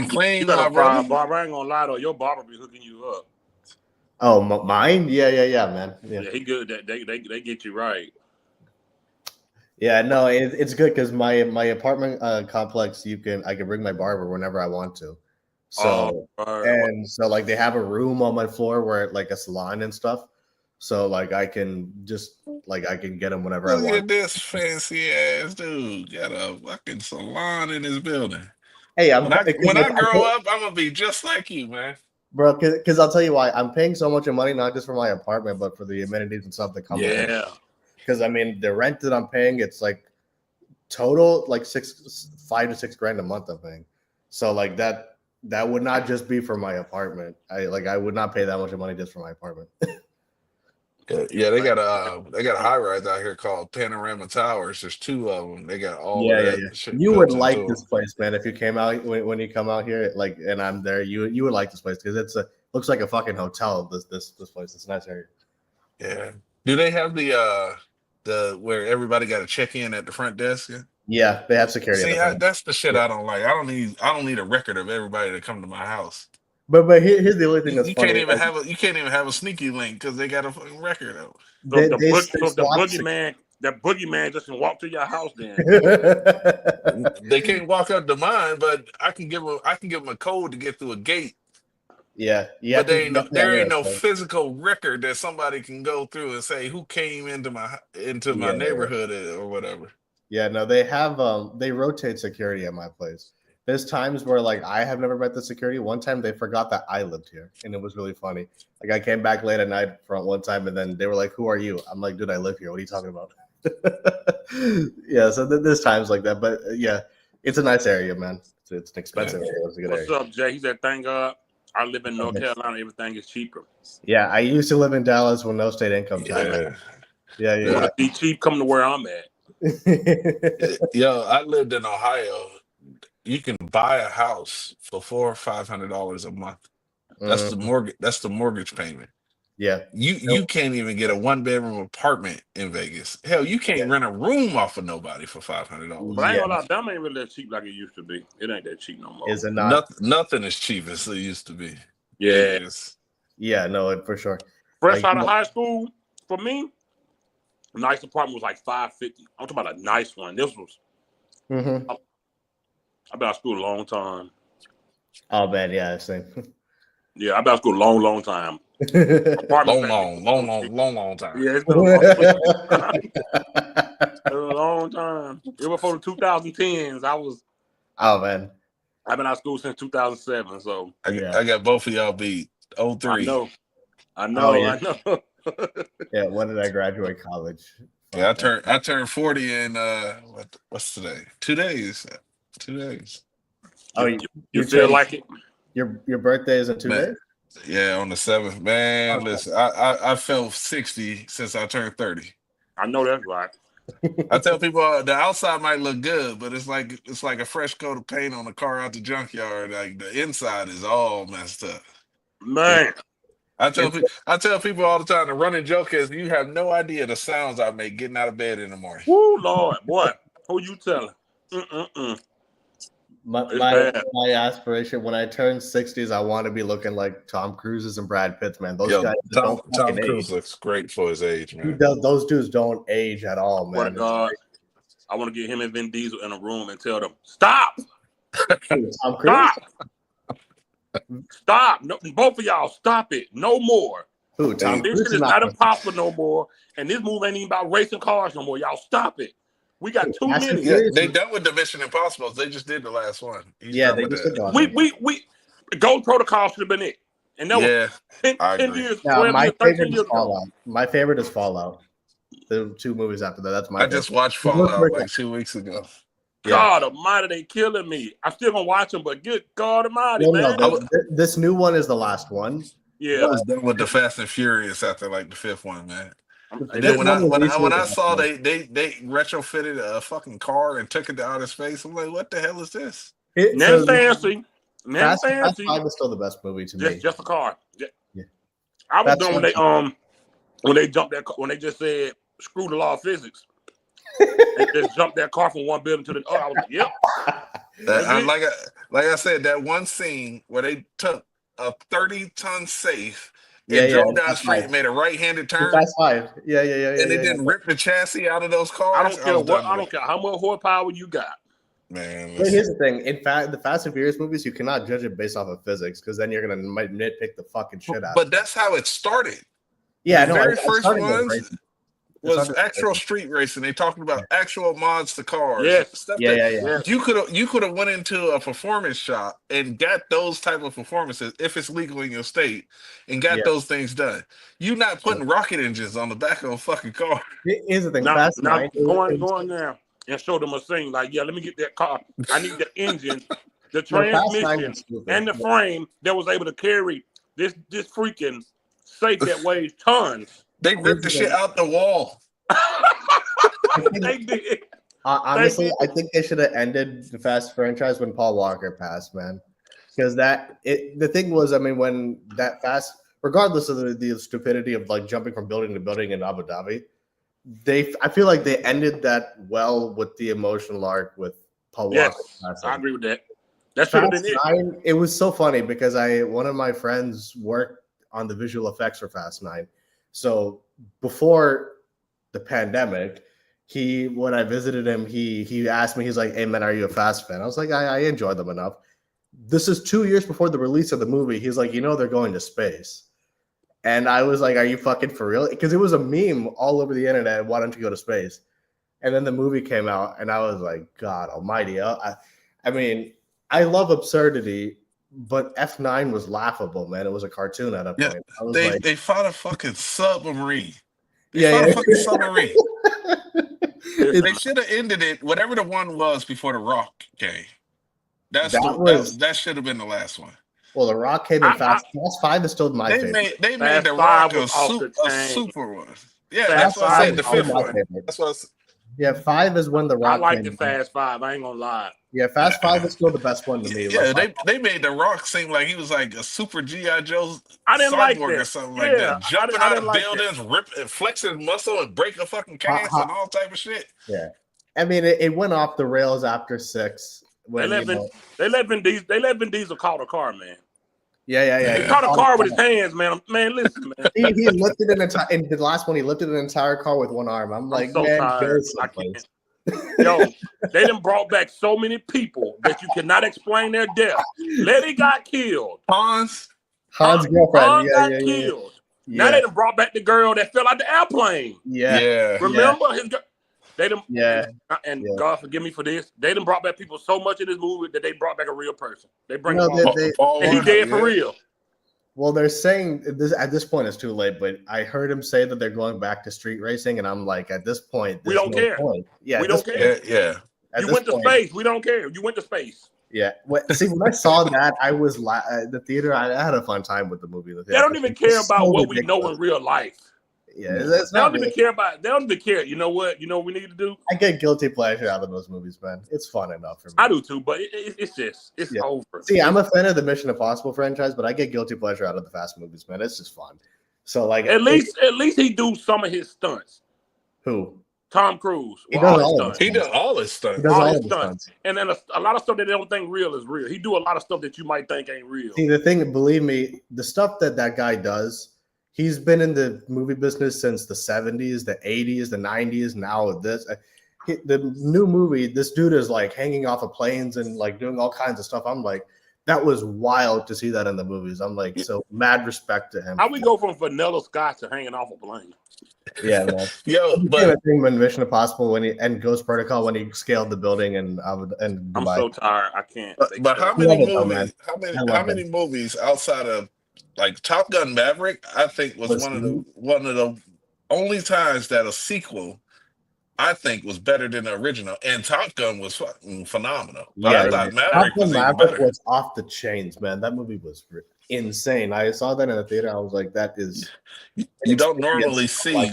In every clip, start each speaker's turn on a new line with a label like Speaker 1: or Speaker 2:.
Speaker 1: can clean,
Speaker 2: You got
Speaker 1: my
Speaker 2: a fine
Speaker 1: brother.
Speaker 2: barber. I ain't gonna lie though. Your barber be hooking you up.
Speaker 3: Oh, mine? Yeah, man.
Speaker 2: Yeah, he good. They get you right.
Speaker 3: Yeah, no, it's good because my apartment complex, I can bring my barber whenever I want to. So so like they have a room on my floor where like a salon and stuff. So like I can get him whenever I
Speaker 1: Look
Speaker 3: want.
Speaker 1: at this fancy ass dude. Got a fucking salon in his building.
Speaker 3: Hey,
Speaker 1: When I grow up, I'm gonna be just like you, man.
Speaker 3: bro, because I'll tell you why I'm paying so much of money, not just for my apartment, but for the amenities and stuff that come with it.
Speaker 2: Yeah.
Speaker 3: Because I mean, the rent that I'm paying, it's like total like $5 to $6 grand a month I'm paying. So like that would not just be for my apartment. I would not pay that much money just for my apartment.
Speaker 1: Yeah, they got a high rise out here called Panorama Towers. There's two of them. They got all of that shit
Speaker 3: You would
Speaker 1: built
Speaker 3: like
Speaker 1: into
Speaker 3: this
Speaker 1: them.
Speaker 3: place, man. If you came out when you come out here, like, and I'm there, you would like this place because looks like a fucking hotel. This place. It's a nice area.
Speaker 1: Yeah. Do they have the where everybody got to check in at the front desk?
Speaker 3: Yeah, they have security.
Speaker 1: See,
Speaker 3: at the front.
Speaker 1: that's the shit I don't like. I don't need a record of everybody to come to my house.
Speaker 3: But here's the only thing that's
Speaker 1: You
Speaker 3: funny.
Speaker 1: you can't even have a sneaky link because they got a fucking record of
Speaker 2: So the boogeyman just can walk to your house then.
Speaker 1: it. They can't walk up to mine, but I can give them a code to get through a gate.
Speaker 3: Yeah,
Speaker 1: But there ain't no physical record that somebody can go through and say who came into my neighborhood or whatever.
Speaker 3: Yeah, no, they have they rotate security at my place. There's times where like I have never met the security. One time they forgot that I lived here, and it was really funny. Like I came back late at night from one time, and then they were like, "Who are you?" I'm like, "Dude, I live here. What are you talking about?" Yeah, so there's times like that, but yeah, it's a nice area, man. It's an expensive area. It's a good area.
Speaker 2: What's up, Jay? He said, "Thank God, I live in North Carolina. Everything is cheaper."
Speaker 3: Yeah, I used to live in Dallas with no state income tax. Yeah.
Speaker 2: You want to be cheap? Come to where I'm at.
Speaker 1: Yo, I lived in Ohio. You can buy a house for $400 or $500 a month. That's the mortgage. That's the mortgage payment.
Speaker 3: Yeah.
Speaker 1: You can't even get a 1-bedroom apartment in Vegas. Hell, you can't rent a room off of nobody for $500.
Speaker 2: But I ain't gonna lie, that ain't really that cheap like it used to be. It ain't that cheap no more.
Speaker 3: Is it not?
Speaker 1: Nothing is cheap as it used to be.
Speaker 2: Yeah.
Speaker 3: Yeah, no, for sure.
Speaker 2: Fresh out of high school, for me, a nice apartment was like $550. I'm talking about a nice one. This was. I've been out of school a long time.
Speaker 3: Oh man, yeah, same.
Speaker 2: Yeah, I've been out of school a long time.
Speaker 1: long time.
Speaker 2: Yeah, it's been a long time. It was a long time. It was before the 2010s.
Speaker 3: Oh man.
Speaker 2: I've been out of school since 2007. So
Speaker 1: I got both of y'all beat. 03.
Speaker 2: I know.
Speaker 3: Yeah, when did I graduate college?
Speaker 1: Yeah, I turned 40 in what's today? 2 days. 2 days.
Speaker 2: Oh, you feel like it?
Speaker 3: Your birthday is in 2 days?
Speaker 1: Yeah, on the 7th. Man, listen, I felt 60 since I turned 30.
Speaker 2: I know that's right.
Speaker 1: I tell people the outside might look good, but it's like a fresh coat of paint on a car out the junkyard. Like the inside is all messed up.
Speaker 2: Man.
Speaker 1: I tell people all the time, the running joke is you have no idea the sounds I make getting out of bed in the morning.
Speaker 2: Woo, Lord, boy. Who you telling?
Speaker 3: My aspiration when I turn 60s, I want to be looking like Tom Cruise's and Brad Pitt's, man. Those guys
Speaker 1: Tom Cruise looks great for his age, man.
Speaker 3: Those dudes don't age at all, man.
Speaker 2: I want to get him and Vin Diesel in a room and tell them, stop!
Speaker 3: Tom Cruise?
Speaker 2: Stop! No, both of y'all, stop it. No more.
Speaker 3: Tom
Speaker 2: This shit is not impossible no more. And this movie ain't even about racing cars no more. Y'all stop it. We got too many.
Speaker 1: Yeah, they done with the Mission Impossible. They just did the last one.
Speaker 3: They just did that.
Speaker 2: We Ghost Protocol should have been it. And that was 10 years, 12 years, 13 years ago.
Speaker 3: My favorite is Fallout. The 2 movies after that. That's my favorite.
Speaker 1: Just watched Fallout like 2 weeks ago.
Speaker 2: God Almighty, they killing me. I'm still gonna watch them, but good God Almighty, man.
Speaker 3: This new one is the last one.
Speaker 2: Yeah,
Speaker 1: I was done with the Fast and Furious after like the 5th one, man. And then when I saw they retrofitted a fucking car and took it to outer space, I'm like, what the hell is this?
Speaker 2: Fancy.
Speaker 3: Fast 5 is still the best movie to me.
Speaker 2: Just a car. Yeah. I was done when they jumped that when they just said screw the law of physics. They just jumped that car from one building to the other. I was like, yep.
Speaker 1: Like I said, that one scene where they took a 30-ton safe and
Speaker 3: Yeah.
Speaker 1: drove down the
Speaker 3: Fast
Speaker 1: street
Speaker 3: Five.
Speaker 1: and made a right-handed turn,
Speaker 3: Fast Five.
Speaker 1: and it
Speaker 3: Yeah.
Speaker 1: didn't rip the chassis out of those
Speaker 2: I
Speaker 1: cars.
Speaker 2: don't
Speaker 1: I
Speaker 2: care
Speaker 1: was
Speaker 2: what.
Speaker 1: done
Speaker 2: I
Speaker 1: with
Speaker 2: don't
Speaker 1: it.
Speaker 2: care how much horsepower you got.
Speaker 1: Man,
Speaker 3: But here's
Speaker 1: listen.
Speaker 3: the thing: in fact, the Fast and Furious movies, you cannot judge it based off of physics because then you're gonna might nitpick the fucking shit out.
Speaker 1: But that's how it started.
Speaker 3: Yeah,
Speaker 1: The
Speaker 3: I know.
Speaker 1: very
Speaker 3: I
Speaker 1: first
Speaker 3: started with
Speaker 1: ones
Speaker 3: racing. It
Speaker 1: was
Speaker 3: started with
Speaker 1: actual
Speaker 3: racing.
Speaker 1: street racing. They talking about actual mods to cars,
Speaker 2: Yes.
Speaker 1: stuff
Speaker 3: Yeah,
Speaker 1: that
Speaker 3: yeah, yeah.
Speaker 2: Yes.
Speaker 1: you could have went into a performance shop and got those type of performances if it's legal in your state and got
Speaker 3: Yeah.
Speaker 1: those things done. You not putting rocket engines on the back of a fucking car.
Speaker 3: Here's the thing:
Speaker 2: Now
Speaker 3: Fast Nine.
Speaker 2: go in there and show them a thing like, yeah, let me get that car. I need the engine, the
Speaker 3: No, Fast Nine
Speaker 2: transmission,
Speaker 3: was stupid.
Speaker 2: and the frame that was able to carry this freaking safe that weighs tons.
Speaker 1: They ripped the shit out the wall.
Speaker 2: They did.
Speaker 3: Honestly, I think they should have ended the Fast franchise when Paul Walker passed, man. Because the thing was, I mean, when that Fast, regardless of the stupidity of like jumping from building to building in Abu Dhabi, I feel like they ended that well with the emotional arc with Paul Walker.
Speaker 2: Yes,
Speaker 3: passing.
Speaker 2: I agree with that. That should have been it.
Speaker 3: Fast 9, it was so funny because one of my friends worked on the visual effects for Fast 9. So before the pandemic, when I visited him, he asked me, he's like, "Hey man, are you a Fast fan?" I was like, I enjoy them enough. This is 2 years before the release of the movie. He's like, they're going to space. And I was like, are you fucking for real? Because it was a meme all over the internet wanting to go to space. And then the movie came out, and I was like, God almighty. I mean, I love absurdity, but F9 was laughable, man. It was a cartoon at a
Speaker 1: Yeah,
Speaker 3: point. I was
Speaker 1: they fought a fucking submarine.
Speaker 3: Yeah.
Speaker 1: A fucking submarine. They should have ended it, whatever the one was before The Rock came. That should have been the last one.
Speaker 3: Well, The Rock came in Fast 5 is still my favorite.
Speaker 1: They made The Rock a super one. Yeah, that's what I said. The fifth one. That's what I said.
Speaker 3: Yeah, 5 is when The Rock.
Speaker 2: I like the Fast 5. I ain't gonna lie.
Speaker 3: Yeah, Fast 5 is still the best one to me.
Speaker 1: Yeah, they made The Rock seem like he was like a super G.I. Joe cyborg or something like that. Jumping out of buildings, flexing muscle and breaking a fucking cast and all type of shit.
Speaker 3: Yeah. I mean, it went off the rails after 6.
Speaker 2: They let Vin Diesel call the car, man.
Speaker 3: Yeah.
Speaker 2: He caught a car with his hands, man. Man, listen, man.
Speaker 3: he lifted in the last one. He lifted an entire car with one arm. I'm like, man,
Speaker 2: I can't. Yo, they done brought back so many people that you cannot explain their death. Letty got killed.
Speaker 3: Hans' girlfriend.
Speaker 2: Got killed. Now they done brought back the girl that fell out the airplane.
Speaker 3: Yeah.
Speaker 2: Remember his girl? They done, God forgive me for this. They done brought back people so much in this movie that they brought back a real person. They bring him and he dead for real.
Speaker 3: Well, they're saying this at this point it's too late, but I heard him say that they're going back to street racing, and I'm like, at this point,
Speaker 2: we don't care.
Speaker 3: Yeah,
Speaker 2: we don't care.
Speaker 1: Yeah.
Speaker 2: You went to space. We don't care. You went to space.
Speaker 3: Yeah. See, when I saw that, I was at the theater. I had a fun time with the movie. They
Speaker 2: don't even care about what we know in real life.
Speaker 3: Yeah, they
Speaker 2: don't even care about. They don't even care. You know what? You know what we need to do?
Speaker 3: I get guilty pleasure out of those movies, man. It's fun enough for me.
Speaker 2: I do too, but it's over.
Speaker 3: See, I'm a fan of the Mission Impossible franchise, but I get guilty pleasure out of the Fast movies, man. It's just fun. So, like,
Speaker 2: at least he do some of his stunts.
Speaker 3: Who?
Speaker 2: Tom Cruise.
Speaker 3: He does all
Speaker 1: his stunts.
Speaker 2: And then a lot of stuff that they don't think real is real. He do a lot of stuff that you might think ain't real.
Speaker 3: See, the thing, believe me, the stuff that guy does. He's been in the movie business since the 70s, the 80s, the 90s. Now with this, the new movie, this dude is like hanging off of planes and like doing all kinds of stuff. I'm like, that was wild to see that in the movies. I'm like, so mad respect to him.
Speaker 2: How we go from vanilla Scott to hanging off a plane?
Speaker 3: Yeah, man. But when Mission Impossible and Ghost Protocol when he scaled the building and Dubai.
Speaker 2: I'm so tired. I can't.
Speaker 1: But how many movies? How many movies outside of like Top Gun Maverick, I think was one of the only times that a sequel I think was better than the original, and Top Gun was fucking phenomenal.
Speaker 3: Yeah,
Speaker 1: I thought Maverick
Speaker 3: was off the chains, man. That movie was insane. I saw that in the theater. I was like, that is
Speaker 1: you don't normally see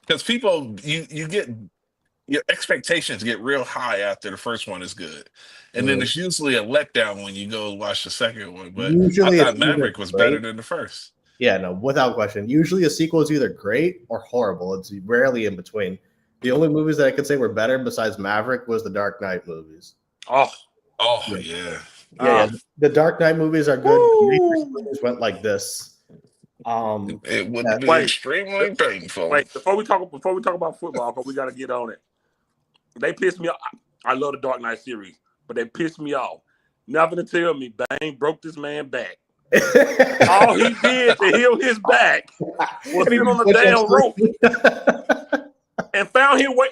Speaker 1: because people you get your expectations get real high after the first one is good. And then it's usually a letdown when you go watch the second one. But usually I thought Maverick was better than the first.
Speaker 3: Yeah, no, without question. Usually a sequel is either great or horrible. It's rarely in between. The only movies that I could say were better besides Maverick was the Dark Knight movies.
Speaker 1: Yeah.
Speaker 3: Yeah. The Dark Knight movies are good. The Matrix movies went like this.
Speaker 1: It would be extremely painful.
Speaker 2: Wait, before we talk about football, because we got to get on it. They pissed me off. I love the Dark Knight series, but they pissed me off. Nothing to tell me Bane broke this man back. All he did to heal his back was sit on the damn rope and found his way.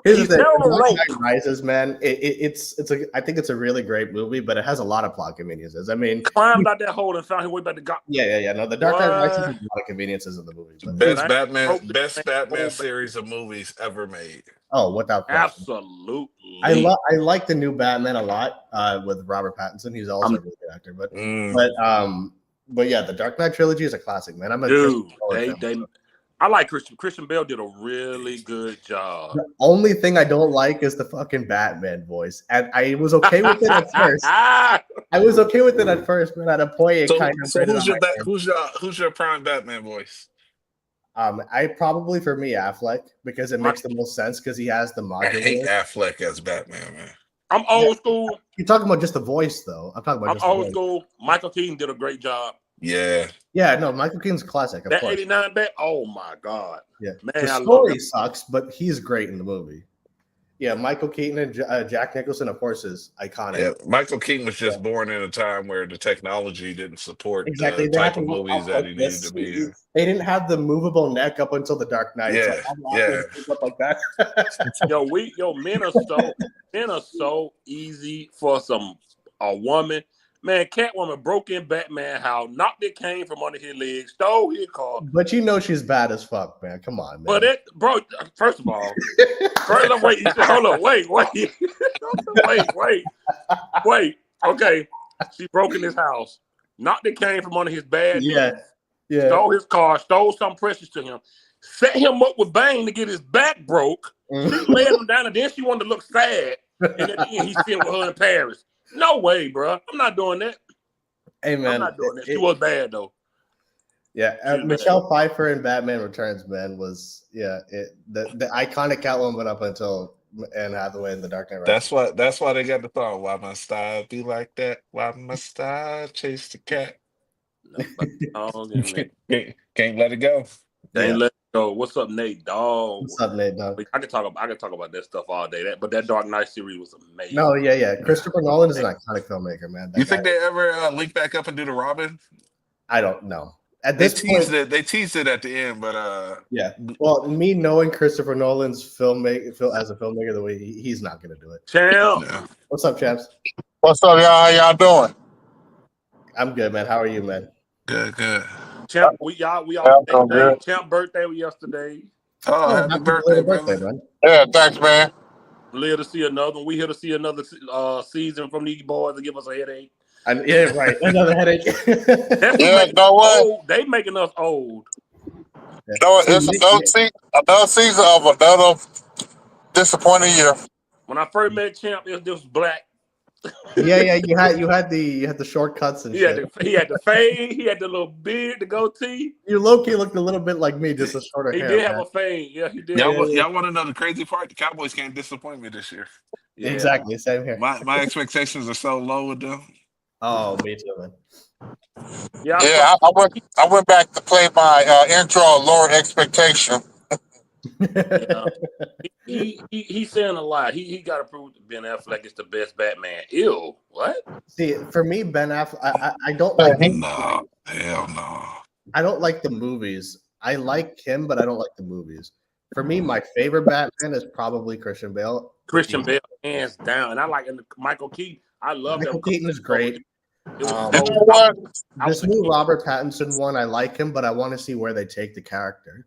Speaker 3: Here's the thing, Dark Knight Rises, man. I think it's a really great movie, but it has a lot of plot conveniences. I mean,
Speaker 2: climbed out that hole and found his way back to God.
Speaker 3: Yeah. No, the Dark Knight Rises has a lot of conveniences in the movie.
Speaker 1: Best Batman series of movies ever made.
Speaker 3: Oh, without question.
Speaker 2: Absolutely.
Speaker 3: I like the new Batman a lot with Robert Pattinson. He's also a really good actor, but yeah, the Dark Knight trilogy is a classic, man. I'm a
Speaker 2: dude. I like Christian Bale did a really good job.
Speaker 3: The only thing I don't like is the fucking Batman voice, and I was okay with it at first. But at a point, it kind of.
Speaker 1: Who's your prime Batman voice?
Speaker 3: I probably for me Affleck, because it makes the most sense because he has the modulator.
Speaker 1: I hate Affleck as Batman, man.
Speaker 2: I'm old school.
Speaker 3: You're talking about just the voice, though. I'm talking about just
Speaker 2: old school. Michael Keaton did a great job.
Speaker 1: Yeah.
Speaker 3: No, Michael Keaton's classic.
Speaker 2: That 89 bat. Oh my god.
Speaker 3: Yeah, man, the story sucks, but he's great in the movie. Yeah, Michael Keaton and Jack Nicholson, of course, is iconic.
Speaker 1: Yeah, Michael Keaton was just born in a time where the technology didn't support the type of movies that he needed to be in.
Speaker 3: They didn't have the movable neck up until the Dark Knight.
Speaker 1: Up
Speaker 3: like that.
Speaker 2: Men are so easy for a woman. Man, Catwoman broke in Batman house, knocked the cane from under his legs, stole his car.
Speaker 3: But you know she's bad as fuck, man. Come on, man.
Speaker 2: But first of all, hold on, wait. Okay, she broke in his house, knocked the cane from under his bed.
Speaker 3: Yeah.
Speaker 2: Stole his car, stole something precious to him, set him up with Bane to get his back broke. She laid him down, and then she wanted to look sad. And at the end, he's sitting with her in Paris. No way, bro. I'm not doing that.
Speaker 3: Hey, man.
Speaker 2: I'm not doing that. She was bad, though.
Speaker 3: Yeah, Michelle Pfeiffer in Batman Returns, man, was the iconic Catwoman up until Anne Hathaway in The Dark Knight Rises.
Speaker 1: That's why they got the song. Why must I be like that? Why must I chase the cat? Can't let it go.
Speaker 2: Can't let it go. What's up, Nate Dogg?
Speaker 3: What's up, Nate Dogg?
Speaker 2: I can talk about that stuff all day. But that Dark Knight series was amazing.
Speaker 3: No, yeah. Christopher Nolan is an iconic filmmaker, man.
Speaker 1: You think they ever link back up and do the Robin?
Speaker 3: I don't know.
Speaker 1: They teased it at the end, but
Speaker 3: yeah. Well, me knowing Christopher Nolan's as a filmmaker, the way he's not going to do it.
Speaker 2: Champ,
Speaker 3: what's up, champs?
Speaker 4: What's up, y'all? How y'all doing?
Speaker 3: I'm good, man. How are you, man?
Speaker 1: Good.
Speaker 2: Champ, we all Champ birthday was yesterday.
Speaker 1: Oh, happy birthday, man.
Speaker 4: Yeah, thanks, man.
Speaker 2: Live to see another one. We here to see another season from these boys to give us a headache.
Speaker 3: Yeah, right. Another headache.
Speaker 4: You know what?
Speaker 2: They making us old.
Speaker 4: No, it's another season of another disappointing year.
Speaker 2: When I first met Champ, this was black.
Speaker 3: Yeah. You had the shortcuts and shit.
Speaker 2: He had the fade. He had the little beard, the goatee.
Speaker 3: You low-key looked a little bit like me, just a shorter hair.
Speaker 2: He did have a fade. Yeah, he did.
Speaker 1: Y'all want to know the crazy part? The Cowboys can't disappoint me this year.
Speaker 3: Yeah. Exactly, same here.
Speaker 1: My expectations are so low with them.
Speaker 3: Oh, me too, man.
Speaker 4: Yeah, I went back to play my intro lower expectation.
Speaker 2: Yeah. He's saying a lot. He got to prove to Ben Affleck is the best Batman. Ew, what?
Speaker 3: See, for me, Ben Affleck, I don't like him.
Speaker 1: No, hell no.
Speaker 3: I don't like the movies. I like him, but I don't like the movies. For me, my favorite Batman is probably Christian Bale.
Speaker 2: Christian Bale, hands down. And I like Michael Keaton. I love
Speaker 3: Michael Keaton is great.
Speaker 4: This
Speaker 3: new Robert Pattinson one, I like him, but I want to see where they take the character.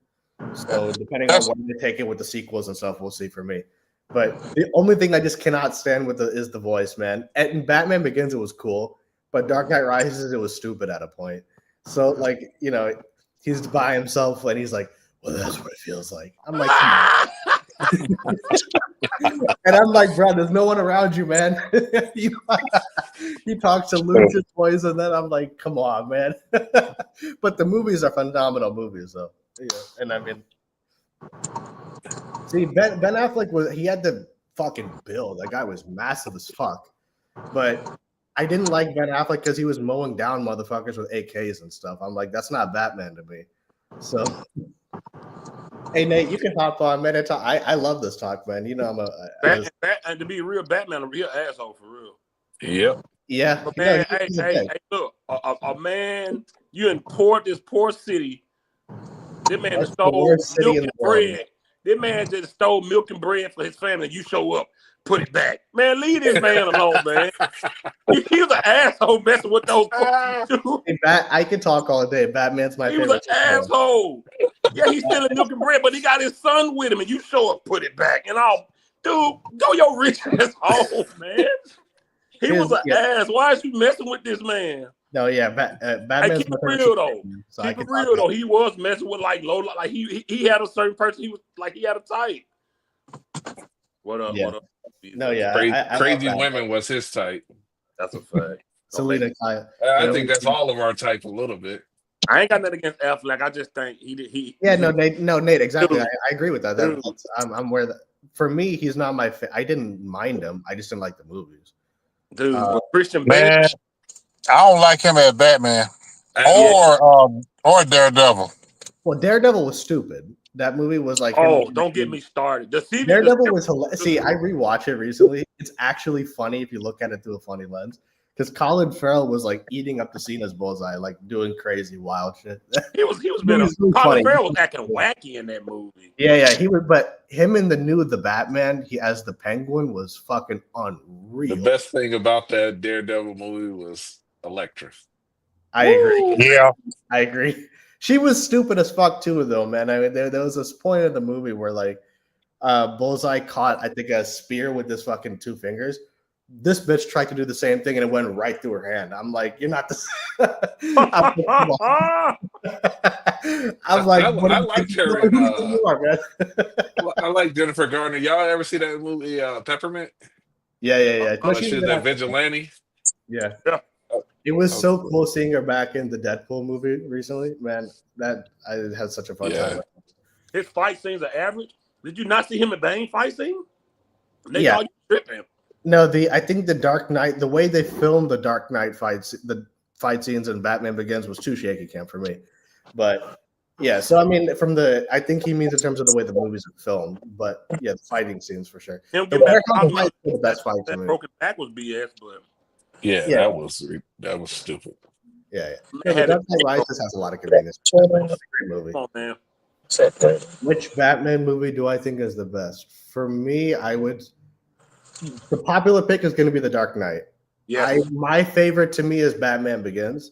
Speaker 3: So depending on where they take it with the sequels and stuff, we'll see for me. But the only thing I just cannot stand with is the voice, man. And Batman Begins, it was cool, but Dark Knight Rises, it was stupid at a point. So like, he's by himself and he's like, well, that's what it feels like. I'm like, come on. And I'm like, bro, there's no one around you, man. He talks to Lucius Boys, and then I'm like, come on, man. But the movies are phenomenal movies, though. Yeah, and I mean, see, Ben Affleck he had the fucking build. That guy was massive as fuck. But I didn't like Ben Affleck because he was mowing down motherfuckers with AKs and stuff. I'm like, that's not Batman to me. So, hey Nate, you can hop on, man. I love this talk, man. You know I'm
Speaker 2: and to be real, Batman a real asshole for real.
Speaker 1: Yep.
Speaker 3: Yeah.
Speaker 2: But man, hey, look, a man, you in this poor city. This man just stole milk and bread. This man just stole milk and bread for his family. You show up, put it back. Man, leave this man alone, man. He was an asshole messing with those folks.
Speaker 3: I can talk all day. Batman's my favorite.
Speaker 2: He was an asshole. Yeah, he's stealing milk and bread, but he got his son with him, and you show up, put it back, and all. Dude, go your rich ass home, man. He was an ass. Why is you messing with this man?
Speaker 3: No, yeah, Batman's
Speaker 2: keep it real though. So keep it real though. He was messing with like low, like he had a certain person. He was like he had a type. What up? Yeah. What up?
Speaker 3: No, yeah,
Speaker 1: crazy women was his type.
Speaker 2: That's a fact.
Speaker 3: Selena Kyle.
Speaker 1: I think that's all of our type a little bit.
Speaker 2: I ain't got nothing against Affleck. I just think he.
Speaker 3: Yeah, Nate, exactly. I agree with that. I'm aware that for me, he's not my. I didn't mind him. I just didn't like the movies.
Speaker 2: Dude, Christian Bale.
Speaker 4: I don't like him as Batman or Daredevil.
Speaker 3: Well, Daredevil was stupid. That movie was like,
Speaker 2: don't get me started.
Speaker 3: Daredevil was hilarious. See, I rewatched it recently. It's actually funny if you look at it through a funny lens. Because Colin Farrell was like eating up the scene as Bullseye, like doing crazy wild shit.
Speaker 2: He was Colin Farrell was acting wacky in that movie.
Speaker 3: Yeah, he was. But him in the Batman, he as the Penguin was fucking unreal.
Speaker 1: The best thing about that Daredevil movie was Elektra.
Speaker 3: I agree.
Speaker 4: Yeah,
Speaker 3: I agree. She was stupid as fuck too, though, man. I mean, there was this point in the movie where like Bullseye caught, I think, a spear with his fucking 2 fingers. This bitch tried to do the same thing and it went right through her hand. I'm like, you're not the. I'm like,
Speaker 1: I liked her. I like Jennifer Garner. Y'all ever see that movie Peppermint?
Speaker 3: Yeah.
Speaker 1: She's that vigilante.
Speaker 3: Yeah. It was so cool seeing her back in the Deadpool movie recently, man. That I had such a fun time.
Speaker 2: His fight scenes are average. Did you not see him in Bane fight scene? They
Speaker 3: yeah.
Speaker 2: call you tripping.
Speaker 3: No, I think the Dark Knight, the way they filmed the Dark Knight fights, the fight scenes in Batman Begins was too shaky cam for me. But yeah, so I mean, I think he means in terms of the way the movies are filmed. But yeah, the fighting scenes for sure.
Speaker 2: The best fight to me. Broken back was BS, but
Speaker 1: yeah, that was stupid.
Speaker 3: Yeah. Dark Knight Rises has a lot of convenience. It's a great movie.
Speaker 2: Come on, man.
Speaker 3: Which Batman movie do I think is the best? For me, the popular pick is going to be The Dark Knight. Yeah, my favorite to me is Batman Begins,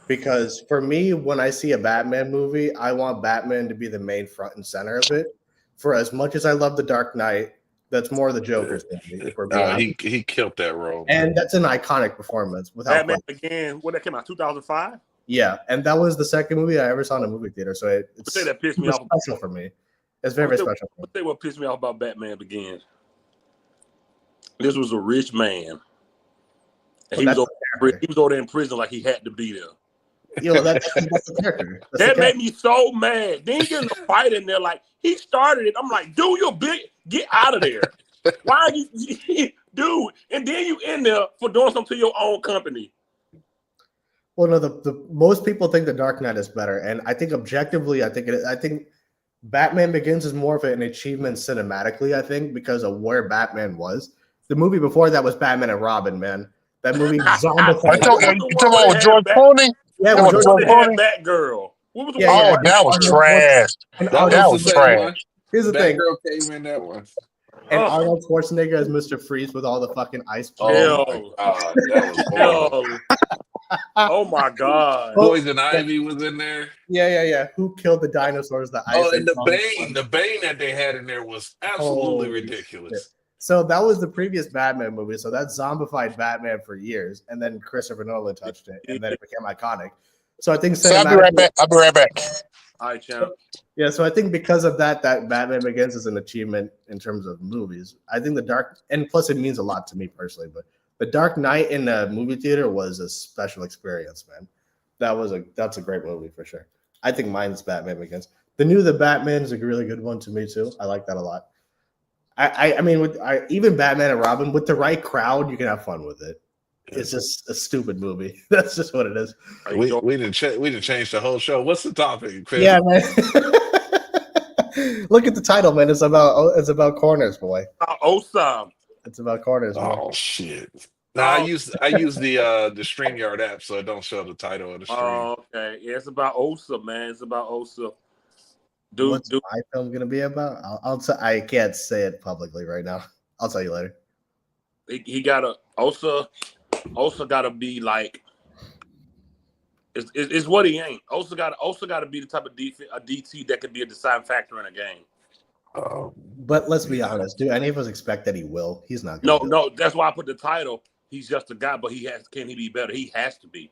Speaker 3: because for me, when I see a Batman movie, I want Batman to be the main front and center of it. For as much as I love The Dark Knight, that's more the Joker's movie.
Speaker 1: He killed that role,
Speaker 3: and that's an iconic performance.
Speaker 2: Batman Begins, when that came out, 2005.
Speaker 3: Yeah, and that was the second movie I ever saw in a movie theater, so it's
Speaker 2: that pissed me off.
Speaker 3: Special for me. It's very special.
Speaker 2: I'll tell you what pissed me off about Batman Begins. This was a rich man. He was over there in prison like he had to be there.
Speaker 3: Yo, that's the character.
Speaker 2: That made me so mad. Then getting a fight in there, like he started it. I'm like, dude, you're big. Get out of there. Why are you, dude? And then you in there for doing something to your own company.
Speaker 3: Well, no, the most people think The Dark Knight is better, and I think objectively, I think Batman Begins is more of an achievement cinematically. I think because of where Batman was. The movie before that was Batman and Robin, man. That movie.
Speaker 4: You talking about George Clooney?
Speaker 3: Yeah,
Speaker 2: George Clooney. Batgirl.
Speaker 4: That was trash. That was trash.
Speaker 3: Here's the thing.
Speaker 1: Batgirl came in that one.
Speaker 3: And Arnold Schwarzenegger as Mr. Freeze with all the fucking ice.
Speaker 2: Oh my God.
Speaker 1: Poison Ivy was in there.
Speaker 3: Yeah. Who killed the dinosaurs? The ice.
Speaker 1: And the Bane that they had in there was absolutely ridiculous.
Speaker 3: Shit. So that was the previous Batman movie. So that zombified Batman for years, and then Christopher Nolan touched it, and then it became iconic. So I think.
Speaker 4: I'll be right back.
Speaker 2: All right, champ.
Speaker 3: Yeah, so I think because of that Batman Begins is an achievement in terms of movies. I think and plus it means a lot to me personally, but The Dark Knight in a movie theater was a special experience, man. That's a great movie for sure. I think mine's Batman Begins. The Batman is a really good one to me too. I like that a lot. I mean, even Batman and Robin with the right crowd, you can have fun with it. It's just a stupid movie. That's just what it is.
Speaker 1: We didn't change the whole show. What's the topic, Chris?
Speaker 3: Yeah, man. Look at the title, man. It's about corners, boy.
Speaker 2: Osa.
Speaker 3: It's about corners, boy.
Speaker 1: Oh shit. Now I use the StreamYard app, so it don't show the title of the stream.
Speaker 2: Oh, okay. Yeah, it's about Osa, man. It's about Osa.
Speaker 3: What's my film gonna be about? I can't say it publicly right now. I'll tell you later.
Speaker 2: He got Osa got to be like. It's what he ain't. Osa got to be the type of DT that could be a deciding factor in a game.
Speaker 3: But let's be honest. Do any of us expect that he will? He's not.
Speaker 2: No. That's why I put the title. He's just a guy, but can he be better? He has to be.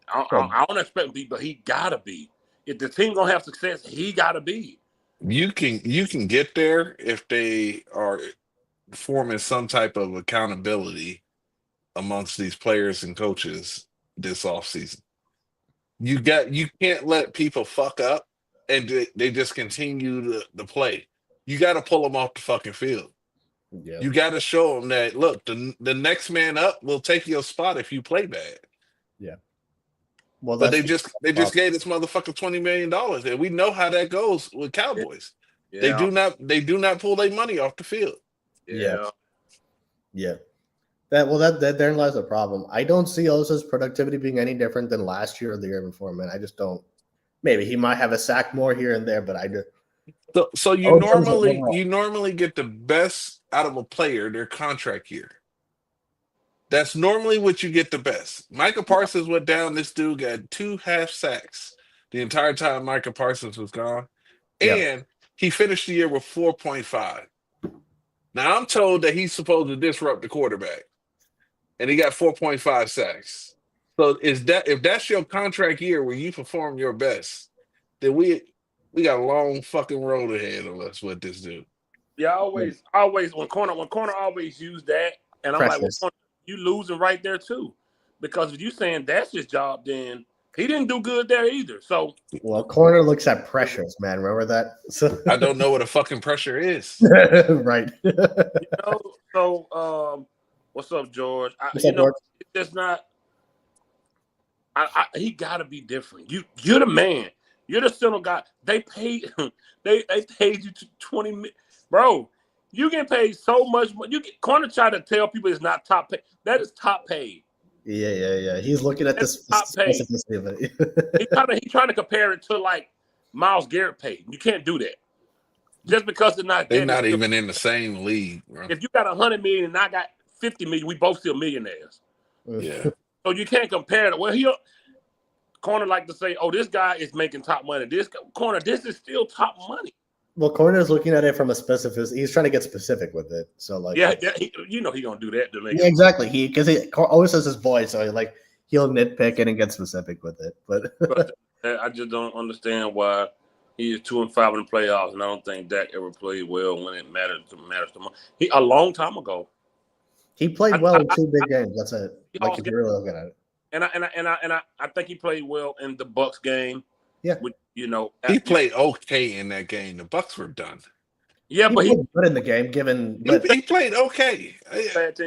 Speaker 2: I don't expect him to be, but he gotta be. If the team gonna have success, he gotta be.
Speaker 1: You can get there if they are forming some type of accountability amongst these players and coaches this offseason. You can't let people fuck up and they just continue to play. You got to pull them off the fucking field.
Speaker 3: Yeah.
Speaker 1: You got to show them that, look, the next man up will take your spot if you play bad.
Speaker 3: Yeah. Well,
Speaker 1: but they just gave this motherfucker $20 million, and we know how that goes with Cowboys. Yeah. They do not pull their money off the field.
Speaker 3: Yeah. That therein lies the problem. I don't see Osa's productivity being any different than last year or the year before, man. I just don't. Maybe he might have a sack more here and there, but I do.
Speaker 1: So you normally get the best out of a player their contract year. That's normally what you get the best. Micah Parsons went down. This dude got 2 half sacks the entire time Micah Parsons was gone. And he finished the year with 4.5. Now, I'm told that he's supposed to disrupt the quarterback. And he got 4.5 sacks. So if that's your contract year where you perform your best, then we got a long fucking road ahead of us with this dude.
Speaker 2: Yeah, always when corner always use that. And I'm like, well, you losing right there too. Because if you saying that's his job, then he didn't do good there either. So
Speaker 3: corner looks at pressures, man. Remember that?
Speaker 1: I don't know what a fucking pressure is.
Speaker 3: Right.
Speaker 2: What's up, George?
Speaker 3: George?
Speaker 2: It's just not. He got to be different. You're the man. You're the center guy. They paid. They paid you $20 million, bro. You get paid so much. Corner try to tell people it's not top paid. That is top paid.
Speaker 3: Yeah. He's looking at this top paid.
Speaker 2: He's trying to compare it to like Myles Garrett paid. You can't do that. Just because
Speaker 1: they're not even in the same league, bro.
Speaker 2: If you got $100 million and I got $50 million, we both still millionaires.
Speaker 1: Yeah.
Speaker 2: So you can't compare it. Well, corner like to say, "Oh, this guy is making top money. This is still top money."
Speaker 3: Well, corner is looking at it from a specific. He's trying to get specific with it. So like,
Speaker 2: he gonna do that to me.
Speaker 3: Yeah, exactly. He always says his boy, so he'll nitpick it and get specific with it. But
Speaker 2: I just don't understand why he is 2-5 in the playoffs, and I don't think Dak ever played well when it matters to much. A long time ago.
Speaker 3: He played well in 2 big games. That's it. Like if you're really looking at it.
Speaker 2: And I think he played well in the Bucks game.
Speaker 3: Yeah.
Speaker 1: He played okay in that game. The Bucks were done.
Speaker 3: Yeah, but he played good in the game.
Speaker 1: He played okay.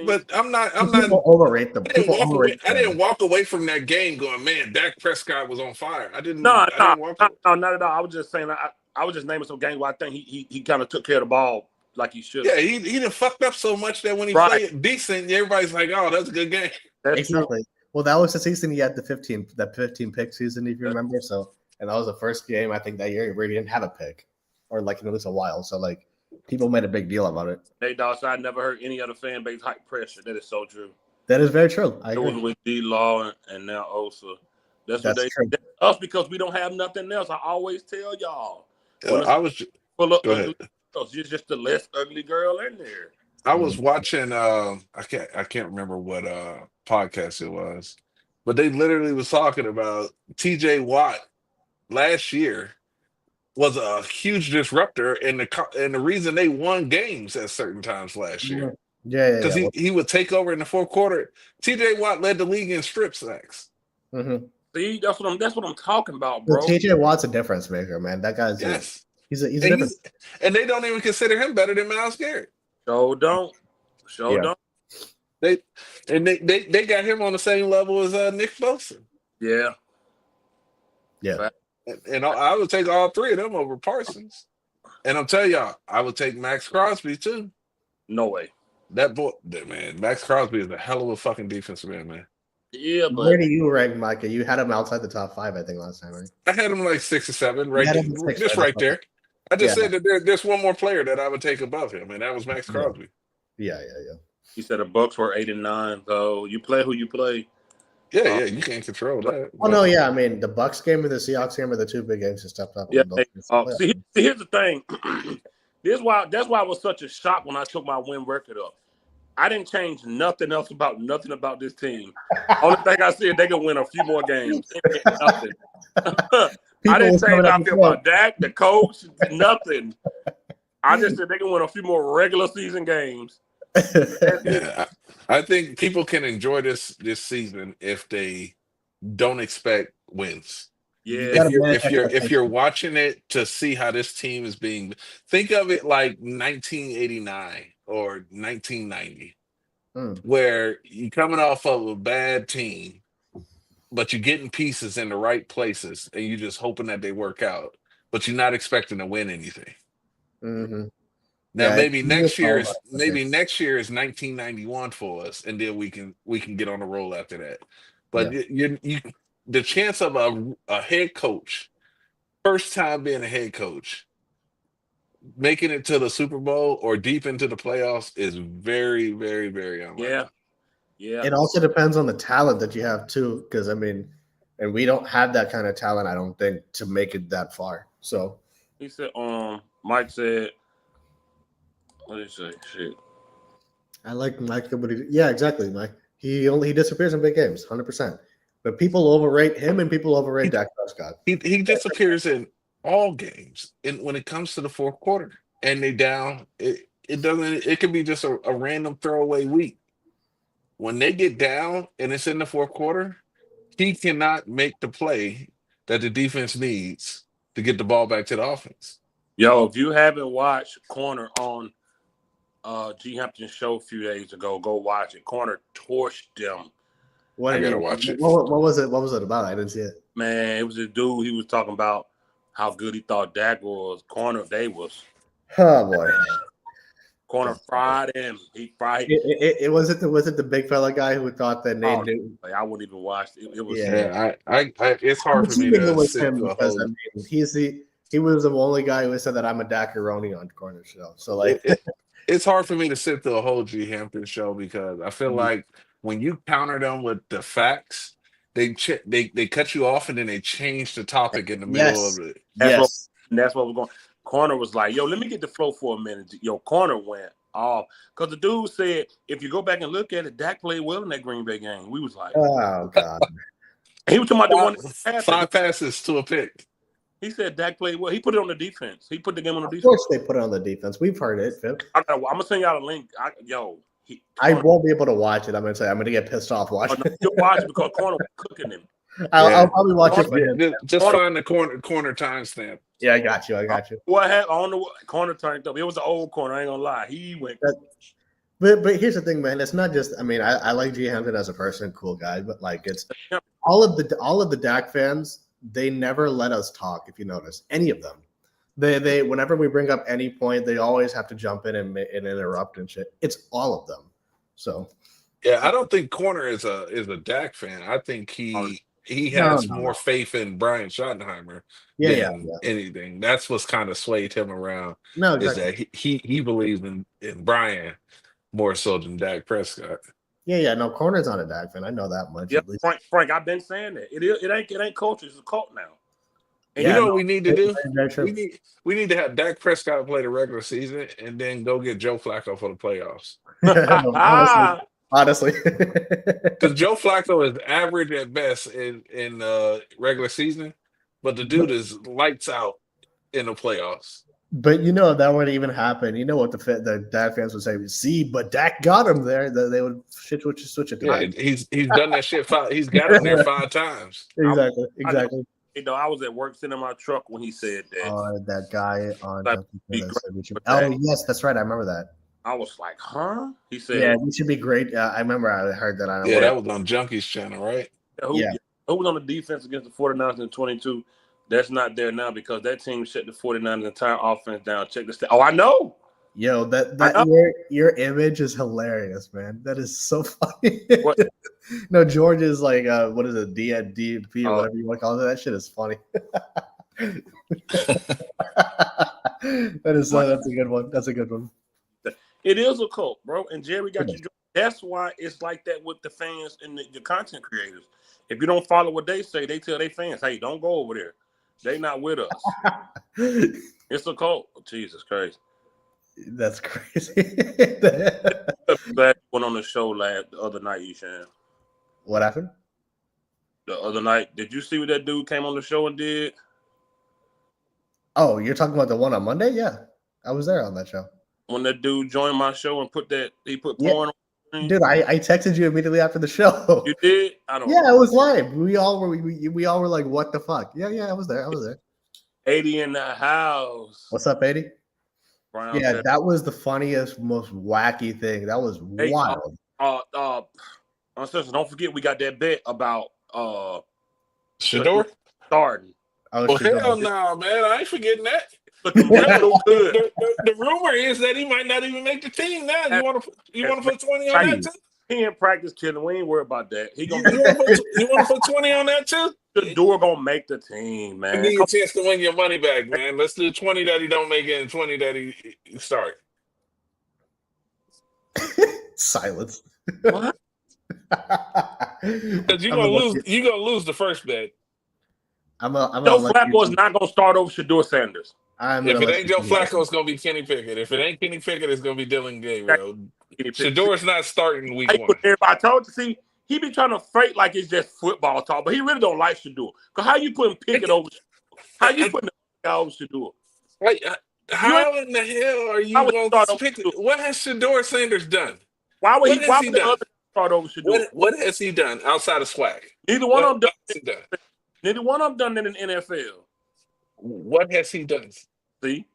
Speaker 1: But I'm not.
Speaker 3: People overrate them.
Speaker 1: I didn't walk away from that game going, man, Dak Prescott was on fire. I didn't.
Speaker 2: No, not at all. I was just saying. I was just naming some games where I think he kind of took care of the ball like he should.
Speaker 1: Yeah, he done fucked up so much that when he played decent, everybody's like, "Oh, that's a good game."
Speaker 2: That's
Speaker 3: exactly.
Speaker 2: True.
Speaker 3: Well, that was the season he had the 15 pick season, if you remember. So, and that was the first game I think that year where he didn't have a pick, or like in at least a while. So like people made a big deal about it.
Speaker 2: Hey, dog, so I never heard any other fan base hype pressure. That is so true.
Speaker 3: That is very true. I agree.
Speaker 2: It was with D-Law and now Osa. That's what they true. Us because we don't have nothing else. I always tell y'all. You're just the less ugly girl in there.
Speaker 1: I was watching. I can't remember what podcast it was, but they literally was talking about T.J. Watt last year was a huge disruptor, and the reason they won games at certain times last year.
Speaker 3: Yeah,
Speaker 1: because he would take over in the fourth quarter. T.J. Watt led the league in strip sacks.
Speaker 3: Mm-hmm.
Speaker 2: See, that's what I'm talking about, bro.
Speaker 3: T.J. Watt's a difference maker, man. That guy's
Speaker 1: yes.
Speaker 3: He's a difference.
Speaker 1: And they don't even consider him better than Myles Garrett.
Speaker 2: Don't.
Speaker 1: They got him on the same level as Nick Bosa.
Speaker 2: Yeah.
Speaker 1: And I would take all three of them over Parsons. And I'm telling y'all, I would take Max Crosby too.
Speaker 2: No way.
Speaker 1: That boy, man, Max Crosby is a hell of a fucking defensive man.
Speaker 2: Yeah, but
Speaker 3: where do you rank Micah? You had him outside the top 5, I think, last time, right?
Speaker 1: I had him like 6 or 7, right there, just right there. I just said that there's one more player that I would take above him, and that was Max Crosby.
Speaker 3: Yeah.
Speaker 2: He said the Bucks were 8 and 9, so you play who you play.
Speaker 1: Yeah, you can't control that.
Speaker 3: Oh no, yeah. I mean, the Bucks game and the Seahawks game are the 2 big games that stepped up.
Speaker 2: Yeah. See, here's the thing. That's why it was such a shock when I took my win record up. I didn't change nothing about this team. Only thing I said, they can win a few more games. Nothing. I didn't say nothing about Dak, the coach, nothing. I just said they can win a few more regular season games.
Speaker 1: Yeah, I think people can enjoy this season if they don't expect wins.
Speaker 2: Yeah,
Speaker 1: if you're watching it to see how this team is being, think of it like 1989 or 1990, where you're coming off of a bad team, but you're getting pieces in the right places, and you're just hoping that they work out, but you're not expecting to win anything.
Speaker 3: Mm-hmm.
Speaker 1: Now maybe next year is 1991 for us, and then we can get on the roll after that. But you the chance of a head coach, first time being a head coach, making it to the Super Bowl or deep into the playoffs is very, very, very unlikely.
Speaker 2: Yeah.
Speaker 3: It also depends on the talent that you have too, because I mean, and we don't have that kind of talent, I don't think, to make it that far. So
Speaker 2: he said, Mike said, what did he say? Shit.
Speaker 3: I like Mike, but yeah, exactly, Mike. He disappears in big games, 100%. But people overrate him and people overrate Dak Prescott.
Speaker 1: He disappears in all games, and when it comes to the fourth quarter, and they down, it doesn't. It can be just a random throwaway week. When they get down and it's in the fourth quarter, he cannot make the play that the defense needs to get the ball back to the offense.
Speaker 2: Yo, if you haven't watched Corner on G. Hampton's show a few days ago, go watch it. Corner torched them.
Speaker 1: I gotta watch it.
Speaker 3: What was it? What was it about? I didn't see it.
Speaker 2: Man, it was a dude. He was talking about how good he thought Dak was. Corner, they was.
Speaker 3: Oh boy.
Speaker 2: Corner fried him. He fried.
Speaker 3: It was it the big fella guy who thought that name knew?
Speaker 2: I wouldn't even watch it. It was.
Speaker 1: Yeah, I it's hard for me to sit through a whole.
Speaker 3: I mean, he was the only guy who said that I'm a Dakaroni on Corner show. So like,
Speaker 1: it's hard for me to sit through a whole G. Hampton show because I feel like when you counter them with the facts, they cut you off and then they change the topic in the middle of it.
Speaker 2: That's what we're going. Corner was like, yo, let me get the flow for a minute. Yo, Corner went off because the dude said, if you go back and look at it, Dak played well in that Green Bay game. We was like,
Speaker 3: oh god.
Speaker 2: He was talking about the one
Speaker 1: 5 passes to a pick.
Speaker 2: He said Dak played well. He put it on the defense. He put the game on the defense.
Speaker 3: Of course, they put it on the defense. We've heard it, Phil.
Speaker 2: I'm gonna send y'all a link.
Speaker 3: I won't be able to watch it. I'm gonna get pissed off watching it.
Speaker 2: You'll watch it because Corner was cooking him.
Speaker 3: I'll probably watch it.
Speaker 1: Yeah, just find the corner timestamp.
Speaker 3: Yeah, I got you.
Speaker 2: What happened? I don't know what Corner turned up. It was an old Corner. I ain't gonna lie. He went.
Speaker 3: But here's the thing, man. It's not just. I mean, I like G. Hampton as a person, cool guy. But like, it's all of the Dak fans. They never let us talk. If you notice, any of them, they whenever we bring up any point, they always have to jump in and interrupt and shit. It's all of them. So
Speaker 1: yeah, I don't think Corner is a Dak fan. I think he has more faith in Brian Schottenheimer than anything. That's what's kind of swayed him around.
Speaker 3: No, exactly.
Speaker 1: Is that he believes in Brian more so than Dak Prescott.
Speaker 3: Yeah. No, Corner's not a Dak fan. I know that much.
Speaker 2: Yeah, Frank, I've been saying that. It ain't culture. It's a cult now.
Speaker 1: And you know what we need to do? We need to have Dak Prescott play the regular season and then go get Joe Flacco for the playoffs.
Speaker 3: Honestly.
Speaker 1: Because Joe Flacco is average at best in regular season, but the dude is lights out in the playoffs.
Speaker 3: But you know that wouldn't even happen. You know what the Dak fans would say? See, but Dak got him there. They would switch it.
Speaker 1: Yeah, he's done that shit. He's got him there 5 times.
Speaker 3: Exactly.
Speaker 2: I was at work sitting in my truck when he said that.
Speaker 3: That guy on. Oh yes, that's right. I remember that.
Speaker 2: I was like, huh? He said,
Speaker 3: Yeah, it should be great. I remember I heard that on.
Speaker 1: Yeah, that was on Junkie's channel, right?
Speaker 2: Who was on the defense against the 49ers in 22? That's not there now because that team shut the 49ers entire offense down. Check this. Oh, I know.
Speaker 3: Yo, your image is hilarious, man. That is so funny.
Speaker 2: What?
Speaker 3: No, George is like, what is it, DNP or whatever you want to call it. That shit is funny. That's a good one. That's a good one.
Speaker 2: It is a cult, bro. And Jerry got you. That's why it's like that with the fans and the content creators. If you don't follow what they say, they tell their fans, "Hey, don't go over there. They not with us." It's a cult. Jesus Christ.
Speaker 3: That's crazy.
Speaker 2: That went on the show the other night, Eshan.
Speaker 3: What happened?
Speaker 2: The other night, did you see what that dude came on the show and did?
Speaker 3: Oh, you're talking about the one on Monday? Yeah, I was there on that show.
Speaker 2: When that dude joined my show and put porn on.
Speaker 3: Dude, I texted you immediately after the show.
Speaker 2: You did? I don't.
Speaker 3: Yeah, it was live. We all were like, "What the fuck?" Yeah, I was there.
Speaker 2: 80 in the house.
Speaker 3: What's up, 80?
Speaker 2: Brown
Speaker 3: yeah, that was the funniest, most wacky thing. That was wild.
Speaker 2: Don't forget we got that bet about
Speaker 1: Shador
Speaker 2: starting.
Speaker 1: Oh, hell no, man. I ain't forgetting that. The rumor is that he might not even make the team now. You want to put 20 on that too?
Speaker 2: He in practice, kid. We ain't worried about that. He gonna.
Speaker 1: You want to put 20 on that too?
Speaker 2: Shador gonna make the team, man.
Speaker 1: Give you a chance to win your money back, man. Let's do 20 that he don't make it and 20 that he start.
Speaker 3: Silence.
Speaker 2: What?
Speaker 1: Because you're gonna lose the first bet.
Speaker 2: Joe Flacco is not gonna start over Shador Sanders.
Speaker 1: If it ain't Joe Flacco, it's gonna be Kenny Pickett. If it ain't Kenny Pickett, it's gonna be Dylan Gabriel. Shador's not starting week 1.
Speaker 2: I told you, see, he be trying to fake like it's just football talk, but he really don't like Shador. Because how you putting Pickett over? How you putting the guy over Shador?
Speaker 1: Like, how in the hell are you going to pick? What has Shador Sanders done?
Speaker 2: Why would he start over Shador?
Speaker 1: What has he done outside of swag?
Speaker 2: Neither one of them done. Neither one of them done in the NFL.
Speaker 1: What has he done?
Speaker 2: See?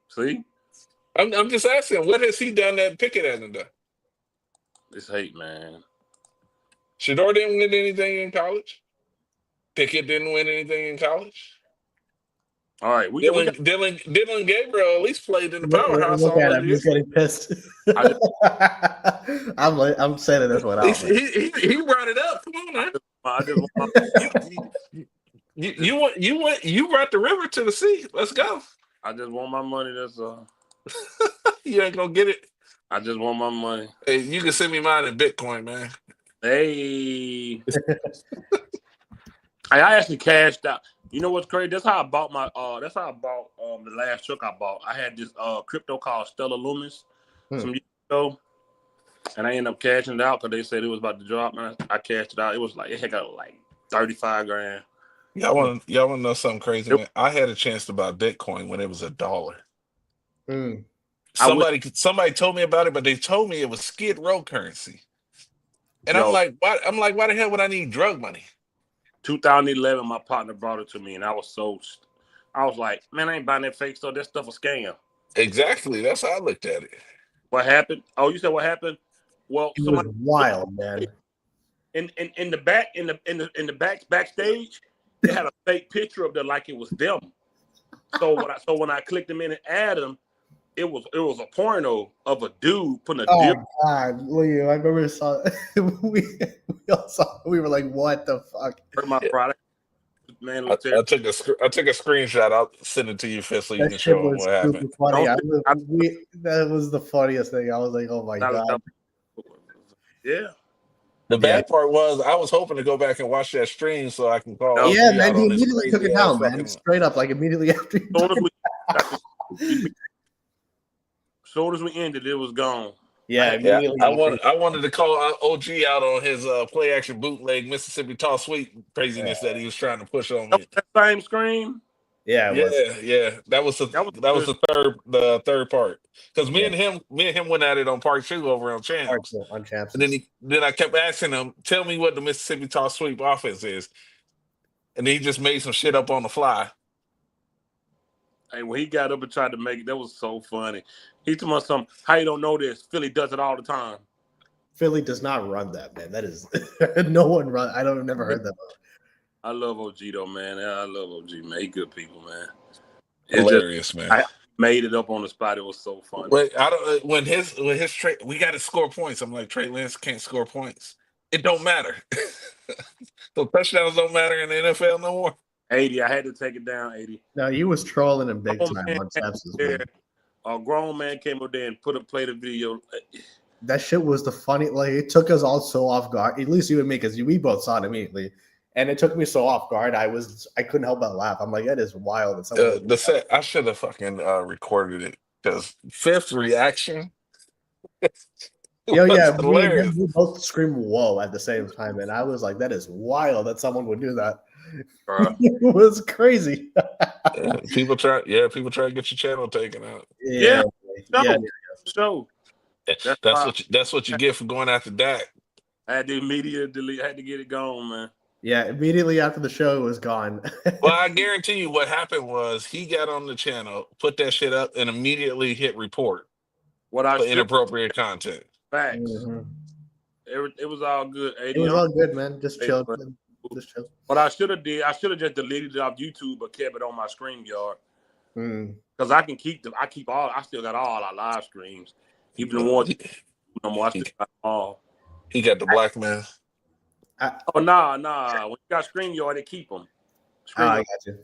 Speaker 1: I'm just asking, what has he done that Pickett hasn't done?
Speaker 2: This hate, man.
Speaker 1: Shador didn't win anything in college. Pickett didn't win anything in college.
Speaker 2: All right,
Speaker 1: Dylan Gabriel at least played in the powerhouse.
Speaker 3: Look at him, he's getting pissed. I'm saying this one out.
Speaker 1: He brought it up. Come on, man. You brought the river to the sea. Let's go.
Speaker 2: I just want my money. That's
Speaker 1: You ain't gonna get it.
Speaker 2: I just want my money.
Speaker 1: Hey, you can send me mine in Bitcoin, man.
Speaker 2: Hey. I actually cashed out. You know what's crazy? That's how I bought the last truck I bought. I had this crypto called Stellar Lumens some years ago. And I ended up cashing it out because they said it was about to drop, man. I cashed it out. It was like it got like 35 grand.
Speaker 1: Y'all want to know something crazy, man? I had a chance to buy Bitcoin when it was $1. Somebody told me about it, but they told me it was Skid Row currency. And I'm like, why the hell would I need drug money?
Speaker 2: 2011, my partner brought it to me, and I was like, man, I ain't buying that fake stuff. That stuff a scam.
Speaker 1: Exactly. That's how I looked at it.
Speaker 2: What happened? Oh, you said what happened? Well,
Speaker 3: it was wild, man.
Speaker 2: In the backstage, they had a fake picture of them like it was them. So when I clicked them in and add them, it was a porno of a dude putting a dip.
Speaker 3: Oh God, Leo, I remember we were like, what the fuck?
Speaker 2: My product, man.
Speaker 1: I took a screenshot. I'll send it to you, Fist, so you can show them what happened.
Speaker 3: Funny. That was the funniest thing. I was like, oh my God.
Speaker 2: Yeah.
Speaker 1: The bad part was I was hoping to go back and watch that stream so I can call.
Speaker 3: Yeah, man, he immediately took it down, man. Straight up, like immediately after.
Speaker 2: As soon as we ended, it was gone.
Speaker 3: Yeah,
Speaker 1: I wanted to call OG out on his play action bootleg Mississippi Tall Sweet craziness that he was trying to push on me.
Speaker 2: That same screen.
Speaker 1: Yeah. That was the third part because me and him went at it on part 2 over on Champs. And then I kept asking him, tell me what the Mississippi Tall Sweep offense is, and he just made some shit up on the fly.
Speaker 2: And when he got up and tried to make it, that was so funny. He told me something. How you don't know this? Philly does it all the time.
Speaker 3: Philly does not run that, man. That is no one run. I don't never heard that.
Speaker 2: I love OG though, man. I love OG, man. He good people, man.
Speaker 1: Hilarious, man.
Speaker 2: I made it up on the spot. It was so funny.
Speaker 1: Wait, I don't. When his Trey, we got to score points. I'm like, Trey Lance can't score points. It don't matter. So touchdowns don't matter in the NFL no more.
Speaker 2: 80, I had to take it down. 80.
Speaker 3: No, he was trolling him big time on Texas.
Speaker 2: A grown man came up there and played a video.
Speaker 3: That shit was the funny. Like it took us all so off guard. At least you and me, because we both saw it immediately, and it took me so off guard. I couldn't help but laugh. I'm like, that is wild.
Speaker 1: I should have fucking recorded it because fifth reaction.
Speaker 3: Yo, yeah, we both screamed "whoa" at the same time, and I was like, "That is wild that someone would do that." It was crazy.
Speaker 1: People try to get your channel taken out.
Speaker 3: Yeah.
Speaker 2: So
Speaker 1: that's what you get for going after Dak.
Speaker 2: I had to immediately delete. I had to get it gone, man.
Speaker 3: Yeah, immediately after the show, it was gone.
Speaker 1: Well, I guarantee you, what happened was he got on the channel, put that shit up, and immediately hit report. For inappropriate content.
Speaker 2: Facts. Mm-hmm. It was all good.
Speaker 3: It was all good, man. Just chill.
Speaker 2: What I should have just deleted it off YouTube, but kept it on my StreamYard. Because I can keep them. I still got all our live streams. Even the ones no more. I still got them all.
Speaker 1: He got the black man.
Speaker 2: Nah. When you got StreamYard, they keep them.
Speaker 3: I got you.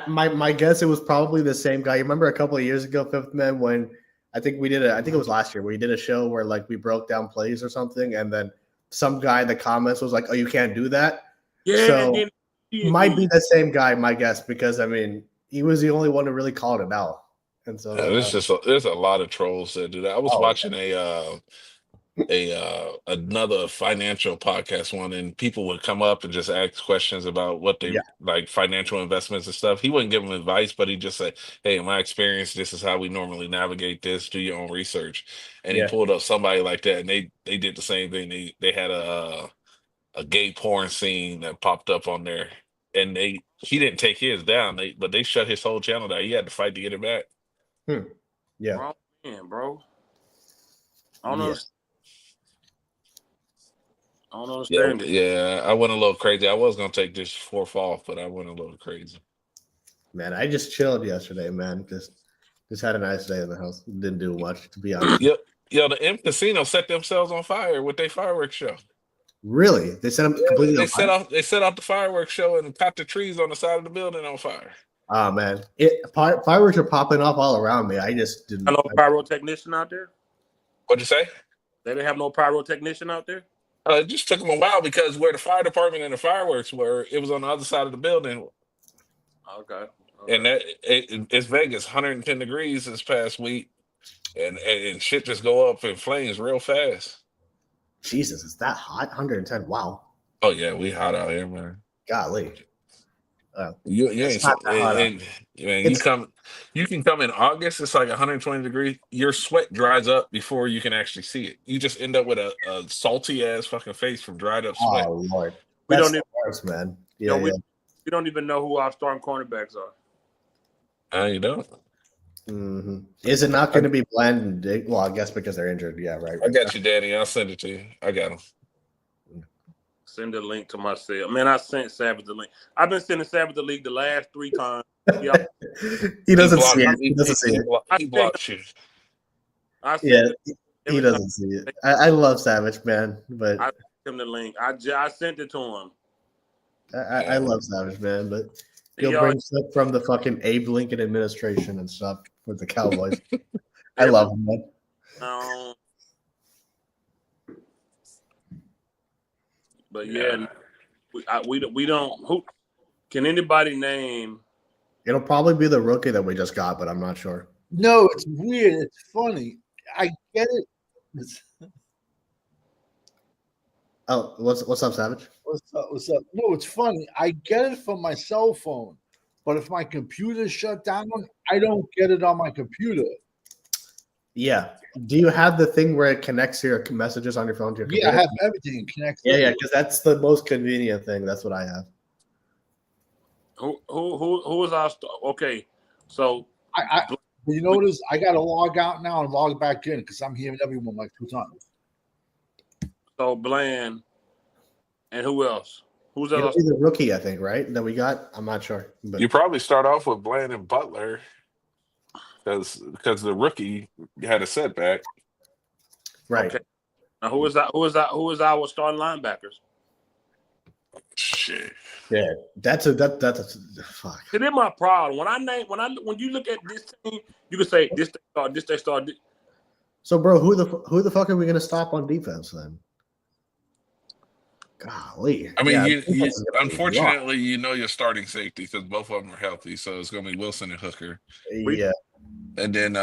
Speaker 3: My guess, it was probably the same guy. You remember a couple of years ago, Fifth Man, when I think it was last year, where we did a show where like we broke down plays or something, and then some guy in the comments was like, "Oh, you can't do that."
Speaker 2: Yeah,
Speaker 3: so might be the same guy, my guess, because I mean, he was the only one who really called it out. And so
Speaker 1: there's a lot of trolls that do that. I was watching another financial podcast one, and people would come up and just ask questions about what they like financial investments and stuff. He wouldn't give them advice, but he'd just say, "Hey, in my experience, this is how we normally navigate this. Do your own research." And he pulled up somebody like that, and they did the same thing. They had a gay porn scene that popped up on there, and he didn't take his down, but they shut his whole channel down. He had to fight to get it back.
Speaker 3: Yeah,
Speaker 2: bro. I don't know. I don't understand it.
Speaker 1: Yeah, I went a little crazy. I was gonna take this fourth off, but I went a little crazy.
Speaker 3: Man, I just chilled yesterday, man. Just had a nice day in the house. Didn't do much, to be honest.
Speaker 1: Yep. The M Casino set themselves on fire with their fireworks show.
Speaker 3: Really? They set them completely on fire?
Speaker 1: They set off the fireworks show and caught the trees on the side of the building on fire.
Speaker 3: Oh man, fireworks are popping off all around me. I just didn't.
Speaker 2: No pyrotechnician out there?
Speaker 1: What'd you say?
Speaker 2: They didn't have no pyrotechnician out there?
Speaker 1: It just took them a while because where the fire department and the fireworks were, it was on the other side of the building.
Speaker 2: Okay.
Speaker 1: And it's Vegas, 110 degrees this past week, and shit just go up in flames real fast.
Speaker 3: Jesus, is that hot? 110. Wow.
Speaker 1: Oh yeah, we hot out here, man.
Speaker 3: Golly.
Speaker 1: You ain't you can come in August, it's like 120 degrees. Your sweat dries up before you can actually see it. You just end up with a salty ass fucking face from dried up sweat.
Speaker 3: Oh Lord.
Speaker 2: We
Speaker 3: That's
Speaker 2: don't even
Speaker 3: worse, man.
Speaker 2: Yeah, we don't even know who our starting cornerbacks are.
Speaker 1: You don't.
Speaker 3: Mm-hmm. Is it not going to be Bland? Well, I guess because they're injured. Yeah, right.
Speaker 1: I got you, Danny. I'll send it to you. I got him.
Speaker 2: Send a link to myself. Man, I sent Savage the link. I've been sending Savage the link the last 3 times.
Speaker 3: He doesn't see it. He doesn't see it.
Speaker 1: He blocks you.
Speaker 3: He doesn't see it. I love Savage, man, but
Speaker 2: I sent him the link. I sent it to him.
Speaker 3: I love Savage, man, but he'll bring stuff from the fucking Abe Lincoln administration and stuff with the Cowboys. I love him, man.
Speaker 2: But yeah, we don't. Who can anybody name?
Speaker 3: It'll probably be the rookie that we just got, but I'm not sure.
Speaker 5: No, it's weird. It's funny. I get it.
Speaker 3: Oh, what's up, Savage?
Speaker 5: What's up? No, it's funny. I get it from my cell phone, but if my computer's shut down, I don't get it on my computer.
Speaker 3: Yeah. Do you have the thing where it connects your messages on your phone to your computer?
Speaker 5: Yeah, I have everything connected.
Speaker 3: Yeah, because that's the most convenient thing. That's what I have.
Speaker 2: Who is our okay? So
Speaker 5: you notice I got to log out now and log back in because I'm hearing everyone like 2 times.
Speaker 2: So Bland and who else? Who's
Speaker 3: It'll
Speaker 2: else?
Speaker 3: be the rookie, I think, right? That we got. I'm not sure. But
Speaker 1: You probably start off with Bland and Butler because the rookie had a setback.
Speaker 3: right.
Speaker 2: Okay. Now who is that? Who is our starting linebackers?
Speaker 1: Shit.
Speaker 3: Yeah, that's a fuck.
Speaker 2: See, that's my problem. When you look at this team, you can say this they start.
Speaker 3: So, bro, who the fuck are we gonna stop on defense then? Golly.
Speaker 1: I mean,
Speaker 3: Yeah,
Speaker 1: you
Speaker 3: defense is gonna be rough.
Speaker 1: unfortunately, you're starting safety because both of them are healthy. So it's going to be Wilson and Hooker.
Speaker 3: Yeah.
Speaker 1: And then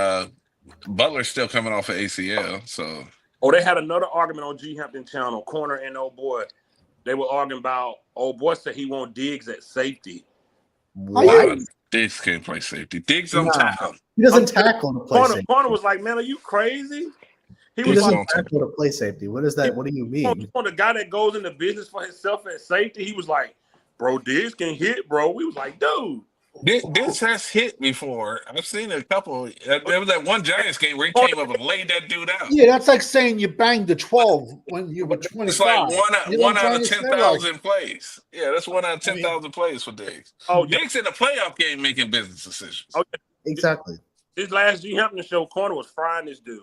Speaker 1: Butler's still coming off of ACL. So
Speaker 2: they had another argument on G Hampton channel, corner and old boy. They were arguing about old boy said he want Diggs at safety.
Speaker 3: Why?
Speaker 1: Diggs can't play safety. Diggs don't tackle.
Speaker 3: He doesn't tackle to play safety.
Speaker 2: Corner was like, man, are you crazy?
Speaker 3: He doesn't tackle to play safety. What is that? What do you mean?
Speaker 2: On the guy that goes into business for himself at safety, he was like, bro, Diggs can hit, bro. We was like, dude.
Speaker 1: Diggs has hit before. I've seen a couple. There was that one Giants game where he came up and laid that dude out.
Speaker 5: Yeah, that's like saying you banged the 12 when you were 25.
Speaker 1: It's like one out of 10,000 plays. Yeah, that's 1 out of 10,000 plays for Diggs. Diggs in the playoff game making business decisions.
Speaker 2: Okay.
Speaker 3: Exactly.
Speaker 2: This last G Hampton show, corner was frying this dude.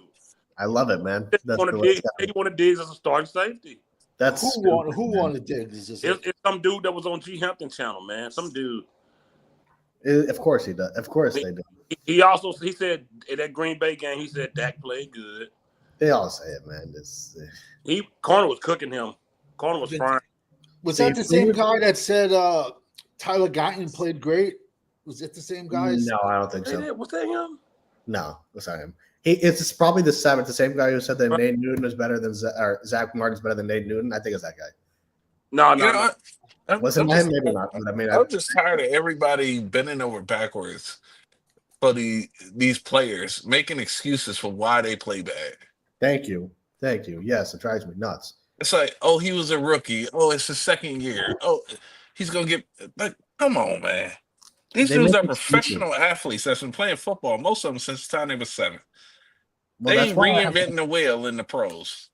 Speaker 3: I love it, man.
Speaker 2: He wanted Diggs as a starting safety.
Speaker 3: That's
Speaker 5: who wanted Diggs?
Speaker 2: It's some dude that was on G Hampton channel, man. Some dude.
Speaker 3: Of course he does. Of course they do.
Speaker 2: He said in that Green Bay game, he said Dak played good.
Speaker 3: They all say it, man.
Speaker 2: Corner was cooking him. Corner was frying.
Speaker 5: Was that the same guy that said Tyler Guyton played great? Was it the same guy?
Speaker 3: No, I don't think so.
Speaker 2: Was that him?
Speaker 3: No, it's not him. It's probably the same guy who said that Nate Newton was better than Zach Martin's better than Nate Newton. I think it's that guy.
Speaker 2: No.
Speaker 3: Was it him? Maybe not. But I mean,
Speaker 1: I'm just tired of everybody bending over backwards for these players making excuses for why they play bad.
Speaker 3: Thank you. Yes, it drives me nuts.
Speaker 1: It's like, oh, he was a rookie. Oh, it's his second year. Oh, he's gonna get like, come on, man. These dudes are professional athletes that's been playing football, most of them since the time they were 7. Well, they ain't reinventing the wheel in the pros.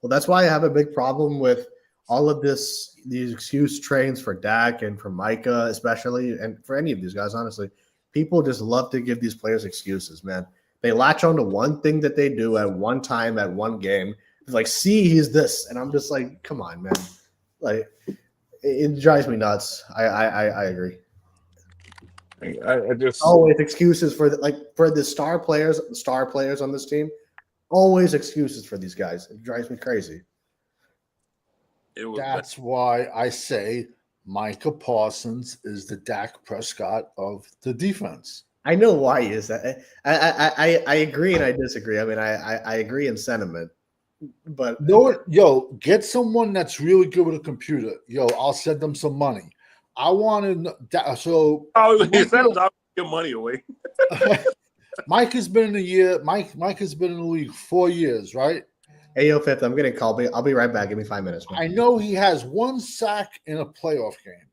Speaker 3: Well, that's why I have a big problem with all of these excuse trains for Dak and for Micah, especially, and for any of these guys, honestly. People just love to give these players excuses, man. They latch on to one thing that they do at one time, at one game. It's like, see, he's this. And I'm just like, come on, man. Like, it drives me nuts. I agree.
Speaker 1: I just
Speaker 3: always excuses for the star players on this team. Always excuses for these guys. It drives me crazy.
Speaker 5: That's why I say Micah Parsons is the Dak Prescott of the defense.
Speaker 3: I know why he is that. I agree and I disagree. I mean, I agree in sentiment, but
Speaker 5: get someone that's really good with a computer. I'll send them some money. I want to. So
Speaker 2: he said I'll give money away.
Speaker 5: Mike has been in the year. Mike has been in the league 4 years, right?
Speaker 3: Hey, yo, Fifth, I'm getting called. I'll be right back. Give me 5 minutes, man.
Speaker 5: I know he has 1 sack in a playoff game,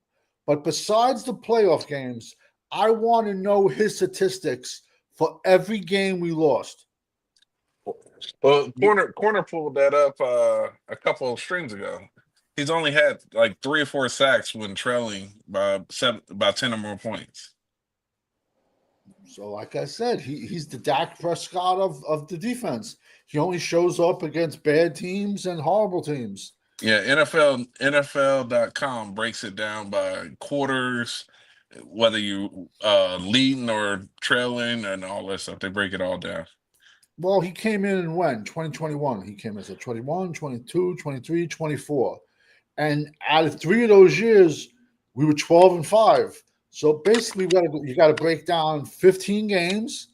Speaker 5: but besides the playoff games, I want to know his statistics for every game we lost.
Speaker 1: Well, corner pulled that up a couple of streams ago. He's only had like 3 or 4 sacks when trailing by 10 or more points.
Speaker 5: So, like I said, he's the Dak Prescott of the defense. He only shows up against bad teams and horrible teams.
Speaker 1: Yeah, NFL.com breaks it down by quarters, whether you leading or trailing and all that stuff. They break it all down.
Speaker 5: Well, he came in when? 2021. He came in as a 21, 22, 23, 24. And out of 3 of those years, we were 12-5. So basically, you got to break down 15 games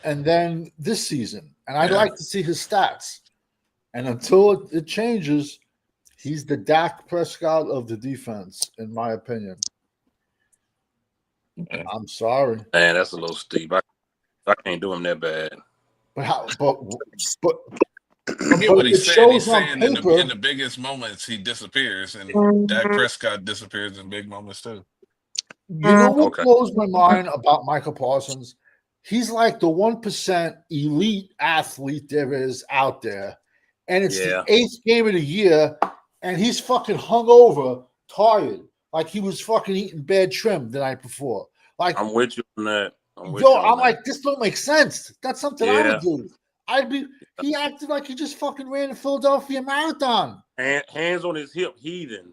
Speaker 5: and then this season. And I'd like to see his stats. And until it changes, he's the Dak Prescott of the defense, in my opinion. I'm sorry.
Speaker 2: Man, that's a little steep. I can't do him that bad.
Speaker 1: I get what he's saying. He's saying in the biggest moments he disappears, and Dak Prescott disappears in big moments too.
Speaker 5: You know what blows my mind about Michael Parsons? He's like the 1% elite athlete there is out there. And it's the 8th game of the year, and he's fucking hungover, tired. Like he was fucking eating bad trim the night before. Like
Speaker 2: I'm with you on that.
Speaker 5: I'm like, this don't make sense. That's something I would do. He acted like he just fucking ran the Philadelphia Marathon.
Speaker 2: Hands on his hip, heathen.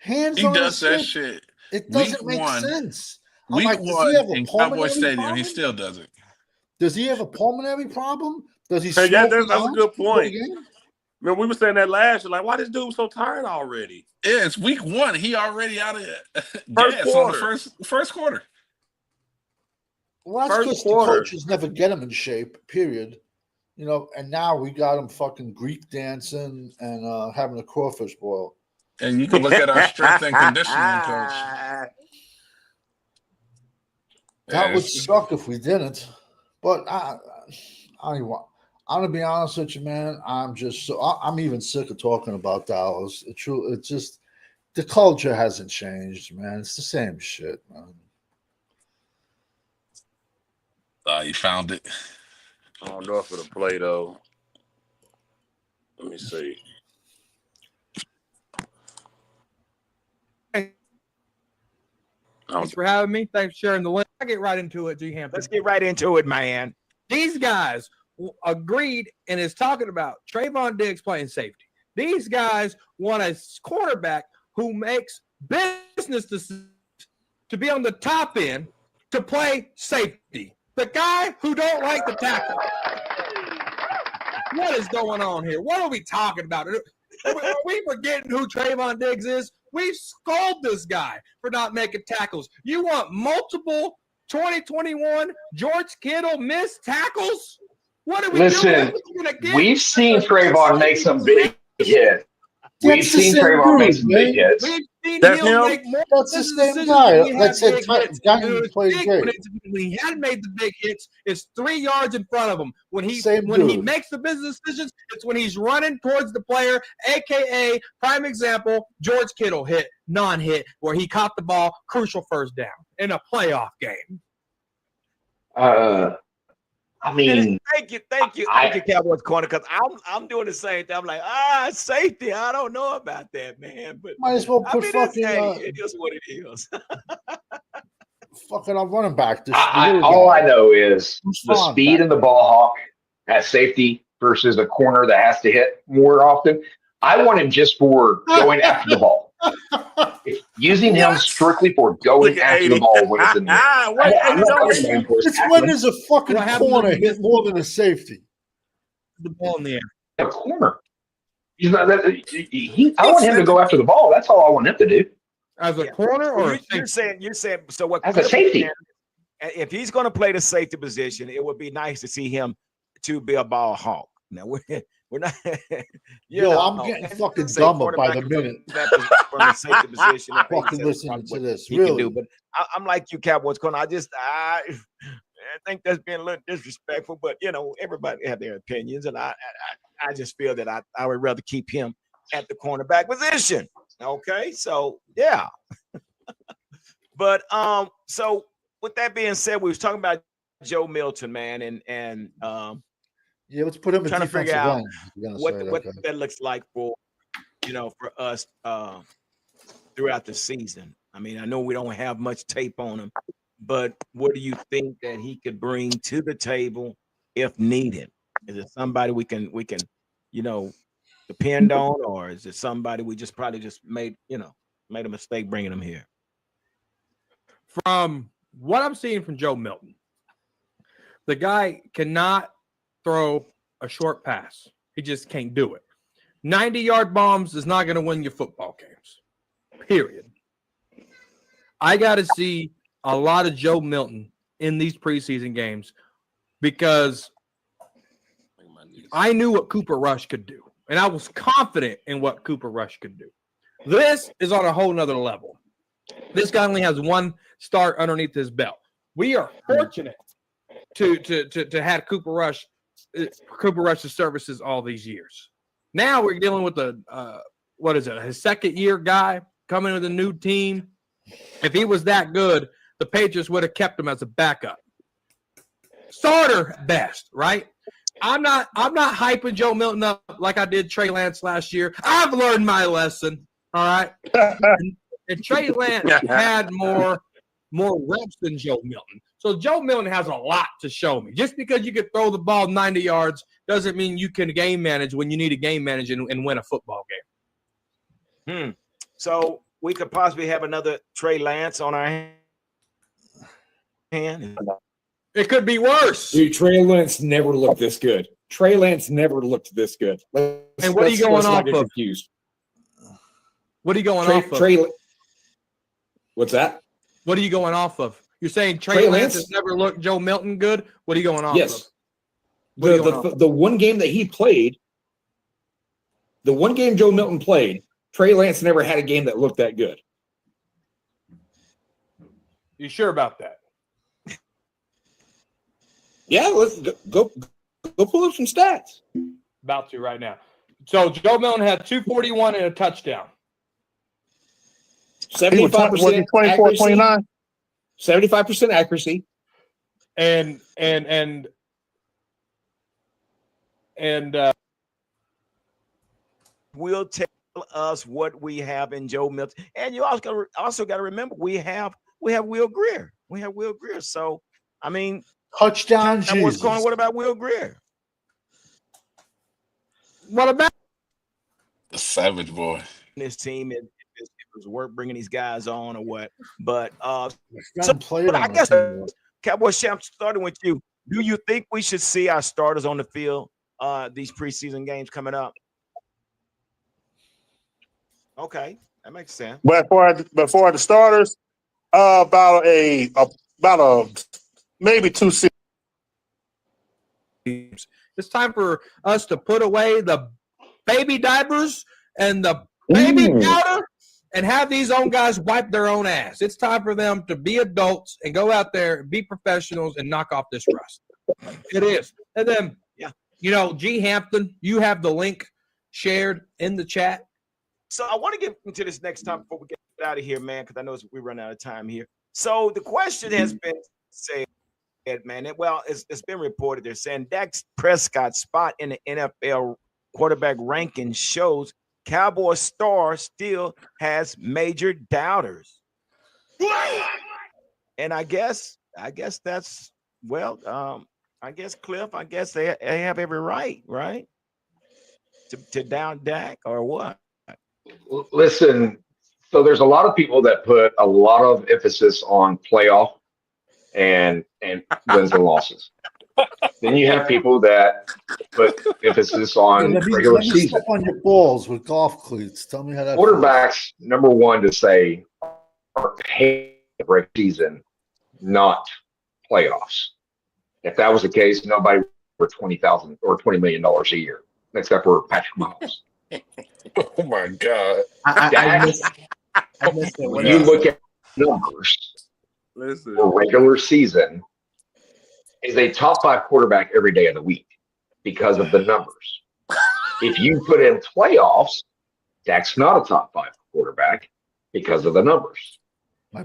Speaker 1: He does that shit.
Speaker 5: It doesn't make sense.
Speaker 1: Week
Speaker 5: like,
Speaker 1: one in Cowboy Stadium, problem? He still does it.
Speaker 5: Does he have a pulmonary problem? Does he?
Speaker 2: That's a good point. Man, we were saying that last year. Like, why this dude so tired already?
Speaker 1: Yeah, it's week one. He already out of gas on the first quarter.
Speaker 5: Well, that's because the coaches never get him in shape. Period. You know, and now we got him fucking Greek dancing and having a crawfish boil.
Speaker 1: And you can look at our strength and conditioning coach.
Speaker 5: That would suck if we didn't. But I'm gonna be honest with you, man. I'm even sick of talking about Dallas. It's just the culture hasn't changed, man. It's the same shit, man.
Speaker 1: You found it.
Speaker 2: I don't know if it'll play though. Let me see.
Speaker 6: Thanks for having me. Thanks for sharing the link. I'll get right into it, G. Hampton.
Speaker 7: Let's get right into it, man.
Speaker 6: These guys agreed and is talking about Trayvon Diggs playing safety. These guys want a quarterback who makes business decisions to be on the top end to play safety. The guy who don't like the tackle. What is going on here? What are we talking about? Are we forgetting who Trayvon Diggs is? We've scolded this guy for not making tackles. You want multiple 2021 George Kittle missed tackles? What are we doing?
Speaker 8: We've seen Trayvon make some big hits. We've seen Trayvon make some big hits.
Speaker 6: We've seen him make more.
Speaker 5: That's the same guy. That's it. Guy plays great.
Speaker 6: When he had made the big hits, it's 3 yards in front of him. When he makes the business decisions, it's when he's running towards the player, aka prime example, George Kittle hit, non-hit, where he caught the ball, crucial first down in a playoff game.
Speaker 8: I mean,
Speaker 7: thank you, Cowboys corner, because I'm doing the same thing. I'm like, safety. I don't know about that, man. But
Speaker 5: might as well put fucking.
Speaker 7: It is what it is.
Speaker 5: Fucking, I'm running back.
Speaker 8: All I know is the speed and the ball hawk at safety versus a corner that has to hit more often. I want him just for going after the ball. Using him strictly for going after the ball when it's in there.
Speaker 5: When does a fucking corner hit more than a safety?
Speaker 6: The ball in the air.
Speaker 8: A corner. He's not. I want him to go after the ball. That's all I want him to do.
Speaker 6: As a corner, or
Speaker 7: you're saying so? What
Speaker 8: as a safety?
Speaker 7: If he's going to play the safety position, it would be nice to see him to be a ball hawk. Now we're not.
Speaker 5: I'm getting fucking dumber by the minute.
Speaker 7: From the safety position,
Speaker 5: fucking listening to this.
Speaker 7: He can do, but I'm like you, Cowboys corner. I think that's being a little disrespectful, but everybody have their opinions, and I just feel that I would rather keep him at the cornerback position. Okay, so yeah. But so with that being said, we was talking about Joe Milton, man, and
Speaker 5: let's put him in
Speaker 7: trying to figure out what
Speaker 5: okay.
Speaker 7: that looks like for for us throughout the season. I mean, I know we don't have much tape on him, but what do you think that he could bring to the table if needed? Is it somebody we can depend on, or is it somebody we just probably just made a mistake bringing him here?
Speaker 6: From what I'm seeing from Joe Milton, the guy cannot throw a short pass. He just can't do it. 90-yard bombs is not going to win your football games. Period. I got to see a lot of Joe Milton in these preseason games because I knew what Cooper Rush could do, and I was confident in what Cooper Rush could do. This is on a whole nother level. This guy only has one start underneath his belt. We are fortunate to have Cooper Rush's services all these years. Now we're dealing with his second year guy coming with a new team. If he was that good, the Patriots would have kept him as a backup. Starter best, right? I'm not hyping Joe Milton up like I did Trey Lance last year. I've learned my lesson. All right. And Trey Lance had more reps than Joe Milton. So Joe Milton has a lot to show me. Just because you can throw the ball 90 yards doesn't mean you can game manage when you need to game manage and win a football game.
Speaker 7: So we could possibly have another Trey Lance on our hand.
Speaker 6: It could be worse.
Speaker 9: Dude, Trey Lance never looked this good. Trey Lance never looked this good.
Speaker 6: And what are you going off of?
Speaker 9: Confused.
Speaker 6: What are you going off of?
Speaker 9: What's that?
Speaker 6: What are you going off of? You're saying Trey Lance has never looked Joe Milton good? What are you going off of?
Speaker 9: The one game that he played, the one game Joe Milton played, Trey Lance never had a game that looked that good.
Speaker 6: You sure about that?
Speaker 9: Yeah, let's go pull up some stats.
Speaker 6: About to right now. So Joe Milton had 241 and a touchdown.
Speaker 9: 75%
Speaker 4: 24, 29.
Speaker 9: 75% accuracy.
Speaker 6: And
Speaker 7: will tell us what we have in Joe Milton. And you also got to remember we have Will Greer. We have Will Greer. So I mean,
Speaker 5: touchdown.
Speaker 7: What about Will Greer?
Speaker 6: What about
Speaker 1: the Savage Boy?
Speaker 7: This team, it was worth bringing these guys on or what? But I guess Cowboys champ, starting with you. Do you think we should see our starters on the field these preseason games coming up? Okay, that makes sense.
Speaker 4: But before the starters, about maybe 2 seasons.
Speaker 6: It's time for us to put away the baby diapers and the baby powder and have these own guys wipe their own ass. It's time for them to be adults and go out there and be professionals and knock off this rust. It is. And then, G. Hampton, you have the link shared in the chat.
Speaker 7: So I want to get into this next time before we get out of here, man, because I know we run out of time here. So the question has been said, man. It's been reported. They're saying Dak Prescott's spot in the NFL quarterback ranking shows Cowboy star still has major doubters. And I guess that's I guess Cliff. I guess they have every right to down Dak or what?
Speaker 8: Listen, so there's a lot of people that put a lot of emphasis on playoff and wins and losses. Then you have people that put emphasis on regular season.
Speaker 5: Step on your balls with golf cleats. Tell me how that
Speaker 8: Quarterbacks, number one to say, are paid regular season, not playoffs. If that was the case, nobody for $20,000 or $20 million a year, except for Patrick Mahomes.
Speaker 1: Oh my God!
Speaker 3: I missed it.
Speaker 8: When you look at numbers for regular season, is a top 5 quarterback every day of the week because of the numbers. If you put in playoffs, Dak's not a top 5 quarterback because of the numbers.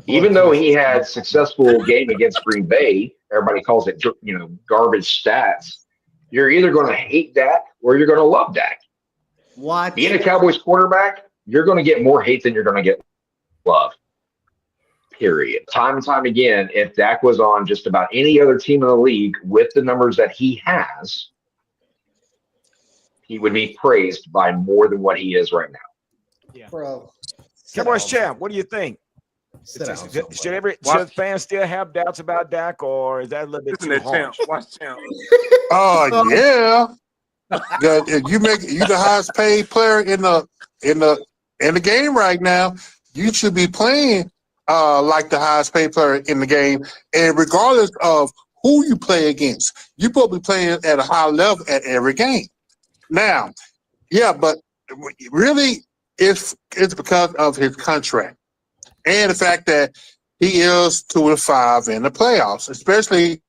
Speaker 8: Even though he had successful game against Green Bay, everybody calls it garbage stats. You're either going to hate Dak or you're going to love Dak.
Speaker 3: What?
Speaker 8: Being a Cowboys quarterback, you're going to get more hate than you're going to get love. Period. Time and time again, if Dak was on just about any other team in the league with the numbers that he has, he would be praised by more than what he is right now.
Speaker 7: Yeah.
Speaker 3: Bro.
Speaker 7: Cowboys champ, what do you think? Should fans still have doubts about Dak, or is that a little bit too harsh?
Speaker 2: Watch champ.
Speaker 4: Oh yeah. If you the highest paid player in the game right now, you should be playing like the highest paid player in the game. And regardless of who you play against, you're supposed to be playing at a high level at every game. Now, yeah, but really it's because of his contract and the fact that he is 2-5 in the playoffs, especially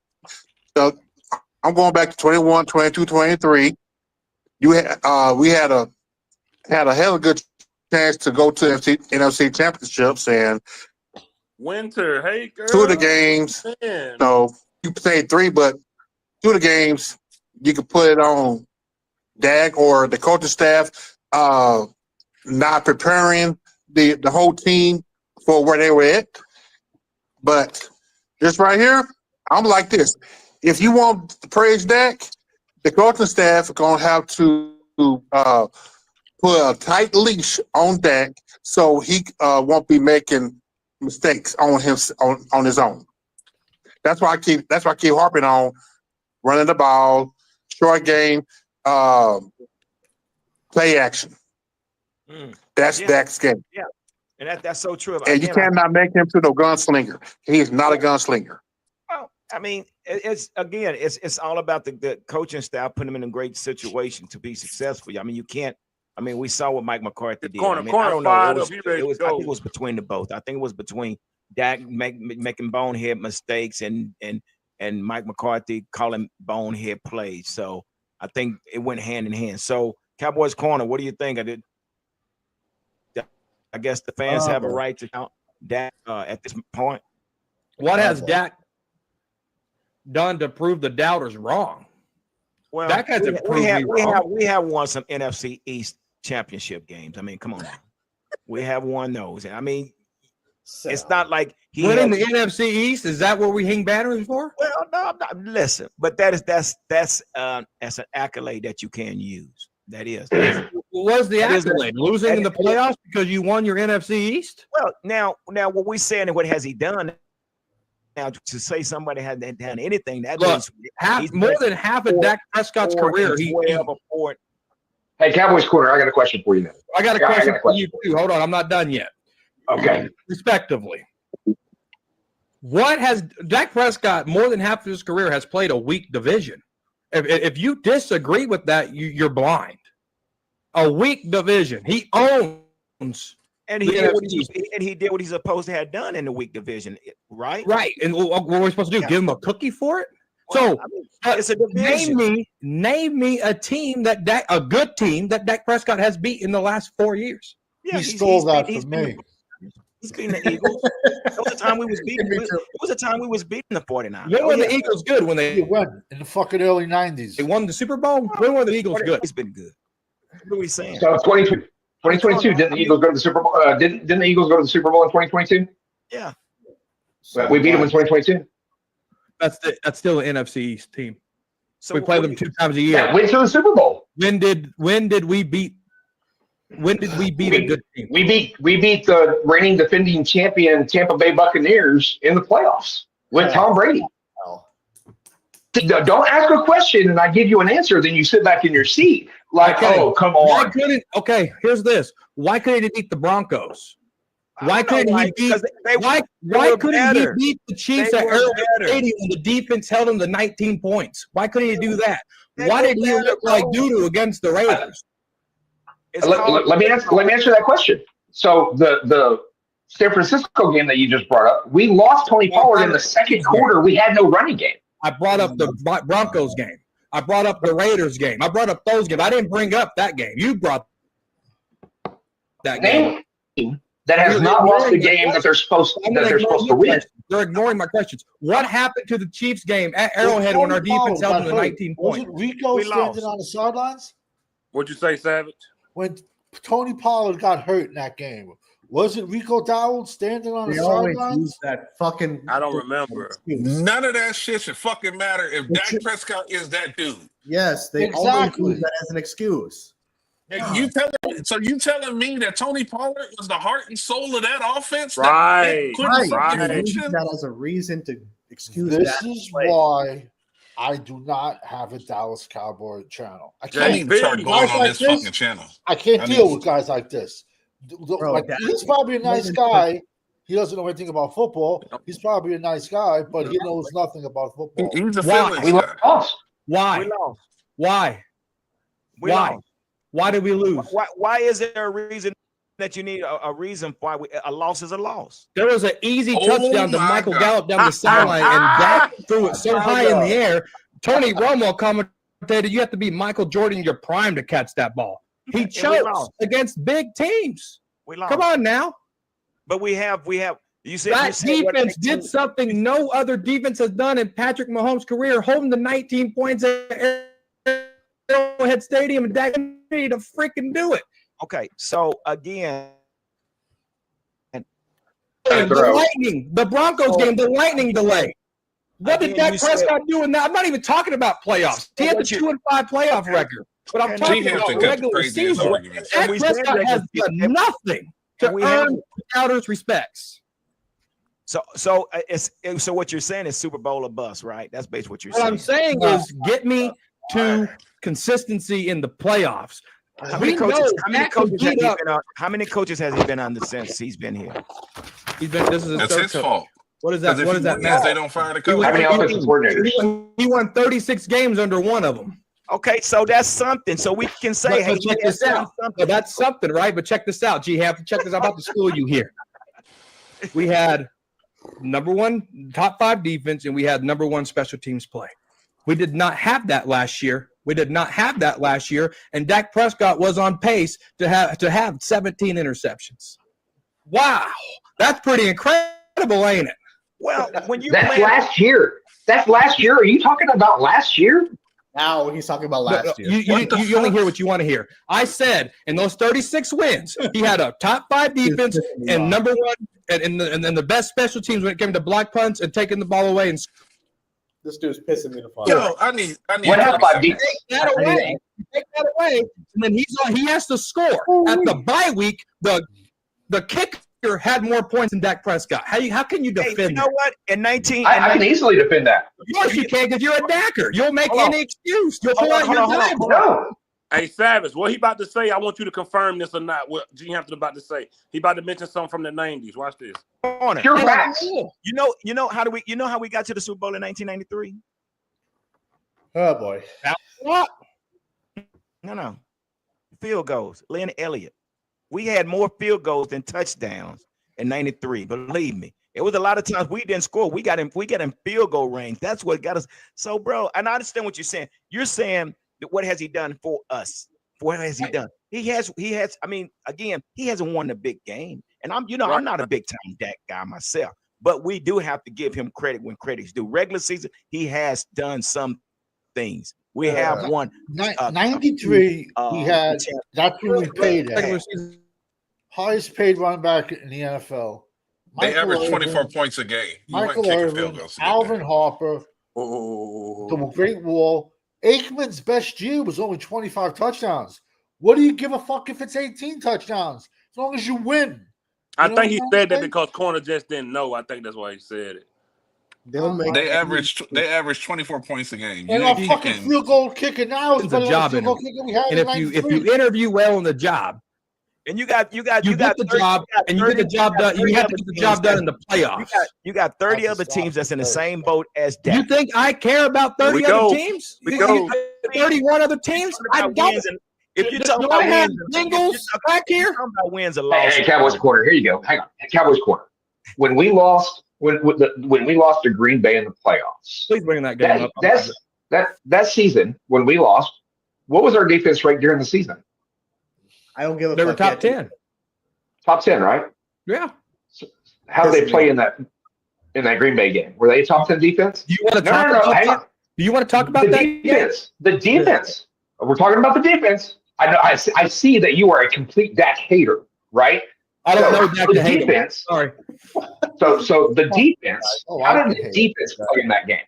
Speaker 4: I'm going back to 21, 22, 23. We had a hell of a good chance to go to NFC championships, and
Speaker 2: Winter, hey girl.
Speaker 4: 2 of the games.
Speaker 2: Man.
Speaker 4: So you say 3, but 2 of the games you can put it on Dak or the coaching staff not preparing the whole team for where they were at. But this right here, I'm like this. If you want to praise Dak, the coaching staff are going to have to put a tight leash on Dak so he won't be making mistakes on his own. That's why I keep harping on running the ball, short game, play action. That's Dak's game.
Speaker 7: Yeah, and that's so true.
Speaker 4: And you cannot make him to no gunslinger. He is not a gunslinger.
Speaker 7: Well, I mean, it's all about the coaching staff putting him in a great situation to be successful. I mean, you can't. I mean, we saw what Mike McCarthy did. I don't know. I think it was between the both. I think it was between Dak making bonehead mistakes and Mike McCarthy calling bonehead plays. So I think it went hand in hand. So Cowboys corner, what do you think? I guess the fans have a right to count Dak at this point.
Speaker 6: What has Dak done to prove the doubters wrong?
Speaker 7: Well,
Speaker 6: Dak hasn't proved me wrong.
Speaker 7: We have won some NFC East championship games. I mean, come on now. We have won those. I mean, it's not like
Speaker 6: he winning the NFC East. Is that what we hang banners for?
Speaker 7: Well, no, listen, but that's an accolade that you can use. That is.
Speaker 6: What's the accolade? Losing in the playoffs because you won your NFC East?
Speaker 7: Well, now what we're saying, what has he done? Now to say somebody hasn't done anything, that means
Speaker 6: more than half of Dak Prescott's career.
Speaker 8: Hey, Cowboys corner, I got a question for you now.
Speaker 6: I got a question for you too. Hold on, I'm not done yet.
Speaker 8: Okay.
Speaker 6: Respectively, what has Dak Prescott more than half of his career has played a weak division? If you disagree with that, you're blind. A weak division. He owns.
Speaker 7: And he did what he's supposed to have done in the weak division, right?
Speaker 6: Right. And what we're supposed to do? Give him a cookie for it? Well,
Speaker 7: it's a division.
Speaker 6: Name me a team a good team that Dak Prescott has beat in the last 4 years.
Speaker 5: Yeah, he stole that from me.
Speaker 7: He's beating the Eagles. It was a time we was beating. It was a time we was beating the 49ers.
Speaker 6: When were the Eagles good? When they
Speaker 5: won in the fucking early 90s.
Speaker 6: They won the Super Bowl. When were the Eagles good?
Speaker 7: He's been good. What are we saying?
Speaker 8: So 2022, didn't the Eagles go to the Super Bowl? Didn't the Eagles go to the Super Bowl in 2022?
Speaker 7: Yeah.
Speaker 8: So we beat them in 2022.
Speaker 6: That's still an NFC East team. So we play them 2 times a year.
Speaker 8: Yeah, went to the Super Bowl.
Speaker 6: When did we beat a good team?
Speaker 8: We beat the reigning defending champion Tampa Bay Buccaneers in the playoffs with Tom Brady. Don't ask a question and I give you an answer, then you sit back in your seat like, oh, come on.
Speaker 6: Here's this. Why couldn't he beat the Broncos? Why couldn't he beat the Chiefs at Arrowhead Stadium when the defense held him to 19 points? Why couldn't he do that? Why did he look like doo-doo against the Raiders?
Speaker 8: Let me answer that question. So the San Francisco game that you just brought up, we lost Tony Pollard in the second quarter. We had no running game.
Speaker 6: I brought up the Broncos game. I brought up the Raiders game. I brought up those games. I didn't bring up that game. You brought that game.
Speaker 8: That has not lost the game that they're supposed to win.
Speaker 6: They're ignoring my questions. What happened to the Chiefs game at Arrowhead when our defense held them to 19 points?
Speaker 5: Was it Rico standing on the sidelines?
Speaker 2: What'd you say, Savage?
Speaker 5: When Tony Pollard got hurt in that game, wasn't Rico Dowd standing on the sidelines?
Speaker 3: That fucking.
Speaker 2: I don't remember.
Speaker 1: None of that shit should fucking matter if Dak Prescott is that dude.
Speaker 3: Yes, they always use that as an excuse.
Speaker 1: You telling me that Tony Pollard was the heart and soul of that offense?
Speaker 2: Right.
Speaker 3: That as a reason to excuse
Speaker 5: this
Speaker 3: that.
Speaker 5: This is why I do not have a Dallas Cowboy channel. I
Speaker 1: can't start going on this fucking channel.
Speaker 5: I can't deal with guys like this. He's probably a nice guy. He doesn't know anything about football. He's probably a nice guy, but he knows nothing about football.
Speaker 1: He's a feelings guy.
Speaker 6: Why?
Speaker 7: We lost.
Speaker 6: Why? Why? Why did we lose?
Speaker 7: Why is there a reason that you need a reason why a loss is a loss?
Speaker 6: There was an easy touchdown to Michael Gallup down the sideline, and Dak threw it so high in the air. Tony Romo commentated, you have to be Michael Jordan in your prime to catch that ball. He chokes against big teams.
Speaker 7: We lost.
Speaker 6: Come on now.
Speaker 7: But we have
Speaker 6: That defense did something no other defense has done in Patrick Mahomes' career, holding the 19 points at Arrowhead Stadium, and Dak need to freaking do it.
Speaker 7: Okay, so again,
Speaker 6: the Broncos game, the lightning delay. What did Dak Prescott do in that? I'm not even talking about playoffs. He had the 2-5 playoff record, but I'm talking about regular season. Dak Prescott has done nothing to earn doubters' respects.
Speaker 7: So what you're saying is Super Bowl or bust, right? That's basically what you're saying.
Speaker 6: What I'm saying is get me to consistency in the playoffs.
Speaker 7: How many coaches has he been under since he's been here?
Speaker 6: This is
Speaker 1: his fault.
Speaker 6: What is that? What does that matter?
Speaker 1: They don't fire the coach.
Speaker 8: How many offensive coordinators?
Speaker 6: He won 36 games under one of them.
Speaker 7: Okay, so that's something. So we can say,
Speaker 6: hey, check this out. So that's something, right? But check this out. You have to check this out. I'm about to school you here. We had number one top 5 defense, and we had number 1 special teams play. We did not have that last year. And Dak Prescott was on pace to have 17 interceptions. Wow, that's pretty incredible, ain't it?
Speaker 7: Well, when you
Speaker 8: last year. That's last year. Are you talking about last year?
Speaker 3: Now he's talking about last year.
Speaker 6: You only hear what you want to hear. I said in those 36 wins, he had a top 5 defense and number 1 and the best special teams when it came to block punts and taking the ball away. And
Speaker 3: this dude's pissing me the fuck.
Speaker 1: Yo, I need.
Speaker 6: What happened? Take that away, and then he has to score at the bye week. The kicker had more points than Dak Prescott. How can you defend?
Speaker 7: You know what? In 19,
Speaker 8: I can easily defend that.
Speaker 6: Of course you can, because you're a Dacker. You'll make any excuse. You'll pull out your Bible.
Speaker 8: No.
Speaker 2: Hey, Savage, what he about to say, I want you to confirm this or not. What G Hampton about to say. He about to mention something from the 90s. Watch this.
Speaker 8: Pure facts.
Speaker 7: You know how we got to the Super Bowl in 1993?
Speaker 3: Oh boy.
Speaker 6: What?
Speaker 7: No. Field goals. Lynn Elliott. We had more field goals than touchdowns in 93. Believe me. It was a lot of times we didn't score. We got in field goal range. That's what got us. So, bro, and I understand what you're saying. You're saying that what has he done for us? What has he done? He has. I mean, again, he hasn't won a big game. And I'm not a big time Dak guy myself, but we do have to give him credit when credit's due. Regular season, he has done some things. We have won
Speaker 5: 93. He had that's when we paid at. Highest paid running back in the NFL.
Speaker 1: They average 24 points a game.
Speaker 5: Michael Irvin, Alvin Harper, the Great Wall. Aikman's best year was only 25 touchdowns. What do you give a fuck if it's 18 touchdowns? As long as you win.
Speaker 2: I think he said that because corner just didn't know. I think that's why he said it.
Speaker 1: They average 24 points a game.
Speaker 5: And our fucking field goal kicker now is better than the field goal kicker we had.
Speaker 6: And if you interview well on the job,
Speaker 7: and you get the
Speaker 6: job, and you get the job done, you have to get the job done in the playoffs.
Speaker 7: You got 30 other teams that's in the same boat as Dak.
Speaker 6: You think I care about 30 other teams? 31 other teams? I don't.
Speaker 7: If you're talking about wins,
Speaker 6: Bengals back here,
Speaker 7: wins a lot.
Speaker 8: Hey, Cowboys corner. Here you go. Hang on, Cowboys corner. When we lost to Green Bay in the playoffs,
Speaker 6: please bring that game up.
Speaker 8: That season when we lost, what was our defense rate during the season?
Speaker 3: I don't give a fuck.
Speaker 6: They were top 10.
Speaker 8: Top 10, right?
Speaker 6: Yeah.
Speaker 8: So how did they play in that Green Bay game? Were they a top 10 defense?
Speaker 6: Do you want to talk about Do you want to talk about that
Speaker 8: defense? The defense. We're talking about the defense. I know. I see that you are a complete Dak hater, right?
Speaker 6: I don't know Dak to hate
Speaker 8: defense.
Speaker 6: Sorry.
Speaker 8: So the defense. How did the defense play in that game?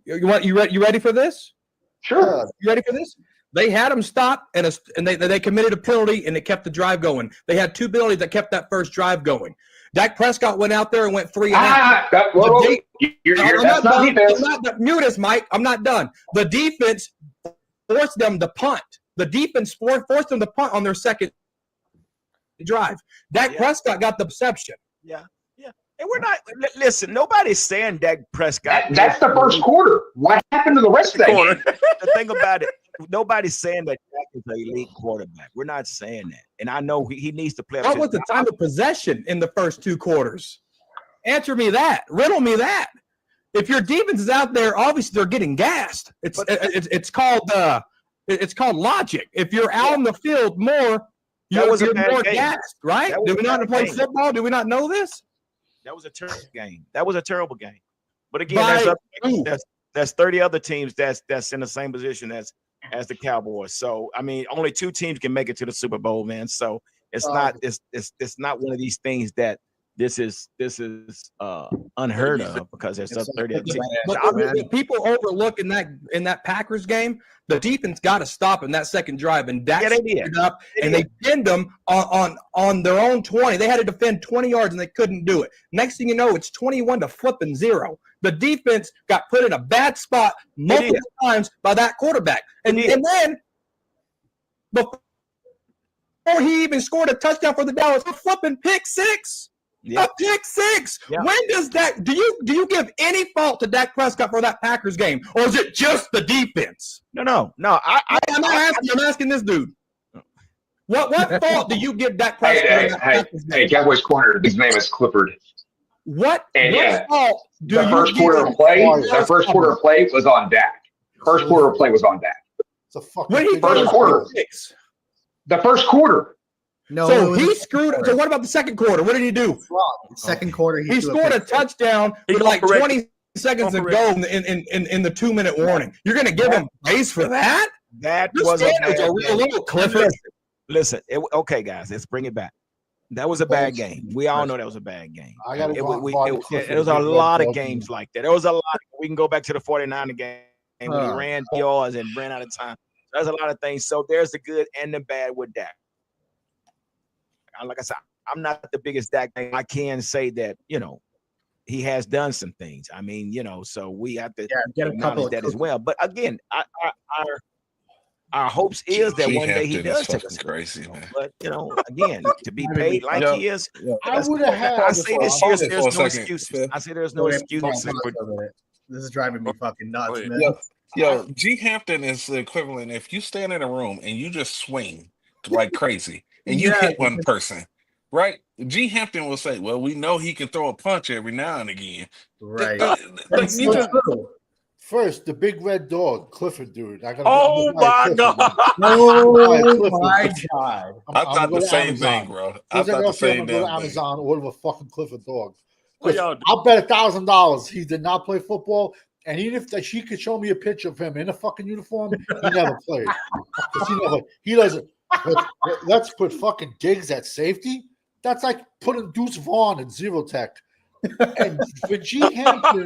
Speaker 6: You ready for this?
Speaker 8: Sure.
Speaker 6: You ready for this? They had them stop, and they committed a penalty, and it kept the drive going. They had 2 penalties that kept that first drive going. Dak Prescott went out there and went 3 and out.
Speaker 8: That's not defense.
Speaker 6: Mute us, Mike. I'm not done. The defense forced them to punt. The defense forced them to punt on their second drive. Dak Prescott got the reception.
Speaker 7: Yeah. And we're not – listen, nobody's saying Dak Prescott.
Speaker 8: That's the first quarter. What happened to the rest of that game?
Speaker 7: The thing about it, nobody's saying that Dak is an elite quarterback. We're not saying that. And I know he needs to play.
Speaker 6: What was the time of possession in the first 2 quarters? Answer me that. Riddle me that. If your defense is out there, obviously they're getting gassed. It's called logic. If you're out on the field more, you're more gassed, right? Do we not play football? Do we not know this?
Speaker 7: That was a terrible game. That was a terrible game. But again, there's 30 other teams that's in the same position as the Cowboys. So I mean, only 2 teams can make it to the Super Bowl, man. So it's not one of these things that this is unheard of because there's 30 other teams.
Speaker 6: But people overlook in that Packers game, the defense got to stop in that second drive, and Dak it up, and they pinned them on their own 20. They had to defend 20 yards, and they couldn't do it. Next thing you know, it's 21-0. The defense got put in a bad spot multiple times by that quarterback, and then before he even scored a touchdown for the Dallas, a flipping pick six. A pick six. Yeah. When does that? Do you give any fault to Dak Prescott for that Packers game, or is it just the defense?
Speaker 7: No.
Speaker 6: I'm asking this dude. What fault do you give Dak Prescott?
Speaker 8: Hey, Cowboys corner. His name is Clifford.
Speaker 6: What?
Speaker 8: And
Speaker 6: fault do
Speaker 8: the
Speaker 6: you
Speaker 8: first quarter of play? The first quarter of play was on Dak. First quarter of play was on Dak.
Speaker 5: It's a fucking
Speaker 8: first quarter. The first quarter.
Speaker 6: No, so he screwed. So what about the second quarter? What did he do?
Speaker 3: Second quarter,
Speaker 6: he scored a touchdown with like 20 seconds to go in the 2-minute warning. You're going to give him praise for that?
Speaker 7: That
Speaker 6: Your
Speaker 7: was
Speaker 6: a little Clifford.
Speaker 7: Listen, okay, guys, let's bring it back. That was a bad game. We all know that was a bad game.
Speaker 5: There
Speaker 7: was a lot of games like that. There was a lot. We can go back to the 49er game. We ran yards and ran out of time. There's a lot of things. So there's the good and the bad with Dak. Like I said, I'm not the biggest Dak fan. I can say that, he has done some things. I mean, so we have to acknowledge that as well. But again, our hopes is that one day he does take us
Speaker 1: crazy, man.
Speaker 7: But again, to be paid like he is,
Speaker 5: I would have had.
Speaker 7: I say this year there's no excuses. I say there's no excuses.
Speaker 3: This is driving me fucking nuts, man.
Speaker 1: Yo, G Hampton is the equivalent. If you stand in a room and you just swing like crazy. And you hit one person, right? G Hampton will say, well, we know he can throw a punch every now and again.
Speaker 3: Right.
Speaker 5: First, the big red dog, Clifford, dude.
Speaker 2: Oh my God.
Speaker 1: I thought the same thing, bro. I thought the same thing.
Speaker 5: Go to Amazon, order a fucking Clifford dog. I'll bet $1,000 he did not play football. And even if she could show me a picture of him in a fucking uniform, he never played. He doesn't. Let's put fucking Diggs at safety. That's like putting Deuce Vaughn at zero tech. And for G Hampton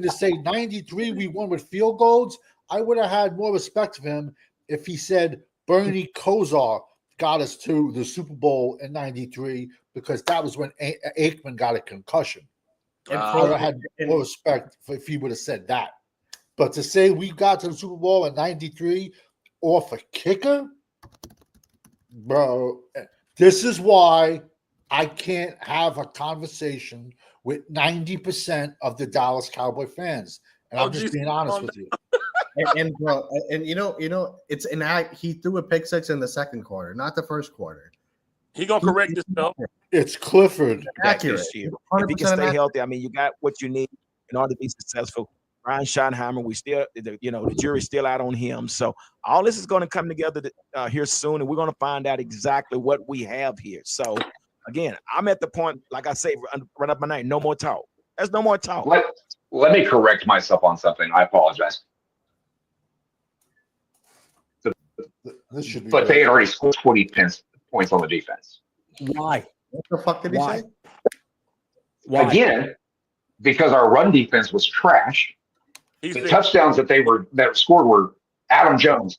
Speaker 5: to say 93 we won with field goals, I would have had more respect for him if he said Bernie Kosar got us to the Super Bowl in 93 because that was when Aikman got a concussion. And I would have had more respect if he would have said that. But to say we got to the Super Bowl in 93 off a kicker, bro, this is why I can't have a conversation with 90% of the Dallas Cowboy fans. And I'm just being honest with you.
Speaker 3: He threw a pick six in the second quarter, not the first quarter.
Speaker 2: He gonna correct himself.
Speaker 5: It's Clifford.
Speaker 3: Accurate.
Speaker 7: If he can stay healthy, I mean, you got what you need in order to be successful. Ryan Schottenheimer, we still, the jury's still out on him. So all this is going to come together here soon, and we're going to find out exactly what we have here. So again, I'm at the point, like I say, run up my name. No more talk. There's no more talk.
Speaker 8: Let me correct myself on something. I apologize. But they had already scored 20 points on the defense.
Speaker 6: Why?
Speaker 3: What the fuck did he say?
Speaker 6: Why?
Speaker 8: Again, because our run defense was trash. The touchdowns that scored were Adam Jones,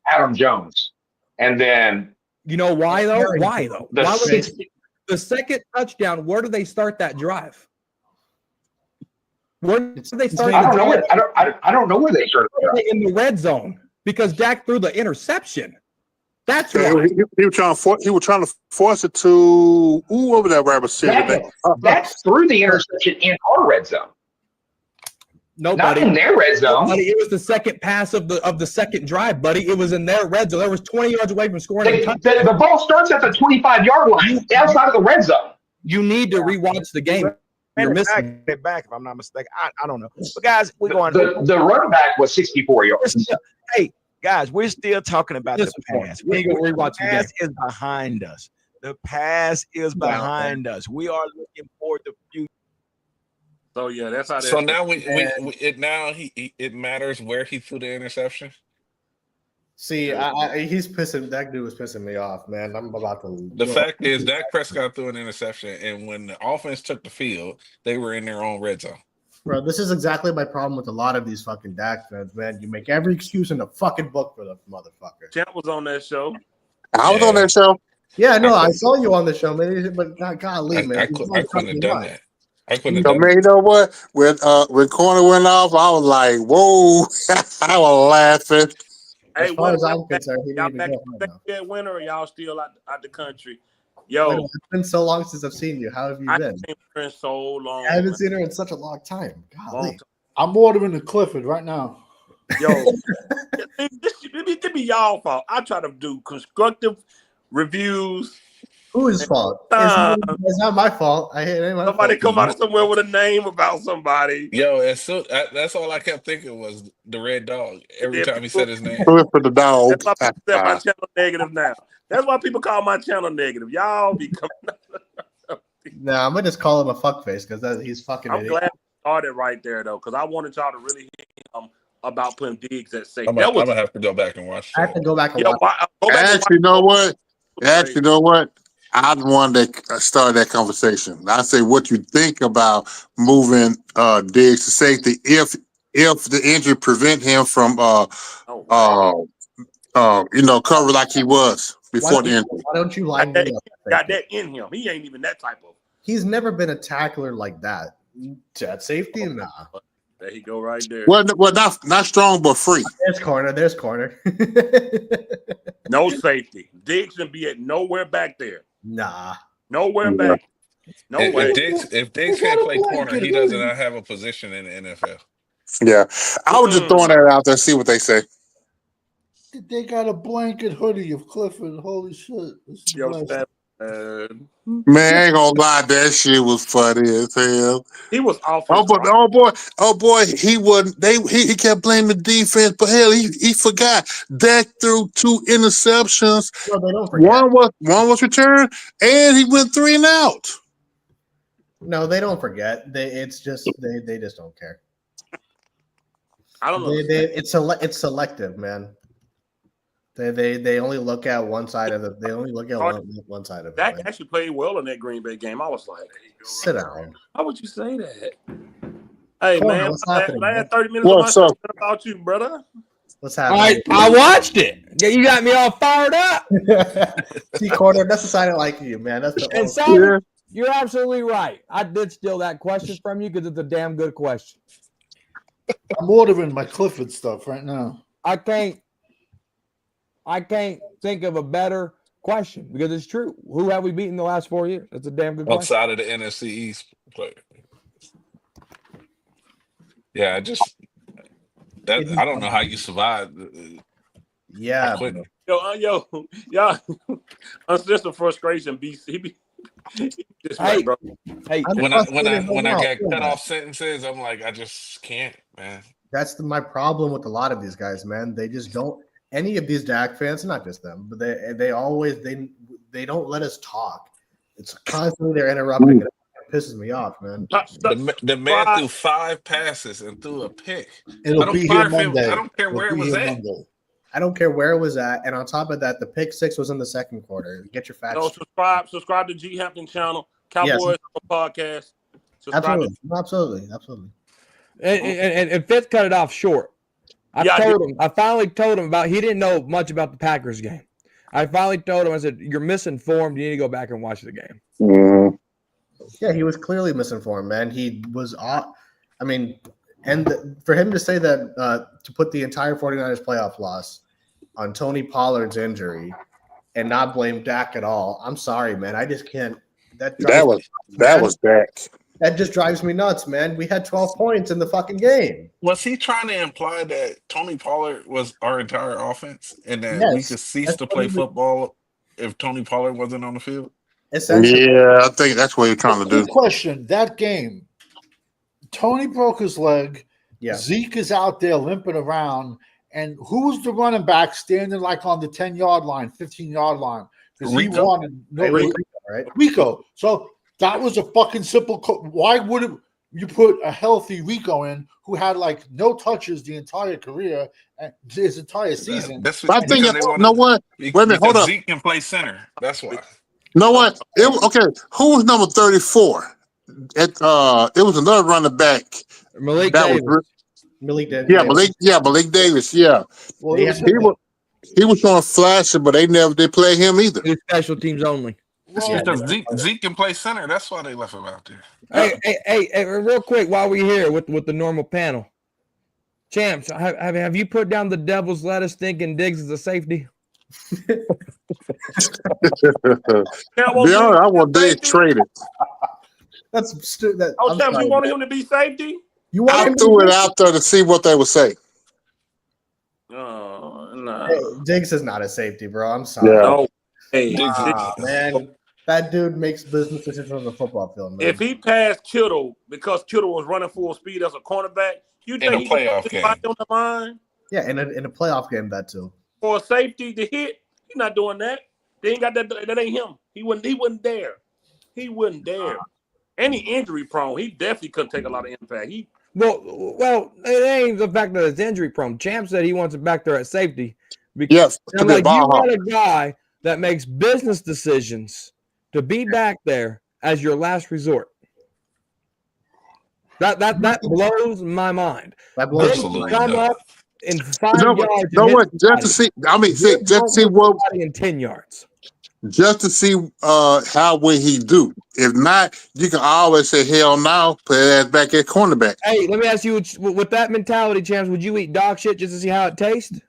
Speaker 8: and then
Speaker 6: you know why though? Why though? The second touchdown? Where do they start that drive? Where did they start?
Speaker 8: I don't know where they started the drive.
Speaker 6: In the red zone because Dak threw the interception. That's why
Speaker 4: he was trying to force it to over that wide receiver.
Speaker 8: Dak threw the interception in our red zone.
Speaker 6: Nobody.
Speaker 8: Not in their red zone.
Speaker 6: Buddy, it was the second pass of the second drive, buddy. It was in their red zone. There was 20 yards away from scoring.
Speaker 8: The ball starts at the 25-yard line, outside of the red zone.
Speaker 6: You need to rewatch the game. You're missing
Speaker 7: it back, if I'm not mistaken. I don't know. But guys, we're going.
Speaker 8: The run back was 64 yards.
Speaker 7: Hey, guys, we're still talking about the past.
Speaker 6: The past
Speaker 7: is behind us. The past is behind us. We are looking forward to the future.
Speaker 2: So yeah, that's how.
Speaker 1: So now it matters where he threw the interception.
Speaker 3: See, that dude was pissing me off, man. I'm about to.
Speaker 1: The fact is, Dak Prescott threw an interception, and when the offense took the field, they were in their own red zone.
Speaker 3: Bro, this is exactly my problem with a lot of these fucking Dak fans, man. You make every excuse in the fucking book for the motherfucker.
Speaker 2: Champ was on that show.
Speaker 4: I was on that show.
Speaker 3: Yeah, no, I saw you on the show, man. But golly, man,
Speaker 1: I couldn't have done that. I couldn't have
Speaker 4: So,
Speaker 1: done
Speaker 4: man, you know what? When Corner went off, I was like, "Whoa!" I was laughing.
Speaker 3: As far as I'm concerned, he
Speaker 2: y'all
Speaker 3: didn't
Speaker 2: back
Speaker 3: even go home.
Speaker 2: that winter, or y'all still out the country?
Speaker 3: Wait,
Speaker 2: Yo,
Speaker 3: it's been so long since I've seen you. How have you
Speaker 2: I
Speaker 3: been?
Speaker 2: haven't seen her in so long.
Speaker 3: I haven't
Speaker 2: man.
Speaker 3: seen her in such a long time.
Speaker 2: Long
Speaker 3: Golly.
Speaker 2: time.
Speaker 5: I'm ordering the Clifford right now.
Speaker 2: Yo, this be y'all fault. I try to do constructive reviews.
Speaker 3: Whose fault? It's not my fault.
Speaker 2: Somebody come out of somewhere with a name about somebody.
Speaker 1: Yo, that's all I kept thinking was the red dog every time he said his name.
Speaker 4: For the dog.
Speaker 2: That's why people say my channel negative now. That's why people call my channel negative. Y'all be coming.
Speaker 3: Nah, I'm gonna just call him a fuckface because he's fucking.
Speaker 2: I'm
Speaker 3: idiot.
Speaker 2: glad you started right there though, because I wanted y'all to really hear him about putting Diggs at safety.
Speaker 1: I'm gonna have to go back and watch
Speaker 3: I have to
Speaker 1: that.
Speaker 3: go back and
Speaker 2: Yo,
Speaker 3: watch.
Speaker 2: go back and
Speaker 4: Actually, you know what?
Speaker 2: Actually,
Speaker 4: you know what? I'm the one that started that conversation. I say, what you think about moving Diggs to safety if the injury prevent him from cover like he was before the injury.
Speaker 3: Why don't you line me up?
Speaker 2: got that in him. He ain't even that type of.
Speaker 3: He's never been a tackler like that. At safety, nah.
Speaker 2: There he go right there.
Speaker 4: Well, not strong but free.
Speaker 3: There's corner.
Speaker 2: No safety. Diggs should be at nowhere back there.
Speaker 3: Nah.
Speaker 2: Nowhere back. No way.
Speaker 1: If Diggs can't play corner, he does not have a position in the NFL.
Speaker 4: Yeah, I was just throwing that out there, see what they say.
Speaker 5: They got a blanket hoodie of Clifford. Holy shit!
Speaker 2: Yo,
Speaker 4: man, I ain't gonna lie, that shit was funny as hell.
Speaker 2: He was awful.
Speaker 4: Oh boy, he wasn't. He kept blaming the defense, but hell, he forgot. Dak threw 2 interceptions.
Speaker 3: No, they don't forget.
Speaker 4: One was returned, and he went 3 and out.
Speaker 3: No, they don't forget. They just don't care.
Speaker 2: I don't know.
Speaker 3: It's selective, man. They only look at one side of it. They only look at one side of it.
Speaker 2: Dak actually played well in that Green Bay game. I was like,
Speaker 3: sit down.
Speaker 2: How would you say that? Hey,
Speaker 3: Come on,
Speaker 2: man,
Speaker 3: what's happening,
Speaker 2: last 30 minutes
Speaker 4: What's
Speaker 2: of my
Speaker 4: up?
Speaker 2: about you, brother.
Speaker 3: What's happening?
Speaker 6: I watched it. You got me all fired up.
Speaker 3: See, corner, that's the side I like you, man. That's the
Speaker 6: And Simon, you're absolutely right. I did steal that question from you because it's a damn good question.
Speaker 5: I'm ordering my Clifford stuff right now.
Speaker 6: I can't think of a better question because it's true. Who have we beaten the last 4 years? That's a damn good question.
Speaker 1: Outside of the NFC East player. Yeah, I don't know how you survive.
Speaker 3: Yeah.
Speaker 2: Yo, that's just a frustration.
Speaker 6: Hey,
Speaker 2: bro.
Speaker 6: Hey,
Speaker 1: when I get cut off sentences, I'm like, I just can't, man.
Speaker 3: That's my problem with a lot of these guys, man. They just don't. Any of these Dak fans, not just them, but they always they don't let us talk. It's constantly they're interrupting. It pisses me off, man.
Speaker 1: The man threw 5 passes and threw a pick.
Speaker 5: It'll be here Monday.
Speaker 1: I don't care where it was at.
Speaker 3: I don't care where it was at. And on top of that, the pick 6 was in the second quarter. Get your facts.
Speaker 2: Subscribe to G Hampton channel, Cowboys podcast.
Speaker 3: Absolutely.
Speaker 6: And Fitz cut it off short. I finally told him about. He didn't know much about the Packers game. I finally told him. I said, "You're misinformed. You need to go back and watch the game."
Speaker 4: Mm-hmm.
Speaker 3: Yeah, he was clearly misinformed, man. He was. I mean, for him to say that to put the entire 49ers playoff loss on Tony Pollard's injury and not blame Dak at all, I'm sorry, man. I just can't. That was Dak. That just drives me nuts, man. We had 12 points in the fucking game.
Speaker 1: Was he trying to imply that Tony Pollard was our entire offense and that we could cease to play football if Tony Pollard wasn't on the field?
Speaker 4: Yeah, I think that's what you're trying to do.
Speaker 5: Question: that game, Tony broke his leg.
Speaker 3: Yeah.
Speaker 5: Zeke is out there limping around, and who's the running back standing like on the 10-yard line, 15-yard line? because he
Speaker 1: Rico?
Speaker 5: wanted
Speaker 3: Rico, right?
Speaker 5: Rico. So that was a fucking simple. Why would you put a healthy Rico in who had like no touches the entire career and his entire season?
Speaker 1: That's
Speaker 4: I think
Speaker 1: because they
Speaker 4: you know
Speaker 1: wanted
Speaker 4: what? Wait a minute, hold
Speaker 1: because
Speaker 4: up.
Speaker 1: Zeke can play center. That's why.
Speaker 4: You know what? Okay, who was number 34? It was another running back.
Speaker 6: Malik
Speaker 4: That
Speaker 6: Davis.
Speaker 4: was
Speaker 3: Malik Davis.
Speaker 4: Malik Davis. Yeah,
Speaker 5: Well,
Speaker 3: They
Speaker 5: it was
Speaker 3: had-
Speaker 5: him.
Speaker 4: he was showing flashes, but they never did play him either.
Speaker 6: He was special teams only.
Speaker 1: It's
Speaker 5: Well,
Speaker 1: because Zeke can play center. That's why they left him out there.
Speaker 6: Hey, real quick while we're here with the normal panel. Champs, have you put down the devil's lettuce thinking Diggs is a safety?
Speaker 4: Be honest, I want Dave traded.
Speaker 3: That's stupid.
Speaker 2: Oh, Champ, you wanted him to be safety?
Speaker 3: You want
Speaker 4: I
Speaker 3: him
Speaker 4: threw
Speaker 3: to
Speaker 4: it out there to see what they would say.
Speaker 2: No.
Speaker 3: Hey, Diggs is not a safety, bro. I'm sorry.
Speaker 4: Yeah.
Speaker 2: No. Hey,
Speaker 3: Man, that dude makes business decisions on the football field, man.
Speaker 2: if he passed Kittle because Kittle was running full speed as a cornerback, you
Speaker 1: In
Speaker 2: think
Speaker 1: a
Speaker 2: he could
Speaker 1: playoff
Speaker 2: put his
Speaker 1: game.
Speaker 2: body on the line
Speaker 3: Yeah, in a playoff game, that too.
Speaker 2: for a safety to hit? He's not doing that. They ain't got that. That ain't him. He wouldn't dare. He wouldn't dare. And he injury prone. He definitely couldn't take a lot of impact.
Speaker 6: Well, it ain't the fact that it's injury prone. Champ said he wants it back there at safety.
Speaker 4: Yes,
Speaker 6: I'm like, you want a guy that makes business decisions to be back there as your last resort. That blows my mind.
Speaker 3: That blows
Speaker 1: Absolutely
Speaker 6: Come
Speaker 1: not.
Speaker 6: up in 5 yards.
Speaker 4: No, what? Just to see. I mean, just to see what.
Speaker 6: In 10 yards.
Speaker 4: Just to see how will he do. If not, you can always say hell no. Put that ass back at cornerback.
Speaker 6: Hey, let me ask you, with that mentality, Champs, would you eat dog shit just to see how it tastes?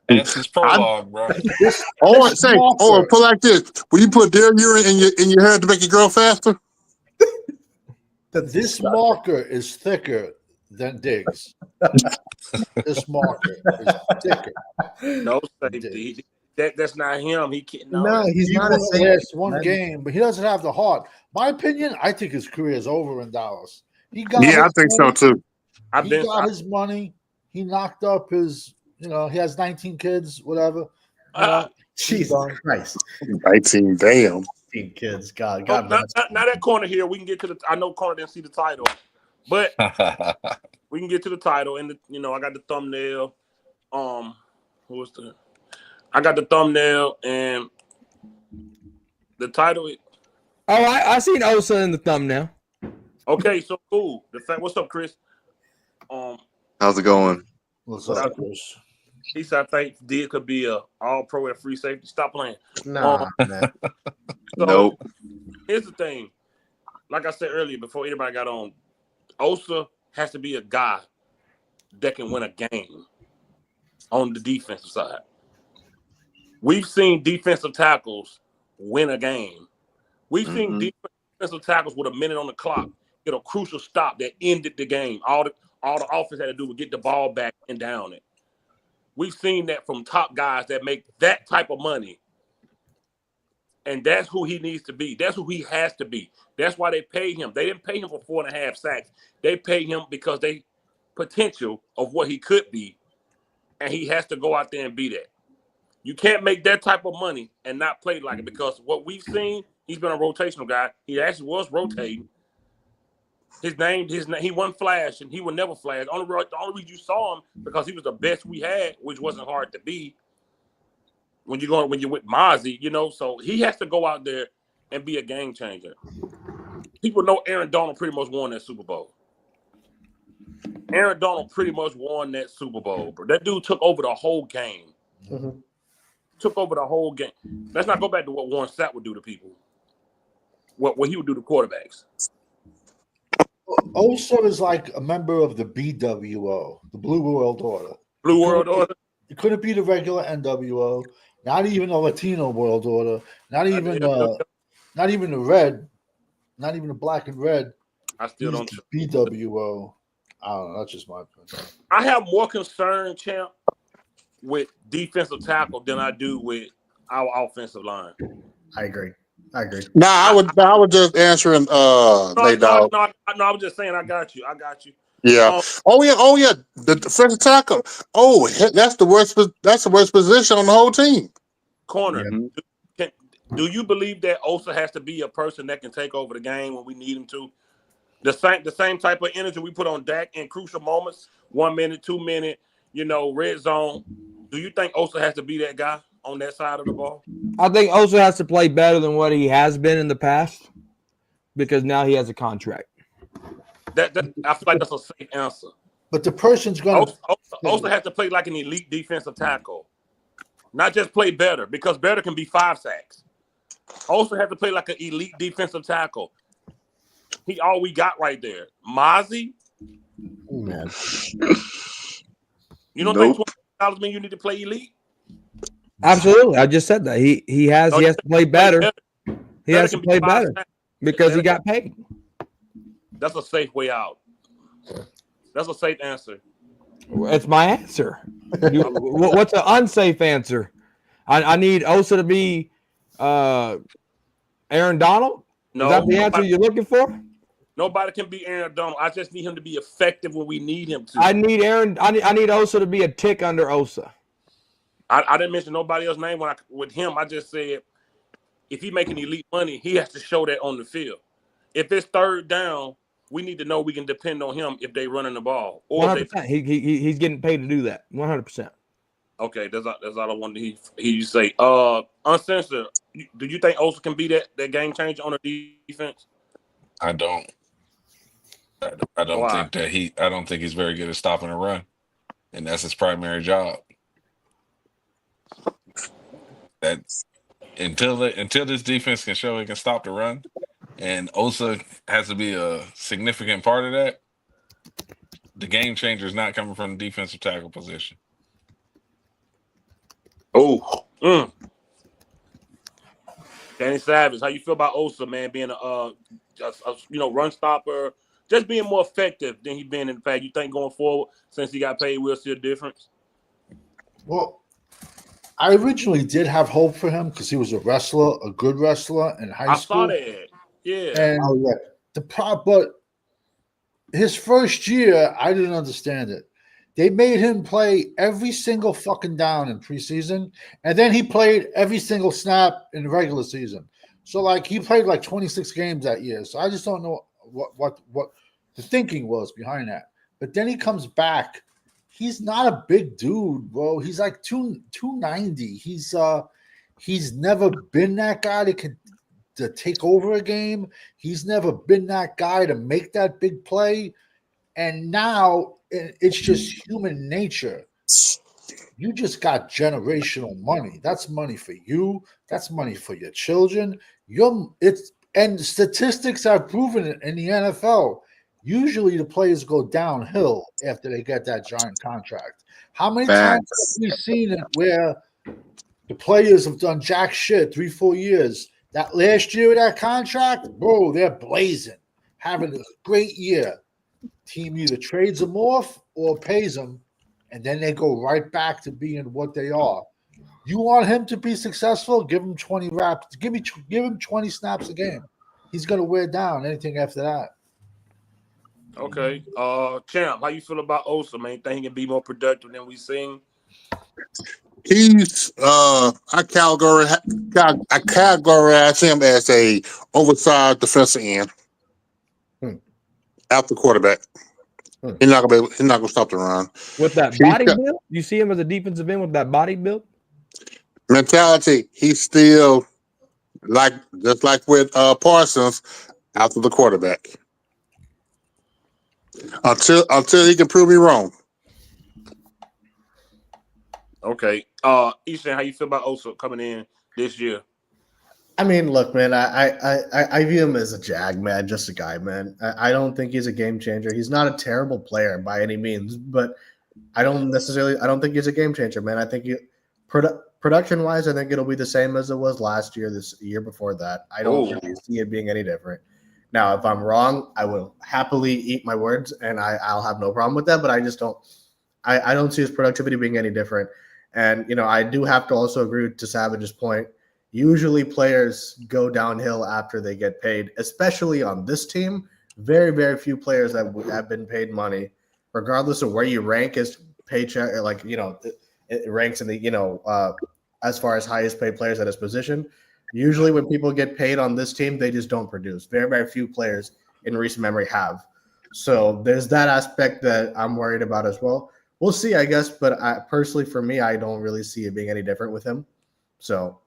Speaker 1: That's his prologue, bro.
Speaker 4: Or put like this: will you put their urine in your hair to make it grow faster?
Speaker 5: This marker is thicker than Diggs. This marker is thicker.
Speaker 2: No safety. That's not him. He can't.
Speaker 3: No, he's
Speaker 5: He
Speaker 3: not a
Speaker 5: won
Speaker 3: safety.
Speaker 5: last one game, but he doesn't have the heart. My opinion, I think his career is over in Dallas. He got
Speaker 4: Yeah, I think so too.
Speaker 5: He got his money. He knocked up his, he has 19 kids, whatever.
Speaker 3: Jesus Christ.
Speaker 4: 19, damn.
Speaker 3: 19 kids. God
Speaker 2: Now
Speaker 3: bless.
Speaker 2: that corner here, we can get to the. I know corner didn't see the title, but we can get to the title. And I got the thumbnail. I got the thumbnail and the title.
Speaker 6: Oh, I seen Osa in the thumbnail.
Speaker 2: Okay, so cool. What's up, Chris?
Speaker 10: How's it going?
Speaker 5: What's up, Chris?
Speaker 2: He said, I think Diggs could be a all-pro at free safety. Stop playing.
Speaker 3: Nah, man.
Speaker 2: So,
Speaker 10: Nope.
Speaker 2: Here's the thing. Like I said earlier, before anybody got on, Osa has to be a guy that can win a game on the defensive side. We've seen defensive tackles win a game. We've seen defensive tackles with a minute on the clock get a crucial stop that ended the game. All the offense had to do was get the ball back and down it. We've seen that from top guys that make that type of money. And that's who he needs to be. That's who he has to be. That's why they paid him. They didn't pay him for 4.5 sacks. They paid him because they potential of what he could be. And he has to go out there and be that. You can't make that type of money and not play like it, because what we've seen, he's been a rotational guy. He actually was rotating. He wasn't flash, and he would never flash. The only reason you saw him because he was the best we had, which wasn't hard to be. When you're with Mozzie, so he has to go out there and be a game changer. People know Aaron Donald pretty much won that Super Bowl. Aaron Donald pretty much won that Super Bowl, bro. That dude took over the whole game.
Speaker 3: Mm-hmm.
Speaker 2: Took over the whole game. Let's not go back to what Warren Sapp would do to people. What he would do to quarterbacks.
Speaker 5: Osa is like a member of the BWO, the Blue World Order.
Speaker 2: Blue World Order?
Speaker 5: It couldn't be the regular NWO, not even a Latino World Order, not even the red, not even the black and red.
Speaker 2: I still don't.
Speaker 5: BWO. I don't know. That's just my opinion.
Speaker 2: I have more concern, Champ, with defensive tackle than I do with our offensive line.
Speaker 3: I agree.
Speaker 4: Nah, I would just answering
Speaker 2: No, I was just saying I got you.
Speaker 4: Yeah. Oh yeah. The defensive tackle. Oh, that's the worst position on the whole team.
Speaker 2: Corner. Do you believe that Osa has to be a person that can take over the game when we need him to? The same type of energy we put on Dak in crucial moments, 1 minute, 2 minute, red zone. Do you think Osa has to be that guy on that side of the ball?
Speaker 6: I think Osa has to play better than what he has been in the past because now he has a contract.
Speaker 2: That I feel like that's a safe answer.
Speaker 5: But the person's going to
Speaker 2: Osa has to play like an elite defensive tackle, not just play better, because better can be 5 sacks. Osa has to play like an elite defensive tackle. He all we got right there. Mozzie.
Speaker 3: Oh, man.
Speaker 2: You don't think $20 mean you need to play elite?
Speaker 6: Absolutely. I just said that. He has to play better. He has to play better because he got paid.
Speaker 2: That's a safe way out. That's a safe answer.
Speaker 6: It's my answer. What's an unsafe answer? I need Osa to be Aaron Donald?
Speaker 2: No,
Speaker 6: is that the answer you're looking for?
Speaker 2: Nobody can be Aaron Donald. I just need him to be effective when we need him to.
Speaker 6: I need Osa to be a tick under Osa.
Speaker 2: I didn't mention nobody else's name with him. I just said if he making elite money, he has to show that on the field. If it's third down, we need to know we can depend on him if they running the ball. Or
Speaker 6: 100%. He's getting paid to do that. 100%.
Speaker 2: Okay, that's all I wanted to hear you say. Uncensored, do you think Osa can be that game changer on the defense?
Speaker 1: I don't. I don't think that I don't think he's very good at stopping a run, and that's his primary job. That's until this defense can show it can stop the run, and Osa has to be a significant part of that. The game changer is not coming from the defensive tackle position.
Speaker 2: Danny Savage, how you feel about Osa, man, being a run stopper, just being more effective than he's been in the past? You think going forward, since he got paid, we'll see a difference?
Speaker 5: Well, I originally did have hope for him because he was a good wrestler in high school.
Speaker 2: I saw that. Yeah.
Speaker 5: And but his first year, I didn't understand it. They made him play every single fucking down in preseason, and then he played every single snap in the regular season. So, he played 26 games that year. So I just don't know what the thinking was behind that. But then he comes back. He's not a big dude, bro. He's like 290. He's never been that guy to take over a game. He's never been that guy to make that big play. And now it's just human nature. You just got generational money. That's money for you. That's money for your children. And statistics have proven it in the NFL. Usually the players go downhill after they get that giant contract. How many times have we seen it where the players have done jack shit 3-4 years? That last year of that contract, bro, they're blazing, having a great year. Team either trades them off or pays them, and then they go right back to being what they are. You want him to be successful? Give him 20 reps. Give him 20 snaps a game. He's going to wear down anything after that.
Speaker 2: Okay. Champ, how you feel about Osa, man? Think he can be more productive than we seen?
Speaker 4: He's I categorize him as a oversized defensive end. Out the quarterback. He's not gonna stop the run.
Speaker 6: With that body build? You see him as a defensive end with that body build?
Speaker 4: Mentality, he's still just like with Parsons, after the quarterback. Until he can prove me wrong.
Speaker 2: Okay. Easton, how you feel about Osa coming in this year?
Speaker 3: I mean, look, man, I view him as a jag, man, just a guy, man. I don't think he's a game changer. He's not a terrible player by any means, but I don't think he's a game changer, man. I think production-wise, I think it'll be the same as it was last year, this year before that. I don't really see it being any different. Now, if I'm wrong, I will happily eat my words, and I'll have no problem with that, but I just don't – I don't see his productivity being any different. And, I do have to also agree to Savage's point. Usually players go downhill after they get paid, especially on this team. Very, very few players that have been paid money, regardless of where you rank as paycheck, it ranks in the, as far as highest paid players at his position. Usually when people get paid on this team, they just don't produce. Very, very few players in recent memory have. So there's that aspect that I'm worried about as well. We'll see, I guess. But personally, for me, I don't really see it being any different with him. So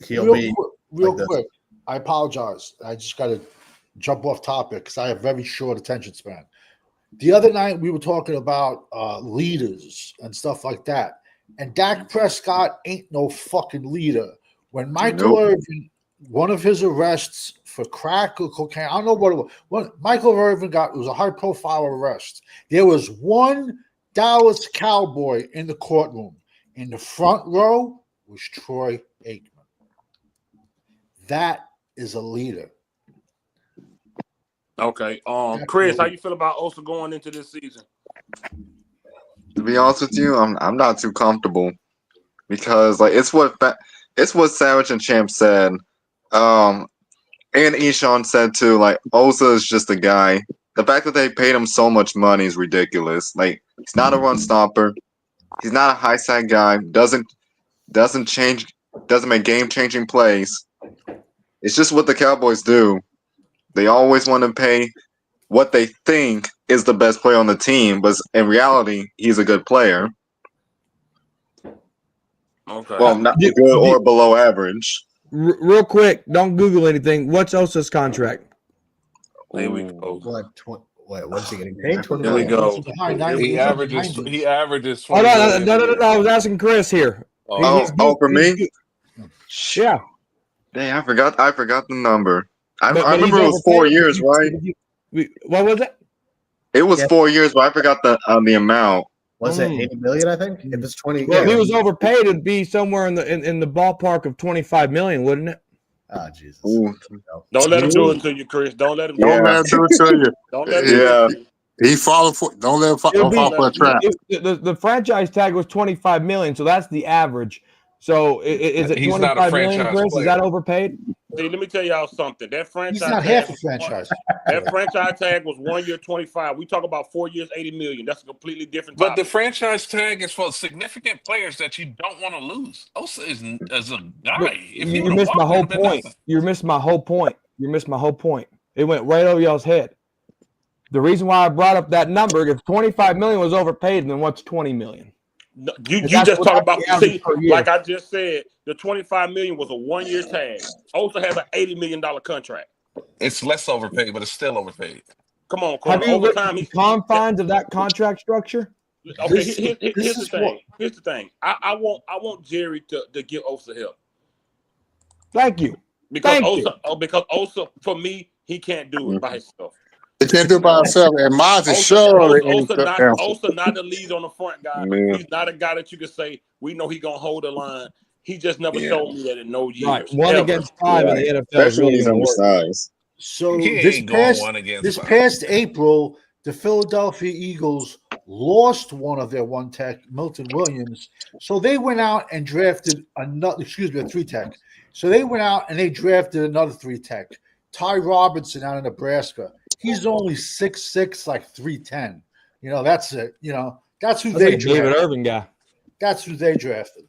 Speaker 3: he'll be
Speaker 5: real quick. I apologize. I just got to jump off topic because I have very short attention span. The other night we were talking about leaders and stuff like that, and Dak Prescott ain't no fucking leader. When Michael Irvin, one of his arrests for crack or cocaine, I don't know what it was. What Michael Irvin got, it was a high-profile arrest. There was one Dallas Cowboy in the courtroom. In the front row was Troy Aikman. That is a leader.
Speaker 2: Okay. Chris, how you feel about Osa going into this season?
Speaker 10: To be honest with you, I'm not too comfortable because like it's what Savage and Champ said. And Eshawn said too, like Osa is just a guy. The fact that they paid him so much money is ridiculous. Like he's not a run stopper. He's not a high side guy. Doesn't make game changing plays. It's just what the Cowboys do. They always want to pay what they think is the best player on the team, but in reality, he's a good player.
Speaker 2: Okay.
Speaker 10: Well, not good or below average.
Speaker 6: Real quick, don't Google anything. What's Osa's contract?
Speaker 2: Here we go.
Speaker 3: What's he getting paid?
Speaker 2: Here we go.
Speaker 1: He averages 20
Speaker 6: Oh,
Speaker 1: million a
Speaker 6: no.
Speaker 1: year.
Speaker 6: I was asking Chris here.
Speaker 10: For me?
Speaker 6: Yeah.
Speaker 10: Dang, I forgot the number. I
Speaker 6: But
Speaker 10: remember it was 4 years, right?
Speaker 6: What was it?
Speaker 10: It was 4 years, but I forgot the amount.
Speaker 3: Was it 80 million? I think if it's 20.
Speaker 6: Well, if he was overpaid, it'd be somewhere in the ballpark of 25 million, wouldn't it?
Speaker 3: Oh Jesus!
Speaker 10: Ooh.
Speaker 2: Don't let him do it to you, Chris. Don't let him.
Speaker 4: Don't let him do it to you.
Speaker 2: Don't let him. Do it to you.
Speaker 4: He falling for. Don't let him fall for a trap.
Speaker 6: The franchise tag was 25 million, so that's the average. So is it 25 million, Chris? Is that overpaid?
Speaker 2: See, let me tell y'all something. That franchise.
Speaker 5: He's not half a franchise.
Speaker 2: That franchise tag was 1 year, 25. We talk about 4 years, 80 million. That's a completely different.
Speaker 1: But the franchise tag is for significant players that you don't want to lose. Osa is a guy.
Speaker 6: You missed my whole point. You missed my whole point. You missed my whole point. It went right over y'all's head. The reason why I brought up that number, if 25 million was overpaid, then what's 20 million?
Speaker 2: No, you just talk about like I just said, the 25 million was a 1 year tag. Osa has an $80 million contract.
Speaker 1: It's less overpaid, but it's still overpaid.
Speaker 2: Come on,
Speaker 6: have you looked at the confines of that contract structure?
Speaker 2: Okay, here's the thing. Here's the thing. I want Jerry to give Osa help.
Speaker 6: Thank you.
Speaker 2: Because Osa, for me, he can't do it by himself.
Speaker 4: He can't do it by himself. And Miles is surely
Speaker 2: Osa not the lead on the front guy. He's not a guy that you can say, we know he's gonna hold the line. He just never showed me that in no years.
Speaker 6: Right. 1 against 5 in the NFL is really
Speaker 10: undersized.
Speaker 5: So this past April, the Philadelphia Eagles lost one of their one tech, Milton Williams. So they went out and drafted a 3-tech. So they went out and they drafted another 3-tech, Ty Robinson out of Nebraska. He's only 6'6", like 310. You know, that's it. You know, that's who they drafted.
Speaker 6: David Irvin guy.
Speaker 5: That's who they drafted.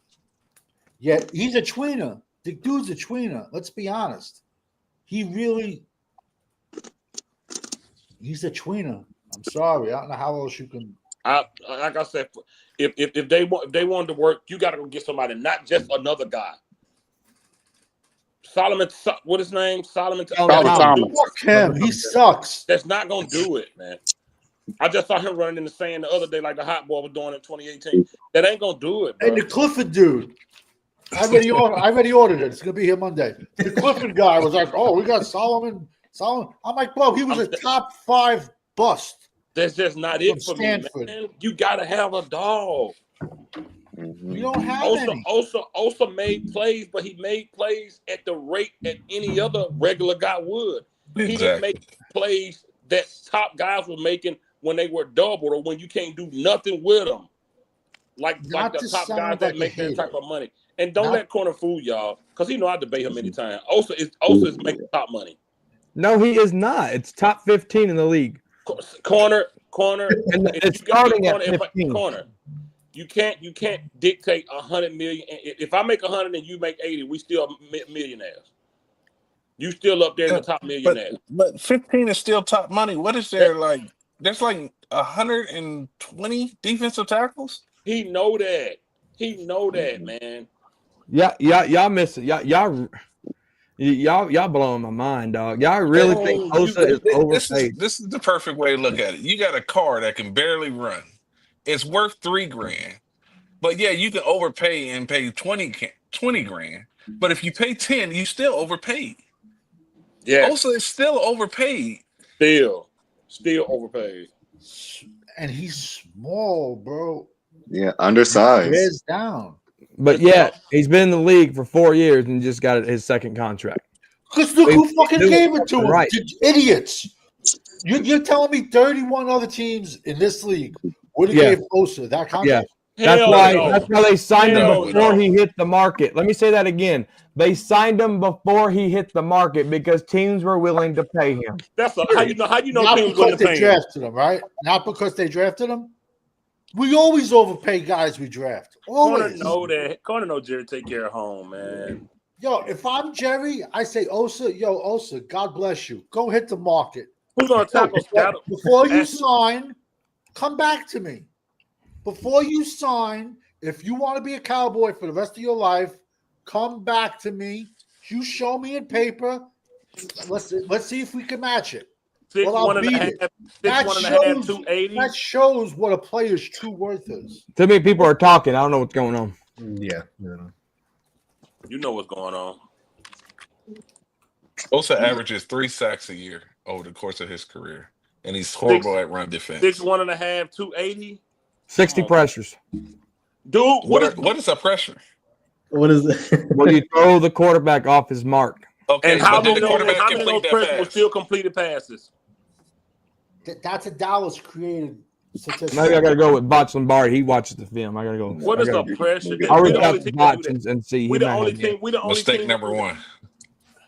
Speaker 5: Yet he's a tweener. The dude's a tweener. Let's be honest. He's a tweener. I'm sorry. I don't know how else you can.
Speaker 2: Like I said, if they wanted to work, you got to go get somebody, not just another guy. Solomon, what his name? Solomon Thomas.
Speaker 5: Fuck him. He sucks.
Speaker 2: That's not gonna do it, man. I just saw him running in the sand the other day, like the hot boy was doing in 2018. That ain't gonna do it, bro.
Speaker 5: And the Clifford dude. I already ordered it. It's gonna be here Monday. The Clifford guy was like, "Oh, we got Solomon." I'm like, "Bro, he was a top 5 bust."
Speaker 2: That's just not it for me, man. You gotta have a dog.
Speaker 5: You don't have any.
Speaker 2: Osa made plays, but he made plays at the rate that any other regular guy would. He didn't make plays that top guys were making when they were doubled or when you can't do nothing with them. Like the top guys that make that type of money. And don't let Corner fool y'all, because he know I debate him anytime. Osa is making top money.
Speaker 6: No, he is not. It's top 15 in the league.
Speaker 2: Corner.
Speaker 6: And it's starting at 15.
Speaker 2: Corner. You can't dictate 100 million. If I make 100 and you make 80, we still millionaires. You still up there in the top millionaires.
Speaker 1: But 15 is still top money. What is there like? There's like 120 defensive tackles.
Speaker 2: He know that. He know that, man.
Speaker 6: Yeah, y'all miss it. Y'all blowing my mind, dog. Y'all really think Osa is overpaid?
Speaker 1: This is the perfect way to look at it. You got a car that can barely run. It's worth $3,000. But yeah, you can overpay and pay 20 grand. But if you pay 10, you still overpaid.
Speaker 2: Yeah.
Speaker 1: Osa is still overpaid.
Speaker 2: Still overpaid.
Speaker 5: And he's small, bro.
Speaker 10: Yeah, undersized.
Speaker 5: He's down.
Speaker 6: But yeah, he's been in the league for 4 years and just got his second contract.
Speaker 5: Because look who fucking gave it to him.
Speaker 6: Right.
Speaker 5: Idiots. You're telling me 31 other teams in this league would have gave Osa that contract?
Speaker 6: Yeah. That's why they signed him before he hit the market. Let me say that again. They signed him before he hit the market because teams were willing to pay him.
Speaker 2: That's how you know
Speaker 5: Not
Speaker 2: teams
Speaker 5: because they
Speaker 2: pay
Speaker 5: drafted him, right? Not because they drafted him. We always overpay guys we draft. Always.
Speaker 2: Corner know Jerry take care of home, man.
Speaker 5: Yo, if I'm Jerry, I say Osa, God bless you. Go hit the market.
Speaker 2: Who's gonna tackle Seattle?
Speaker 5: Before you sign, come back to me. Before you sign, if you want to be a Cowboy for the rest of your life, come back to me. You show me in paper. Let's see if we can match it. That shows what a player's true worth is.
Speaker 6: Too many people are talking. I don't know what's going on.
Speaker 3: Yeah.
Speaker 2: You know what's going on.
Speaker 1: Osa averages 3 sacks a year over the course of his career, and he's horrible at run defense.
Speaker 2: 6'1.5", 280.
Speaker 6: 60 pressures.
Speaker 2: Dude,
Speaker 1: what is a pressure?
Speaker 3: What is it?
Speaker 6: Well, you throw the quarterback off his mark.
Speaker 1: Okay,
Speaker 2: and how many
Speaker 1: the quarterback
Speaker 2: of those
Speaker 1: complete that
Speaker 2: pressures were
Speaker 1: pass?
Speaker 2: still completed passes?
Speaker 5: That's a Dallas created statistic.
Speaker 6: Maybe I got to go with Botch Lombardi. He watches the film. I got to go.
Speaker 2: What is a pressure?
Speaker 6: I'll reach out to Botch and see.
Speaker 2: We the only team.
Speaker 1: Mistake number one.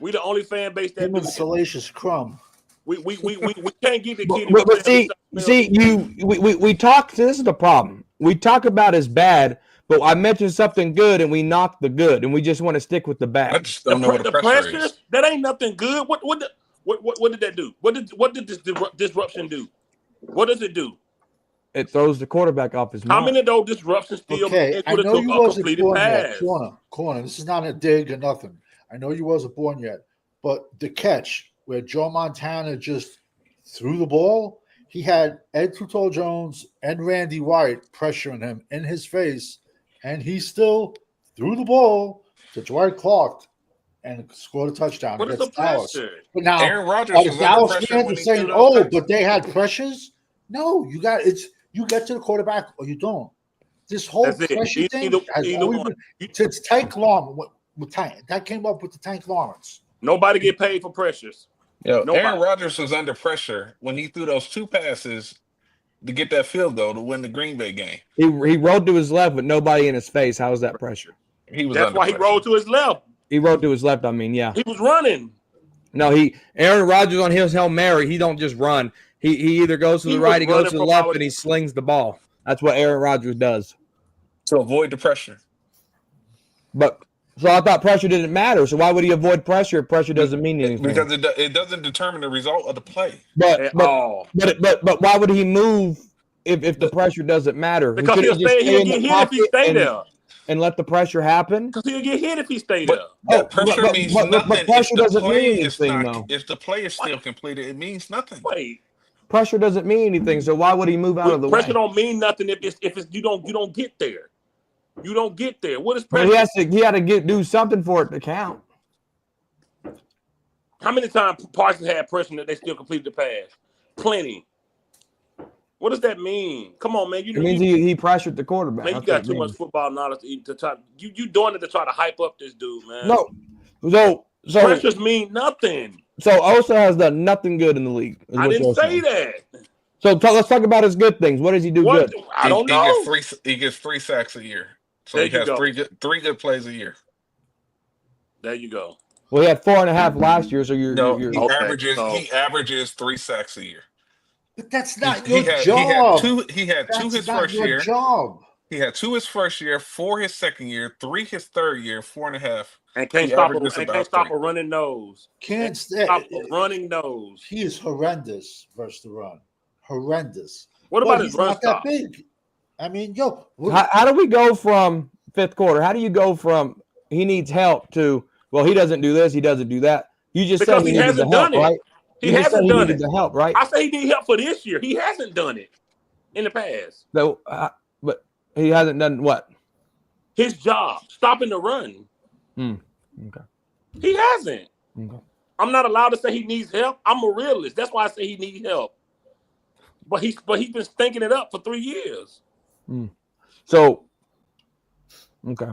Speaker 2: We the only fan base that
Speaker 5: do Salacious Crumb.
Speaker 2: We can't get the kid.
Speaker 6: But we talk. This is the problem. We talk about as bad, but I mentioned something good and we knock the good, and we just want to stick with the bad.
Speaker 1: I just don't know what the pressure is.
Speaker 2: That ain't nothing good. What did that do? What did this disruption do? What does it do?
Speaker 6: It throws the quarterback off his mark.
Speaker 2: How many of those disruptions still
Speaker 5: I know you wasn't born
Speaker 2: pass?
Speaker 5: yet. Corner. This is not a dig or nothing. I know you wasn't born yet, but the catch where Joe Montana just threw the ball, he had Ed Tuttle-Jones and Randy White pressuring him in his face, and he still threw the ball to Dwight Clark and scored a touchdown against Dallas. But now,
Speaker 1: Aaron Rodgers
Speaker 5: the Dallas fans are saying, but they had pressures. No, you get to the quarterback or you don't. This whole pressure thing has always been since Tank Lawrence. That came up with the Tank Lawrence.
Speaker 2: Nobody get paid for pressures.
Speaker 1: Aaron Rodgers was under pressure when he threw those 2 passes to get that field goal to win the Green Bay game.
Speaker 6: He rolled to his left with nobody in his face. How was that pressure?
Speaker 2: That's why he rolled to his left.
Speaker 6: He rolled to his left. I mean, yeah.
Speaker 2: He was running.
Speaker 6: No, Aaron Rodgers on his Hail Mary, he don't just run. He either goes to the right, he goes to the left, and he slings the ball. That's what Aaron Rodgers does.
Speaker 1: To avoid the pressure.
Speaker 6: So I thought pressure didn't matter. So why would he avoid pressure if pressure doesn't mean anything?
Speaker 1: Because it doesn't determine the result of the play.
Speaker 6: But why would he move if the pressure doesn't matter?
Speaker 2: Because he'll get hit if he stay there.
Speaker 6: And let the pressure happen?
Speaker 2: Because he'll get hit if he stay there.
Speaker 1: Pressure means nothing.
Speaker 6: But pressure doesn't mean anything, though.
Speaker 1: If the play is still completed, it means nothing.
Speaker 2: Wait.
Speaker 6: Pressure doesn't mean anything, so why would he move out of the way?
Speaker 2: Pressure don't mean nothing if you don't get there. You don't get there. What is pressure?
Speaker 6: But he had to do something for it to count.
Speaker 2: How many times Parsons had pressure that they still completed the pass? Plenty. What does that mean? Come on, man.
Speaker 6: It means he pressured the quarterback.
Speaker 2: Man, you got too much football knowledge to try. You doing it to try to hype up this dude, man.
Speaker 6: No. So
Speaker 2: pressures mean nothing.
Speaker 6: So Osa has done nothing good in the league.
Speaker 2: I didn't say that.
Speaker 6: So let's talk about his good things. What does he do good?
Speaker 2: I don't know.
Speaker 1: He gets 3 sacks a year. So he has 3 good plays a year.
Speaker 2: There you go.
Speaker 6: Well, he had 4.5 last year, so
Speaker 1: he averages 3 sacks a year.
Speaker 5: But that's not your job.
Speaker 1: He had 2 his first year.
Speaker 5: Job.
Speaker 1: He had 2 his first year, 4 his second year, 3 his third year, 4.5.
Speaker 2: And can't
Speaker 1: He
Speaker 2: stop
Speaker 1: averages
Speaker 2: and
Speaker 1: about
Speaker 2: can't stop
Speaker 1: 3.
Speaker 2: a running nose.
Speaker 5: Can't
Speaker 2: Stop a running nose.
Speaker 5: He is horrendous versus the run. Horrendous.
Speaker 2: What
Speaker 5: But
Speaker 2: about his
Speaker 5: he's
Speaker 2: run
Speaker 5: not
Speaker 2: stop?
Speaker 5: that big. I mean, yo,
Speaker 6: How do we go from fifth quarter? How do you go from he needs help to, well, he doesn't do this, he doesn't do that? You just
Speaker 2: Because
Speaker 6: said
Speaker 2: he
Speaker 6: he needed the
Speaker 2: hasn't
Speaker 6: help,
Speaker 2: done it.
Speaker 6: right?
Speaker 2: He
Speaker 6: You just said
Speaker 2: hasn't
Speaker 6: he
Speaker 2: done
Speaker 6: needed
Speaker 2: it.
Speaker 6: the help, right?
Speaker 2: I say he need help for this year. He hasn't done it in the past.
Speaker 6: So, but he hasn't done what?
Speaker 2: His job, stopping the run.
Speaker 6: Okay.
Speaker 2: He hasn't.
Speaker 6: Okay.
Speaker 2: I'm not allowed to say he needs help. I'm a realist. That's why I say he needs help. But he's been stinking it up for 3 years.
Speaker 6: So, okay.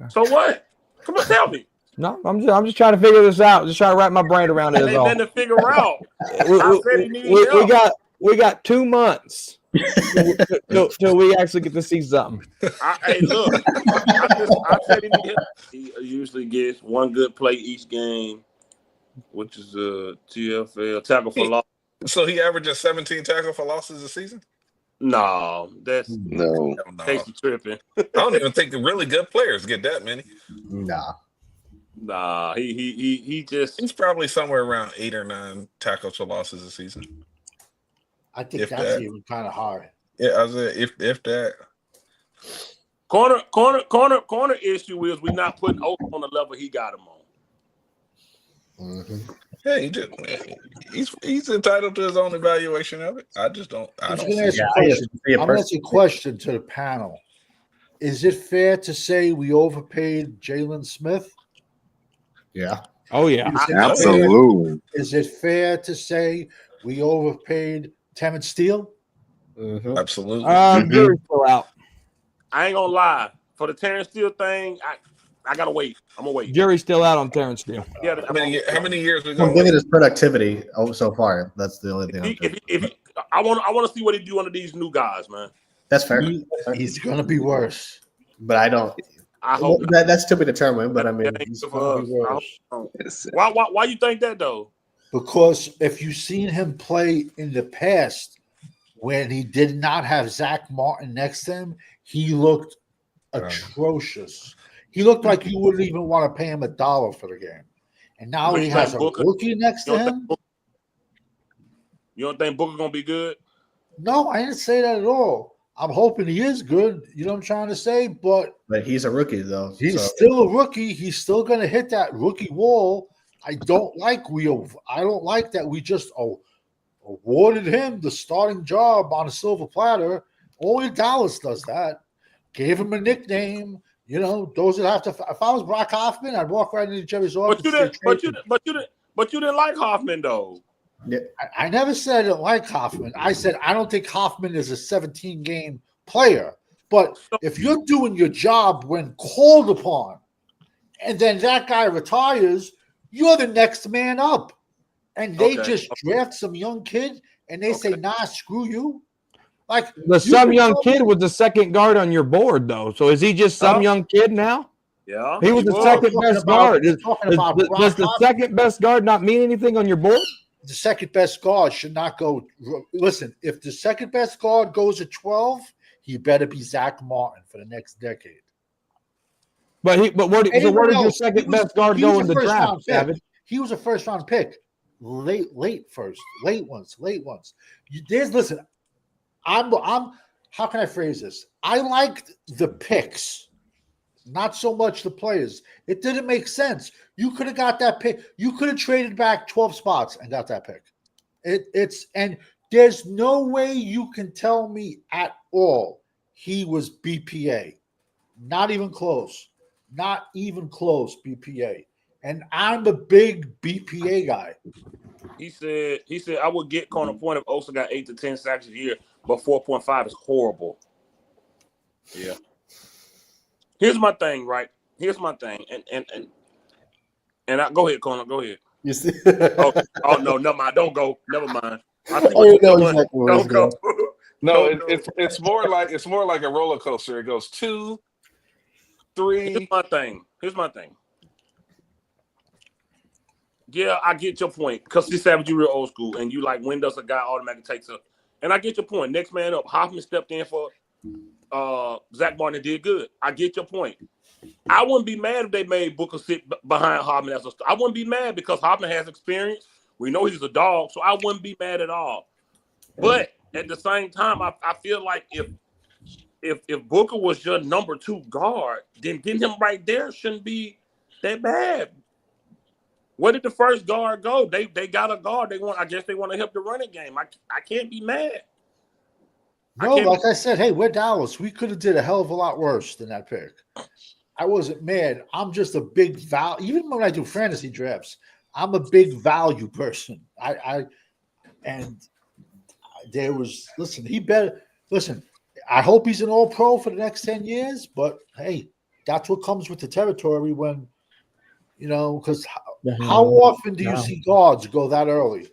Speaker 2: So what? Come on, tell me.
Speaker 6: No, I'm just trying to figure this out. Just trying to wrap my brain around it.
Speaker 2: Ain't nothing to figure out.
Speaker 6: We got 2 months till we actually get to see something.
Speaker 2: Hey, look, I said he usually gets 1 good play each game, which is TFL tackle for loss.
Speaker 1: So he averages 17 tackle for losses a season?
Speaker 2: No, that's
Speaker 10: No.
Speaker 2: Casey tripping.
Speaker 1: I don't even think the really good players get that many.
Speaker 2: Nah, he just
Speaker 1: he's probably somewhere around 8 or 9 tackles for losses a season.
Speaker 5: I think that's even kind of hard.
Speaker 1: Yeah, I was if that.
Speaker 2: Corner issue is we're not putting Osa on the level he got him on.
Speaker 1: Yeah, he's entitled to his own evaluation of it. I just don't. I'm
Speaker 5: going to ask a question to the panel. Is it fair to say we overpaid Jalen Smith?
Speaker 3: Yeah.
Speaker 6: Oh yeah.
Speaker 10: Absolutely.
Speaker 5: Is it fair to say we overpaid Terrence Steele?
Speaker 1: Absolutely.
Speaker 6: Jury's still out.
Speaker 2: I ain't gonna lie. For the Terrence Steele thing, I gotta wait. I'm gonna wait.
Speaker 6: Jury's still out on Terrence Steele.
Speaker 2: Yeah.
Speaker 1: How many years we
Speaker 3: Look at his productivity so far. That's the only thing.
Speaker 2: I want to see what he do under these new guys, man.
Speaker 3: That's fair.
Speaker 5: He's gonna be worse.
Speaker 3: But I don't.
Speaker 2: I hope
Speaker 3: that's to be determined. But I mean, he's
Speaker 5: gonna be worse.
Speaker 2: Why you think that though?
Speaker 5: Because if you've seen him play in the past, when he did not have Zach Martin next to him, he looked atrocious. He looked like you wouldn't even want to pay him $1 for the game. And now he has a rookie next to him.
Speaker 2: You don't think Booker gonna be good?
Speaker 5: No, I didn't say that at all. I'm hoping he is good. You know what I'm trying to say? But
Speaker 3: he's a rookie, though.
Speaker 5: He's still a rookie. He's still going to hit that rookie wall. I don't like that we just awarded him the starting job on a silver platter. Only Dallas does that. Gave him a nickname. You know, those that have to. If I was Brock Hoffman, I'd walk right into Jerry's office.
Speaker 2: But you didn't like Hoffman though.
Speaker 5: Yeah. I never said I didn't like Hoffman. I said I don't think Hoffman is a 17-game player. But if you're doing your job when called upon, and then that guy retires, you're the next man up. And they just draft some young kid and they say, nah, screw you. Like
Speaker 6: some young kid was the second guard on your board, though. So is he just some young kid now?
Speaker 2: Yeah.
Speaker 6: He was the second best guard. Does the second best guard not mean anything on your board?
Speaker 5: The second best guard should not go. Listen, if the second best guard goes at 12, he better be Zach Martin for the next decade.
Speaker 6: Where did your second best guard go in the draft, Savage?
Speaker 5: He was a first round pick. Late ones. Listen, I'm how can I phrase this? I liked the picks, not so much the players. It didn't make sense. You could have got that pick. You could have traded back 12 spots and got that pick. And there's no way you can tell me at all he was BPA. Not even close. Not even close, BPA. And I'm a big BPA guy.
Speaker 2: He said I would get corner point if Osa got 8 to 10 sacks a year, but 4.5 is horrible. Yeah. Here's my thing, right? Here's my thing. And I go ahead, Corner. Go ahead.
Speaker 3: You see?
Speaker 2: oh no, never mind. Don't go. Never mind. I think
Speaker 1: don't go. No, it's more like a roller coaster. It goes 2, 3.
Speaker 2: Here's my thing. Yeah, I get your point. Because this Savage, you real old school, and you like when does a guy automatically takes up. And I get your point. Next man up. Hoffman stepped in for Zach Martin did good. I get your point. I wouldn't be mad if they made Booker sit behind Hobman as a star. I wouldn't be mad because Hobman has experience. We know he's a dog, so I wouldn't be mad at all. But at the same time, I feel like if Booker was your number 2 guard, then getting him right there shouldn't be that bad. Where did the first guard go? They got a guard. I guess they want to help the running game. I can't be mad.
Speaker 5: No, like I said, hey, we're Dallas. We could have did a hell of a lot worse than that pick. I wasn't mad. I'm just a big value. Even when I do fantasy drafts, I'm a big value person. There was he better listen. I hope he's an all-pro for the next 10 years, but hey, that's what comes with the territory when because how often do you see guards go that early?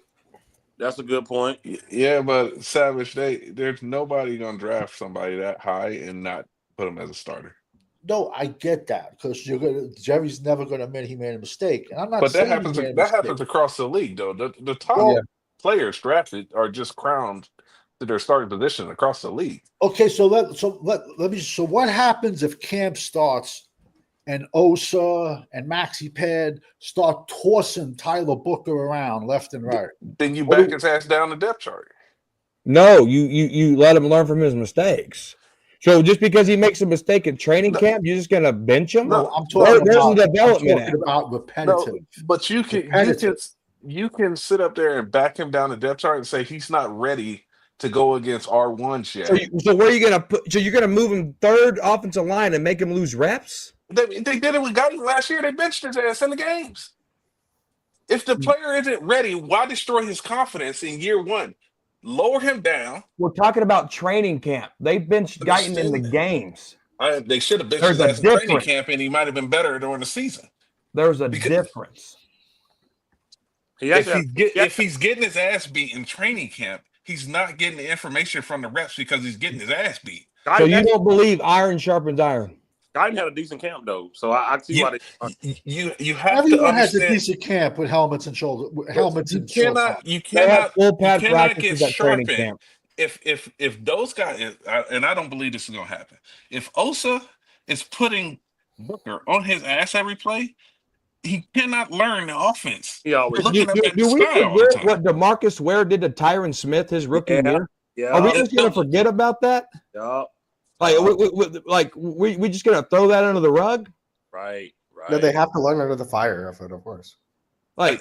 Speaker 2: That's a good point.
Speaker 1: Yeah, but Savage, there's nobody gonna draft somebody that high and not put him as a starter.
Speaker 2: No, I get that because Jerry's never going to admit he made a mistake, and I'm not.
Speaker 1: But that
Speaker 2: saying
Speaker 1: happens across the league, though. The top players drafted are just crowned to their starting position across the league.
Speaker 2: Okay, so let me. So what happens if camp starts and Osa and Maxi Pad start tossing Tyler Booker around left and right?
Speaker 1: Then you back his ass down the depth chart.
Speaker 6: No, you let him learn from his mistakes. So just because he makes a mistake in training camp, you're just gonna bench him?
Speaker 2: No, I'm talking
Speaker 6: about
Speaker 2: repetitive.
Speaker 1: No, but you can sit up there and back him down the depth chart and say he's not ready to go against R1 yet.
Speaker 6: So where are you gonna put? So you're gonna move him third offensive line and make him lose reps?
Speaker 1: They did it with Gotti last year. They benched his ass in the games. If the player isn't ready, why destroy his confidence in year one? Lower him down.
Speaker 6: We're talking about training camp. They benched Guyton in the games.
Speaker 1: They should have benched his ass in training camp, and he might have been better during the season.
Speaker 6: There's a difference.
Speaker 1: If he's getting his ass beat in training camp, he's not getting the information from the reps because he's getting his ass beat.
Speaker 6: So you don't believe iron sharpens iron?
Speaker 2: Guyton had a decent camp though, so I see why
Speaker 1: you have
Speaker 2: everyone
Speaker 1: to
Speaker 2: has a decent camp with helmets and shoulder helmets.
Speaker 1: You cannot get sharpened if those guys, and I don't believe this is going to happen. If Osa is putting Booker on his ass every play, he cannot learn the offense.
Speaker 6: Do we forget what DeMarcus Ware did to Tyron Smith his rookie year?
Speaker 2: Yeah.
Speaker 6: Are we just going to forget about that?
Speaker 2: Yeah.
Speaker 6: We just gonna throw that under the rug?
Speaker 2: Right.
Speaker 3: No, they have to learn under the fire of it, of course.
Speaker 1: I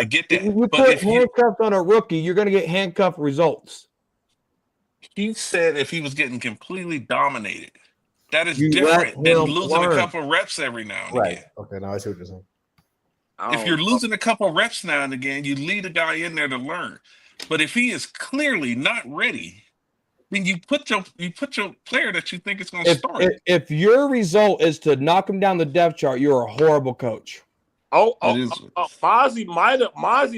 Speaker 1: get that.
Speaker 6: You put handcuffed on a rookie, you're gonna get handcuffed results.
Speaker 1: He said if he was getting completely dominated, that is different than losing a couple reps every now and again.
Speaker 3: Okay, now I see what you're saying.
Speaker 1: If you're losing a couple reps now and again, you lead a guy in there to learn. But if he is clearly not ready, then you put your player that you think is going to start.
Speaker 6: If your result is to knock him down the depth chart, you're a horrible coach.
Speaker 2: Mozzie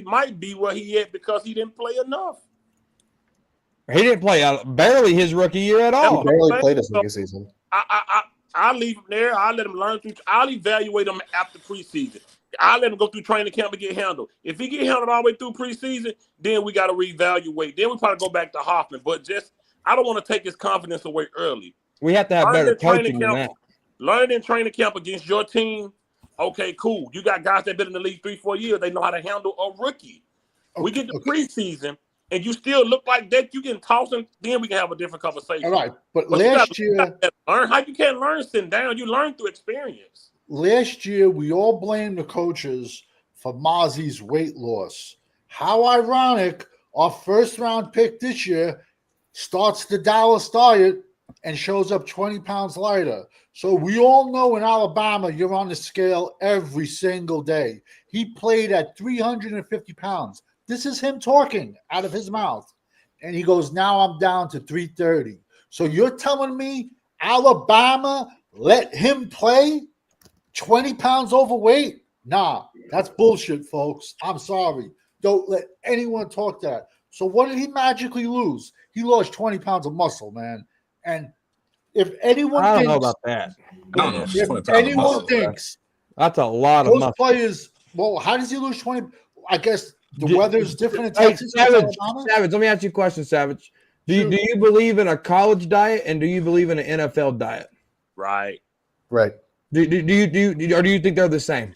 Speaker 2: might be where he at because he didn't play enough.
Speaker 6: He didn't play barely his rookie year at all.
Speaker 3: He barely played his rookie season.
Speaker 2: I'll leave him there. I'll let him learn through. I'll evaluate him after preseason. I'll let him go through training camp and get handled. If he get handled all the way through preseason, then we got to reevaluate. Then we probably go back to Hoffman. But I don't want to take his confidence away early.
Speaker 6: We have to have better coaching than that.
Speaker 2: Learn in training camp against your team. Okay, cool. You got guys that been in the league 3-4 years. They know how to handle a rookie. We get to preseason, and you still look like that. You can toss him. Then we can have a different conversation.
Speaker 3: All right, but last year,
Speaker 2: learn how you can't learn sitting down. You learn through experience.
Speaker 3: Last year, we all blamed the coaches for Mozzie's weight loss. How ironic! Our first-round pick this year starts the Dallas diet and shows up 20 pounds lighter. So we all know in Alabama, you're on the scale every single day. He played at 350 pounds. This is him talking out of his mouth. And he goes, now I'm down to 330. So you're telling me Alabama let him play 20 pounds overweight? Nah, that's bullshit, folks. I'm sorry. Don't let anyone talk that. So what did he magically lose? He lost 20 pounds of muscle, man. And if anyone
Speaker 6: I don't know about that.
Speaker 3: If anyone thinks
Speaker 6: that's a lot of
Speaker 3: those
Speaker 6: muscle.
Speaker 3: players, well, how does he lose 20? I guess the weather's different in
Speaker 6: Hey,
Speaker 3: Texas.
Speaker 6: Savage, let me ask you a question, Savage. Do you believe in a college diet and do you believe in an NFL diet?
Speaker 2: Right.
Speaker 6: Do you think they're the same?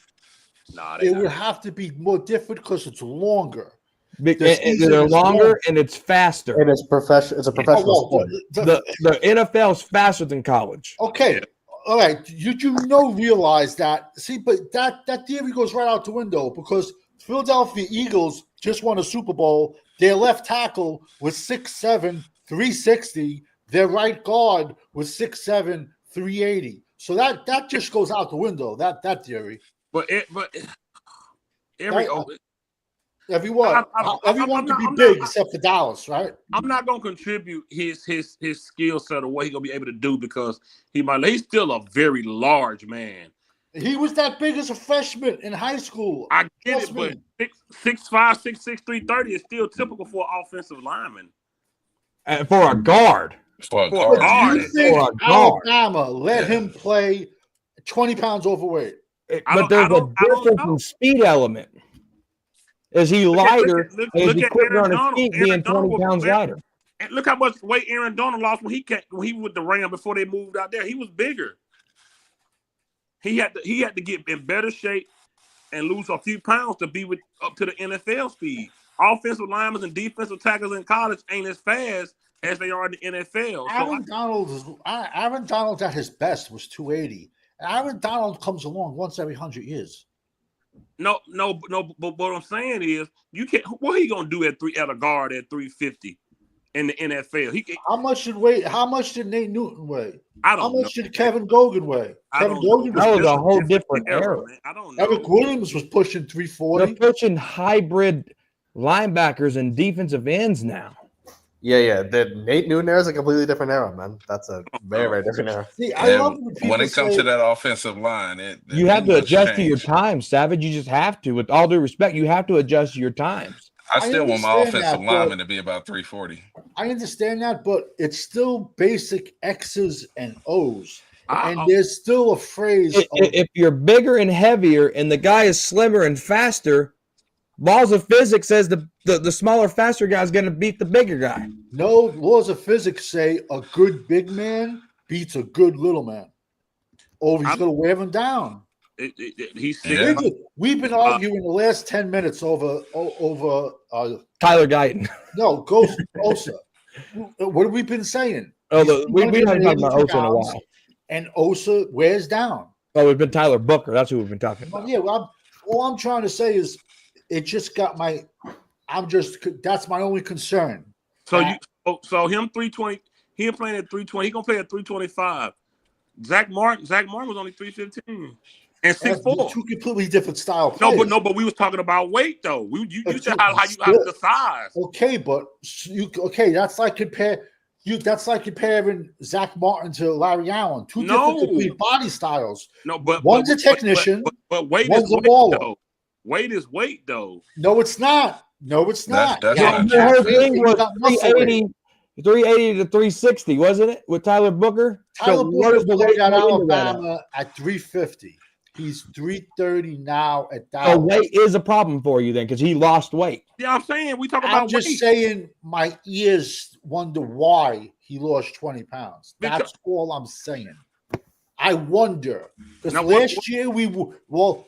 Speaker 2: Nah,
Speaker 5: It would have to be more different because it's longer.
Speaker 6: They're longer and it's faster.
Speaker 3: And it's professional. It's a professional sport.
Speaker 6: The NFL is faster than college.
Speaker 5: Okay. All right. You realize that. See, but that theory goes right out the window because Philadelphia Eagles just won a Super Bowl. Their left tackle was 6'7", 360. Their right guard was 6'7", 380. So that just goes out the window. That theory. Everyone can be big except for Dallas, right?
Speaker 2: I'm not gonna contribute his skill set or what he's gonna be able to do because he's still a very large man.
Speaker 5: He was that big as a freshman in high school.
Speaker 2: I get it, but 6'5", 6'6", 330 is still typical for an offensive lineman.
Speaker 6: And for a guard.
Speaker 2: For a guard.
Speaker 5: You think Alabama let him play 20 pounds overweight?
Speaker 6: But there's a difference in speed element. Is he lighter? Is he quicker on his feet being 20 pounds lighter?
Speaker 2: And look how much weight Aaron Donald lost when he was with the Rams before they moved out there. He was bigger. He had to get in better shape and lose a few pounds to be up to the NFL speed. Offensive linemen and defensive tackles in college ain't as fast as they are in the NFL.
Speaker 5: Aaron Donald at his best was 280. Aaron Donald comes along once every 100 years.
Speaker 2: No. But what I'm saying is, you can't. What are you gonna do at a guard at 350 in the NFL?
Speaker 5: How much did Nate Newton weigh? How much did Kevin Gogan weigh?
Speaker 6: That was a whole different era.
Speaker 2: I don't know.
Speaker 5: Eric Williams was pushing 340.
Speaker 6: They're pushing hybrid linebackers and defensive ends now.
Speaker 3: Yeah. The Nate Newton era is a completely different era, man. That's a very, very different era.
Speaker 5: See, I love
Speaker 1: when it comes to that offensive line,
Speaker 6: you have to adjust to your times, Savage. You just have to. With all due respect, you have to adjust to your times.
Speaker 1: I still want my offensive lineman to be about 340.
Speaker 5: I understand that, but it's still basic X's and O's. And there's still a phrase.
Speaker 6: If you're bigger and heavier and the guy is slimmer and faster, laws of physics says the smaller, faster guy is going to beat the bigger guy.
Speaker 5: No, laws of physics say a good big man beats a good little man. He's going to wear him down.
Speaker 2: He's
Speaker 5: We've been arguing the last 10 minutes over
Speaker 6: Tyler Guyton.
Speaker 5: No, Osa. What have we been saying?
Speaker 6: We haven't talked about Osa in a while.
Speaker 5: And Osa wears down.
Speaker 6: Oh, it's been Tyler Booker. That's who we've been talking about.
Speaker 5: Yeah, all I'm trying to say is it just got that's my only concern.
Speaker 2: So him 320, he playing at 320. He gonna play at 325. Zach Martin was only 315 and 6'4".
Speaker 5: Two completely different style players.
Speaker 2: No, but we was talking about weight though. You said how you have the size.
Speaker 5: Okay, but that's like comparing Zach Martin to Larry Allen. Two different complete body styles.
Speaker 2: No, but
Speaker 5: one's a technician.
Speaker 2: But weight
Speaker 5: one's
Speaker 2: is
Speaker 5: a baller.
Speaker 2: Though. Weight is weight though.
Speaker 5: No, it's not.
Speaker 1: That's
Speaker 6: the whole thing was 380 to 360, wasn't it? With Tyler Booker.
Speaker 5: Tyler Booker played at Alabama at 350. He's 330 now at Dallas.
Speaker 6: So weight is a problem for you then, because he lost weight.
Speaker 2: Yeah, I'm saying we talk about.
Speaker 5: I'm just saying my ears wonder why he lost 20 pounds. That's all I'm saying. I wonder because last year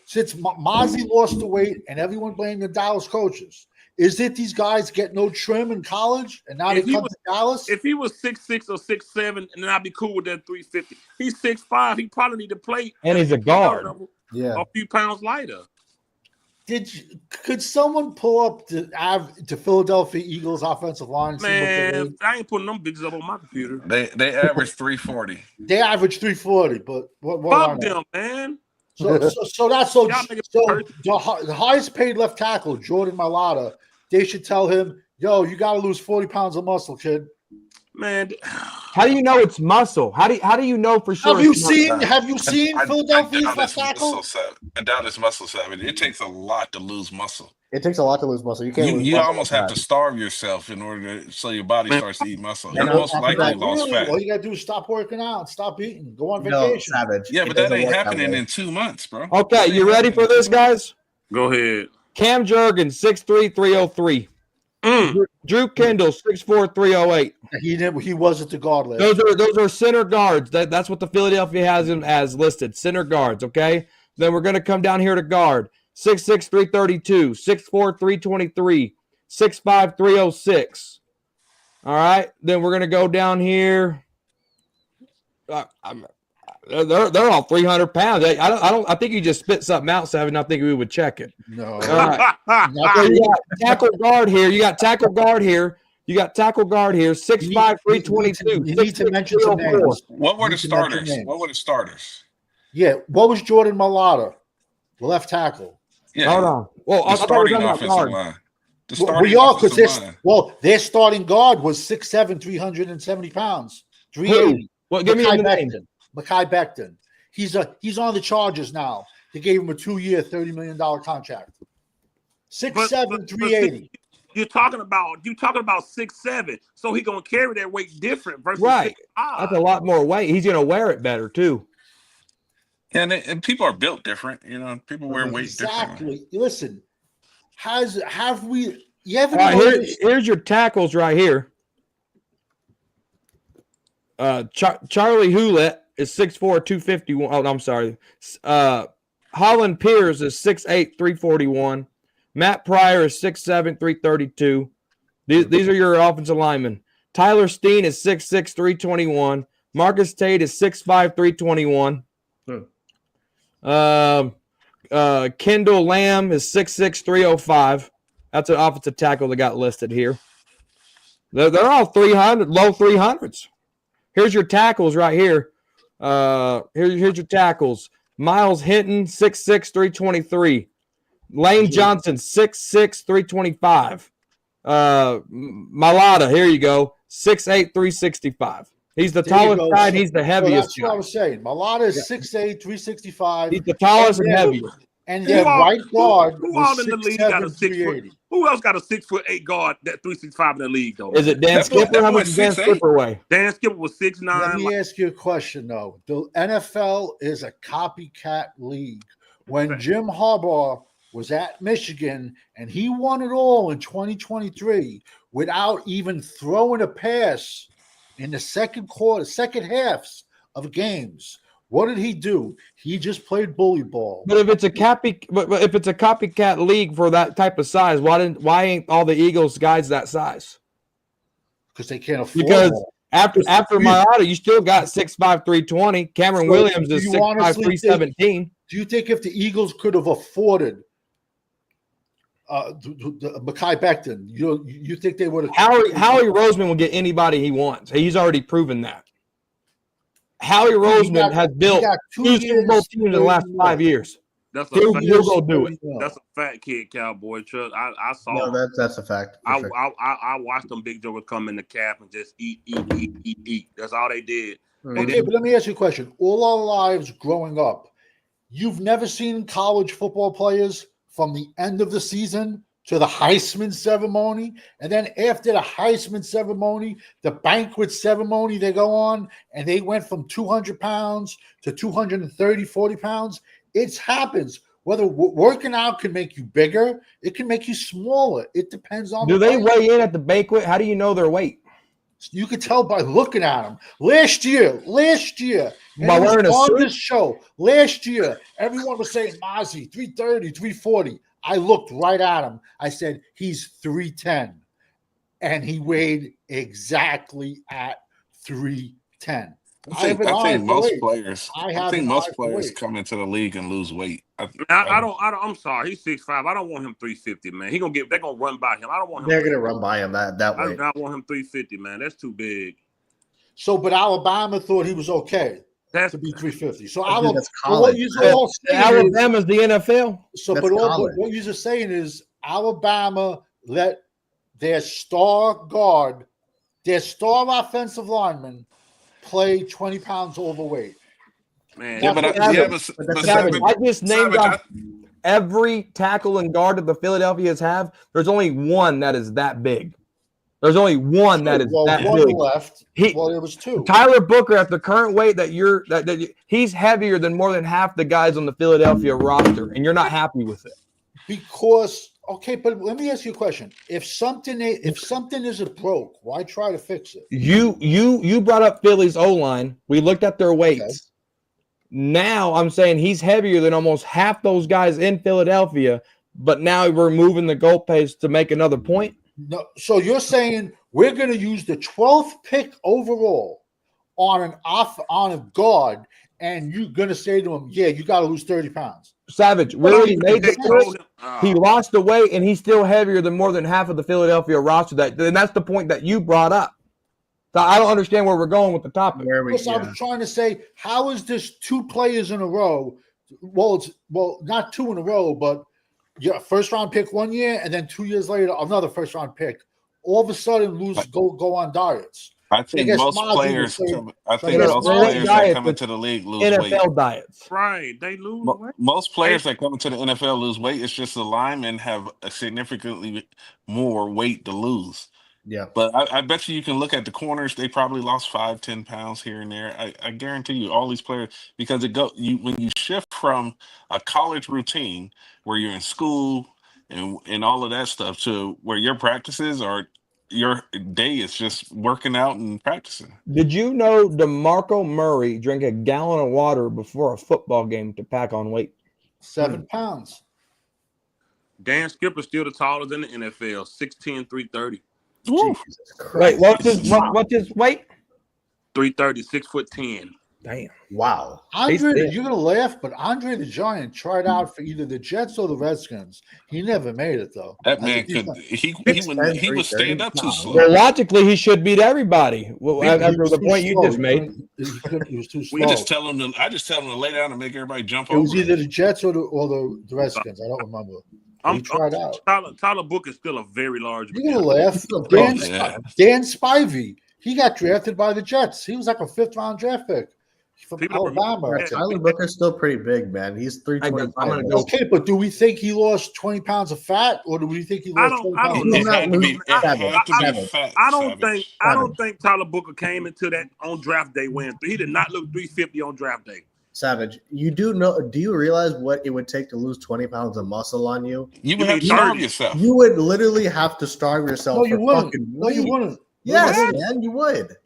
Speaker 5: since Mozzie lost the weight and everyone blamed the Dallas coaches. Is it these guys get no trim in college and now they come to Dallas?
Speaker 2: If he was 6'6" or 6'7", and then I'd be cool with that 350. He's 6'5". He probably need to play.
Speaker 6: And he's a guard.
Speaker 2: A few pounds lighter.
Speaker 5: Could someone pull up the Philadelphia Eagles offensive line?
Speaker 2: Man, I ain't putting them bitches up on my computer.
Speaker 1: They average 340.
Speaker 5: They average 340, but what
Speaker 2: fuck them, man.
Speaker 5: So the highest paid left tackle, Jordan Mailata, they should tell him, yo, you got to lose 40 pounds of muscle, kid.
Speaker 2: Man,
Speaker 6: how do you know it's muscle? How do you know for sure?
Speaker 5: Have you seen Philadelphia's left tackle?
Speaker 1: I doubt it's muscle savage. It takes a lot to lose muscle.
Speaker 3: It takes a lot to lose muscle.
Speaker 1: You almost have to starve yourself in order so your body starts to eat muscle. You most likely lost fat.
Speaker 5: All you gotta do is stop working out, stop eating, go on vacation.
Speaker 3: Savage.
Speaker 1: Yeah, but that ain't happening in 2 months, bro.
Speaker 6: Okay, you ready for this, guys?
Speaker 2: Go ahead.
Speaker 6: Cam Jurgens, 6'3", 303. Drew Kendall, 6'4", 308.
Speaker 5: He wasn't the guard last
Speaker 6: Those are center guards. That's what the Philadelphia has him as listed. Center guards, okay? Then we're going to come down here to guard. 6'6", 332, 6'4", 323, 6'5", 306. All right. Then we're going to go down here. They're all 300 pounds. I think you just spit something out, Savage. I think we would check it.
Speaker 5: No.
Speaker 6: All right. So you got tackle guard here. You got tackle guard here. 6'5", 322.
Speaker 5: You need to mention some names.
Speaker 1: What were the starters?
Speaker 5: Yeah. What was Jordan Mailata? The left tackle.
Speaker 1: Yeah.
Speaker 6: Hold on. Well,
Speaker 1: the starting offensive line.
Speaker 5: Their starting guard was 6'7", 370 pounds. 380.
Speaker 6: Well, give me the name.
Speaker 5: Mekhi Becton. He's on the Chargers now. They gave him a 2-year, $30 million contract. 6'7", 380.
Speaker 2: You're talking about 6'7", so he's gonna carry that weight different versus
Speaker 6: right.
Speaker 2: 6'5".
Speaker 6: That's a lot more weight. He's gonna wear it better too.
Speaker 1: And people are built different. You know, people wear weight differently.
Speaker 5: Exactly. Listen, have we? You haven't.
Speaker 6: Here's your tackles right here. Charlie Houlitt is 6'4", 251. Oh, I'm sorry. Holland Pierce is 6'8", 341. Matt Pryor is 6'7", 332. These are your offensive linemen. Tyler Steen is 6'6", 321. Marcus Tate is 6'5", 321. Kendall Lamb is 6'6", 305. That's an offensive tackle that got listed here. They're all 300, low 300s. Here's your tackles right here. Here's your tackles. Miles Hinton, 6'6", 323. Lane Johnson, 6'6", 325. Mailata, here you go, 6'8", 365. He's the tallest guy, and he's the heaviest.
Speaker 5: That's what I was saying. Mailata is 6'8", 365.
Speaker 6: He's the tallest and heaviest.
Speaker 5: And their right guard
Speaker 2: who all in the league got a 6 foot? Who else got a 6'8" guard that 365 in the league though?
Speaker 6: Is it Dan Skipper? How much does Dan Skipper weigh?
Speaker 2: Dan Skipper was 6'9".
Speaker 5: Let me ask you a question though. The NFL is a copycat league. When Jim Harbaugh was at Michigan and he won it all in 2023 without even throwing a pass in the second halves of games. What did he do? He just played bully ball.
Speaker 6: But if it's a copycat league for that type of size, why ain't all the Eagles guys that size?
Speaker 5: Because they can't afford.
Speaker 6: Because after Mailata, you still got 6'5", 320. Cameron Williams is 6'5", 317.
Speaker 5: Do you think if the Eagles could have afforded Mekhi Becton, you think they would have?
Speaker 6: Howie Roseman will get anybody he wants. He's already proven that. Howie Roseman has built 2 Super Bowl teams in the last 5 years. He'll go do it.
Speaker 2: That's a fat kid, Cowboy Chuck. I saw.
Speaker 3: No, that's a fact.
Speaker 2: I watched them big jokers come in the cap and just eat. That's all they did.
Speaker 5: Okay, but let me ask you a question. All our lives growing up, you've never seen college football players from the end of the season to the Heisman ceremony, and then after the Heisman ceremony, the banquet ceremony they go on, and they went from 200 pounds to 230, 40 pounds. It happens. Whether working out can make you bigger, it can make you smaller. It depends on.
Speaker 6: Do they weigh in at the banquet? How do you know their weight?
Speaker 5: You can tell by looking at them. Last year,
Speaker 6: by wearing a suit?
Speaker 5: This show, last year, everyone was saying Mozzie, 330, 340. I looked right at him. I said, he's 310. And he weighed exactly at 310.
Speaker 1: I think most players come into the league and lose weight.
Speaker 2: I'm sorry. He's 6'5". I don't want him 350, man. They're gonna run by him. I don't want him.
Speaker 3: They're gonna run by him that way.
Speaker 2: I do not want him 350, man. That's too big.
Speaker 5: So, but Alabama thought he was okay to be 350. So Alabama's
Speaker 6: the NFL.
Speaker 5: So, but what you're saying is Alabama let their star guard, their star offensive lineman, play 20 pounds overweight.
Speaker 1: Man,
Speaker 6: I just named off every tackle and guard that the Philadelphia's have. There's only one that is that big. There's only one that is that big.
Speaker 5: Left. It was two.
Speaker 6: Tyler Booker, at the current weight he's heavier than more than half the guys on the Philadelphia roster, and you're not happy with it.
Speaker 5: Because Okay, but let me ask you a question. If something isn't broke, why try to fix it?
Speaker 6: You brought up Philly's O-line. We looked at their weights. Now I'm saying he's heavier than almost half those guys in Philadelphia, but now we're moving the goalpost to make another point.
Speaker 5: No, so you're saying we're going to use the 12th pick overall on a guard, and you're going to say to him, "Yeah, you got to lose 30 pounds."
Speaker 6: Savage, we already made the point. He lost the weight, and he's still heavier than more than half of the Philadelphia roster. And that's the point that you brought up. So I don't understand where we're going with the topic.
Speaker 5: I was trying to say, how is this 2 players in a row? Well, not 2 in a row, but first round pick 1 year, and then 2 years later another first round pick. All of a sudden, go on diets.
Speaker 1: I think most players that come into the league lose
Speaker 6: NFL
Speaker 1: weight.
Speaker 6: Diets.
Speaker 2: Right, they lose weight.
Speaker 1: Most players that come into the NFL lose weight. It's just the linemen have a significantly more weight to lose.
Speaker 3: Yeah,
Speaker 1: but I bet you can look at the corners. They probably lost 5-10 pounds here and there. I guarantee you, all these players, because when you shift from a college routine where you're in school and all of that stuff to where your practices are. Your day is just working out and practicing.
Speaker 6: Did you know DeMarco Murray drank a gallon of water before a football game to pack on weight?
Speaker 5: 7 pounds.
Speaker 2: Dan Skipper's still the tallest in the NFL, 6'10", 330.
Speaker 6: Wait, what's his weight?
Speaker 2: 330, 6'10".
Speaker 6: Damn.
Speaker 3: Wow.
Speaker 5: Andre, you're gonna laugh, but Andre the Giant tried out for either the Jets or the Redskins. He never made it though.
Speaker 1: That man he would stand up too slow.
Speaker 6: Well, logically, he should beat everybody. Well, after the point you just made,
Speaker 5: he was too slow.
Speaker 1: I just tell him to lay down and make everybody jump
Speaker 5: over. It was either
Speaker 1: him.
Speaker 5: the Jets or the Redskins. I don't remember. He tried out.
Speaker 2: Tyler Book is still a very large.
Speaker 5: You're gonna laugh. Dan Spivey. He got drafted by the Jets. He was like a 5th round draft pick. From Alabama.
Speaker 3: Tyler Booker's still pretty big, man. He's 325.
Speaker 5: Okay, but do we think he lost 20 pounds of fat, or do we think he lost 20 pounds?
Speaker 2: I don't think Tyler Booker came into that on draft day when he did not look 350 on draft day.
Speaker 3: Savage, do you realize what it would take to lose 20 pounds of muscle on you?
Speaker 1: You would have to starve yourself.
Speaker 3: You would literally have to starve yourself.
Speaker 5: No, you wouldn't. No, you wouldn't.
Speaker 3: Yes, man, you would.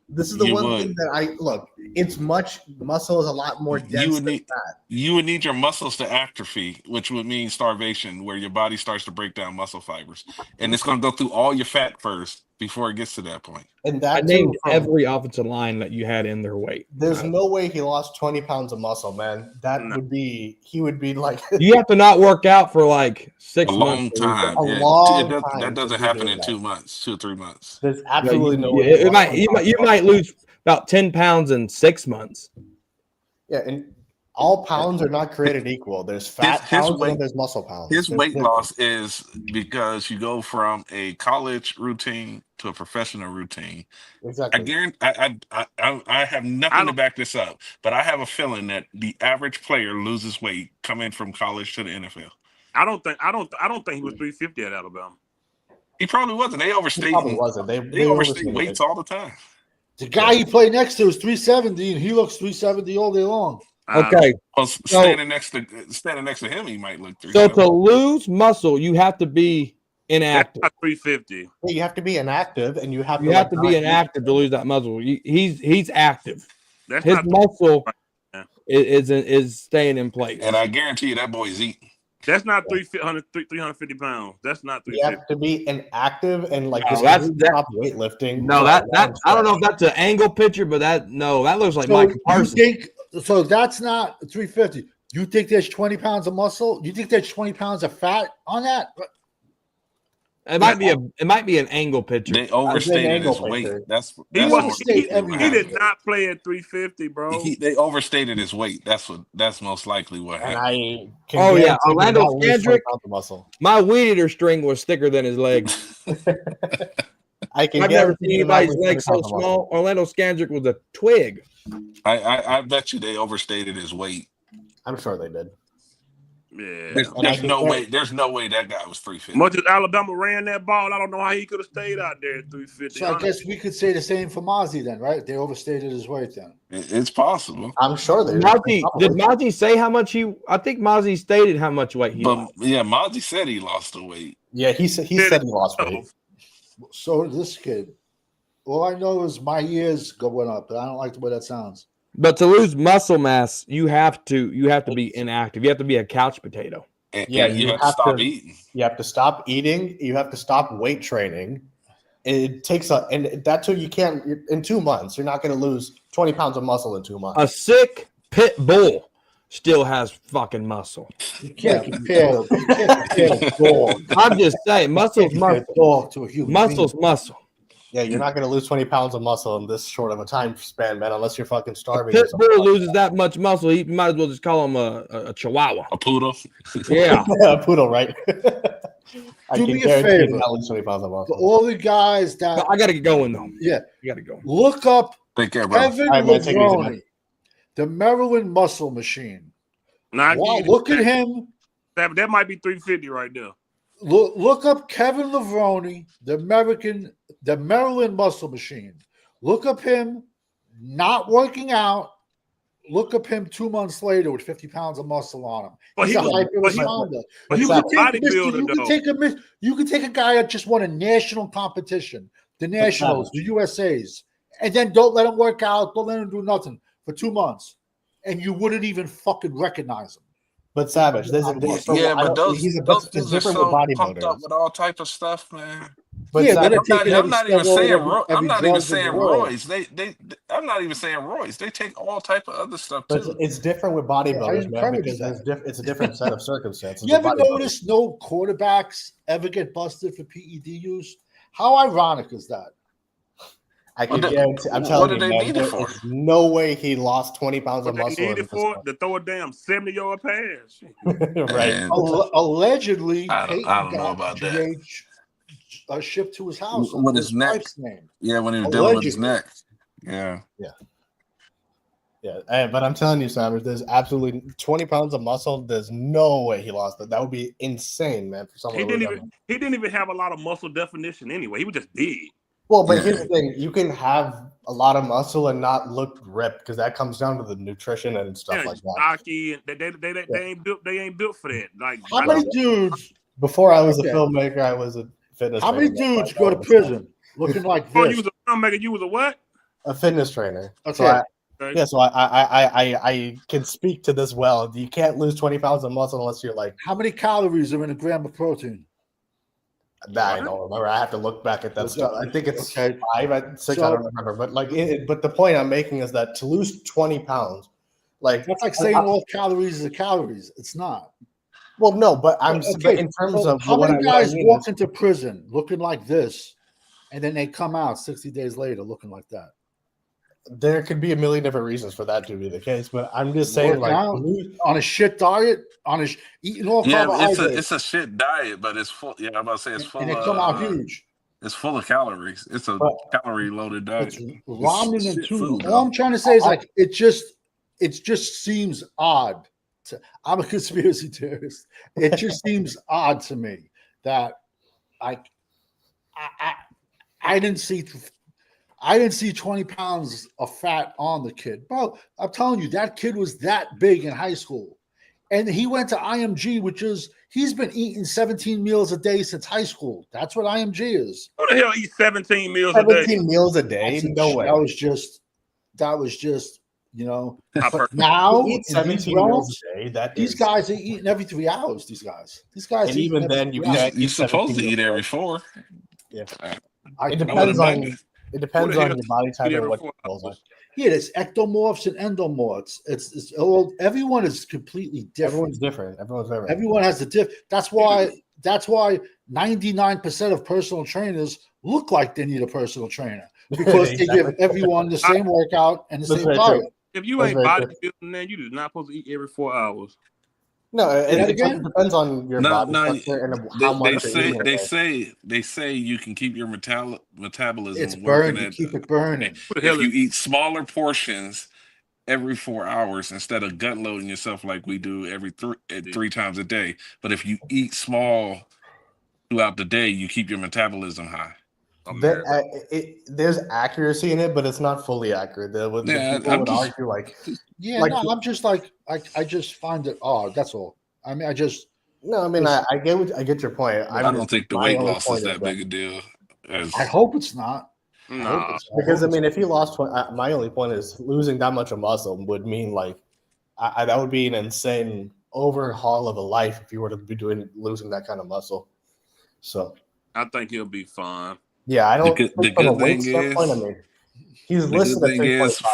Speaker 3: This is the one thing that it's muscle is a lot more dense than fat.
Speaker 1: You would need your muscles to atrophy, which would mean starvation, where your body starts to break down muscle fibers. And it's going to go through all your fat first before it gets to that point.
Speaker 3: And that
Speaker 6: I named every offensive line that you had in their weight.
Speaker 3: There's no way he lost 20 pounds of muscle, man. He would be like
Speaker 6: you have to not work out for like 6 months.
Speaker 1: Long time. That doesn't happen in 2 months, 2 or 3 months.
Speaker 3: There's absolutely no way.
Speaker 6: You might lose about 10 pounds in 6 months.
Speaker 3: Yeah, and all pounds are not created equal. There's fat pounds and there's muscle pounds.
Speaker 1: His weight loss is because you go from a college routine to a professional routine.
Speaker 3: Exactly.
Speaker 1: I guarantee. I have nothing to back this up, but I have a feeling that the average player loses weight coming from college to the NFL.
Speaker 2: I don't think he was 350 at Alabama.
Speaker 1: He probably wasn't. They overstate.
Speaker 3: He probably wasn't.
Speaker 1: They overstate weights all the time.
Speaker 5: The guy he played next to is 370, and he looks 370 all day long.
Speaker 6: Okay.
Speaker 1: Well, standing next to him, he might look 370.
Speaker 6: So to lose muscle, you have to be inactive.
Speaker 2: That's 350.
Speaker 3: You have to be inactive, and you have
Speaker 6: to be inactive to lose that muscle. He's active.
Speaker 2: That's
Speaker 6: his muscle is staying in place.
Speaker 1: And I guarantee you that boy's eating.
Speaker 2: That's not 350 pounds. That's not 350.
Speaker 3: You have to be inactive and
Speaker 6: that's
Speaker 3: weightlifting.
Speaker 6: No, that I don't know if that's an angle picture, but that looks like Michael Parsons.
Speaker 5: So that's not 350. You think there's 20 pounds of muscle? You think there's 20 pounds of fat on that?
Speaker 6: It might be an angle picture.
Speaker 1: They overstated his weight.
Speaker 2: He did not play at 350, bro.
Speaker 1: They overstated his weight. That's most likely what happened.
Speaker 6: Orlando Scandrick. My weed eater string was thicker than his legs. I've never seen anybody's legs so small. Orlando Scandrick was a twig.
Speaker 1: I bet you they overstated his weight.
Speaker 3: I'm sure they did.
Speaker 2: Yeah.
Speaker 1: There's no way. There's no way that guy was 350.
Speaker 2: Much as Alabama ran that ball, I don't know how he could have stayed out there at 350.
Speaker 5: So I guess we could say the same for Mozzie then, right? They overstated his weight then.
Speaker 1: It's possible.
Speaker 3: I'm sure they
Speaker 6: Did Mozzie say how much he? I think Mozzie stated how much weight he lost.
Speaker 1: Yeah, Mozzie said he lost the weight.
Speaker 3: Yeah, he said he lost weight.
Speaker 5: So did this kid. All I know is my ears going up. I don't like the way that sounds.
Speaker 6: But to lose muscle mass, you have to be inactive. You have to be a couch potato.
Speaker 3: Yeah, you have to stop eating. You have to stop eating. You have to stop weight training. It takes and that's what you can't in 2 months. You're not going to lose 20 pounds of muscle in 2 months.
Speaker 6: A sick pit bull still has fucking muscle.
Speaker 5: You can't compare a dog.
Speaker 6: I'm just saying, muscle's muscle.
Speaker 5: Dog to a human
Speaker 6: Muscle's
Speaker 5: being.
Speaker 6: muscle.
Speaker 3: Yeah, you're not going to lose 20 pounds of muscle in this short of a time span, man, unless you're fucking starving.
Speaker 6: Pit bull loses that much muscle, he might as well just call him a chihuahua.
Speaker 1: A poodle.
Speaker 6: Yeah.
Speaker 3: A poodle, right?
Speaker 5: Do me a favor. For all the guys that
Speaker 6: I got to get going though.
Speaker 5: Yeah,
Speaker 6: you got to go.
Speaker 5: Look up
Speaker 1: Take care, bro.
Speaker 5: Kevin Levrone, the Maryland Muscle Machine. Look at him.
Speaker 2: That might be 350 right there.
Speaker 5: Look up Kevin Levrone, the Maryland Muscle Machine. Look up him not working out. Look up him 2 months later with 50 pounds of muscle on him. He's a hyper responder. You could take a guy that just won a national competition, the Nationals, the USAs, and then don't let him work out, don't let him do nothing for 2 months, and you wouldn't even fucking recognize him.
Speaker 3: But Savage, he's
Speaker 1: those dudes are so pumped up with all type of stuff, man.
Speaker 3: But
Speaker 1: I'm not even saying roids. I'm not even saying roids. They take all type of other stuff too.
Speaker 3: But it's different with bodybuilders, man, because it's a different set of circumstances.
Speaker 5: You ever notice no quarterbacks ever get busted for PED use? How ironic is that?
Speaker 3: I can guarantee. I'm telling you, man, there's no way he lost 20 pounds of muscle.
Speaker 2: They needed for to throw a damn 70-yard pass.
Speaker 3: Right.
Speaker 5: Allegedly,
Speaker 1: I don't know about that.
Speaker 5: Shipped to his house
Speaker 1: with his neck. Yeah, when he was dealing with his neck. Yeah.
Speaker 3: But I'm telling you, Savage, there's absolutely 20 pounds of muscle. There's no way he lost it. That would be insane, man. For someone
Speaker 2: he didn't even have a lot of muscle definition anyway. He was just big.
Speaker 3: Well, but here's the thing: you can have a lot of muscle and not look ripped because that comes down to the nutrition and stuff like that.
Speaker 2: Stocky, they ain't built for that. Like
Speaker 5: how many dudes?
Speaker 3: Before I was a filmmaker, I was a fitness.
Speaker 5: How many dudes go to prison looking like this?
Speaker 2: You was a filmmaker. You was a what?
Speaker 3: A fitness trainer.
Speaker 5: Okay.
Speaker 3: So I can speak to this well. You can't lose 20 pounds of muscle unless you're like.
Speaker 5: How many calories are in a gram of protein?
Speaker 3: I don't remember. I have to look back at that stuff. I think it's 5, 6. I don't remember. But but the point I'm making is that to lose 20 pounds, like
Speaker 5: that's like saying all calories are calories. It's not.
Speaker 3: Well, no, but in terms of
Speaker 5: how many guys walk into prison looking like this, and then they come out 60 days later looking like that?
Speaker 3: There could be a million different reasons for that to be the case, but I'm just saying, like,
Speaker 5: on a shit diet, eating all carbohydrates.
Speaker 1: It's a shit diet, but it's full. Yeah, I'm about to say it's full.
Speaker 5: And they come out huge.
Speaker 1: It's full of calories. It's a calorie loaded diet.
Speaker 5: Ramen and tuna. All I'm trying to say is like it just seems odd. I'm a conspiracy theorist. It just seems odd to me that I didn't see 20 pounds of fat on the kid. Bro, I'm telling you, that kid was that big in high school. And he went to IMG, he's been eating 17 meals a day since high school. That's what IMG is.
Speaker 2: Who the hell eats 17 meals a day?
Speaker 3: 17 meals a day? No way.
Speaker 5: That was just, you know. Now,
Speaker 3: 17 meals a day.
Speaker 5: These guys are eating every 3 hours, these guys.
Speaker 3: And even then, you're
Speaker 1: supposed to eat every 4.
Speaker 3: Yeah. It depends on your body type and what your goals are.
Speaker 5: Yeah, there's ectomorphs and endomorphs. It's everyone is completely different.
Speaker 3: Everyone's different. Everyone's very.
Speaker 5: Everyone has the diff. That's why 99% of personal trainers look like they need a personal trainer because they give everyone the same workout and the same diet.
Speaker 2: If you ain't bodybuilding, then you do not supposed to eat every 4 hours.
Speaker 3: No, it depends on your body structure and how much
Speaker 1: they say you can keep your metabolism.
Speaker 5: It's burned. You keep it burning.
Speaker 1: If you eat smaller portions every 4 hours instead of gut loading yourself like we do every three times a day. But if you eat small throughout the day, you keep your metabolism high.
Speaker 3: There's accuracy in it, but it's not fully accurate. The people would argue like,
Speaker 5: I'm just like I just find it odd. That's all. I mean, I
Speaker 3: get your point.
Speaker 1: I don't think the weight loss is that big a deal.
Speaker 5: I hope it's not.
Speaker 3: Because I mean, if you lost, my only point is losing that much of muscle would mean like that would be an insane overhaul of a life if you were to be losing that kind of muscle. So
Speaker 2: I think he'll be fine.
Speaker 3: Yeah, I don't.
Speaker 1: The good thing is,
Speaker 3: I mean, he's listed at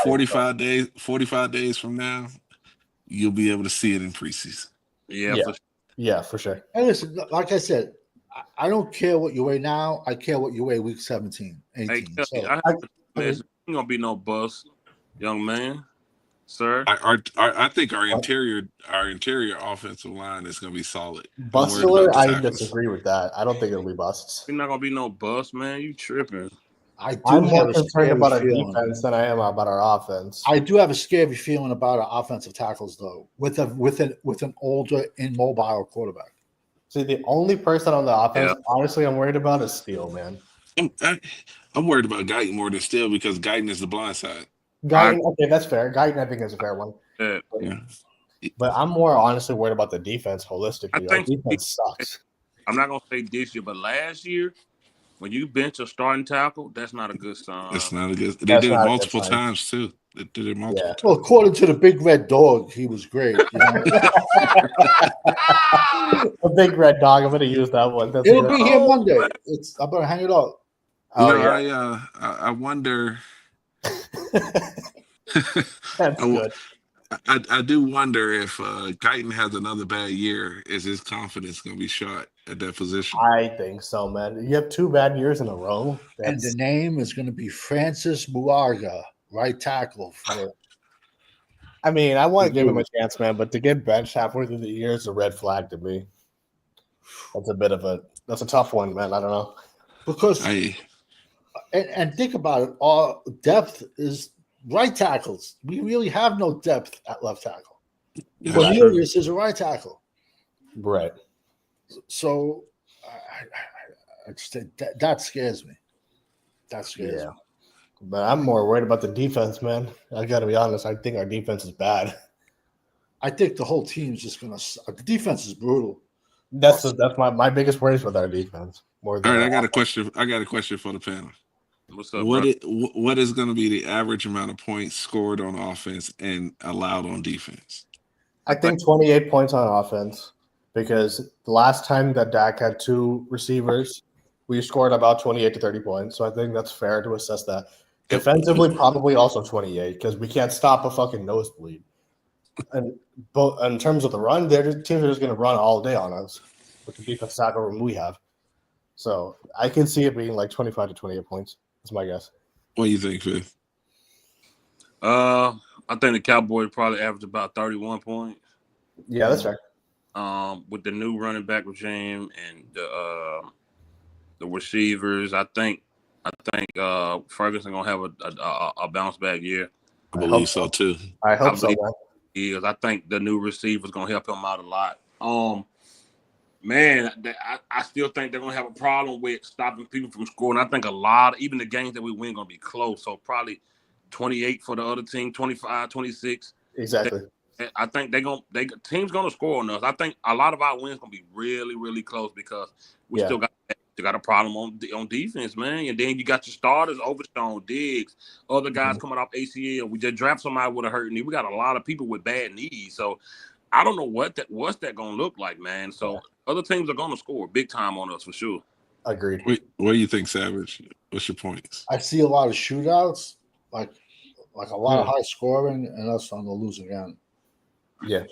Speaker 1: 3.5. 45 days from now, you'll be able to see it in preseason.
Speaker 3: Yeah, for sure.
Speaker 5: And listen, like I said, I don't care what you weigh now. I care what you weigh week 17, 18.
Speaker 2: Ain't gonna be no bust, young man, sir.
Speaker 1: I think our interior offensive line is gonna be solid.
Speaker 3: Bustler, I disagree with that. I don't think it'll be busts.
Speaker 2: You're not gonna be no bust, man. You tripping?
Speaker 3: I'm more concerned about our defense than I am about our offense.
Speaker 5: I do have a scary feeling about our offensive tackles, though, with an older, immobile quarterback.
Speaker 3: See, the only person on the offense, honestly, I'm worried about is Steele, man.
Speaker 1: I'm worried about Guyton more than Steele because Guyton is the blind side.
Speaker 3: Guyton, okay, that's fair. Guyton, I think, is a fair one. But I'm more honestly worried about the defense holistically. Our defense sucks.
Speaker 2: I'm not gonna say this year, but last year, when you bench a starting tackle, that's not a good sign.
Speaker 1: That's not a good. They did it multiple times too. They did it multiple times.
Speaker 5: Well, according to the Big Red Dog, he was great. You know?
Speaker 3: The Big Red Dog. I'm going to use that one.
Speaker 5: It'll be here Monday. I'm going to hang it up.
Speaker 1: I wonder.
Speaker 3: That's good.
Speaker 1: I do wonder if Guyton has another bad year. Is his confidence going to be shot at that position?
Speaker 3: I think so, man. You have 2 bad years in a row.
Speaker 5: And the name is going to be Francis Buarga, right tackle.
Speaker 3: I mean, I want to give him a chance, man, but to get benched halfway through the year is a red flag to me. That's a tough one, man. I don't know.
Speaker 5: Because and think about it, our depth is right tackles. We really have no depth at left tackle. Cornelius is a right tackle.
Speaker 3: Right.
Speaker 5: So I just that scares me. That scares me.
Speaker 3: But I'm more worried about the defense, man. I got to be honest. I think our defense is bad.
Speaker 5: I think the whole team's just going to – the defense is brutal.
Speaker 3: That's my biggest worries with our defense.
Speaker 1: All right, I got a question. I got a question for the panel.
Speaker 2: What's up,
Speaker 1: what is going to be the average amount of points scored on offense and allowed on defense?
Speaker 3: I think 28 points on offense because the last time that Dak had 2 receivers, we scored about 28 to 30 points. So I think that's fair to assess that. Defensively, probably also 28 because we can't stop a fucking nosebleed. And both in terms of the run, teams are just going to run all day on us with the defense tackle room we have. So I can see it being like 25 to 28 points. That's my guess.
Speaker 1: What do you think, Fifth?
Speaker 2: I think the Cowboys probably average about 31 points.
Speaker 3: Yeah, that's right.
Speaker 2: With the new running back regime and the receivers, I think Ferguson gonna have a bounce back year.
Speaker 1: I believe so too.
Speaker 3: I hope so.
Speaker 2: Because I think the new receivers gonna help him out a lot. Man, I still think they're gonna have a problem with stopping people from scoring. I think even the games that we win gonna be close. So probably 28 for the other team, 25, 26.
Speaker 3: Exactly.
Speaker 2: I think team's gonna score on us. I think a lot of our wins gonna be really, really close because we still got a problem on defense, man. And then you got your starters, Overstone, Diggs, other guys coming off ACL. We just draft somebody with a hurt knee. We got a lot of people with bad knees. So I don't know what's that gonna look like, man. So other teams are gonna score big time on us for sure.
Speaker 3: Agreed.
Speaker 1: What do you think, Savage? What's your points?
Speaker 5: I see a lot of shootouts, like a lot of high scoring, and us on the losing end.
Speaker 3: Yeah.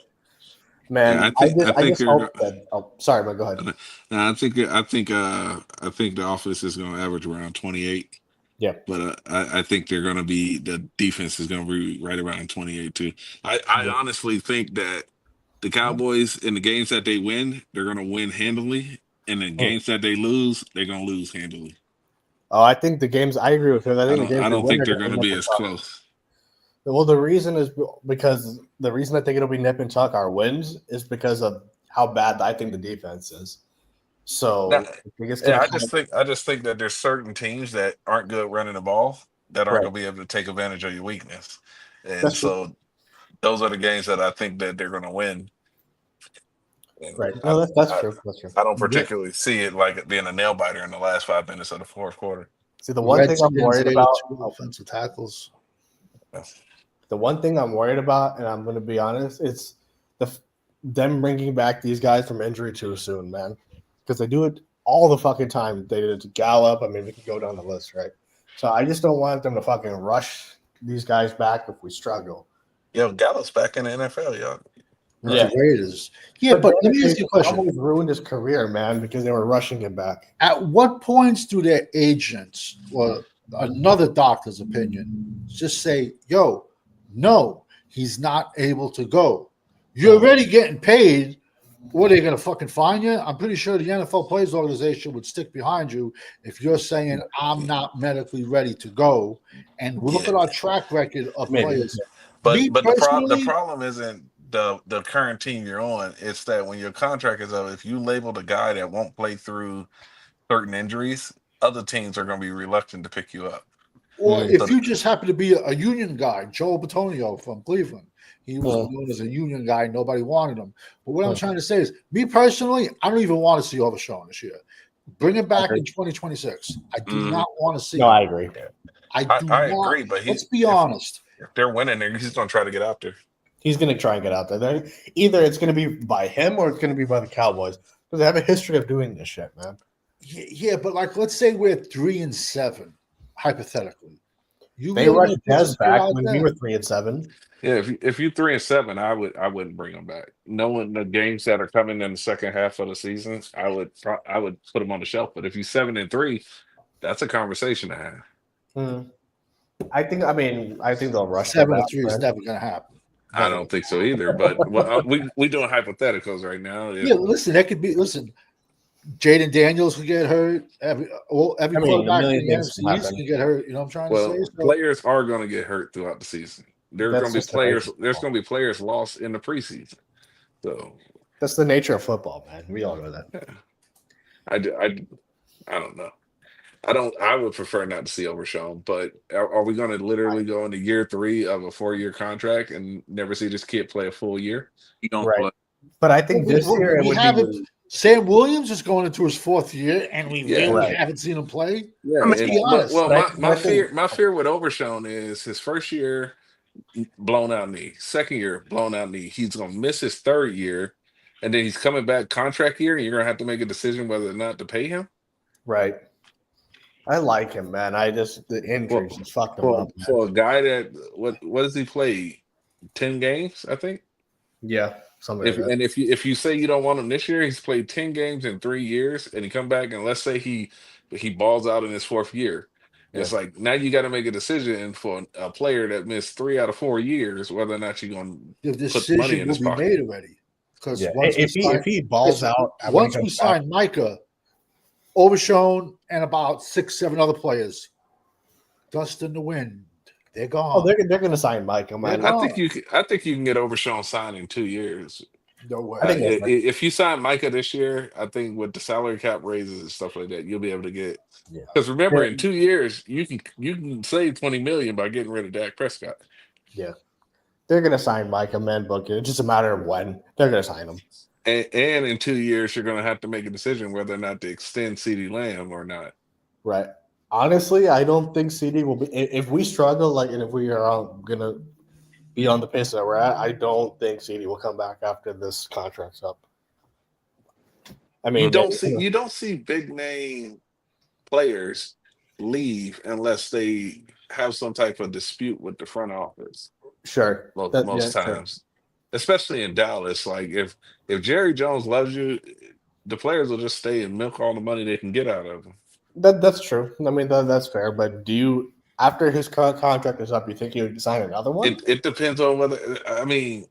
Speaker 3: Man, I just hope that. Oh, sorry, but go ahead.
Speaker 1: No, I think the offense is going to average around 28.
Speaker 3: Yeah,
Speaker 1: but I think the defense is going to be right around 28 too. I honestly think that the Cowboys in the games that they win, they're going to win handily, and in games that they lose, they're going to lose handily.
Speaker 3: Oh, I think the games. I agree with him.
Speaker 1: I don't think they're going to be as close.
Speaker 3: Well, the reason is because the reason I think it'll be nip and tuck our wins is because of how bad I think the defense is. So
Speaker 1: Now,
Speaker 3: I think it's
Speaker 1: yeah,
Speaker 3: gonna
Speaker 1: I just think that there's certain teams that aren't good running the ball that aren't
Speaker 3: right.
Speaker 1: going to be able to take advantage of your weakness, and
Speaker 3: That's true.
Speaker 1: so those are the games that I think that they're going to win. And
Speaker 3: Right. No, that's
Speaker 1: I,
Speaker 3: true. That's true.
Speaker 1: I don't particularly see it like it being a nail biter in the last 5 minutes of the fourth quarter.
Speaker 3: See, the one thing I'm worried about,
Speaker 5: offensive tackles.
Speaker 3: the one thing I'm worried about, and I'm going to be honest, it's them bringing back these guys from injury too soon, man, because they do it all the fucking time. They did it to Gallup. I mean, we can go down the list, right? So I just don't want them to fucking rush these guys back if we struggle.
Speaker 1: Yo, Gallup's back in the NFL, y'all.
Speaker 3: Yeah.
Speaker 5: The Raiders. Yeah, but let me ask you a question.
Speaker 3: Almost ruined his career, man, because they were rushing him back.
Speaker 5: At what points do their agents or another doctor's opinion just say, yo, no, he's not able to go? You're already getting paid. What, are they going to fucking fine you? I'm pretty sure the NFL Players Organization would stick behind you if you're saying, I'm not medically ready to go. And look at our track record of players.
Speaker 1: But the problem isn't the current team you're on. It's that when your contract is up, if you label a guy that won't play through certain injuries, other teams are going to be reluctant to pick you up.
Speaker 5: Or if you just happen to be a union guy, Joe Batonio from Cleveland, he was known as a union guy. Nobody wanted him. But what I'm trying to say is, me personally, I don't even want to see Overshawn this year. Bring it back in 2026. I do not want to see.
Speaker 3: No, I agree.
Speaker 5: I
Speaker 1: agree, but
Speaker 5: let's be honest.
Speaker 1: If they're winning, he's going to try to get out there.
Speaker 3: He's going to try and get out there. Either it's going to be by him or it's going to be by the Cowboys because they have a history of doing this shit, man.
Speaker 5: Yeah, but like, let's say we're 3-7, hypothetically.
Speaker 3: They rushed Dez back when we were 3-7.
Speaker 1: Yeah, if you 3-7, I wouldn't bring them back. Knowing the games that are coming in the second half of the season, I would put them on the shelf. But if you 7-3, that's a conversation to have.
Speaker 3: I think they'll rush
Speaker 5: 7-3 is never going to happen.
Speaker 1: I don't think so either. But we doing hypotheticals right now.
Speaker 5: Yeah, listen, that could be. Listen, Jaden Daniels could get hurt. Every quarterback in the NFC East can get hurt. You know what I'm trying to say? So,
Speaker 1: players are going to get hurt throughout the season. There's going to be players. There's going to be players lost in the preseason. So
Speaker 3: that's the nature of football, man. We all know that.
Speaker 1: Yeah. I don't know. I would prefer not to see Overshawn, but are we going to literally go into year 3 of a 4-year contract and never see this kid play a full year?
Speaker 2: You don't
Speaker 3: play. But I think this year
Speaker 5: Sam Williams is going into his 4th year, and we really haven't seen him play.
Speaker 1: Yeah,
Speaker 5: let's be honest.
Speaker 1: My fear with Overshawn is his first year blown out knee, second year blown out knee. He's going to miss his 3rd year, and then he's coming back contract year, and you're going to have to make a decision whether or not to pay him.
Speaker 3: Right. I like him, man. The injuries just fucked him up.
Speaker 1: For a guy that what does he play? 10 games, I think.
Speaker 3: Yeah, something.
Speaker 1: And if you say you don't want him this year, he's played 10 games in 3 years, and he come back and let's say he balls out in his 4th year. Yeah. It's like now you got to make a decision for a player that missed 3 out of 4 years whether or not you're going to put money in his pocket.
Speaker 5: Made already. Because
Speaker 3: if he balls out,
Speaker 5: once we sign Micah, Overshawn, and about 6-7 other players, dust in the wind. They're gone.
Speaker 3: Oh, they're going to sign Micah, man.
Speaker 1: I think you can get Overshawn signed in 2 years.
Speaker 5: No way.
Speaker 1: If you sign Micah this year, I think with the salary cap raises and stuff like that, you'll be able to get. Because remember, in 2 years, you can save $20 million by getting rid of Dak Prescott.
Speaker 3: Yeah, they're going to sign Micah, man. Book it. It's just a matter of when they're going to sign him.
Speaker 1: And in 2 years, you're going to have to make a decision whether or not to extend CeeDee Lamb or not.
Speaker 3: Right. Honestly, I don't think CeeDee will be. If we struggle, and if we are going to be on the pace that we're at, I don't think CeeDee will come back after this contract's up. I mean,
Speaker 1: you don't see big name players leave unless they have some type of dispute with the front office.
Speaker 3: Sure,
Speaker 1: most times. Sure. Especially in Dallas, like if Jerry Jones loves you, the players will just stay and milk all the money they can get out of him.
Speaker 3: That's true. I mean, that's fair. But do you, after his contract is up, you think he would sign another one?
Speaker 1: It depends on whether. I mean,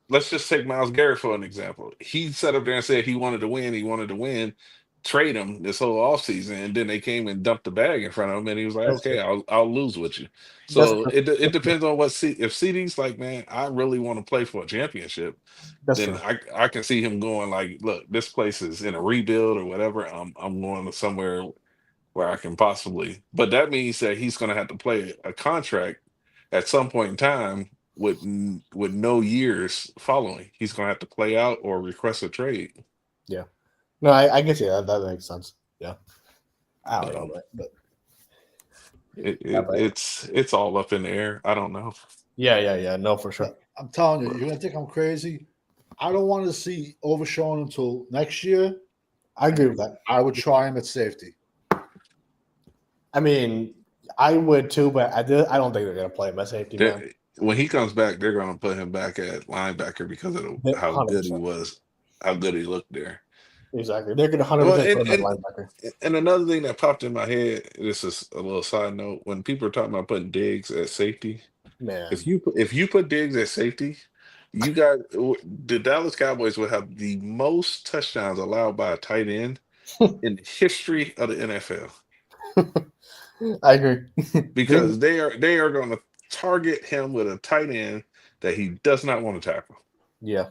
Speaker 1: let's just take Myles Garrett for an example. He sat up there and said he wanted to win. trade him this whole offseason, and then they came and dumped the bag in front of him, and he was like,
Speaker 3: That's
Speaker 1: "Okay,
Speaker 3: true.
Speaker 1: I'll lose with you."
Speaker 3: That's
Speaker 1: So
Speaker 3: true.
Speaker 1: it depends on what if CD's like, man, I really want to play for a championship.
Speaker 3: That's
Speaker 1: Then
Speaker 3: true.
Speaker 1: I can see him going like, look, this place is in a rebuild or whatever. I'm going to somewhere where I can possibly. But that means that he's going to have to play a contract at some point in time with no years following. He's going to have to play out or request a trade.
Speaker 3: Yeah. No, I get you. That makes sense. Yeah. I don't know,
Speaker 1: So
Speaker 3: but
Speaker 1: it's all up in the air. I don't know.
Speaker 3: yeah. No, for sure.
Speaker 5: I'm telling you, you're gonna think I'm crazy. I don't want to see Overshown until next year.
Speaker 3: I agree with that.
Speaker 5: I would try him at safety.
Speaker 3: I mean, I would too, but I don't think they're gonna play him at safety, man.
Speaker 1: When he comes back, they're going to put him back at linebacker because of how good he
Speaker 3: 100%.
Speaker 1: was, how good he looked there.
Speaker 3: Exactly. They're gonna 100%
Speaker 1: Well,
Speaker 3: put him at linebacker.
Speaker 1: and another thing that popped in my head, this is a little side note, when people are talking about putting Diggs at safety,
Speaker 3: Man.
Speaker 1: if you put Diggs at safety, you got the Dallas Cowboys will have the most touchdowns allowed by a tight end in the history of the NFL.
Speaker 3: I agree.
Speaker 1: Because they are going to target him with a tight end that he does not want to tackle.
Speaker 3: Yeah.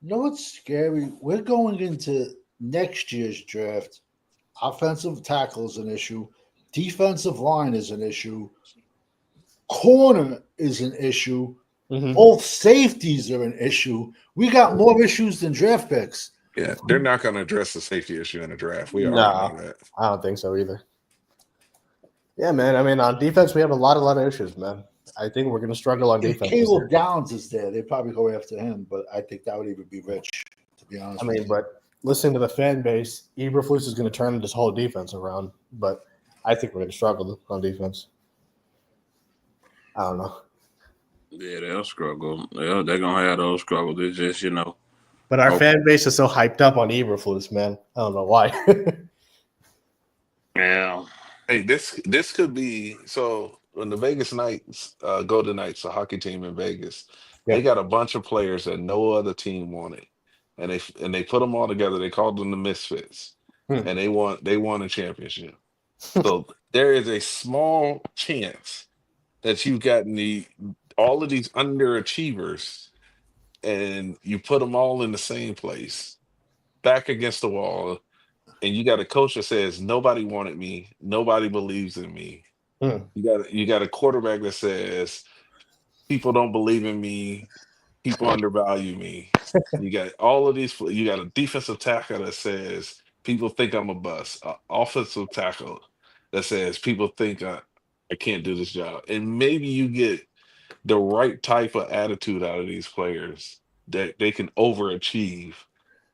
Speaker 5: You know what's scary? We're going into next year's draft. Offensive tackle is an issue. Defensive line is an issue. Corner is an issue.
Speaker 3: Mm-hmm.
Speaker 5: Both safeties are an issue. We got more issues than draft picks.
Speaker 1: Yeah, they're not going to address the safety issue in the draft. We already know that.
Speaker 3: I don't think so either. Yeah, man. I mean, on defense, we have a lot of issues, man. I think we're going to struggle on
Speaker 5: If
Speaker 3: defense.
Speaker 5: Caleb Downs is there, they probably go after him, but I think that would even be rich, to be honest.
Speaker 3: I mean, but listening to the fan base, Eberflus is going to turn this whole defense around. But I think we're going to struggle on defense. I don't know.
Speaker 2: Yeah, they'll struggle. They're gonna have those struggles. It's just
Speaker 3: But our fan base is so hyped up on Eberflus, man. I don't know why.
Speaker 2: Yeah.
Speaker 1: Hey, this could be so when the Vegas Knights, Golden Knights, a hockey team in Vegas, they got a bunch of players that no other team wanted, and they put them all together. They called them the Misfits, and they won a championship. So there is a small chance that you've gotten all of these underachievers, and you put them all in the same place, back against the wall. And you got a coach that says nobody wanted me, nobody believes in me. You got a quarterback that says people don't believe in me, people undervalue me. You got all of these. You got a defensive tackle that says people think I'm a bust. Offensive tackle that says people think I can't do this job. And maybe you get the right type of attitude out of these players that they can overachieve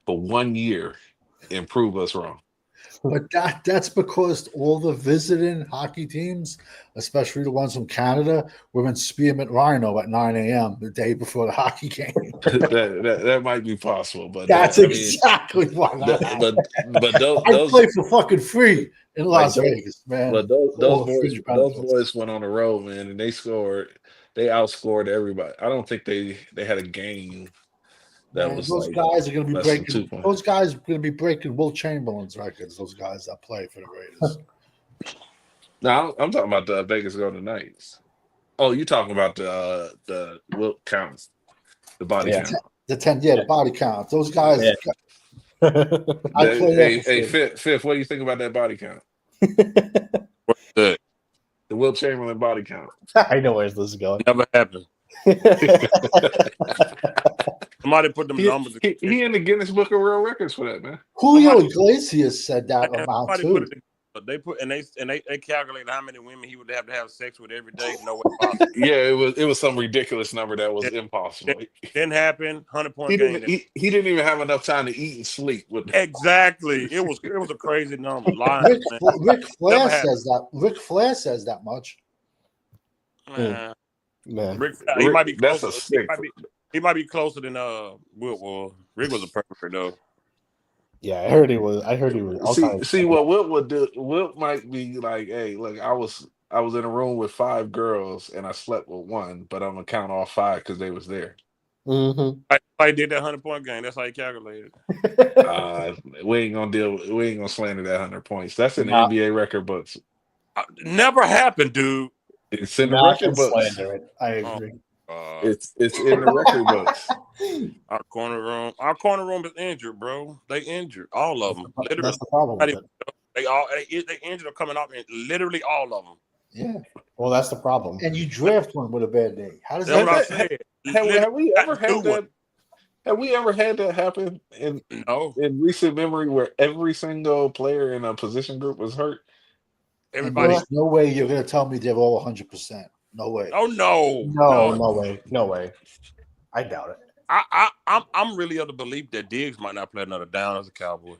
Speaker 1: for 1 year and prove us wrong.
Speaker 5: But that's because all the visiting hockey teams, especially the ones from Canada, were in Spearmint Rhino at 9 a.m. the day before the hockey game.
Speaker 1: that might be possible, but
Speaker 5: that's exactly why.
Speaker 1: But those
Speaker 5: I play for fucking free in Las Vegas, man.
Speaker 1: But those boys went on the road, man, and they outscored everybody. I don't think they had a game.
Speaker 5: Those guys are going to be breaking. Those guys are going to be breaking Will Chamberlain's records. Those guys that play for the Raiders.
Speaker 1: No, I'm talking about the Vegas Golden Knights. Oh, you talking about the Will counts, the body count,
Speaker 5: the body count. Those guys.
Speaker 1: Yeah. Hey, Fifth, what do you think about that body count?
Speaker 2: What's that?
Speaker 1: The Will Chamberlain body count.
Speaker 3: I know where this is going.
Speaker 2: Never happened. Somebody put them numbers.
Speaker 1: He in the Guinness Book of World Records for that, man.
Speaker 5: Julio Iglesias said that amount too.
Speaker 2: They calculated how many women he would have to have sex with every day. No way possible.
Speaker 1: Yeah, it was some ridiculous number that was impossible.
Speaker 2: Didn't happen. 100-point game.
Speaker 1: He didn't even have enough time to eat and sleep.
Speaker 2: Exactly. It was a crazy number.
Speaker 5: Ric Flair says that. Ric Flair says that much.
Speaker 3: Man,
Speaker 2: he might be closer. He might be closer than Wilt was. Rick was a perfect though.
Speaker 3: Yeah, I heard he was.
Speaker 1: See what Wilt would do. Wilt might be like, "Hey, look, I was in a room with 5 girls and I slept with one, but I'm gonna count all 5 because they was there."
Speaker 3: Mm-hmm.
Speaker 2: I did that 100-point game. That's how you calculated.
Speaker 1: We ain't gonna slander that 100 points. That's in the
Speaker 3: Nah.
Speaker 1: NBA record books.
Speaker 2: Never happened, dude.
Speaker 1: It's in the
Speaker 3: Not
Speaker 1: record
Speaker 3: to
Speaker 1: books.
Speaker 3: slander it. I agree.
Speaker 1: It's in the record books.
Speaker 2: Our corner room is injured, bro. They injured all of them. Literally,
Speaker 3: That's the problem with it.
Speaker 2: they injured are coming off, and literally all of them.
Speaker 5: Yeah.
Speaker 3: Well, that's the problem.
Speaker 5: And you draft one with a bad day. How does
Speaker 2: That's
Speaker 5: that?
Speaker 2: what I said.
Speaker 1: Have we ever had
Speaker 2: do
Speaker 1: that? Have we ever had that happen in recent memory where every single player in a position group was hurt?
Speaker 2: Everybody.
Speaker 5: There's no way you're going to tell me they're all 100%. No way.
Speaker 2: Oh no.
Speaker 3: No way. I doubt it.
Speaker 2: I'm really of the belief that Diggs might not play another down as a Cowboy.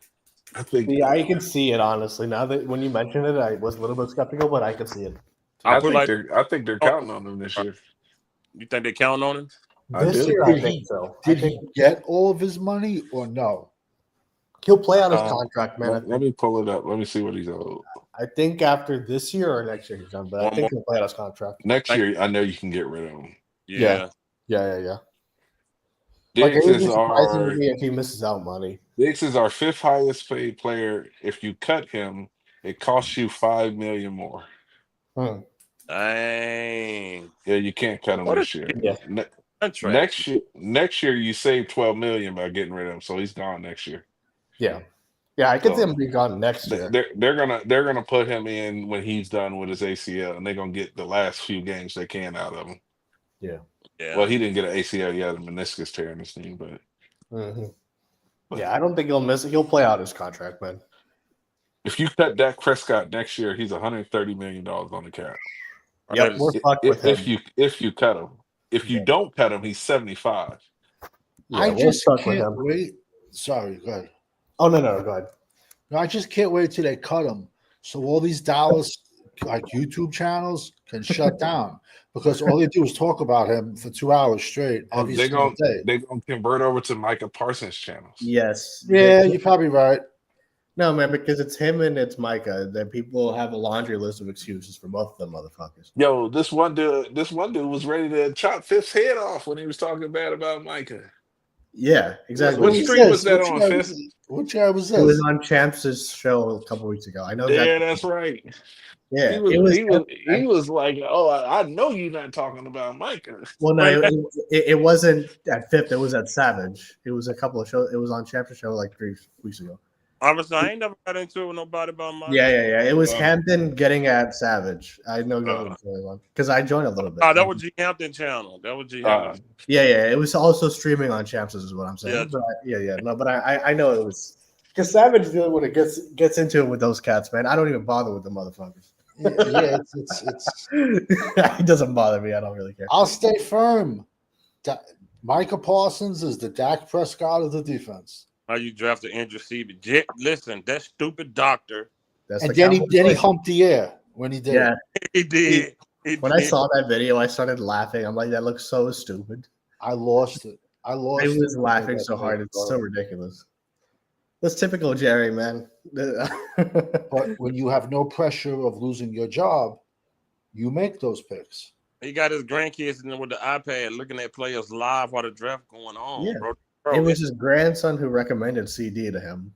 Speaker 1: I think.
Speaker 3: Yeah, I can see it honestly. Now that when you mentioned it, I was a little bit skeptical, but I can see it.
Speaker 1: I think they're counting on him this year.
Speaker 2: You think they count on him?
Speaker 3: This year, I think so.
Speaker 5: Did he get all of his money or no?
Speaker 3: He'll play out his contract, man.
Speaker 1: Let me pull it up. Let me see what he's owed.
Speaker 3: I think after this year or next year he's done, but I think he'll play out his contract.
Speaker 1: Next year, I know you can get rid of him.
Speaker 3: Yeah.
Speaker 1: Diggs
Speaker 3: it would
Speaker 1: is
Speaker 3: be surprising
Speaker 1: our
Speaker 3: to me if he misses out money.
Speaker 1: Diggs is our 5th highest paid player. If you cut him, it costs you $5 million more.
Speaker 2: Dang.
Speaker 1: Yeah, you can't cut him this year.
Speaker 3: Yeah.
Speaker 1: Next year you save $12 million by getting rid of him, so he's gone next year.
Speaker 3: Yeah, I could see him be gone next year.
Speaker 1: They're gonna put him in when he's done with his ACL, and they're gonna get the last few games they can out of him.
Speaker 3: Yeah.
Speaker 1: Well, he didn't get an ACL yet, a meniscus tear in his knee, but
Speaker 3: I don't think he'll miss it. He'll play out his contract, man.
Speaker 1: If you cut Dak Prescott next year, he's $130 million on the cap.
Speaker 3: Yep, we're fucked with him.
Speaker 1: If you cut him. If you don't cut him, he's 75.
Speaker 3: Yeah,
Speaker 5: I just can't wait. Sorry, go ahead.
Speaker 3: Oh no, go ahead.
Speaker 5: No, I just can't wait till they cut him, so all these Dallas like YouTube channels can shut down because all they do is talk about him for 2 hours straight every single day.
Speaker 1: They're gonna convert over to Micah Parsons channels.
Speaker 3: Yes.
Speaker 5: Yeah, you're probably right.
Speaker 3: No, man, because it's him and it's Micah. That people have a laundry list of excuses for both of them motherfuckers.
Speaker 1: Yo, this one dude was ready to chop Fifth's head off when he was talking bad about Micah.
Speaker 3: Yeah, exactly.
Speaker 1: What stream was that on, Fifth?
Speaker 5: What year was this?
Speaker 3: It was on Champs' show a couple weeks ago. I know.
Speaker 1: Yeah, that's right.
Speaker 3: Yeah,
Speaker 1: he was like, "Oh, I know you're not talking about Micah."
Speaker 3: Well, no, it wasn't at Fifth. It was at Savage. It was a couple of shows. It was on Champs' show like 3 weeks ago.
Speaker 2: Obviously, I ain't never got into it with nobody about Micah.
Speaker 3: Yeah. It was Hampton getting at Savage. I know because I joined a little bit.
Speaker 2: That was G Hampton channel. That was G Hampton.
Speaker 3: Yeah. It was also streaming on Champs, is what I'm saying.
Speaker 2: Yeah.
Speaker 3: No, but I know it was because Savage really when it gets into it with those cats, man. I don't even bother with the motherfuckers.
Speaker 5: Yeah, it's
Speaker 3: it doesn't bother me. I don't really care.
Speaker 5: I'll stay firm. Micah Parsons is the Dak Prescott of the defense.
Speaker 2: How you draft an injured CB? Listen, that stupid doctor.
Speaker 5: And then he humped the air when he did.
Speaker 3: Yeah,
Speaker 2: he did.
Speaker 3: I saw that video, I started laughing. I'm like, that looks so stupid.
Speaker 5: I lost it. I was
Speaker 3: laughing so hard. It's so ridiculous. That's typical Jerry, man.
Speaker 5: But when you have no pressure of losing your job, you make those picks.
Speaker 2: He got his grandkids with the iPad looking at players live while the draft going on.
Speaker 3: Yeah.
Speaker 2: Bro,
Speaker 3: it was his grandson who recommended CD to him.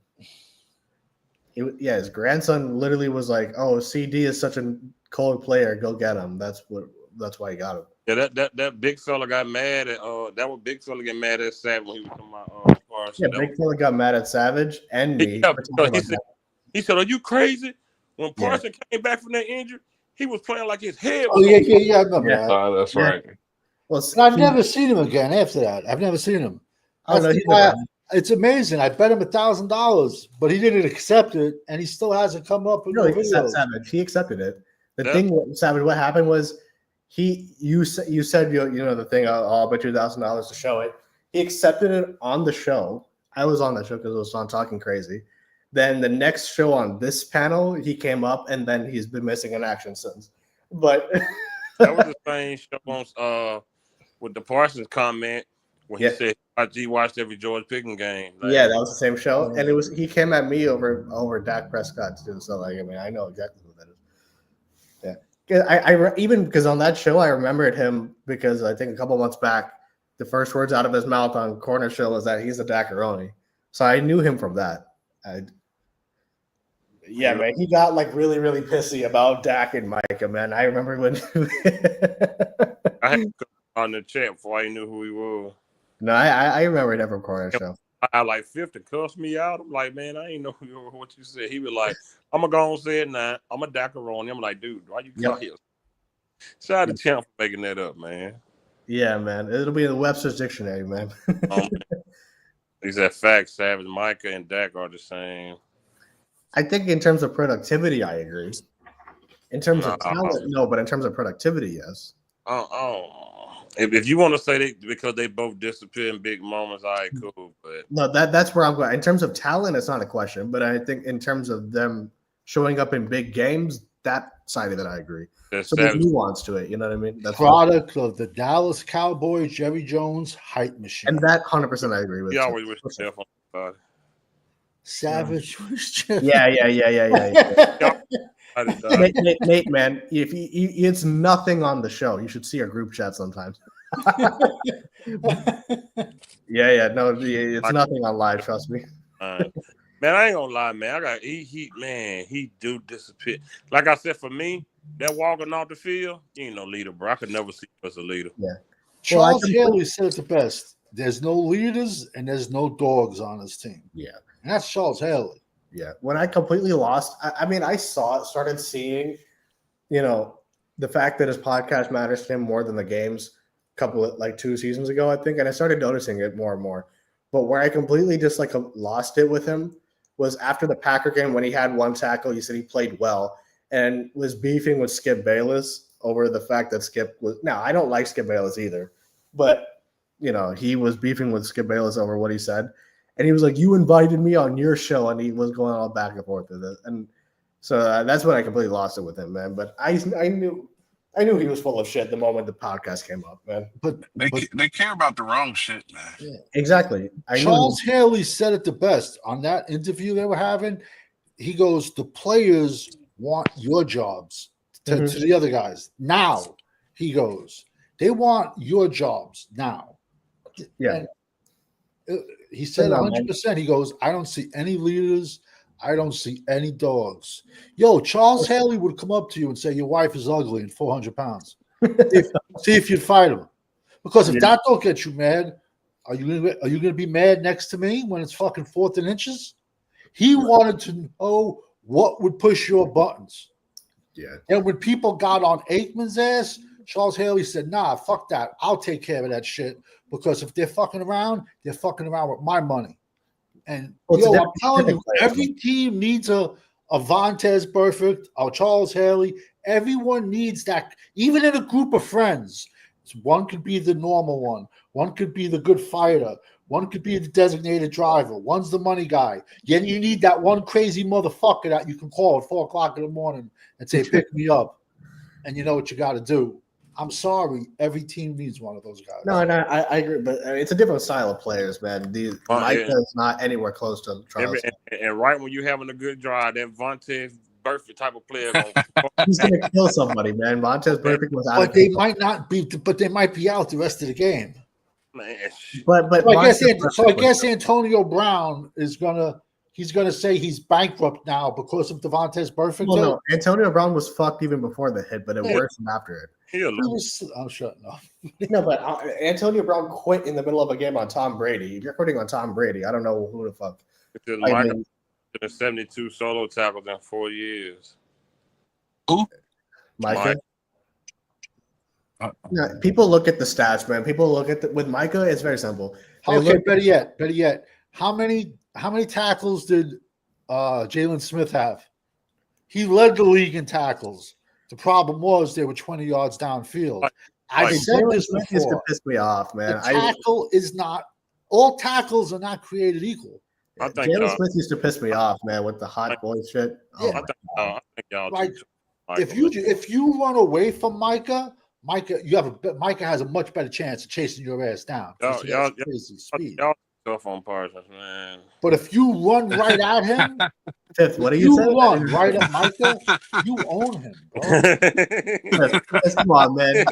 Speaker 3: His grandson literally was like, "Oh, CD is such a cold player. Go get him." That's why he got him.
Speaker 2: Yeah, that big fella got mad at that was big fella get mad at Savage when he was talking about Parsons.
Speaker 3: Yeah, big fella got mad at Savage and me.
Speaker 2: He said, "Are you crazy?" When Parsons came back from that injury, he was playing like his head was.
Speaker 5: Oh yeah. I remember that.
Speaker 1: That's right.
Speaker 3: Well,
Speaker 5: I've never seen him again after that. I've never seen him. It's amazing. I bet him $1,000, but he didn't accept it, and he still hasn't come up with
Speaker 3: Savage. He accepted it. The thing with Savage, what happened was you said the thing. I'll bet you $1,000 to show it. He accepted it on the show. I was on that show because it was on Talking Crazy. Then the next show on this panel, he came up, and then he's been missing in action since. But
Speaker 2: that was the same show with the Parsons comment when he said he watched every George Pickens game.
Speaker 3: That was the same show, and he came at me over Dak Prescott too. So I know exactly who that is. Yeah, I even because on that show I remembered him because I think a couple months back the first words out of his mouth on Corner Show was that he's a Dacaroni. So I knew him from that. Yeah, man, he got like really, really pissy about Dak and Micah, man. I remember when
Speaker 2: I had to on the chat before I knew who he was.
Speaker 3: No, I remember that from Corner Show.
Speaker 2: I like 50 cussed me out. I'm like, man, I ain't know what you said. He was like, I'm gonna go and say it now. I'm a Dacaroni. I'm like, dude, why you call him? Shout out to Champ for making that up, man.
Speaker 3: Yeah, man. It'll be in the Webster's dictionary, man.
Speaker 2: Is that fact, Savage? Micah and Dak are the same.
Speaker 3: I think in terms of productivity, I agree. In terms of talent, no, but in terms of productivity, yes.
Speaker 2: If you want to say they because they both disappear in big moments, all right, cool. But
Speaker 3: no, that's where I'm going. In terms of talent, it's not a question. But I think in terms of them showing up in big games, that side of it, I agree. So there's nuance to it. You know what I mean?
Speaker 5: That's product of the Dallas Cowboys, Jerry Jones hype machine,
Speaker 3: and that 100% I agree with.
Speaker 2: You always wish yourself on the body.
Speaker 5: Savage.
Speaker 3: Yeah. Nate, man, if it's nothing on the show, you should see our group chat sometimes. No, it's nothing on live. Trust me.
Speaker 2: Man, I ain't gonna lie, man. He do disappear. Like I said, for me, that walking off the field, he ain't no leader, bro. I could never see him as a leader.
Speaker 3: Yeah.
Speaker 5: Charles Haley said it the best. There's no leaders and there's no dogs on his team.
Speaker 3: Yeah.
Speaker 5: And that's Charles Haley.
Speaker 3: Yeah. When I completely lost, I started seeing, the fact that his podcast matters to him more than the games like 2 seasons ago, I think. And I started noticing it more and more. But where I completely just like lost it with him was after the Packer game when he had one tackle. He said he played well and was beefing with Skip Bayless over the fact that Skip was. Now, I don't like Skip Bayless either, but, he was beefing with Skip Bayless over what he said. And he was like, you invited me on your show. And he was going all back and forth with it. And so that's when I completely lost it with him, man. But I knew he was full of shit the moment the podcast came up, man.
Speaker 1: But they care about the wrong shit, man.
Speaker 3: Yeah, exactly.
Speaker 5: Charles Haley said it the best on that interview they were having. He goes, the players want your jobs to the other guys. Now, he goes, they want your jobs now.
Speaker 3: Yeah.
Speaker 5: And he said 100%. He goes, I don't see any leaders. I don't see any dogs. Yo, Charles Haley would come up to you and say, your wife is ugly and 400 pounds. See if you'd fight him. Because if that don't get you mad, are you going to be mad next to me when it's fucking 4th and inches? He wanted to know what would push your buttons.
Speaker 3: Yeah. And
Speaker 5: when people got on Aikman's ass, Charles Haley said, nah, fuck that. I'll take care of that shit. Because if they're fucking around with my money. And I'm telling you, every team needs a Vontaze Burfict, a Charles Haley. Everyone needs that. Even in a group of friends, one could be the normal one. One could be the good fighter. One could be the designated driver. One's the money guy. Then you need that one crazy motherfucker that you can call at 4 o'clock in the morning and say, pick me up. And you know what you got to do. I'm sorry. Every team needs one of those guys.
Speaker 3: No, I agree, but it's a different style of players, man. Micah is not anywhere close to Charles.
Speaker 2: And right when you're having a good drive, that Vontaze Burfict type of player,
Speaker 3: he's going to kill somebody, man. Vontaze Burfict was out.
Speaker 5: But they might not be. But they might be out the rest of the game.
Speaker 2: Man.
Speaker 3: But
Speaker 5: I guess Antonio Brown is gonna. He's going to say he's bankrupt now because of Vontaze Burfict.
Speaker 3: Well, no, Antonio Brown was fucked even before the hit, but it worsened after it.
Speaker 5: I'm shutting up.
Speaker 3: No, but Antonio Brown quit in the middle of a game on Tom Brady. If you're quitting on Tom Brady, I don't know who the fuck.
Speaker 2: Michael 72 solo tackles in 4 years.
Speaker 1: Who?
Speaker 3: Micah. Yeah, people look at the stats, man. People look at with Micah. It's very simple.
Speaker 5: Better yet. How many tackles did Jalen Smith have? He led the league in tackles. The problem was they were 20 yards downfield. I said this before.
Speaker 3: To piss me off, man.
Speaker 5: All tackles are not created equal.
Speaker 3: Jalen Smith used to piss me off, man, with the hot boy shit.
Speaker 2: I think y'all
Speaker 5: if you run away from Micah, Micah has a much better chance of chasing your ass down.
Speaker 2: Y'all Tough on Parsons, man.
Speaker 5: But if you run right at him,
Speaker 3: What do
Speaker 5: if
Speaker 3: you
Speaker 5: you
Speaker 3: say?
Speaker 5: run right at Micah, you own him, bro.
Speaker 3: Come on, man.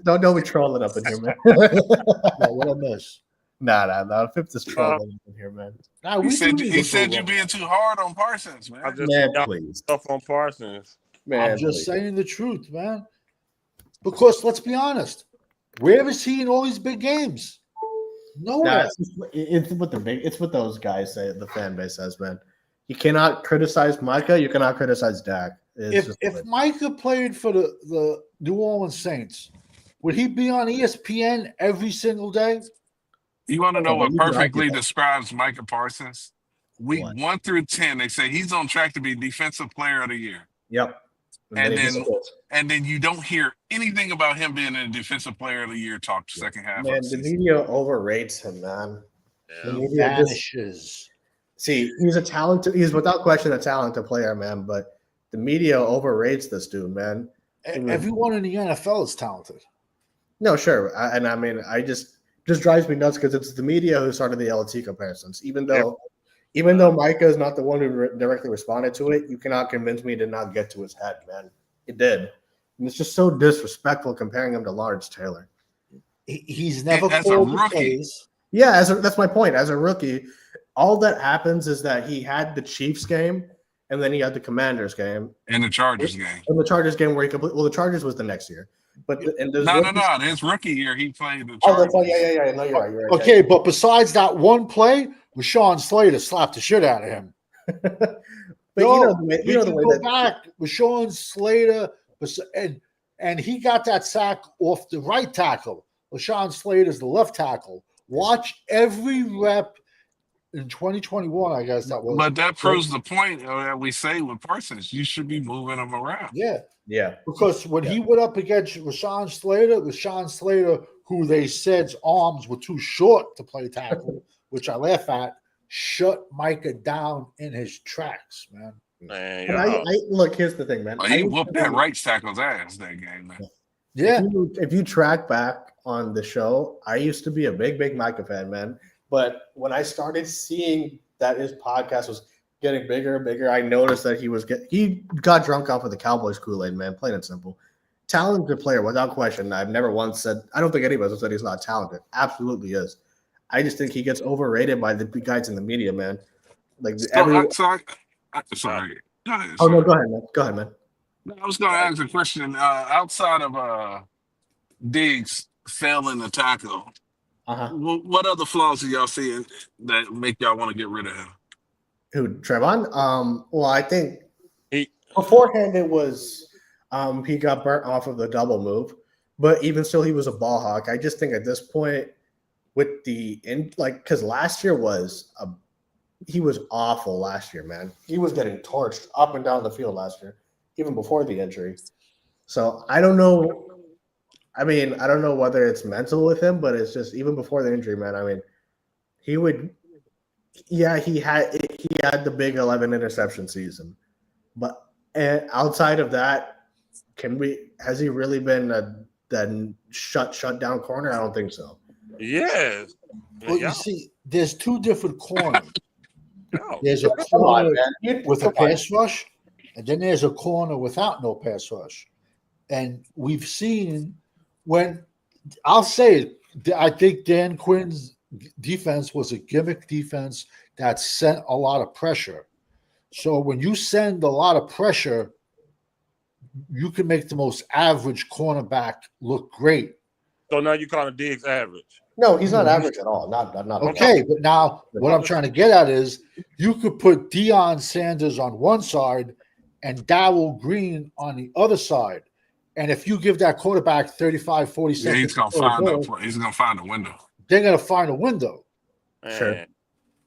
Speaker 3: Don't be trolling up in here, man.
Speaker 5: What I miss?
Speaker 3: Nah. Fifth is trolling up in here, man.
Speaker 5: Nah,
Speaker 1: He
Speaker 5: we
Speaker 1: said
Speaker 5: do need
Speaker 1: he
Speaker 5: to
Speaker 1: said
Speaker 5: go
Speaker 1: you're
Speaker 5: on.
Speaker 1: being too hard on Parsons, man.
Speaker 3: Man, please.
Speaker 2: Tough on Parsons.
Speaker 3: Man,
Speaker 5: I'm just
Speaker 3: please.
Speaker 5: saying the truth, man. Because let's be honest, where is he in all these big games? Nowhere.
Speaker 3: Nah, it's what those guys say. The fan base says, man. You cannot criticize Micah. You cannot criticize Dak.
Speaker 5: If Micah played for the New Orleans Saints, would he be on ESPN every single day?
Speaker 1: You want to know what
Speaker 3: you can argue
Speaker 1: perfectly
Speaker 3: that.
Speaker 1: describes Micah Parsons? Week 1 through 10, they say he's on track to be Defensive Player of the Year.
Speaker 3: Yep.
Speaker 1: And then you don't hear anything about him being a Defensive Player of the Year talk second half.
Speaker 3: Man, the media overrates him, man. The
Speaker 5: He
Speaker 3: media
Speaker 5: vanishes.
Speaker 3: See, he's without question a talented player, man. But the media overrates this dude, man.
Speaker 5: Everyone in the NFL is talented.
Speaker 3: No, sure, I just drives me nuts because it's the media who started the LT comparisons. Even though Micah is not the one who directly responded to it, you cannot convince me it did not get to his head, man. It did, and it's just so disrespectful comparing him to Lawrence Taylor.
Speaker 5: He's never
Speaker 1: as
Speaker 5: called
Speaker 1: a
Speaker 5: the
Speaker 1: rookie.
Speaker 5: plays.
Speaker 3: Yeah, that's my point. As a rookie, all that happens is that he had the Chiefs game, and then he had the Commanders game,
Speaker 1: and the Chargers game.
Speaker 3: And the Chargers game where he completely. Well, the Chargers was the next year, but
Speaker 1: No. His rookie year, he played the Chargers.
Speaker 3: Oh, that's yeah. No, you're right. You're right.
Speaker 5: Okay, but besides that one play, Rashawn Slater slapped the shit out of him.
Speaker 3: But you know the way that
Speaker 5: back, Rashawn Slater, and he got that sack off the right tackle. Rashawn Slater's the left tackle. Watch every rep in 2021, I guess that was.
Speaker 1: But that proves the point that we say with Parsons. You should be moving him around.
Speaker 5: Yeah. Because when he went up against Rashawn Slater, who they said's arms were too short to play tackle, which I laugh at, shut Micah down in his tracks, man.
Speaker 3: Look, here's the thing, man.
Speaker 1: Well, he whooped that right tackle's ass that game, man.
Speaker 5: Yeah.
Speaker 3: If you track back on the show, I used to be a big Micah fan, man. But when I started seeing that his podcast was getting bigger and bigger, I noticed that he got drunk off of the Cowboys Kool-Aid, man, plain and simple. Talented player, without question. I've never once said, I don't think anybody has said he's not talented. Absolutely is. I just think he gets overrated by the guys in the media, man. Like
Speaker 1: sorry.
Speaker 3: Go ahead, man. Go ahead, man.
Speaker 1: I was going to ask a question. Outside of Diggs failing the tackle, what other flaws do y'all see that make y'all want to get rid of him?
Speaker 3: Who, Trevon? Well, I think beforehand it was he got burnt off of the double move, but even still, he was a ball hawk. I just think at this point, with because last year he was awful last year, man. He was getting torched up and down the field last year, even before the injury. So I don't know. I mean, I don't know whether it's mental with him, but it's just even before the injury, man. I mean, he had the big 11 interception season, but outside of that, has he really been that shut down corner? I don't think so.
Speaker 2: Yes.
Speaker 5: Well, you see, there's two different corners. There's a corner with a pass rush, and then there's a corner without no pass rush. And we've seen I think Dan Quinn's defense was a gimmick defense that sent a lot of pressure. So when you send a lot of pressure, you can make the most average cornerback look great.
Speaker 2: So now you call Diggs average?
Speaker 3: No, he's not average at all. Not
Speaker 5: okay, but now what I'm trying to get at is you could put Deion Sanders on one side and Darrell Green on the other side. And if you give that quarterback 35, 40 seconds,
Speaker 1: he's gonna find a window.
Speaker 5: They're gonna find a window.
Speaker 2: Man,
Speaker 3: sure.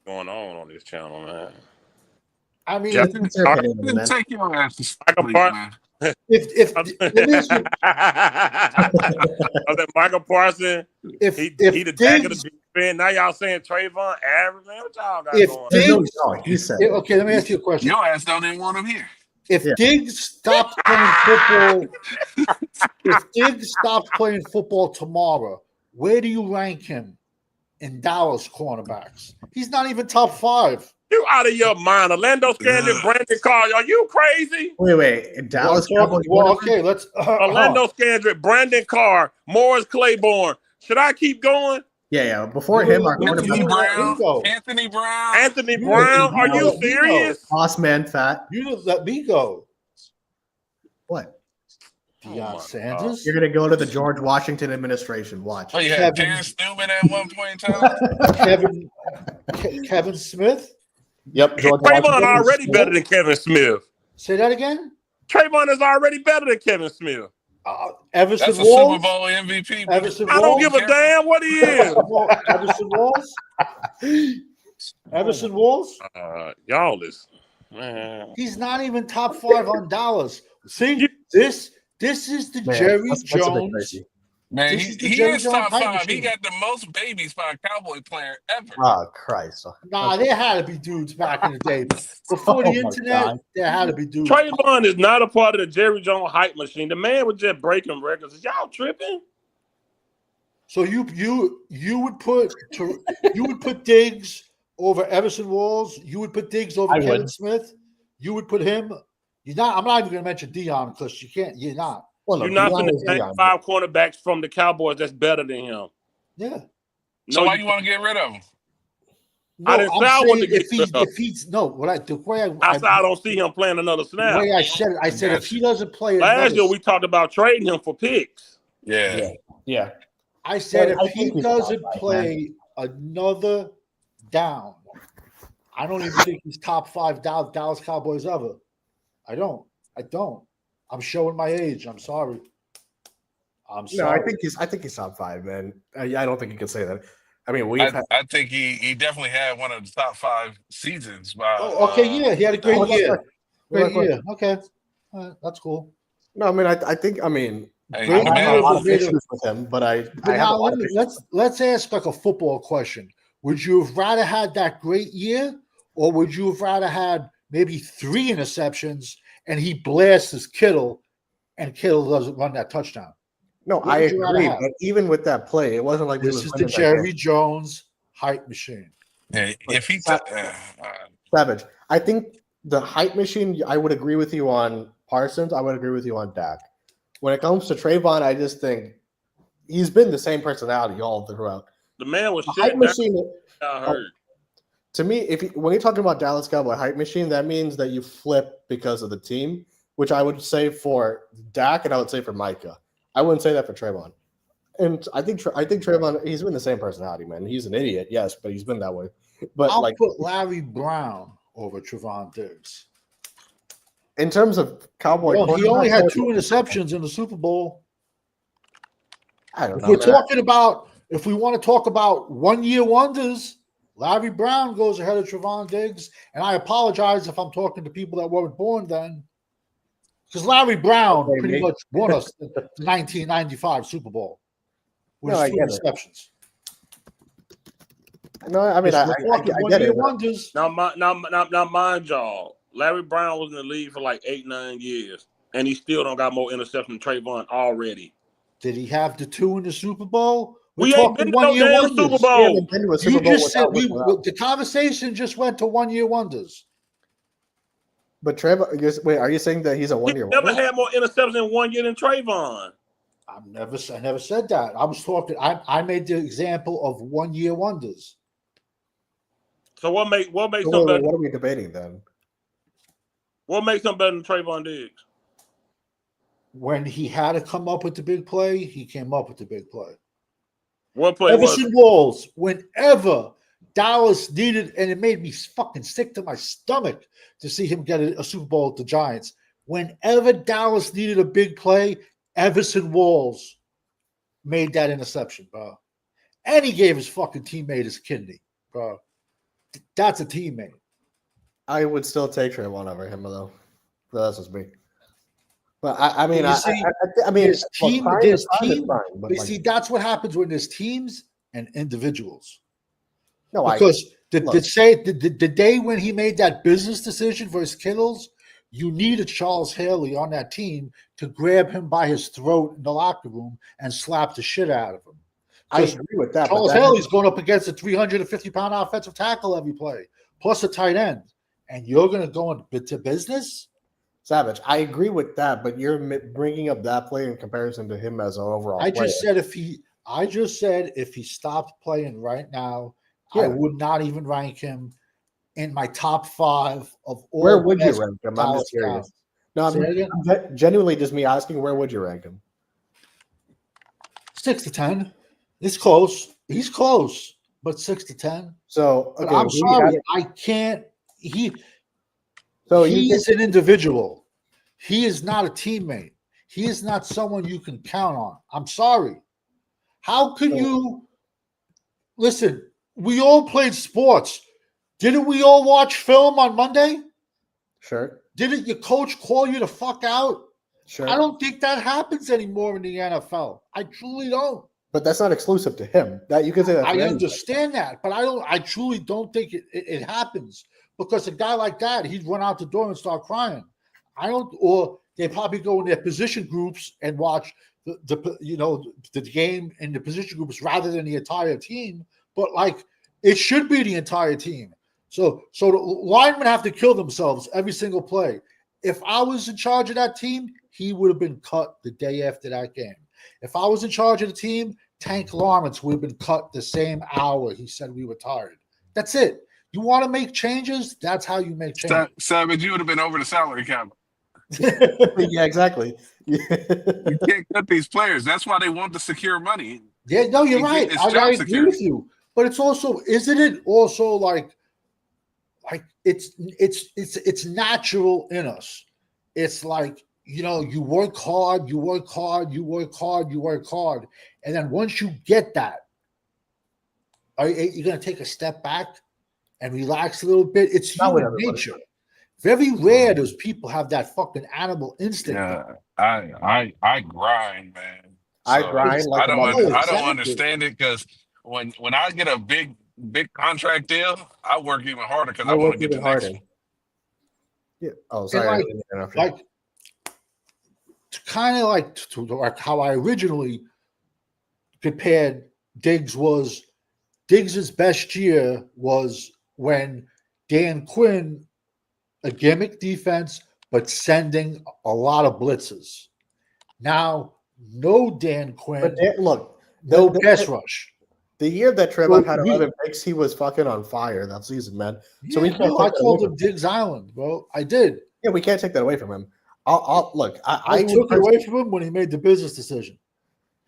Speaker 2: Going on this channel, man.
Speaker 5: I mean,
Speaker 1: take your ass to sleep, man.
Speaker 5: If
Speaker 2: Michael Parsons,
Speaker 5: if
Speaker 2: he the tag of the defense. Now y'all saying Trayvon average, man? What y'all got going on?
Speaker 3: He said,
Speaker 5: okay, let me ask you a question.
Speaker 1: Your ass don't even want him here.
Speaker 5: If Diggs stops playing football, tomorrow, where do you rank him? in Dallas cornerbacks. He's not even top 5.
Speaker 2: You out of your mind. Orlando Scandrick, Brandon Carr. Are you crazy?
Speaker 3: Wait. Dallas Cowboys.
Speaker 5: Okay, let's.
Speaker 2: Orlando Scandrick, Brandon Carr, Morris Claiborne. Should I keep going?
Speaker 3: Yeah. Before him, our
Speaker 1: Anthony
Speaker 3: quarterback.
Speaker 1: Brown. Anthony Brown.
Speaker 2: Anthony Brown. Are you serious?
Speaker 3: Boss man fat.
Speaker 5: You just let me go.
Speaker 3: What?
Speaker 5: Deion Sanders.
Speaker 3: You're gonna go to the George Washington administration. Watch.
Speaker 1: Oh, you had Terrence Newman at one point in time.
Speaker 5: Kevin Smith.
Speaker 3: Yep.
Speaker 2: George Trayvon already better than Kevin Smith.
Speaker 5: Say that again.
Speaker 2: Trayvon is already better than Kevin Smith.
Speaker 5: Everson
Speaker 1: That's a
Speaker 5: Walls.
Speaker 1: Super Bowl MVP.
Speaker 5: Everson
Speaker 2: I don't give a damn what he is.
Speaker 5: Everson Walls. Everson Walls.
Speaker 2: Y'all is. Man.
Speaker 5: He's not even top 5 on Dallas. See, this is the Jerry Jones.
Speaker 1: Man, he is top 5. He got the most babies by a Cowboy player ever.
Speaker 3: Oh, Christ.
Speaker 5: Nah, there had to be dudes back in the day. Before the internet, there had to be dudes.
Speaker 2: Trayvon is not a part of the Jerry Jones hype machine. The man was just breaking records. Is y'all tripping?
Speaker 5: So you would put Diggs over Everson Walls. You would put Diggs over Kevin Smith. You would put him. I'm not even going to mention Deion because you can't. You're not.
Speaker 2: Well, you're not going to take 5 cornerbacks from the Cowboys that's better than him.
Speaker 5: Yeah.
Speaker 1: So why you want to get rid of him?
Speaker 5: No,
Speaker 2: I didn't say I want to get rid of him.
Speaker 5: If he's no, the way
Speaker 2: I don't see him playing another snap.
Speaker 5: The way I said it, I said if he doesn't play
Speaker 2: last year, we talked about trading him for picks.
Speaker 3: Yeah.
Speaker 5: I said if he doesn't play another down, I don't even think he's top 5 Dallas Cowboys ever. I don't. I'm showing my age. I'm sorry.
Speaker 3: No, I think he's top 5, man. I don't think you can say that. I mean,
Speaker 1: I think he definitely had one of the top 5 seasons.
Speaker 5: Yeah, he had a great year. Great year. Okay, that's cool.
Speaker 3: No, I mean, I think
Speaker 1: Hey,
Speaker 3: I have a lot of issues with him, but
Speaker 5: let's ask like a football question. Would you have rather had that great year, or would you have rather had maybe 3 interceptions and he blasts Kittle, and Kittle doesn't run that touchdown?
Speaker 3: No, I agree. But even with that play, it wasn't like
Speaker 5: this is the Jerry Jones hype machine.
Speaker 1: Yeah, if he
Speaker 3: Savage, I think the hype machine. I would agree with you on Parsons. I would agree with you on Dak. When it comes to Trayvon, I just think he's been the same personality all throughout.
Speaker 2: The man was
Speaker 3: hype machine.
Speaker 2: I heard.
Speaker 3: To me, when you're talking about Dallas Cowboy hype machine, that means that you flip because of the team, which I would say for Dak and I would say for Micah. I wouldn't say that for Trayvon. And I think Trayvon, he's been the same personality, man. He's an idiot, yes, but he's been that way. But
Speaker 5: I'll put Larry Brown over Trevon Diggs.
Speaker 3: In terms of Cowboy,
Speaker 5: he only had 2 interceptions in the Super Bowl.
Speaker 3: I don't know.
Speaker 5: If we want to talk about 1-year wonders, Larry Brown goes ahead of Trevon Diggs. And I apologize if I'm talking to people that weren't born then. Because Larry Brown pretty much won us the 1995 Super Bowl with 2 interceptions.
Speaker 3: No, I mean, I get it.
Speaker 5: Wonders.
Speaker 2: Now, mind y'all, Larry Brown was in the league for like 8-9 years, and he still don't got more interceptions than Trayvon already.
Speaker 5: Did he have the 2 in the Super Bowl?
Speaker 2: We ain't been to no damn Super Bowl.
Speaker 5: You just said the conversation just went to 1-year wonders.
Speaker 3: But Trayvon, wait, are you saying that he's a 1-year wonder?
Speaker 2: Never had more interceptions in 1 year than Trayvon.
Speaker 5: I never said that. I was talking. I made the example of 1-year wonders.
Speaker 2: So what makes
Speaker 3: What are we debating then?
Speaker 2: What makes him better than Trayvon Diggs?
Speaker 5: When he had to come up with the big play, he came up with the big play.
Speaker 2: What play?
Speaker 5: Everson Walls, whenever Dallas needed, and it made me fucking sick to my stomach to see him get a Super Bowl with the Giants. Whenever Dallas needed a big play, Everson Walls made that interception, bro. And he gave his fucking teammate his kidney, bro. That's a teammate.
Speaker 3: I would still take Trayvon over him, though. But that's just me. But I mean,
Speaker 5: there's team. See, that's what happens when there's teams and individuals.
Speaker 3: No,
Speaker 5: because the day when he made that business decision for his Kittles, you needed Charles Haley on that team to grab him by his throat in the locker room and slap the shit out of him.
Speaker 3: I agree with that.
Speaker 5: Charles
Speaker 3: but
Speaker 5: Haley's going up against a 350-pound offensive tackle every play, plus a tight end, and you're going to go into business?
Speaker 3: Savage, I agree with that, but you're bringing up that play in comparison to him as an overall player.
Speaker 5: I just said if he stopped playing right now, I would not even rank him in my top 5 of all.
Speaker 3: Where would you rank him? I'm just curious. No, I'm genuinely just me asking, where would you rank him?
Speaker 5: 6 to 10. It's close. He's close, but 6 to 10.
Speaker 3: So okay,
Speaker 5: I'm sorry, I can't. He is an individual. He is not a teammate. He is not someone you can count on. I'm sorry. How can you listen? We all played sports. Didn't we all watch film on Monday?
Speaker 3: Sure.
Speaker 5: Didn't your coach call you the fuck out?
Speaker 3: Sure.
Speaker 5: I don't think that happens anymore in the NFL. I truly don't.
Speaker 3: But that's not exclusive to him. That you can say that.
Speaker 5: I understand that, but I truly don't think it happens, because a guy like that, he'd run out the door and start crying. Or they probably go in their position groups and watch the game in the position groups rather than the entire team. But like, it should be the entire team. So the linemen have to kill themselves every single play. If I was in charge of that team, he would have been cut the day after that game. If I was in charge of the team, Tank Lawrence would have been cut the same hour he said we retired. That's it. You want to make changes? That's how you make changes.
Speaker 1: Savage, you would have been over the salary cap.
Speaker 3: Yeah, exactly.
Speaker 1: You can't cut these players. That's why they want the secure money.
Speaker 5: Yeah, no, you're right. I agree with you. But it's also, isn't it also like it's natural in us. It's like, you work hard, and then once you get that, are you going to take a step back and relax a little bit? It's human nature. Very rare does people have that fucking animal instinct.
Speaker 1: Yeah, I grind, man.
Speaker 3: I grind like
Speaker 1: I don't understand it, because when I get a big contract deal, I work even harder because I want to get the next one.
Speaker 3: Yeah. Oh, sorry.
Speaker 5: Like how I originally compared Diggs's best year was when Dan Quinn, a gimmick defense, but sending a lot of blitzes. Now, no Dan Quinn.
Speaker 3: But
Speaker 5: no pass rush.
Speaker 3: The year that Trevon had 11 picks, he was fucking on fire that season, man. So we can't.
Speaker 5: I called him Diggs Island, bro. I did.
Speaker 3: Yeah, we can't take that away from him.
Speaker 5: I took it away from him when he made the business decision.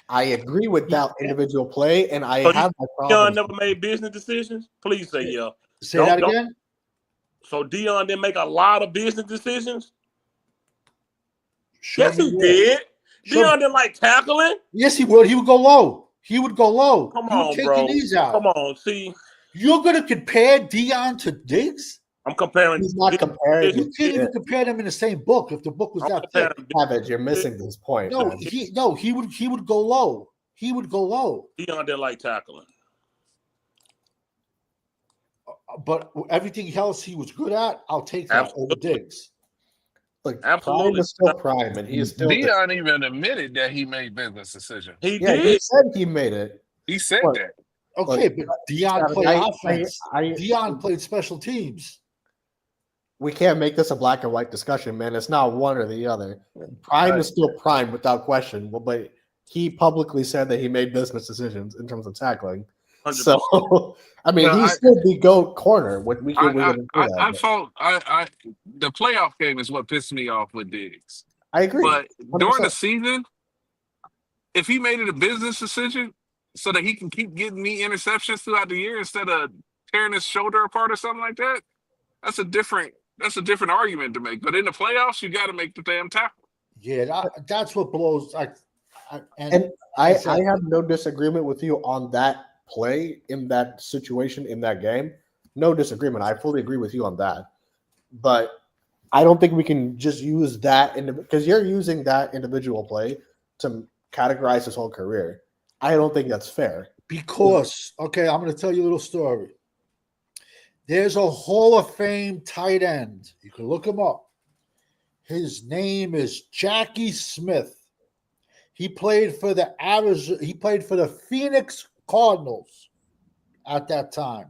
Speaker 3: I agree with that individual play, and I have my
Speaker 2: problem. Deion never made business decisions? Please say yeah.
Speaker 5: Say that again?
Speaker 2: So Deion didn't make a lot of business decisions? Yes, he did. Deion didn't like tackling?
Speaker 5: Yes, he would. He would go low.
Speaker 2: Come on, bro. Come on, see.
Speaker 5: You're going to compare Deion to Diggs?
Speaker 2: I'm comparing.
Speaker 3: He's not comparing.
Speaker 5: You can't even compare them in the same book if the book was that thick.
Speaker 3: Savage, you're missing this point.
Speaker 5: No, he would go low. He would go low.
Speaker 2: Deion didn't like tackling.
Speaker 5: But everything else he was good at, I'll take that over Diggs.
Speaker 3: Look, Prime is still Prime, and he is still.
Speaker 1: Deion even admitted that he made business decisions.
Speaker 2: He did.
Speaker 3: He said he made it.
Speaker 1: He said that.
Speaker 5: Okay, but Deion played offense. Deion played special teams.
Speaker 3: We can't make this a black and white discussion, man. It's not one or the other. Prime is still Prime without question, but he publicly said that he made business decisions in terms of tackling. 100%. So, I mean, he's still the GOAT corner.
Speaker 1: I thought the playoff game is what pissed me off with Diggs.
Speaker 3: I agree.
Speaker 1: But 100%. During the season, if he made it a business decision so that he can keep getting me interceptions throughout the year instead of tearing his shoulder apart or something like that, that's a different argument to make. But in the playoffs, you got to make the damn tackle.
Speaker 5: Yeah, that's what blows. I
Speaker 3: have no disagreement with you on that play in that situation in that game. No disagreement. I fully agree with you on that. But I don't think we can just use that because you're using that individual play to categorize his whole career. I don't think that's fair.
Speaker 5: Because, okay, I'm going to tell you a little story. There's a Hall of Fame tight end. You can look him up. His name is Jackie Smith. He played for the Phoenix Cardinals at that time.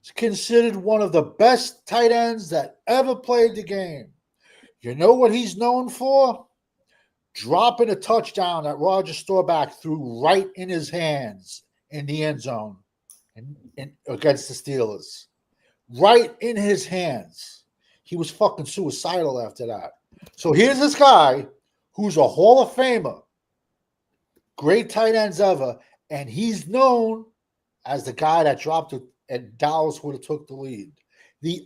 Speaker 5: He's considered one of the best tight ends that ever played the game. You know what he's known for? Dropping a touchdown that Roger Staubach threw right in his hands in the end zone against the Steelers. Right in his hands. He was fucking suicidal after that. So here's this guy who's a Hall of Famer, great tight ends ever, and he's known as the guy that dropped it and Dallas would have took the lead.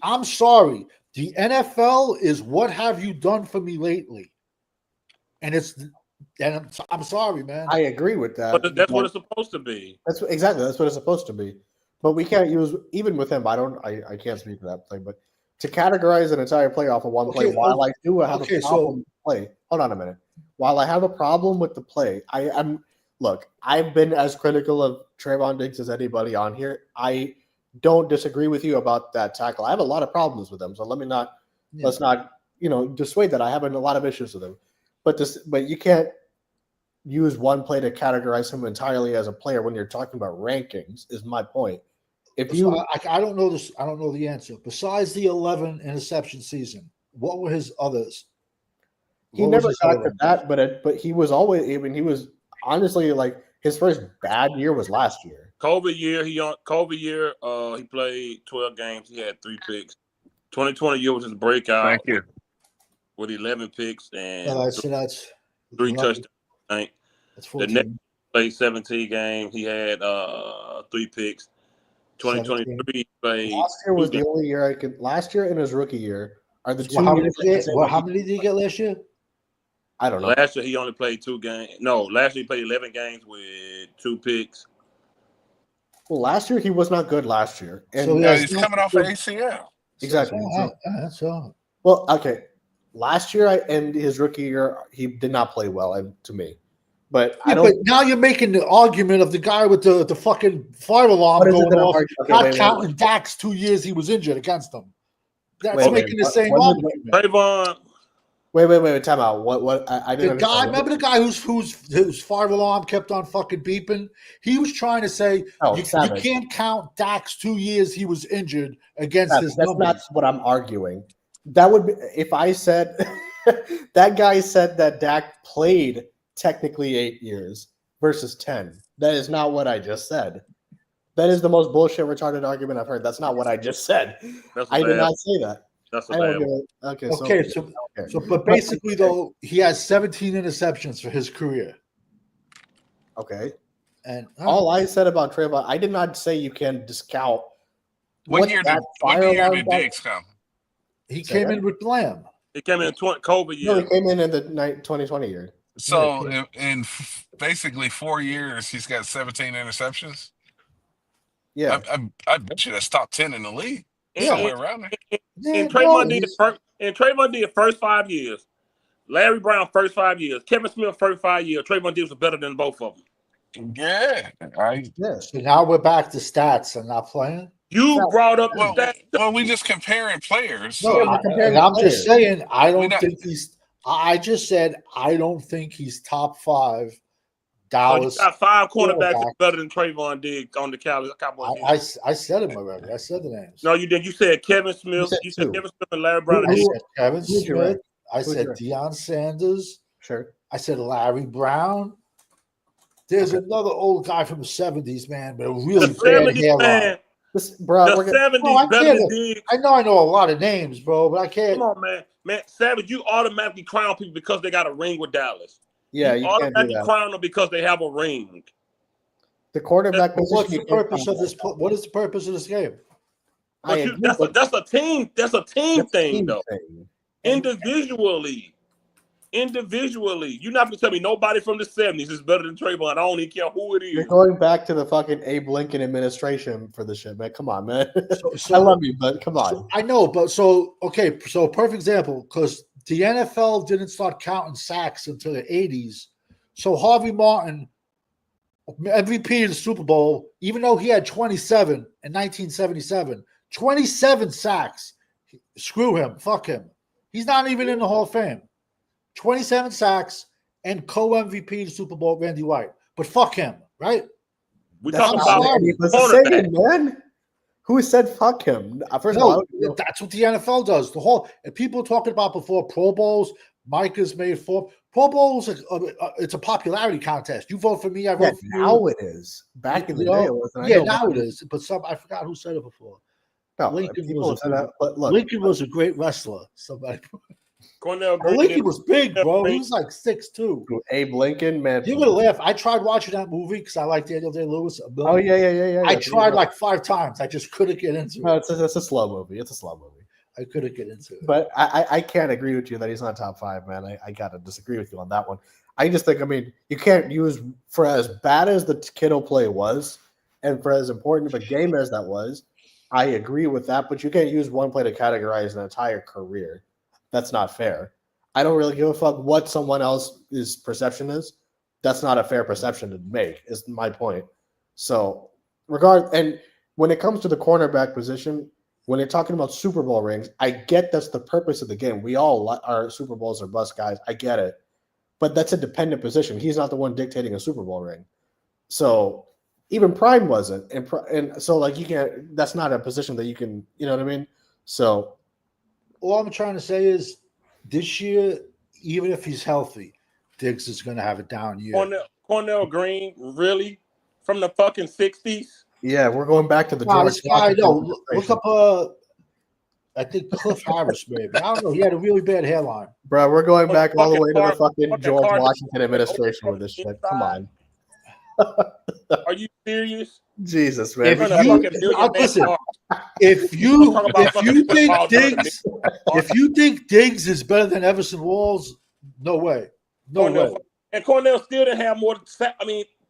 Speaker 5: I'm sorry, the NFL is what have you done for me lately? And I'm sorry, man.
Speaker 3: I agree with that.
Speaker 2: But that's what it's supposed to be.
Speaker 3: That's what it's supposed to be. But we can't use, even with him, I can't speak for that play, but to categorize an entire play off of one play, while I do have a problem with the play, hold on a minute. While I have a problem with the play, I've been as critical of Trayvon Diggs as anybody on here. I don't disagree with you about that tackle. I have a lot of problems with him, so let's not dissuade that. I have a lot of issues with him. But you can't use one play to categorize him entirely as a player when you're talking about rankings, is my point.
Speaker 5: I don't know this, I don't know the answer. Besides the 11 interception season, what were his others?
Speaker 3: He never got to that, but he was always, he was honestly like his first bad year was last year.
Speaker 2: COVID year, he played 12 games. He had 3 picks. 2020 year was his breakout.
Speaker 1: Thank you.
Speaker 2: With 11 picks and
Speaker 5: that's
Speaker 2: 3 touchdowns. Right?
Speaker 5: That's 14.
Speaker 2: The next played 17 games. He had 3 picks. 2023 played.
Speaker 3: Last year was the only year I could. Last year and his rookie year are the 2
Speaker 5: how
Speaker 3: years.
Speaker 5: How many did he get last year?
Speaker 3: I don't know.
Speaker 2: Last year he only played 2 games. No, last year he played 11 games with 2 picks.
Speaker 3: Well, last year he was not good last year. And
Speaker 1: so he's coming off an ACL.
Speaker 3: Exactly.
Speaker 5: That's all.
Speaker 3: Well, okay. Last year and his rookie year, he did not play well, to me. But But
Speaker 5: now you're making the argument of the guy with the fucking fire alarm going off, not counting Dak's 2 years he was injured against them. That's making the same argument.
Speaker 2: Trayvon.
Speaker 3: Wait, time out. What? I didn't.
Speaker 5: The guy, remember the guy whose fire alarm kept on fucking beeping? He was trying to say you can't count Dak's 2 years he was injured against his numbers.
Speaker 3: That's not what I'm arguing. That would be if I said that guy said that Dak played technically 8 years versus 10. That is not what I just said. That is the most bullshit retarded argument I've heard. That's not what I just said. I did not say that.
Speaker 5: But basically though, he has 17 interceptions for his career.
Speaker 3: Okay. And all I said about Trayvon, I did not say you can discount.
Speaker 1: What year did Diggs come?
Speaker 5: He came in with Lamb.
Speaker 2: He came in COVID year.
Speaker 3: No, he came in the 2020 year.
Speaker 1: So in basically 4 years, he's got 17 interceptions.
Speaker 3: Yeah,
Speaker 1: I bet you that's top 10 in the league. Somewhere around there.
Speaker 2: And Trayvon did first 5 years. Larry Brown first 5 years. Kevin Smith first 5 years. Trayvon Diggs was better than both of them.
Speaker 1: Yeah, right.
Speaker 5: Yes. So now we're back to stats and not playing.
Speaker 2: You brought up the stats.
Speaker 1: Well, we just comparing players.
Speaker 5: No, I'm just saying I don't think he's. I just said I don't think he's top 5. Dallas.
Speaker 2: You got 5 quarterbacks better than Trayvon Diggs on the Cowboys.
Speaker 5: I said him already. I said the names.
Speaker 2: No, you did. You said Kevin Smith. You said Kevin Smith and Larry Brown.
Speaker 5: I said Kevin Smith. I said Deion Sanders.
Speaker 3: Sure.
Speaker 5: I said Larry Brown. There's another old guy from the 70s, man, but a really bad hairline.
Speaker 2: The 70s better than Diggs.
Speaker 5: I know a lot of names, bro, but I can't.
Speaker 2: Come on, man. Man, Savage, you automatically crown people because they got a ring with Dallas.
Speaker 3: Yeah, you
Speaker 2: automatically crown them because they have a ring.
Speaker 3: The quarterback position.
Speaker 5: What's the purpose of this? What is the purpose of this game?
Speaker 2: That's a team. That's a team thing, though. Individually, you're not gonna tell me nobody from the 70s is better than Trayvon. I don't even care who it is.
Speaker 3: You're going back to the fucking Abe Lincoln administration for this shit, man. Come on, man. I love you, but come on.
Speaker 5: I know, but so perfect example, because the NFL didn't start counting sacks until the 80s. So Harvey Martin, MVP of the Super Bowl, even though he had 27 in 1977, 27 sacks. Screw him. Fuck him. He's not even in the Hall of Fame. 27 sacks, and co-MVP the Super Bowl, Randy White. But fuck him, right?
Speaker 2: We
Speaker 3: That's
Speaker 2: talking
Speaker 3: not
Speaker 2: about
Speaker 3: what he was
Speaker 2: cornerback.
Speaker 3: saying, man. Who said fuck him? First of all,
Speaker 5: that's what the NFL does. The whole and people talking about before Pro Bowls. Mike has made 4 Pro Bowls. It's a popularity contest. You vote for me, I vote for you.
Speaker 3: Now it is. Back in the day, it wasn't.
Speaker 5: Yeah, now it is. But I forgot who said it before.
Speaker 3: No,
Speaker 5: Lincoln
Speaker 3: people
Speaker 5: was
Speaker 3: said that, but look,
Speaker 5: Lincoln was a great wrestler. Somebody.
Speaker 2: Cornell
Speaker 5: Well,
Speaker 2: Green.
Speaker 5: Lincoln was big, bro. He was like 6'2".
Speaker 3: Abe Lincoln, man.
Speaker 5: You're gonna laugh. I tried watching that movie because I like Daniel Day-Lewis.
Speaker 3: Oh yeah.
Speaker 5: I tried like 5 times. I just couldn't get into
Speaker 3: No,
Speaker 5: it.
Speaker 3: it's a slow movie. It's a slow movie.
Speaker 5: I couldn't get into it.
Speaker 3: But I can't agree with you that he's not top 5, man. I gotta disagree with you on that one. I just think, I mean, you can't use, for as bad as the Kittle play was, and for as important of a game as that was, I agree with that. But you can't use one play to categorize an entire career. That's not fair. I don't really give a fuck what someone else's perception is. That's not a fair perception to make, is my point. So, and when it comes to the cornerback position, when you're talking about Super Bowl rings, I get that's the purpose of the game. We all are Super Bowls or bust guys. I get it. But that's a dependent position. He's not the one dictating a Super Bowl ring. So even Prime wasn't. And so, like, you can't, that's not a position that you can, you know what I mean? So
Speaker 5: all I'm trying to say is this year, even if he's healthy, Diggs is going to have a down year.
Speaker 2: Cornell Green, really? From the fucking 60s?
Speaker 3: Yeah, we're going back to the George
Speaker 5: Washington. Look up, I think Cliff Harris, maybe. I don't know. He had a really bad hairline.
Speaker 3: Bro, we're going back all the way to the fucking George Washington administration with this shit. Come on.
Speaker 2: Are you serious?
Speaker 3: Jesus, man.
Speaker 5: If you think Diggs is better than Everson Walls, no way. No way.
Speaker 2: And Cornell still didn't have more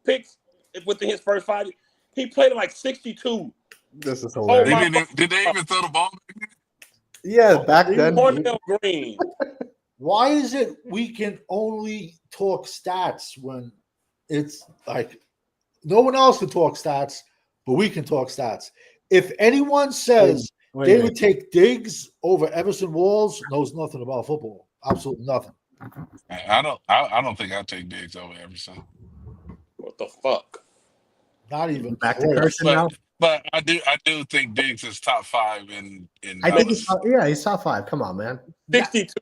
Speaker 2: picks within his first 5 years. He played like 62.
Speaker 3: This is hilarious.
Speaker 1: Did they even throw the ball back then?
Speaker 3: Yeah, back then.
Speaker 2: Cornell Green.
Speaker 5: Why is it we can only talk stats when it's like no one else can talk stats, but we can talk stats? If anyone says they would take Diggs over Everson Walls, knows nothing about football. Absolutely nothing.
Speaker 1: I don't think I'd take Diggs over Everson.
Speaker 2: What the fuck?
Speaker 5: Not even
Speaker 3: back to Carson now.
Speaker 1: But I do think Diggs is top 5 in
Speaker 3: I think he's top 5. Come on, man.
Speaker 2: 62.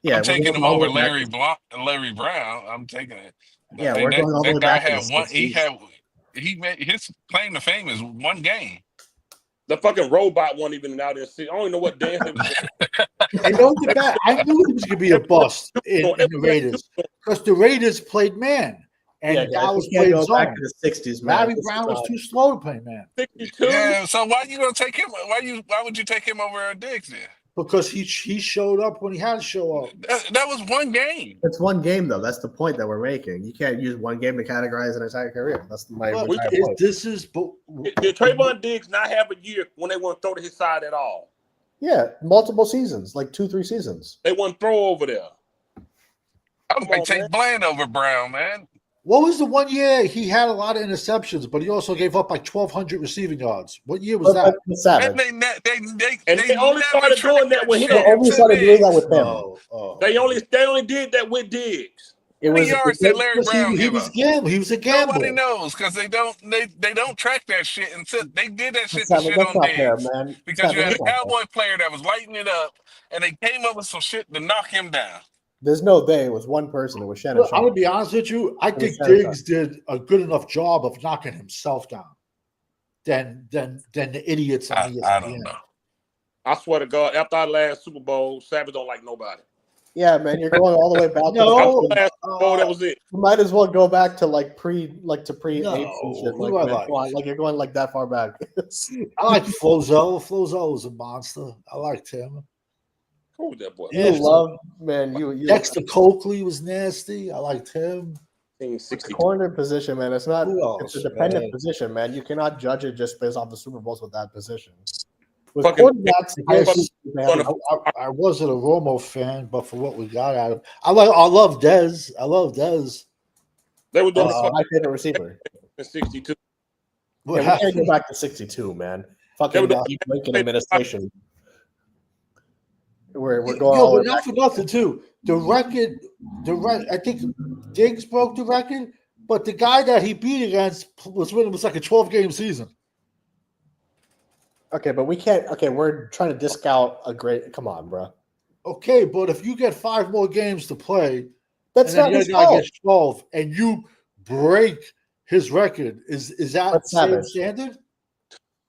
Speaker 3: Yeah,
Speaker 1: I'm taking him over Larry Brown. I'm taking it.
Speaker 3: Yeah, we're going all the way back.
Speaker 1: He made his claim to fame is one game.
Speaker 2: The fucking robot won't even out there. I don't even know what dance it was.
Speaker 5: I knew he was going to be a bust in the Raiders because the Raiders played man. And Dallas played zone.
Speaker 3: Back to the 60s, man.
Speaker 5: Larry Brown was too slow to play man.
Speaker 2: 62.
Speaker 1: Yeah, so why you gonna take him? Why would you take him over Diggs then?
Speaker 5: Because he showed up when he had to show up.
Speaker 1: That was one game.
Speaker 3: It's one game though. That's the point that we're making. You can't use one game to categorize an entire career. That's my point.
Speaker 2: Did Trayvon Diggs not have a year when they wouldn't throw to his side at all?
Speaker 3: Yeah, multiple seasons, like 2-3 seasons.
Speaker 2: They wouldn't throw over there.
Speaker 1: I might take Bland over Brown, man.
Speaker 5: What was the one year he had a lot of interceptions, but he also gave up like 1,200 receiving yards? What year was that?
Speaker 2: They only started doing that with him.
Speaker 3: They only started doing that with him.
Speaker 2: They only did that with Diggs.
Speaker 1: How many yards did Larry Brown
Speaker 5: give up? He was a gambler.
Speaker 1: Nobody knows because they don't track that shit until they did that shit
Speaker 3: That's
Speaker 1: on
Speaker 3: not fair,
Speaker 1: Diggs.
Speaker 3: man.
Speaker 1: Because you had a Cowboy player that was lighting it up, and they came up with some shit to knock him down.
Speaker 3: There's no they. It was one person. It was Shannon.
Speaker 5: I'm gonna be honest with you. I think Diggs did a good enough job of knocking himself down than the idiots on ESPN.
Speaker 1: I don't know.
Speaker 2: I swear to God, after our last Super Bowl, Savage don't like nobody.
Speaker 3: Yeah, man, you're going all the way back.
Speaker 2: Last Super Bowl, that was it.
Speaker 3: You might as well go back to pre apes and shit.
Speaker 5: Like
Speaker 3: you're going like that far back.
Speaker 5: I like Flozo. Flozo was a monster. I liked him.
Speaker 2: Who was that boy?
Speaker 3: You
Speaker 5: Dexter Coakley was nasty. I liked him.
Speaker 3: It's a corner position, man. It's not. It's a dependent position, man. You cannot judge it just based off the Super Bowls with that position. With quarterbacks,
Speaker 5: I wasn't a Romo fan, but for what we got out of him, I love Dez. I love Dez.
Speaker 2: They were doing
Speaker 3: my favorite receiver.
Speaker 2: 62.
Speaker 3: Yeah, we can't go back to 62, man. Fucking Lincoln administration. We're going all
Speaker 5: Yo,
Speaker 3: the
Speaker 5: but
Speaker 3: way
Speaker 5: not for nothing too. The record, I think Diggs broke the record, but the guy that he beat against was like a 12-game season.
Speaker 3: Okay, but we can't. Okay, we're trying to discount a great. Come on, bro.
Speaker 5: Okay, but if you get 5 more games to play,
Speaker 3: That's
Speaker 5: and then
Speaker 3: not
Speaker 5: the
Speaker 3: his
Speaker 5: other guy
Speaker 3: fault.
Speaker 5: gets 12, and you break his record, is that
Speaker 3: That's
Speaker 5: same
Speaker 3: savage.
Speaker 5: standard?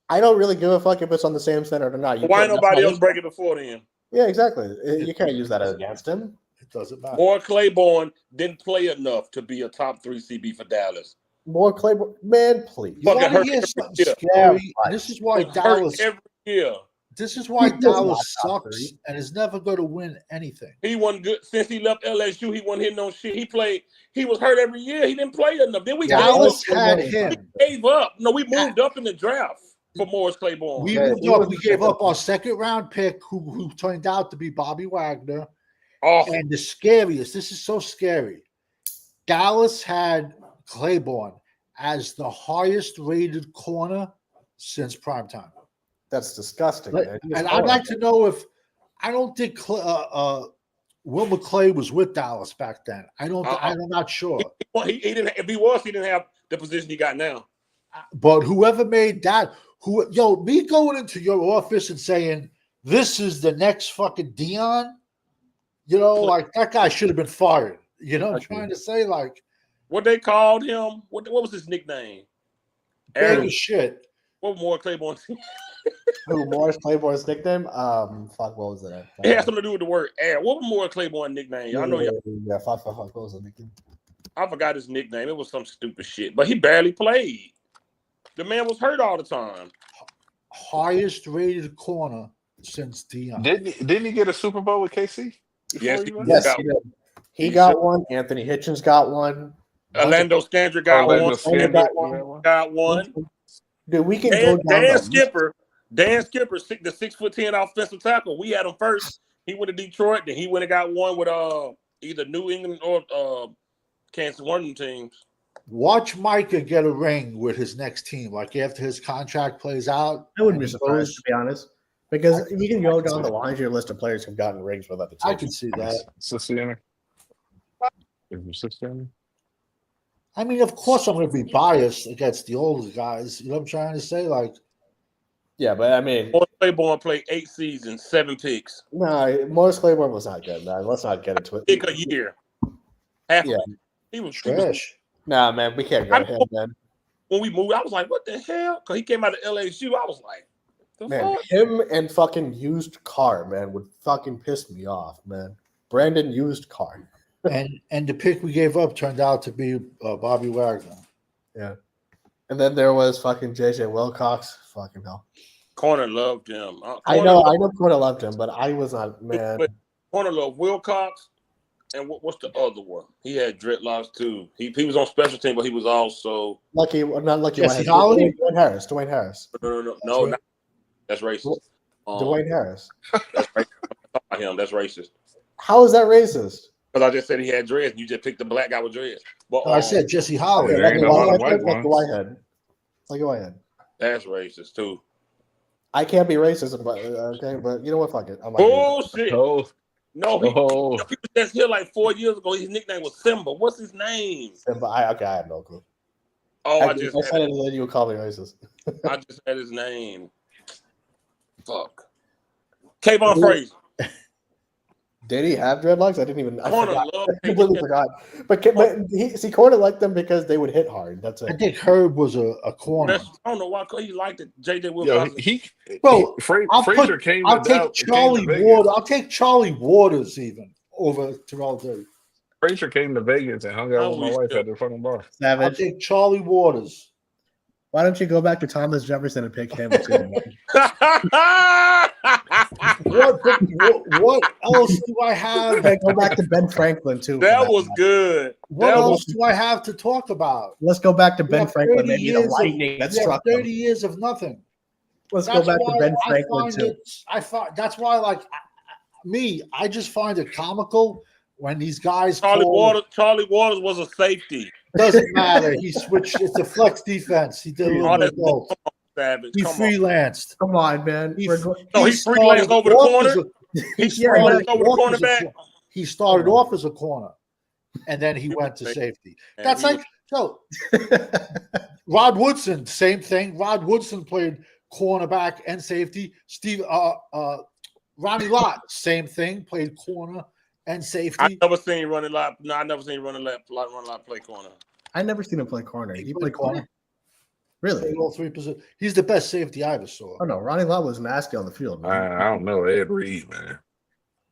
Speaker 3: I don't really give a fuck if it's on the same standard or not.
Speaker 2: Why
Speaker 3: can't-
Speaker 2: nobody else break it before then?
Speaker 3: Yeah, exactly. You can't use that against him.
Speaker 5: It doesn't matter.
Speaker 2: Moore Claiborne didn't play enough to be a top 3 CB for Dallas.
Speaker 3: More Claiborne, man, please.
Speaker 5: You want
Speaker 2: Fucking
Speaker 5: to
Speaker 2: hurt
Speaker 5: hear
Speaker 2: every
Speaker 5: something
Speaker 2: year.
Speaker 5: scary?
Speaker 3: Yeah,
Speaker 5: This is why
Speaker 2: Hurt
Speaker 5: Dallas.
Speaker 2: every year.
Speaker 5: This is why
Speaker 3: He's
Speaker 5: Dallas
Speaker 3: not top
Speaker 5: sucks
Speaker 3: 3.
Speaker 5: and is never going to win anything.
Speaker 2: He wasn't good since he left LSU. He wasn't hitting no shit. He was hurt every year. He didn't play enough. Then we
Speaker 5: Dallas
Speaker 2: gave up.
Speaker 5: had him.
Speaker 2: We gave up. No, we moved up in the draft for Morris Claiborne.
Speaker 5: We
Speaker 3: Yeah,
Speaker 5: moved
Speaker 3: he
Speaker 5: up.
Speaker 3: was
Speaker 5: We
Speaker 3: the
Speaker 5: gave
Speaker 3: second
Speaker 5: up our second-round pick, who turned out to be Bobby Wagner.
Speaker 2: Oh,
Speaker 5: And the scariest, this is so scary. Dallas had Claiborne as the highest-rated corner since primetime.
Speaker 3: That's disgusting. Man. He was
Speaker 5: And I'd
Speaker 3: horrible.
Speaker 5: like to know if I don't think Will McClay was with Dallas back then. I'm not sure.
Speaker 2: he didn't. If he was, he didn't have the position he got now.
Speaker 5: But whoever made that, me going into your office and saying this is the next fucking Dion, like that guy should have been fired. You know what I'm trying to say? Like,
Speaker 2: What they called him? What was his nickname?
Speaker 5: big as shit.
Speaker 2: What was Morris Claiborne?
Speaker 3: Who Morris Claiborne's nickname? Fuck, what was it?
Speaker 2: It has something to do with the word air. What was Morris Claiborne nickname? I know y'all.
Speaker 3: Yeah, fuck. What was the nickname?
Speaker 2: I forgot his nickname. It was some stupid shit, but he barely played. The man was hurt all the time.
Speaker 5: Highest-rated corner since Dion.
Speaker 1: Didn't he get a Super Bowl with KC?
Speaker 2: Yes,
Speaker 3: Yes, he did. He got one. Anthony Hitchens got one.
Speaker 2: Orlando Scandrick got one. Got one.
Speaker 3: Dude, we can go down.
Speaker 2: Dan Skipper, the 6'10" offensive tackle. We had him first. He went to Detroit, then he went and got one with either New England or Kansas, one of them teams.
Speaker 5: Watch Micah get a ring with his next team. Like after his contract plays out,
Speaker 3: I wouldn't be surprised, to be honest, because we can go down the line to your list of players who've gotten rings with other teams.
Speaker 5: I can see that. I mean, of course, I'm going to be biased against the older guys. You know what I'm trying to say? Like,
Speaker 3: yeah, but I mean,
Speaker 2: Morris Claiborne played 8 seasons, 7 picks.
Speaker 3: No, Morris Claiborne was not good, man. Let's not get into it.
Speaker 2: Pick a year. He was
Speaker 5: trash.
Speaker 3: Nah, man, we can't go to him, man.
Speaker 2: When we moved, I was like, what the hell? Because he came out of LSU. I was like,
Speaker 3: man,
Speaker 2: fuck?
Speaker 3: him and fucking used car, man, would fucking piss me off, man. Brandon used car.
Speaker 5: and the pick we gave up turned out to be Bobby Wagner.
Speaker 3: Yeah. And then there was fucking JJ Wilcox. Fucking hell.
Speaker 2: Corner loved him.
Speaker 3: I know Corner loved him, but I was not, man.
Speaker 2: But Corner loved Wilcox. And what's the other one? He had dreadlocks too. He was on special team, but he was also
Speaker 3: not Lucky.
Speaker 5: Dwayne
Speaker 3: Harris.
Speaker 2: No, that's racist.
Speaker 3: Dwayne Harris.
Speaker 2: That's racist. That's racist.
Speaker 3: How is that racist?
Speaker 2: Because I just said he had dreads. And you just picked the black guy with dreads. But
Speaker 5: I said Jesse Holly.
Speaker 3: Like a whitehead.
Speaker 2: That's racist too.
Speaker 3: I can't be racist, but okay. But you know what? Fuck it.
Speaker 2: Bullshit. No, he
Speaker 3: Oh.
Speaker 2: was just here like 4 years ago. His nickname was Simba. What's his name?
Speaker 3: Simba. I have no clue.
Speaker 2: Oh,
Speaker 3: I said it, and then you would call me racist.
Speaker 2: I just had his name. Fuck. Kayvon Frazier.
Speaker 3: Did he have dreadlocks? I didn't even. I completely forgot. But Corner liked them because they would hit hard. That's it.
Speaker 5: I think Herb was a corner.
Speaker 2: I don't know why he liked it. JJ Wilcox.
Speaker 1: Frazier came.
Speaker 5: I'll take Charlie Ward. I'll take Charlie Waters even over Terrell Davis.
Speaker 1: Frazier came to Vegas and hung out with my wife at the fucking bar.
Speaker 3: Savage.
Speaker 5: I'll take Charlie Waters.
Speaker 3: Why don't you go back to Thomas Jefferson and pick him too?
Speaker 5: What else do I have?
Speaker 3: Okay, go back to Ben Franklin too.
Speaker 2: That was good.
Speaker 5: What else do I have to talk about?
Speaker 3: Let's go back to Ben Franklin. Maybe the lightning that struck
Speaker 5: 30 years of nothing.
Speaker 3: Let's go back to Ben Franklin too.
Speaker 5: That's why, like I just find it comical when these guys.
Speaker 2: Charlie Waters was a safety.
Speaker 5: Doesn't matter. He switched. It's a flex defense. He did a little bit of both. He freelanced.
Speaker 3: Come on, man.
Speaker 2: He freelanced over the corner. He
Speaker 5: started
Speaker 2: started over the cornerback.
Speaker 5: He started off as a corner, and then he went to safety. That's like so. Rod Woodson, same thing. Rod Woodson played cornerback and safety. Ronnie Lott, same thing, played corner and safety.
Speaker 2: I never seen Ronnie Lott. No, I never seen Ronnie Lott play corner.
Speaker 3: I never seen him play corner.
Speaker 5: He played corner.
Speaker 3: Really?
Speaker 5: Played all three positions. He's the best safety I ever saw.
Speaker 3: Oh no, Ronnie Lott was nasty on the field, man.
Speaker 1: I don't know Ed Reed, man.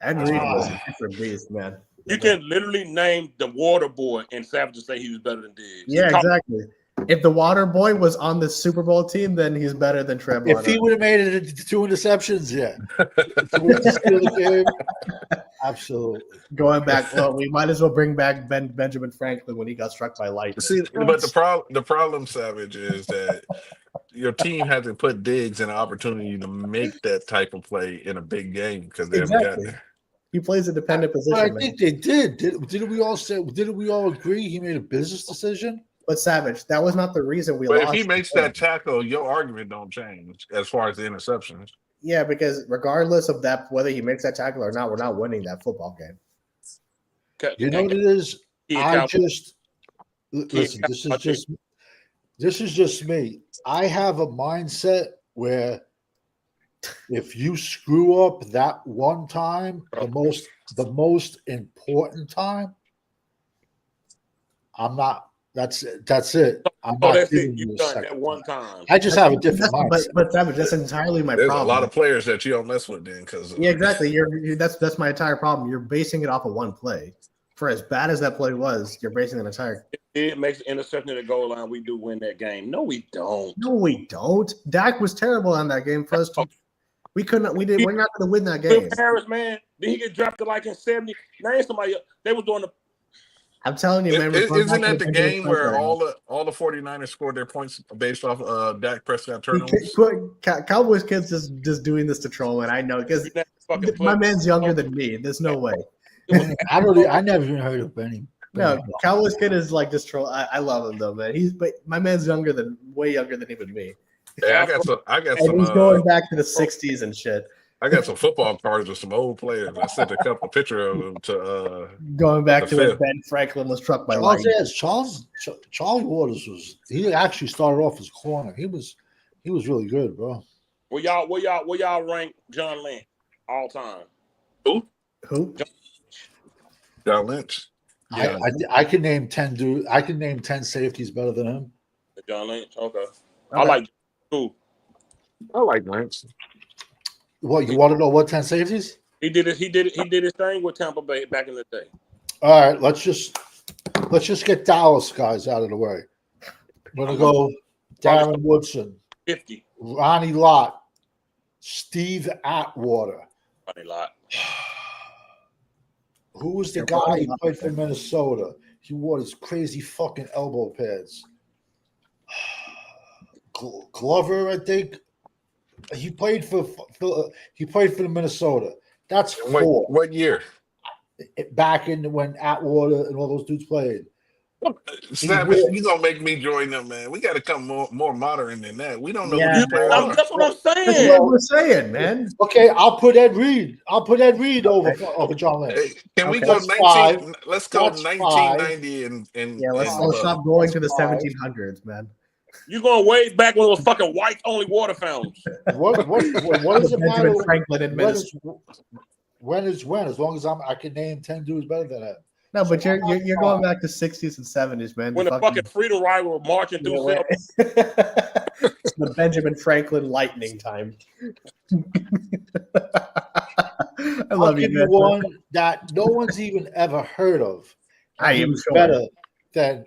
Speaker 3: Ed Reed was a different beast, man.
Speaker 2: You can literally name the water boy and Savage say he was better than Diggs.
Speaker 3: Yeah, exactly. If the water boy was on the Super Bowl team, then he's better than Trevor.
Speaker 5: If he would have made it into 2 interceptions, yeah. The game, absolutely.
Speaker 3: Going back, well, we might as well bring back Benjamin Franklin when he got struck by lightning.
Speaker 1: See, but the problem, Savage, is that your team had to put Diggs in an opportunity to make that type of play in a big game because they haven't gotten there.
Speaker 3: He plays a dependent position.
Speaker 5: But I think they did. Didn't we all agree he made a business decision?
Speaker 3: But Savage, that was not the reason we
Speaker 1: But
Speaker 3: lost.
Speaker 1: if he makes that tackle, your argument don't change as far as the interceptions.
Speaker 3: Yeah, because regardless of that, whether he makes that tackle or not, we're not winning that football game.
Speaker 5: You know what it is? Listen. This is just me. I have a mindset where if you screw up that one time, the most important time, I'm not. That's it. I'm not
Speaker 2: that's
Speaker 5: giving
Speaker 2: it.
Speaker 5: you
Speaker 2: You've
Speaker 5: a
Speaker 2: done
Speaker 5: second
Speaker 2: that one
Speaker 5: time.
Speaker 2: time.
Speaker 5: I just have a different mindset.
Speaker 3: But Savage, that's entirely my
Speaker 1: There's
Speaker 3: problem.
Speaker 1: a lot of players that you don't mess with then because
Speaker 3: yeah, exactly. That's my entire problem. You're basing it off of one play. For as bad as that play was, you're basing an entire.
Speaker 2: It makes the interception at the goal line. We do win that game. No, we don't.
Speaker 3: No, we don't. Dak was terrible on that game for us. We couldn't. We're not going to win that game.
Speaker 2: Harris, man, did he get drafted like in 70? Name somebody else. They were doing the.
Speaker 3: I'm telling you, man.
Speaker 1: Isn't that the game where all the 49ers scored their points based off Dak Prescott turnovers?
Speaker 3: Cowboys kids just doing this to troll, and I know because my man's younger than me. There's no way.
Speaker 5: I never even heard of Benny.
Speaker 3: No, Cowboys kid is like just troll. I love him though, man. But my man's way younger than even me.
Speaker 1: Yeah, I got some.
Speaker 3: He's going back to the '60s and shit.
Speaker 1: I got some football cards with some old players. I sent a couple pictures of them to.
Speaker 3: Going back to when Ben Franklin was struck by lightning.
Speaker 5: Charles Waters he actually started off as corner. He was really good, bro.
Speaker 2: Where y'all rank John Lynch all time?
Speaker 3: Who?
Speaker 1: John Lynch.
Speaker 5: Yeah. I can name 10 I can name 10 safeties better than him.
Speaker 2: John Lynch. Okay. I like who?
Speaker 1: I like Lynch.
Speaker 5: What you want to know? What 10 safeties?
Speaker 2: He did his thing with Tampa Bay back in the day.
Speaker 5: All right, let's just get Dallas guys out of the way. I'm gonna go Darren Woodson,
Speaker 2: 50.
Speaker 5: Ronnie Lott, Steve Atwater.
Speaker 2: Ronnie Lott.
Speaker 5: Who was the guy who played for Minnesota? He wore his crazy fucking elbow pads. Glover, I think. He played for the Minnesota. That's 4.
Speaker 1: What year?
Speaker 5: Back in when Atwater and all those dudes played.
Speaker 1: Savage, you gonna make me join them, man. We got to come more modern than that. We don't know who these players are.
Speaker 2: That's what I'm saying.
Speaker 3: That's what we're saying, man.
Speaker 5: Okay, I'll put Ed Reed. over John Lynch.
Speaker 1: Hey, can we go 19? Let's go 1990 and
Speaker 3: yeah. Let's stop going to the 1700s, man.
Speaker 2: You're going way back when it was fucking white only water fountains.
Speaker 5: What is it matter?
Speaker 3: Franklin in Minnesota.
Speaker 5: When? As long as I can name 10 dudes better than that.
Speaker 3: No, but you're going back to 60s and 70s, man.
Speaker 2: When the fucking freedom rider were marching through
Speaker 3: the Benjamin Franklin lightning time.
Speaker 5: I'll give you one that no one's even ever heard of. He was better than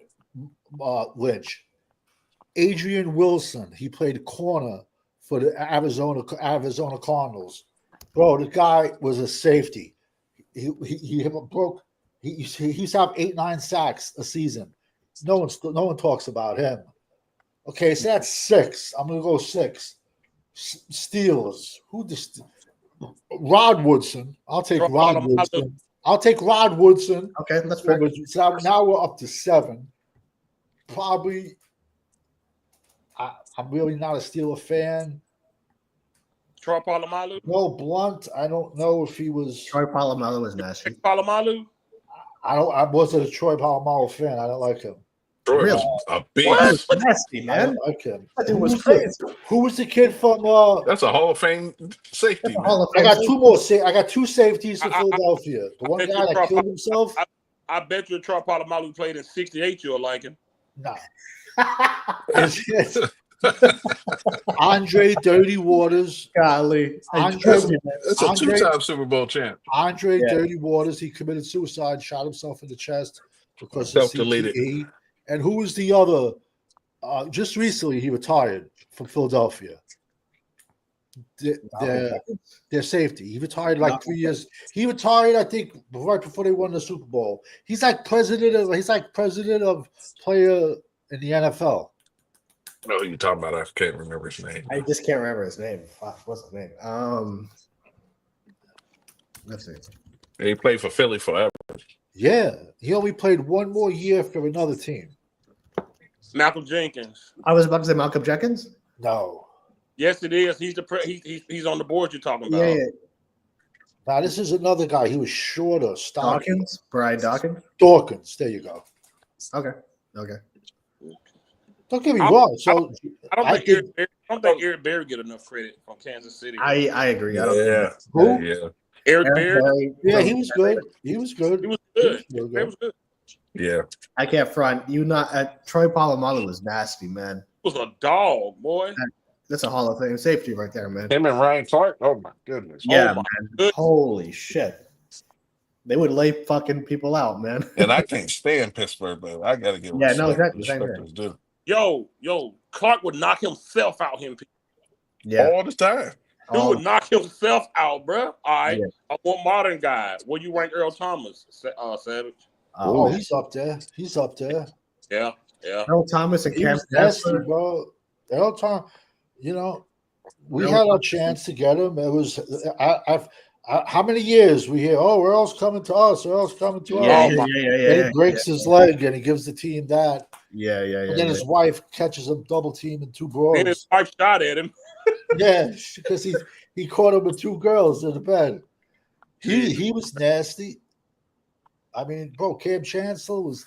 Speaker 5: Lynch. Adrian Wilson. He played corner for the Arizona Cardinals. Bro, the guy was a safety. He broke. He used to have 8-9 sacks a season. No one talks about him. Okay, so that's 6. I'm gonna go 6. Steelers. Rod Woodson. I'll take Rod Woodson.
Speaker 3: Okay, that's fair.
Speaker 5: So now we're up to 7. Probably. I'm really not a Steeler fan.
Speaker 2: Troy Polamalu?
Speaker 5: No, Blunt. I don't know if he was.
Speaker 3: Troy Polamalu was nasty.
Speaker 2: Polamalu?
Speaker 5: I wasn't a Troy Polamalu fan. I don't like him.
Speaker 1: Troy
Speaker 3: Really?
Speaker 1: was a
Speaker 2: What?
Speaker 1: beast.
Speaker 3: Nasty,
Speaker 5: I
Speaker 3: man.
Speaker 5: don't like him.
Speaker 3: That dude was crazy.
Speaker 5: Who was the kid from?
Speaker 1: That's a Hall of Fame safety, man.
Speaker 3: Hall of
Speaker 5: I
Speaker 3: Fame
Speaker 5: got two more. I got two safeties for
Speaker 2: I-
Speaker 5: Philadelphia. The one
Speaker 2: bet
Speaker 5: guy
Speaker 2: you
Speaker 5: that
Speaker 2: Troy
Speaker 5: killed himself.
Speaker 2: I bet you Troy Polamalu played in '68. You'll like him.
Speaker 5: No. It's Andre Dirty Waters.
Speaker 3: Golly.
Speaker 5: Andre,
Speaker 1: That's a
Speaker 5: Andre-
Speaker 1: two-time Super Bowl champ.
Speaker 5: Andre
Speaker 3: Yeah.
Speaker 5: Dirty Waters. He committed suicide, shot himself in the chest because of
Speaker 1: Self-deleted.
Speaker 5: CTE. And who was the other? Just recently, he retired from Philadelphia. Their safety. He retired like 3 years. He retired, I think, right before they won the Super Bowl. He's like president of player in the NFL.
Speaker 1: I know who you're talking about. I can't remember his name.
Speaker 3: I just can't remember his name. Fuck, what's his name? Let's see.
Speaker 1: He played for Philly forever.
Speaker 5: Yeah, he only played one more year for another team.
Speaker 2: Malcolm Jenkins.
Speaker 3: I was about to say Malcolm Jenkins.
Speaker 5: No.
Speaker 2: Yes, it is. He's he's on the board you're talking about.
Speaker 3: Yeah.
Speaker 5: Now this is another guy. He was shorter. Stocky.
Speaker 3: Dawkins. Brian Dawkins.
Speaker 5: Dawkins. There you go.
Speaker 3: Okay.
Speaker 5: Don't get me wrong. So
Speaker 2: I don't think Eric Berry get enough credit from Kansas City.
Speaker 3: I agree. I don't
Speaker 1: Yeah.
Speaker 5: Who?
Speaker 1: Yeah.
Speaker 2: Eric Berry.
Speaker 5: Yeah, he was good. He was good.
Speaker 2: He was good.
Speaker 5: He was
Speaker 2: He was good.
Speaker 1: Yeah.
Speaker 3: I can't front. You not Troy Polamalu was nasty, man.
Speaker 2: He was a dog, boy.
Speaker 3: That's a Hall of Fame safety right there, man.
Speaker 1: Him and Ryan Clark. Oh my goodness.
Speaker 3: Yeah,
Speaker 2: my
Speaker 3: man.
Speaker 2: goodness.
Speaker 3: Holy shit. They would lay fucking people out, man.
Speaker 1: And I can't stand Pittsburgh, but I gotta give
Speaker 3: Yeah, no,
Speaker 1: respect.
Speaker 3: exactly. Same
Speaker 1: Respect
Speaker 3: here.
Speaker 1: is due.
Speaker 2: Yo, Clark would knock himself out.
Speaker 3: Yeah.
Speaker 1: All the time.
Speaker 2: Dude would knock himself out, bro. All right.
Speaker 3: Yeah.
Speaker 2: I want modern guy. Where you rank Earl Thomas, Savage?
Speaker 5: Oh, he's up there. He's up there.
Speaker 2: Yeah.
Speaker 3: Earl Thomas and
Speaker 5: He
Speaker 3: Cam
Speaker 5: was nasty,
Speaker 3: Chancellor.
Speaker 5: bro. Earl Thomas, we had our chance to get him. It was how many years we hear? Oh, Earl's coming to us. Earl's coming to
Speaker 3: Yeah,
Speaker 5: us.
Speaker 3: yeah.
Speaker 5: And he breaks his leg and he gives the team that.
Speaker 3: Yeah.
Speaker 5: And then his wife catches him double team and two
Speaker 2: And his
Speaker 5: bros.
Speaker 2: wife shot at him.
Speaker 5: Yeah, because he caught him with two girls in the bed. He was nasty. I mean, bro, Cam Chancellor was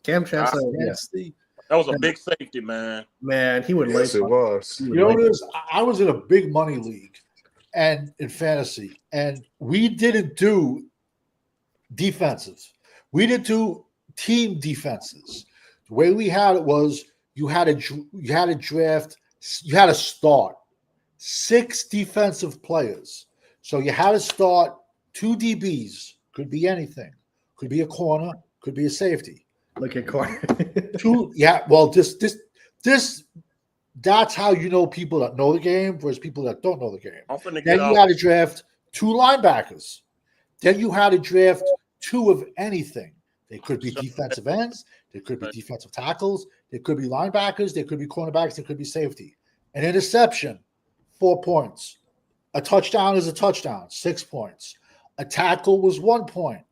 Speaker 3: Chancellor, yeah.
Speaker 5: nasty.
Speaker 2: That was a big safety, man.
Speaker 3: Man, he would lay.
Speaker 1: Yes, it was.
Speaker 5: You know what it is? I was in a big money league and in fantasy, and we didn't do defenses. We didn't do team defenses. The way we had it was you had to draft, you had to start 6 defensive players. So you had to start 2 DBs, could be anything, could be a corner, could be a safety.
Speaker 3: Look at corner.
Speaker 5: 2, yeah. Well, this that's how you know people that know the game versus people that don't know the game.
Speaker 2: I'm finna
Speaker 5: Then
Speaker 2: get
Speaker 5: you
Speaker 2: off.
Speaker 5: had to draft 2 linebackers. Then you had to draft 2 of anything. They could be defensive ends. They could be defensive tackles. They could be linebackers. They could be cornerbacks. They could be safety. An interception, 4 points. A touchdown is a touchdown, 6 points. A tackle was 1 point.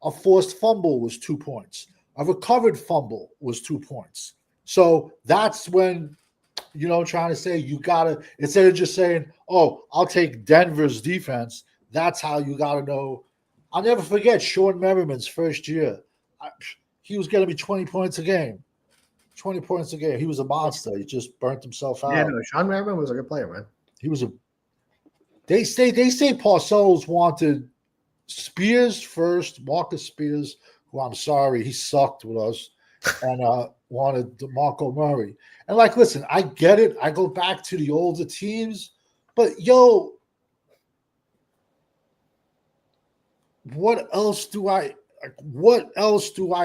Speaker 5: A forced fumble was 2 points. A recovered fumble was 2 points. So that's when, trying to say you got to, instead of just saying, oh, I'll take Denver's defense, that's how you got to know. I'll never forget Sean Merriman's first year. He was going to be 20 points a game. 20 points a game. He was a monster. He just burnt himself out.
Speaker 3: Yeah, no, Sean Merriman was a good player, man.
Speaker 5: He was They say Parcells wanted Spears first, Marcus Spears, who I'm sorry, he sucked with us, and wanted DeMarco Murray. And listen, I get it. I go back to the older teams, but what else do I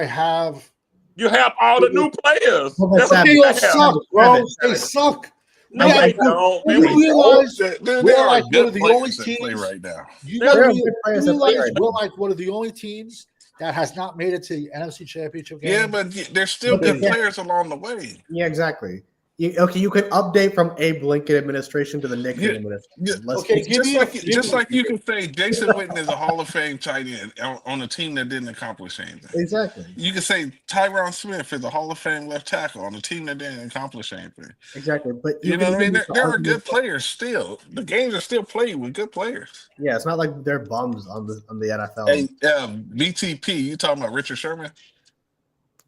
Speaker 5: have?
Speaker 2: You have all the new players.
Speaker 5: They all suck, bro. They suck.
Speaker 2: No, they don't. Man,
Speaker 5: You realize
Speaker 1: There
Speaker 5: we're
Speaker 1: are
Speaker 5: like one
Speaker 1: good
Speaker 5: of the only
Speaker 1: players that play
Speaker 5: teams
Speaker 1: right now.
Speaker 5: You
Speaker 3: There are
Speaker 5: gotta
Speaker 3: good players that play
Speaker 5: realize
Speaker 3: right
Speaker 5: we're like one of the only teams that has not made it to the NFC Championship game.
Speaker 1: Yeah, but there's still
Speaker 3: But
Speaker 1: good
Speaker 3: they-
Speaker 1: players along the way.
Speaker 3: Yeah, exactly. You can update from Abe Lincoln administration to the Nixon administration.
Speaker 1: Just like you can say Jason Witten is a Hall of Fame tight end on a team that didn't accomplish anything.
Speaker 3: Exactly.
Speaker 1: You can say Tyron Smith is a Hall of Fame left tackle on a team that didn't accomplish anything.
Speaker 3: Exactly, but
Speaker 1: you know what I mean. There are good players still. The games are still played with good players.
Speaker 3: Yeah, it's not like they're bums on the NFL.
Speaker 1: Hey, BTP, you talking about Richard Sherman?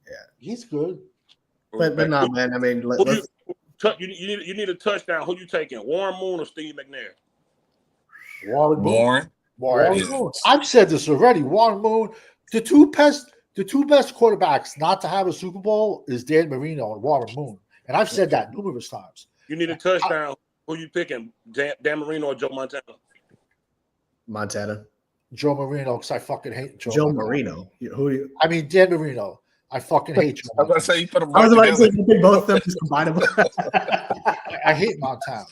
Speaker 3: Yeah,
Speaker 5: he's good.
Speaker 3: But no, man. I mean,
Speaker 2: you need a touchdown. Who you taking, Warren Moon or Steve McNair?
Speaker 5: Warren Moon. I've said this already. Warren Moon. The two best quarterbacks not to have a Super Bowl is Dan Marino and Warren Moon, and I've said that numerous times.
Speaker 2: You need a touchdown. Who you picking, Dan Marino or Joe Montana?
Speaker 3: Montana.
Speaker 5: Joe Marino, because I fucking hate
Speaker 3: Joe Marino.
Speaker 5: I mean Dan Marino. I fucking hate Joe.
Speaker 1: I was about to say you put them
Speaker 3: I was about to say you can both of them just combine them.
Speaker 5: I hate Montana.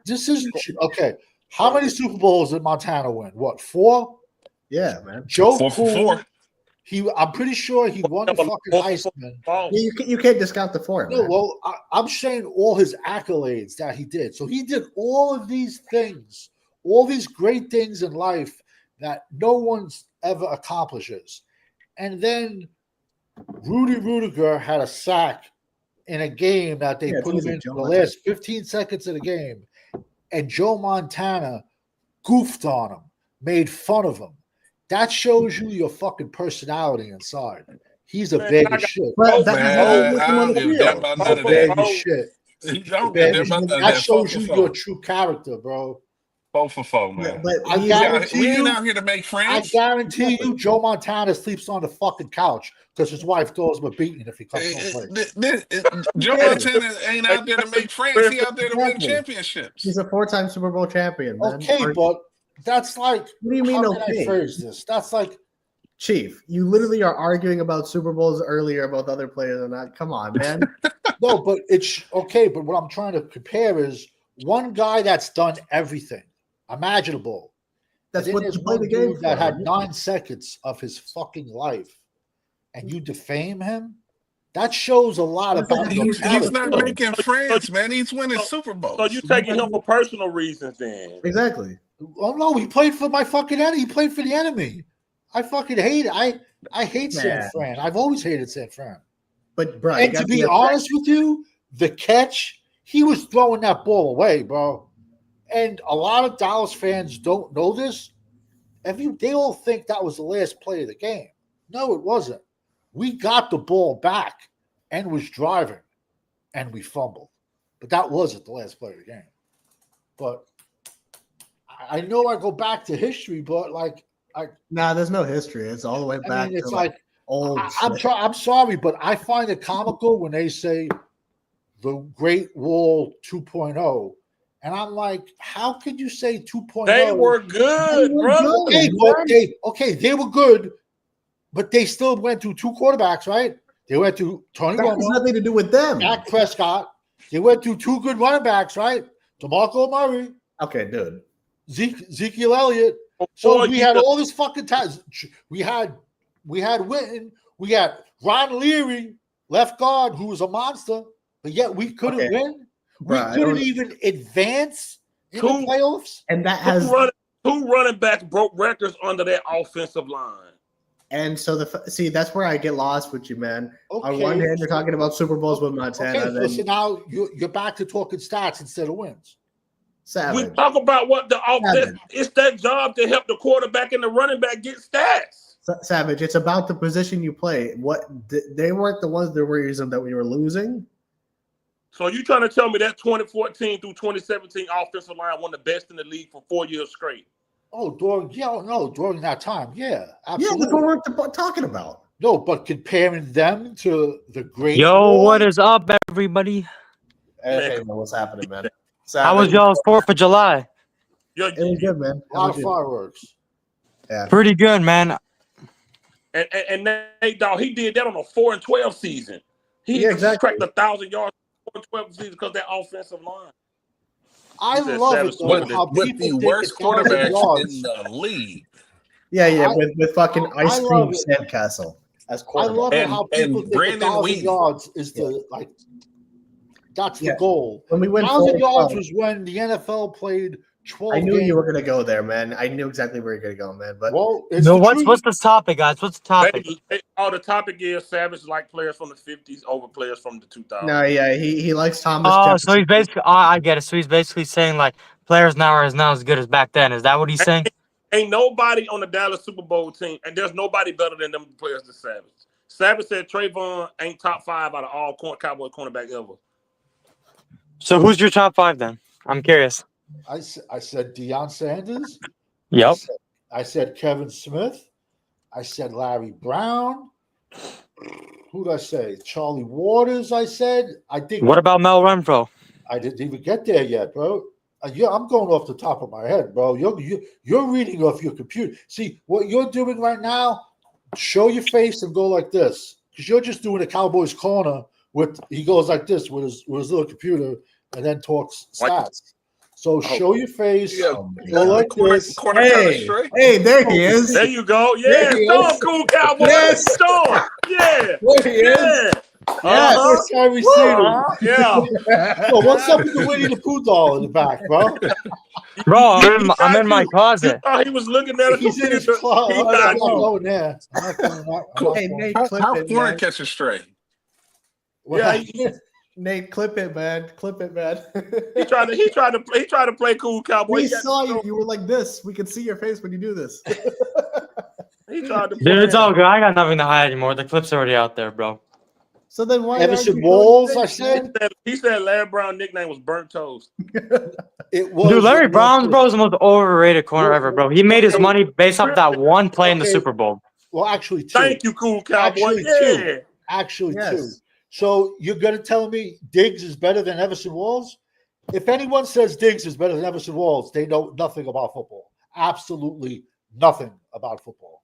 Speaker 5: This isn't okay. How many Super Bowls did Montana win? What, 4?
Speaker 3: Yeah, man.
Speaker 5: Joe
Speaker 1: 4 for 4.
Speaker 5: I'm pretty sure he won the fucking Heisman.
Speaker 3: Yeah, you can't discount the 4.
Speaker 5: No, well, I'm saying all his accolades that he did. So he did all of these things, all these great things in life that no one's ever accomplishes. And then Rudy Rudiger had a sack in a game that they put him in the last 15 seconds of the game. And Joe Montana goofed on him, made fun of him. That shows you your fucking personality inside. He's a bag of shit. That shows you your true character, bro.
Speaker 1: 4 for 4, man.
Speaker 3: But
Speaker 1: we ain't out here to make friends.
Speaker 5: I guarantee you, Joe Montana sleeps on the fucking couch because his wife throws him a beating if he comes home late.
Speaker 1: Joe Montana ain't out there to make friends. He out there to win championships.
Speaker 3: He's a 4-time Super Bowl champion, man.
Speaker 5: Okay, but that's like,
Speaker 3: what do you mean?
Speaker 5: How can I phrase this? That's like,
Speaker 3: Chief, you literally are arguing about Super Bowls earlier about other players and that. Come on, man.
Speaker 5: No, but it's okay. But what I'm trying to compare is one guy that's done everything imaginable.
Speaker 3: That's what you play the game
Speaker 5: that had 9 seconds of his fucking life, and you defame him. That shows a lot about
Speaker 1: he's not making friends, man. He's winning Super Bowls.
Speaker 2: So you taking him for personal reasons, then?
Speaker 3: Exactly.
Speaker 5: Oh no, he played for my fucking enemy. He played for the enemy. I fucking hate it. I hate San Fran. I've always hated San Fran.
Speaker 3: But bro,
Speaker 5: and to be honest with you, the catch, he was throwing that ball away, bro. And a lot of Dallas fans don't know this. They all think that was the last play of the game. No, it wasn't. We got the ball back and was driving, and we fumbled. But that wasn't the last play of the game. But I know I go back to history, but
Speaker 3: there's no history. It's all the way back.
Speaker 5: It's
Speaker 3: to
Speaker 5: like
Speaker 3: old.
Speaker 5: I'm sorry, but I find it comical when they say the Great Wall 2.0. And I'm like, how could you say 2.0?
Speaker 2: They were good, brother.
Speaker 5: They were good, but they still went through 2 quarterbacks, right? They went through Tony Romo.
Speaker 3: That has nothing to do with them.
Speaker 5: Dak Prescott. They went through 2 good running backs, right? DeMarco Murray.
Speaker 3: Okay, dude.
Speaker 5: Ezekiel Elliott. So we had all this fucking time. We had Witten. We had Ron Leary, left guard, who was a monster, but yet we couldn't win. We couldn't even advance in the playoffs.
Speaker 3: And that has
Speaker 2: two running backs broke records under that offensive line.
Speaker 3: And so that's where I get lost with you, man. Okay. On one hand, you're talking about Super Bowls with Montana.
Speaker 5: Okay, so now you're back to talking stats instead of wins.
Speaker 3: Savage.
Speaker 2: We talk about what the offense. It's that job to help the quarterback and the running back get stats.
Speaker 3: Savage, it's about the position you play. They weren't the ones that were reason that we were losing.
Speaker 2: So you trying to tell me that 2014 through 2017 offensive line one of the best in the league for 4 years straight?
Speaker 5: Oh, during that time, yeah, absolutely.
Speaker 3: Yeah, that's what we're talking about.
Speaker 5: No, but comparing them to the great.
Speaker 11: What is up, everybody?
Speaker 3: Hey, man, what's happening, man?
Speaker 11: How was y'all's 4th of July?
Speaker 3: It was good, man.
Speaker 5: A lot of fireworks.
Speaker 3: Yeah,
Speaker 11: pretty good, man.
Speaker 2: And Nate Dogg, he did that on a 4-12 season. He cracked 1,000 yards. 12 seasons because that offensive line.
Speaker 5: I love it though,
Speaker 1: with the worst quarterbacks in the league.
Speaker 3: Yeah, with fucking ice cream sandcastle. as
Speaker 5: I
Speaker 3: quarterback.
Speaker 5: love it how people
Speaker 1: and
Speaker 5: think
Speaker 1: Brandon
Speaker 5: 1,000
Speaker 1: Wheaton.
Speaker 5: yards is the like. That's the
Speaker 3: Yeah.
Speaker 5: goal.
Speaker 3: When we went
Speaker 5: 1,000 yards
Speaker 3: 4-12,
Speaker 5: was when the NFL played 12
Speaker 3: I knew
Speaker 5: games.
Speaker 3: you were gonna go there, man. I knew exactly where you're gonna go, man. But
Speaker 5: Well, it's
Speaker 11: No,
Speaker 5: the
Speaker 11: what's
Speaker 5: truth.
Speaker 11: the topic, guys? What's the topic?
Speaker 2: The topic is Savage like players from the 50s over players from the 2000s.
Speaker 3: no, yeah, he likes Thomas
Speaker 11: Oh,
Speaker 3: Jefferson.
Speaker 11: so he's basically I get it. So he's basically saying like players now are not as good as back then. Is that what he's saying?
Speaker 2: Ain't nobody on the Dallas Super Bowl team, and there's nobody better than them players than Savage. Savage said Trayvon ain't top 5 out of all Cowboy cornerback ever.
Speaker 11: So who's your top 5 then? I'm curious.
Speaker 5: I said Deion Sanders.
Speaker 11: Yep.
Speaker 5: I said Kevin Smith. I said Larry Brown. Who did I say? Charlie Waters. I said. I think.
Speaker 11: What about Mel Renfro?
Speaker 5: I didn't even get there yet, bro. Yeah, I'm going off the top of my head, bro. You're reading off your computer. See what you're doing right now. Show your face and go like this, because you're just doing a Cowboys corner. He goes like this with his little computer and then talks stats. So show your face. Go like this.
Speaker 3: Hey, there he is.
Speaker 2: There you go. Yeah, Stone Cool Cowboy.
Speaker 3: Yes.
Speaker 2: Stone. Yeah.
Speaker 3: There he is.
Speaker 5: Yes. First time we see him.
Speaker 2: Yeah.
Speaker 5: So what's up with the Winnie the Pooh doll in the back, bro?
Speaker 11: Bro, I'm in my closet.
Speaker 2: He was looking at
Speaker 5: He's in his closet. I'm not going there.
Speaker 3: Hey, Nate,
Speaker 1: How
Speaker 3: clip it,
Speaker 1: corner
Speaker 3: man.
Speaker 1: catch a stray?
Speaker 2: Yeah,
Speaker 3: Nate, clip it, man. Clip it, man.
Speaker 2: he tried to play cool Cowboy.
Speaker 3: We saw you. You were like this. We could see your face when you do this.
Speaker 2: He tried to.
Speaker 11: Dude, it's all good. I got nothing to hide anymore. The clip's already out there, bro.
Speaker 3: So then why?
Speaker 5: Everson Walls, I said.
Speaker 2: He said Larry Brown's nickname was Burnt Toast.
Speaker 5: It was.
Speaker 11: Dude, Larry Brown, bro, is the most overrated corner ever, bro. He made his money based off that one play in the Super Bowl.
Speaker 5: Well, actually, 2.
Speaker 2: Thank you, cool Cowboy.
Speaker 5: Actually, 2. So you're going to tell me Diggs is better than Everson Walls? If anyone says Diggs is better than Everson Walls, they know nothing about football. Absolutely nothing about football.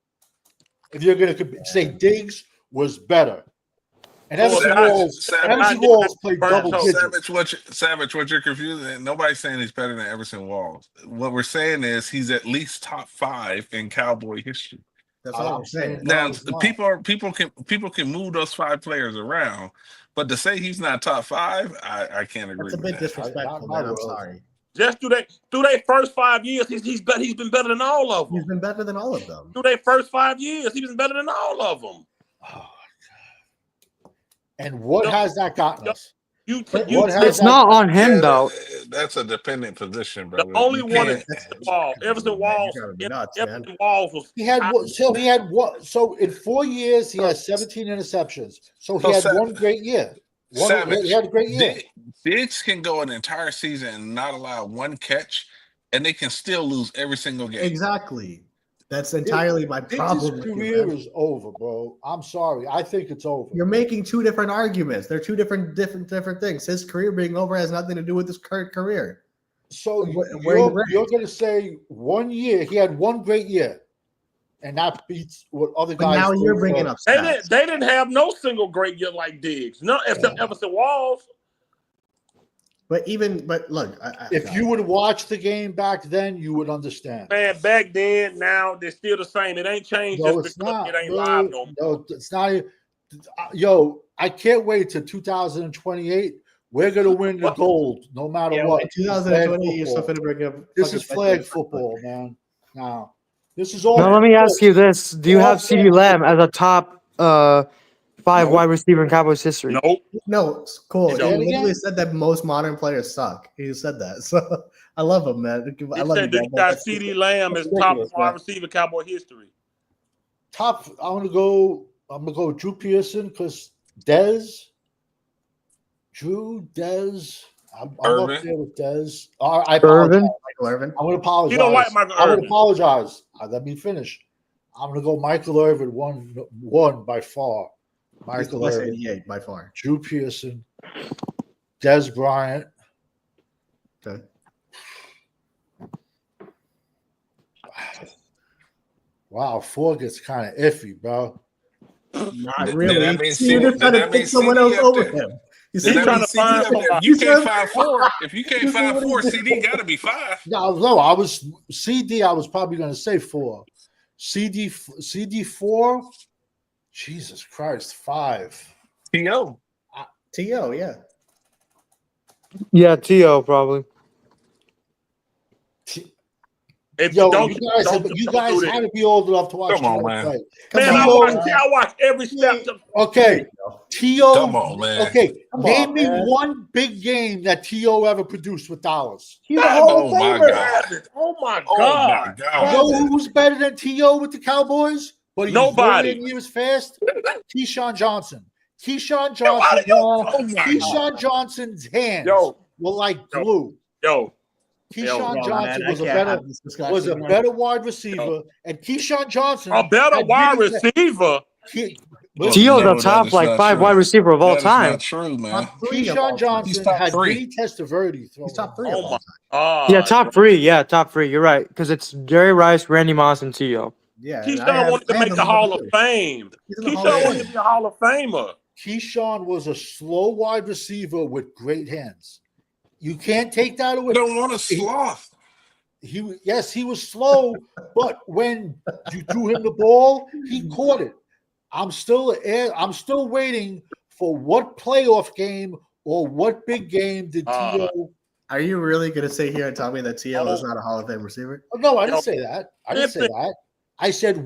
Speaker 5: If you're going to say Diggs was better. And Everson Walls played double digits.
Speaker 1: Savage, what you're confusing. Nobody's saying he's better than Everson Walls. What we're saying is he's at least top 5 in Cowboy history.
Speaker 3: That's all I'm saying.
Speaker 1: Now, people can move those 5 players around, but to say he's not top 5, I can't agree.
Speaker 3: That's a
Speaker 1: with
Speaker 3: bit
Speaker 1: that.
Speaker 3: disrespectful, man. I'm sorry.
Speaker 2: Just through their first 5 years, he's been better than all of them.
Speaker 3: He's been better than all of them.
Speaker 2: Through their first 5 years, he's been better than all of them.
Speaker 5: And what has that gotten us?
Speaker 11: It's not on him, though.
Speaker 1: That's a dependent position, bro.
Speaker 2: The only one is Everson Walls. Everson Walls was.
Speaker 5: He had what? So in 4 years, he has 17 interceptions. So he had one great year. He had a great year.
Speaker 1: Diggs can go an entire season and not allow one catch, and they can still lose every single game.
Speaker 3: Exactly. That's entirely my problem.
Speaker 5: His career is over, bro. I'm sorry. I think it's over.
Speaker 3: You're making 2 different arguments. They're 2 different things. His career being over has nothing to do with his current career.
Speaker 5: So you're going to say 1 year, he had one great year, and that beats what other guys.
Speaker 3: But now you're bringing up stats.
Speaker 2: They didn't have no single great year like Diggs. No, except Everson Walls.
Speaker 3: But look,
Speaker 5: if you would watch the game back then, you would understand.
Speaker 2: Man, back then, now they're still the same. It ain't changed
Speaker 5: No,
Speaker 2: just
Speaker 5: it's
Speaker 2: because
Speaker 5: not.
Speaker 2: it ain't live no more.
Speaker 5: No, it's not. Yo, I can't wait till 2028. We're gonna win the gold, no matter what.
Speaker 3: In 2020, you're still gonna bring up.
Speaker 5: This is flag football, man. Now, this is all.
Speaker 11: Now, let me ask you this: do you have CeeDee Lamb as a top 5 wide receiver in Cowboys history?
Speaker 2: Nope.
Speaker 3: No, it's cool. He
Speaker 5: Say
Speaker 3: literally said that most modern players suck. He said that, so I love him, man. I love
Speaker 2: said that he got CeeDee Lamb as top wide receiver Cowboy history.
Speaker 5: Top. I'm gonna go Drew Pearson because Dez. I'm up there with Dez. I apologize.
Speaker 3: Michael Irvin.
Speaker 5: I'm gonna apologize.
Speaker 2: You don't like Michael
Speaker 5: I'm
Speaker 2: Irvin.
Speaker 5: gonna apologize. Let me finish. I'm gonna go Michael Irvin one by far. Michael Irvin,
Speaker 3: 88 by far.
Speaker 5: Drew Pearson, Dez Bryant.
Speaker 3: Okay.
Speaker 5: Wow, 4 gets kind of iffy, bro.
Speaker 3: Not really.
Speaker 1: That means
Speaker 3: You're trying to pick someone else over him.
Speaker 1: He's trying to find somebody. You can't find 4. If you can't find 4, CD got to be 5.
Speaker 5: No, I was CD. I was probably going to say 4. CD 4. Jesus Christ, 5.
Speaker 1: T.O.
Speaker 3: T.O., yeah.
Speaker 11: Yeah, T.O. probably.
Speaker 2: If
Speaker 5: Yo,
Speaker 2: don't,
Speaker 5: you guys had to be old enough to watch
Speaker 1: Come on,
Speaker 5: T.O.
Speaker 1: man.
Speaker 5: play.
Speaker 2: Man, I watch every step.
Speaker 5: Okay, T.O.
Speaker 1: Come on, man.
Speaker 5: Okay,
Speaker 3: Come
Speaker 5: name
Speaker 3: on,
Speaker 5: me
Speaker 3: man.
Speaker 5: one big game that T.O. ever produced with Dallas.
Speaker 3: He's a Hall
Speaker 1: Oh
Speaker 3: of
Speaker 1: my
Speaker 3: Famer.
Speaker 1: God.
Speaker 2: Oh my
Speaker 1: Oh my
Speaker 2: God.
Speaker 5: You
Speaker 1: God.
Speaker 5: know who was better than T.O. with the Cowboys? But he was
Speaker 2: Nobody.
Speaker 5: nowhere near as fast? Keyshawn Johnson. Keyshawn
Speaker 2: How do
Speaker 5: Johnson.
Speaker 2: you-
Speaker 1: Oh my God.
Speaker 5: Keyshawn Johnson's hands
Speaker 2: Yo.
Speaker 5: were like glue.
Speaker 2: Yo.
Speaker 5: Keyshawn
Speaker 3: Yo,
Speaker 5: Johnson
Speaker 3: man, I
Speaker 5: was a
Speaker 3: can't
Speaker 5: better
Speaker 3: have this discussion, man.
Speaker 5: better wide receiver, and Keyshawn Johnson
Speaker 2: A better
Speaker 5: had
Speaker 2: wide
Speaker 5: many-
Speaker 2: receiver.
Speaker 1: Oh,
Speaker 11: T.O. the
Speaker 1: no, that
Speaker 11: top
Speaker 1: is
Speaker 11: like
Speaker 1: not
Speaker 11: 5
Speaker 1: true.
Speaker 11: wide receiver of all
Speaker 1: That is
Speaker 11: time.
Speaker 1: not true, man.
Speaker 3: Top 3 of all
Speaker 5: Keyshawn
Speaker 3: time.
Speaker 1: He's
Speaker 5: Johnson
Speaker 1: top
Speaker 5: had
Speaker 1: 3.
Speaker 5: Vinny Testaverde throwing.
Speaker 3: He's top 3 of
Speaker 2: Oh
Speaker 3: all
Speaker 2: my
Speaker 3: time.
Speaker 2: God.
Speaker 11: Yeah, top 3. Yeah, top 3. You're right. Because it's Jerry Rice, Randy Moss, and T.O.
Speaker 3: Yeah, and
Speaker 2: Keyshawn wanted to make the Hall of Fame.
Speaker 3: He's in the Hall of
Speaker 2: Keyshawn wanted
Speaker 3: Fame.
Speaker 2: to be a Hall of Famer.
Speaker 5: Keyshawn was a slow wide receiver with great hands. You can't take that away.
Speaker 1: I don't want to sloth.
Speaker 5: He was slow, but when you threw him the ball, he caught it. I'm still waiting for what playoff game or what big game did T.O.
Speaker 3: Are you really going to sit here and tell me that T.O. is not a Hall of Fame receiver?
Speaker 5: No, I didn't say that. I said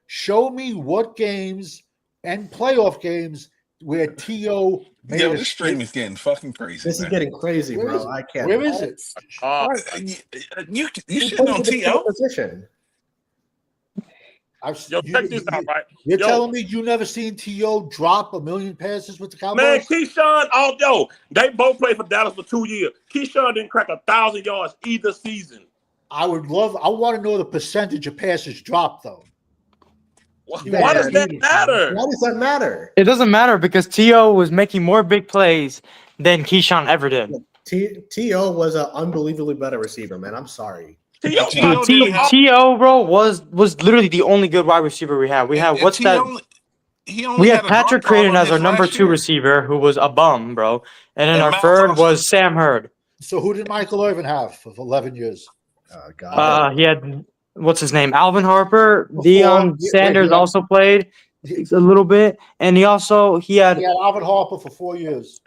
Speaker 5: show me what games and playoff games where T.O. made
Speaker 1: Yo,
Speaker 5: a
Speaker 1: this stream is getting fucking crazy.
Speaker 3: This is getting crazy,
Speaker 5: Where
Speaker 3: bro.
Speaker 5: is it?
Speaker 3: I can't.
Speaker 5: Where is it?
Speaker 1: You
Speaker 3: He
Speaker 1: shitting
Speaker 3: plays
Speaker 1: on
Speaker 3: a different
Speaker 1: T.O.?
Speaker 3: position.
Speaker 2: Yo, check this out, right?
Speaker 5: You're
Speaker 2: Yo.
Speaker 5: telling me you never seen T.O. drop 1 million passes with the Cowboys?
Speaker 2: Man, Keyshawn, they both played for Dallas for 2 years. Keyshawn didn't crack 1,000 yards either season.
Speaker 5: I want to know the percentage of passes dropped, though.
Speaker 2: Why does that matter?
Speaker 3: Why does that matter?
Speaker 11: It doesn't matter because T.O. was making more big plays than Keyshawn ever did.
Speaker 3: T.O. was an unbelievably better receiver, man. I'm sorry.
Speaker 11: T.O. bro was literally the only good wide receiver we had. We had we had Patrick Creighton as our number 2 receiver, who was a bum, bro, and then our third was Sam Hurd.
Speaker 5: So who did Michael Irvin have for 11 years?
Speaker 11: He had what's his name, Alvin Harper. Deion Sanders also played a little bit, and he had
Speaker 5: Alvin Harper for 4 years.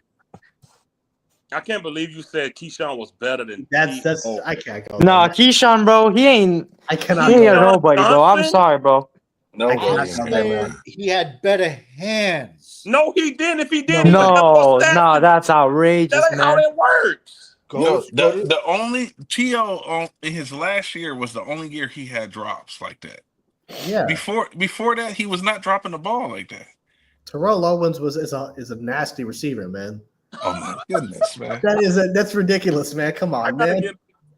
Speaker 2: I can't believe you said Keyshawn was better than
Speaker 3: that's I can't go.
Speaker 11: Nah, Keyshawn, bro, he ain't nobody, bro. I'm sorry, bro.
Speaker 5: He had better hands.
Speaker 2: No, he didn't. If he did,
Speaker 11: no, that's outrageous,
Speaker 2: that ain't how
Speaker 11: man.
Speaker 2: it works.
Speaker 1: The only T.O. in his last year was the only year he had drops like that.
Speaker 3: Yeah.
Speaker 1: Before that, he was not dropping the ball like that.
Speaker 3: Terrell Owens is a nasty receiver, man.
Speaker 1: Oh my goodness, man.
Speaker 3: That's ridiculous, man. Come on, man.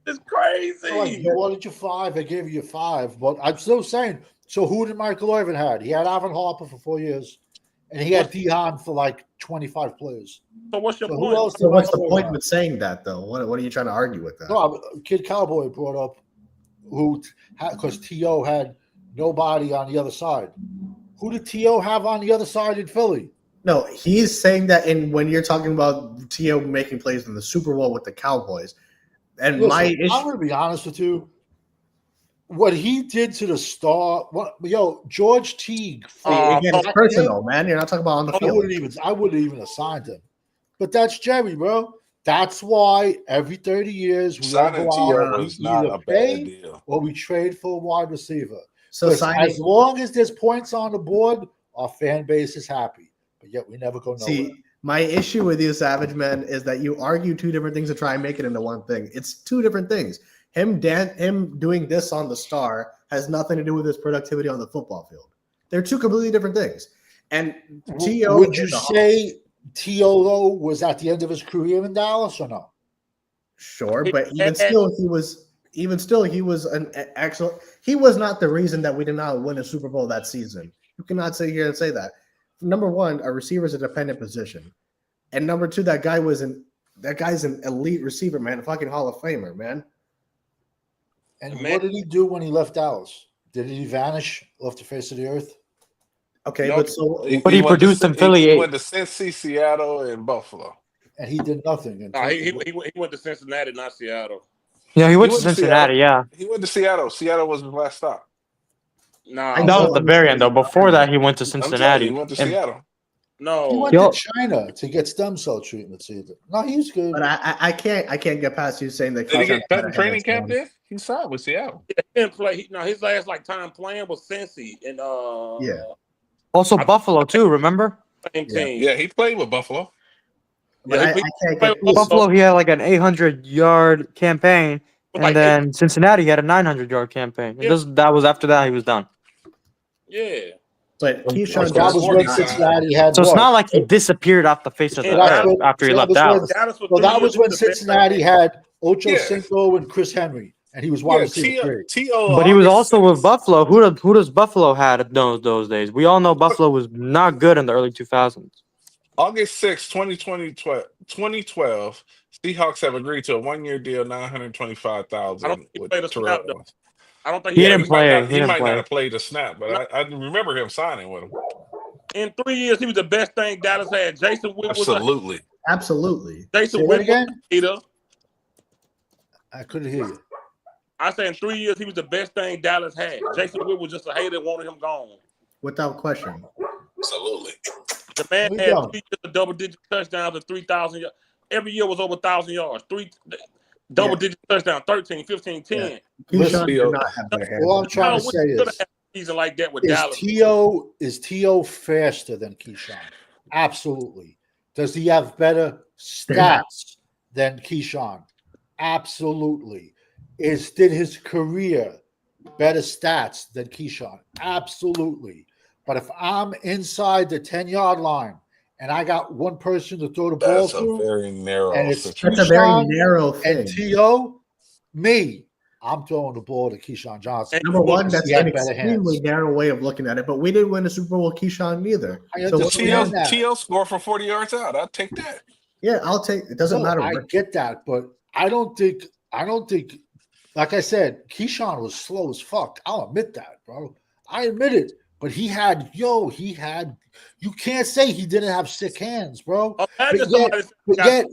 Speaker 2: It's crazy.
Speaker 5: You wanted your 5. I gave you 5, but I'm still saying. So who did Michael Irvin had? He had Alvin Harper for 4 years, and he had Deion for like 25 players.
Speaker 2: So what's your point?
Speaker 5: Who else
Speaker 3: So what's the point with saying that, though? What are you trying to argue with that?
Speaker 5: No, Kid Cowboy brought up because T.O. had nobody on the other side. Who did T.O. have on the other side in Philly?
Speaker 3: No, he's saying that when you're talking about T.O. making plays in the Super Bowl with the Cowboys. And
Speaker 5: Listen,
Speaker 3: my issue,
Speaker 5: I'm going to be honest with you. What he did to the star, George Teague.
Speaker 3: Again, it's personal, man. You're not talking about on the field.
Speaker 5: I wouldn't even assigned him. But that's Jerry, bro. That's why every 30 years we all go out and either pay or we trade for a wide receiver. So as long as there's points on the board, our fan base is happy. But yet we never go nowhere.
Speaker 3: See, my issue with you, Savage Man, is that you argue 2 different things to try and make it into one thing. It's 2 different things. Him doing this on the Star has nothing to do with his productivity on the football field. They're 2 completely different things. And T.O.
Speaker 5: Would you say T.O. was at the end of his career in Dallas or no?
Speaker 3: Sure, but even still, he was an excellent. He was not the reason that we did not win a Super Bowl that season. You cannot sit here and say that. Number 1, a receiver is a dependent position, and number 2, that guy's an elite receiver, man, a fucking Hall of Famer, man.
Speaker 5: And what did he do when he left Dallas? Did he vanish off the face of the earth?
Speaker 3: Okay,
Speaker 11: but he produced in Philly.
Speaker 1: He went to Cincy, Seattle, and Buffalo,
Speaker 5: and he did nothing.
Speaker 2: He went to Cincinnati, not Seattle.
Speaker 11: Yeah, he went to Cincinnati. Yeah,
Speaker 1: he went to Seattle. Seattle was his last stop.
Speaker 2: No,
Speaker 11: That was the very end, though. Before that, he went to
Speaker 1: I'm telling
Speaker 11: Cincinnati.
Speaker 1: you, he went to
Speaker 11: And
Speaker 1: Seattle.
Speaker 2: no.
Speaker 5: He went
Speaker 11: Yo-
Speaker 5: to China to get stem cell treatments either. No, he was good.
Speaker 3: But I can't get past you saying that
Speaker 1: Did he
Speaker 3: Keyshawn
Speaker 1: get cut in
Speaker 3: had
Speaker 1: training camp
Speaker 3: hands.
Speaker 1: there? He signed with Seattle.
Speaker 2: He didn't play. His last time playing was Cincy and
Speaker 3: Yeah.
Speaker 11: Also Buffalo, too, remember?
Speaker 2: same team.
Speaker 1: Yeah, he played with Buffalo.
Speaker 3: But
Speaker 2: Yeah,
Speaker 3: I
Speaker 2: he
Speaker 3: can't
Speaker 2: played
Speaker 3: get
Speaker 2: with
Speaker 11: Buffalo, he had like an 800-yard campaign. And
Speaker 2: Like
Speaker 11: then Cincinnati he had a 900-yard campaign.
Speaker 2: Yeah.
Speaker 11: That was after that he was done.
Speaker 2: Yeah.
Speaker 3: But Keyshawn
Speaker 5: That was when
Speaker 1: Cincinnati.
Speaker 5: Cincinnati had
Speaker 11: So it's
Speaker 5: what?
Speaker 11: not like he disappeared off the face of the
Speaker 2: And
Speaker 11: earth
Speaker 2: Dallas-
Speaker 11: after he left
Speaker 5: was when-
Speaker 11: Dallas.
Speaker 2: Dallas was
Speaker 5: Well,
Speaker 2: 3
Speaker 5: that was
Speaker 2: years
Speaker 5: when
Speaker 2: the best
Speaker 5: Cincinnati
Speaker 2: thing.
Speaker 5: had Ocho
Speaker 1: Yeah.
Speaker 5: Cinco and Chris Henry, and he was wide
Speaker 1: Yeah,
Speaker 5: receiver 3.
Speaker 1: T.O.
Speaker 11: But he was
Speaker 1: August
Speaker 11: also with
Speaker 1: 6th.
Speaker 11: Buffalo. Who does Buffalo had at those days? We all know Buffalo was not good in the early 2000s.
Speaker 1: August 6, 2012, Seahawks have agreed to a 1-year deal,
Speaker 2: I don't
Speaker 1: $925,000
Speaker 2: think he
Speaker 1: with
Speaker 2: played a
Speaker 1: Terrell
Speaker 2: snap, though.
Speaker 1: Owens.
Speaker 2: I don't think
Speaker 11: He
Speaker 2: he
Speaker 11: didn't play.
Speaker 1: He might
Speaker 11: play.
Speaker 1: not have played a snap, but I remember him signing with him.
Speaker 2: In 3 years, he was the best thing Dallas had. Jason Witt was
Speaker 1: Absolutely.
Speaker 3: Absolutely.
Speaker 2: Jason
Speaker 5: Say
Speaker 2: Witt
Speaker 5: that again?
Speaker 2: was a hater.
Speaker 5: I couldn't hear you.
Speaker 2: I said in 3 years, he was the best thing Dallas had. Jason Witt was just a hater and wanted him gone.
Speaker 3: Without question.
Speaker 1: Absolutely.
Speaker 2: The man
Speaker 5: We
Speaker 2: had
Speaker 5: don't.
Speaker 2: 3 years of double-digit touchdowns and 3,000 yards. Every year was over 1,000 yards. Double-digit touchdowns, 13, 15, 10.
Speaker 3: Yeah.
Speaker 5: Listen,
Speaker 3: Keyshawn did not have better hands.
Speaker 5: All I'm trying to say
Speaker 2: Witt could
Speaker 5: is,
Speaker 2: have had a season like that with
Speaker 5: is
Speaker 2: Dallas.
Speaker 5: T.O. faster than Keyshawn? Absolutely. Does he have better stats than Keyshawn? Absolutely. Did his career better stats than Keyshawn? Absolutely. But if I'm inside the 10-yard line and I got one person to throw the ball
Speaker 1: That's a
Speaker 5: to,
Speaker 1: very narrow
Speaker 5: and it's
Speaker 1: situation.
Speaker 3: That's a very
Speaker 5: Keyshawn
Speaker 3: narrow thing.
Speaker 5: and T.O., I'm throwing the ball to Keyshawn Johnson.
Speaker 3: Number one, that's
Speaker 5: He had
Speaker 3: an
Speaker 5: better
Speaker 3: extremely
Speaker 5: hands.
Speaker 3: narrow way of looking at it. But we didn't win a Super Bowl with Keyshawn neither.
Speaker 5: I
Speaker 3: So
Speaker 5: understand that.
Speaker 1: T.O. scored from 40 yards out. I'll take that.
Speaker 3: yeah, I'll take it. Doesn't matter.
Speaker 5: I get that, but I don't think. Like I said, Keyshawn was slow as fuck. I'll admit that, bro. I admit it. But you can't say he didn't have sick hands, bro. But yet,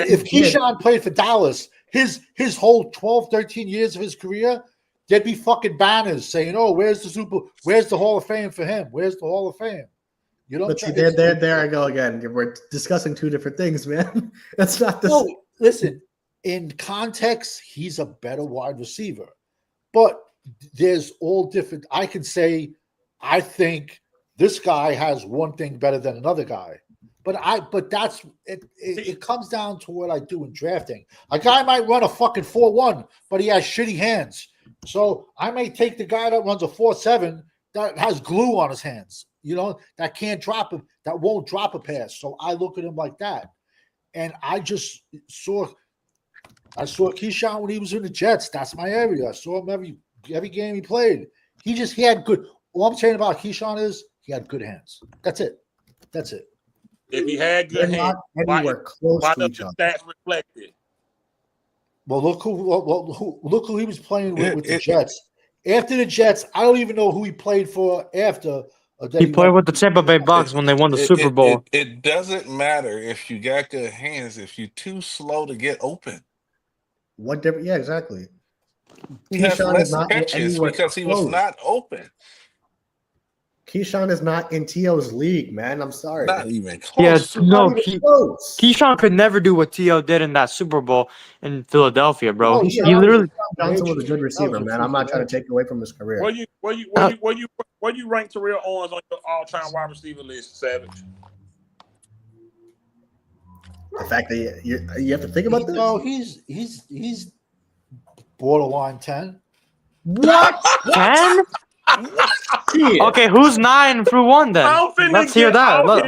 Speaker 5: if Keyshawn played for Dallas, his whole 12, 13 years of his career, there'd be fucking banners saying, "Oh, where's the Hall of Fame for him? Where's the Hall of Fame?" You know,
Speaker 3: but see, there I go again. We're discussing two different things, man. That's not the
Speaker 5: no. Listen, in context, he's a better wide receiver, but there's all different. I can say, I think this guy has one thing better than another guy, but that's it. It comes down to what I do in drafting. A guy might run a fucking 4.1, but he has shitty hands. So I may take the guy that runs a 4.7 that has glue on his hands. You know, that can't drop him, that won't drop a pass. So I look at him like that. And I just saw Keyshawn when he was in the Jets. That's my area. I saw him every game he played. He had good. All I'm saying about Keyshawn is he had good hands. That's it.
Speaker 2: If he had good
Speaker 3: They're
Speaker 2: hands,
Speaker 3: not anywhere close
Speaker 2: why
Speaker 3: to
Speaker 2: does
Speaker 3: each
Speaker 2: the
Speaker 3: other.
Speaker 2: stats reflect it?
Speaker 5: Well, look who he was playing with the Jets. After the Jets, I don't even know who he played for after.
Speaker 11: He played with the Tampa Bay Bucks when they won the Super Bowl.
Speaker 1: It doesn't matter if you got good hands if you're too slow to get open.
Speaker 3: What different? Yeah, exactly.
Speaker 1: He has
Speaker 3: Keyshawn
Speaker 1: less
Speaker 3: is not
Speaker 1: catches
Speaker 3: anywhere
Speaker 1: because he was
Speaker 3: close.
Speaker 1: not open.
Speaker 3: Keyshawn is not in T.O.'s league, man. I'm sorry.
Speaker 1: Not even
Speaker 11: Yeah,
Speaker 1: close.
Speaker 11: no,
Speaker 3: Not even close.
Speaker 11: Keyshawn could never do what T.O. did in that Super Bowl in Philadelphia, bro.
Speaker 5: Oh,
Speaker 11: He
Speaker 5: yeah.
Speaker 11: literally.
Speaker 3: Johnson was a good receiver,
Speaker 5: That was a
Speaker 3: man. I'm not trying to
Speaker 5: freaking
Speaker 3: take away from his career.
Speaker 2: Where you rank Terrell Owens on your all-time wide receiver list, Savage?
Speaker 3: The fact that you have to think about this.
Speaker 5: No, he's borderline 10.
Speaker 11: What? 10? Okay, who's 9 through 1 then? Let's hear that. Look.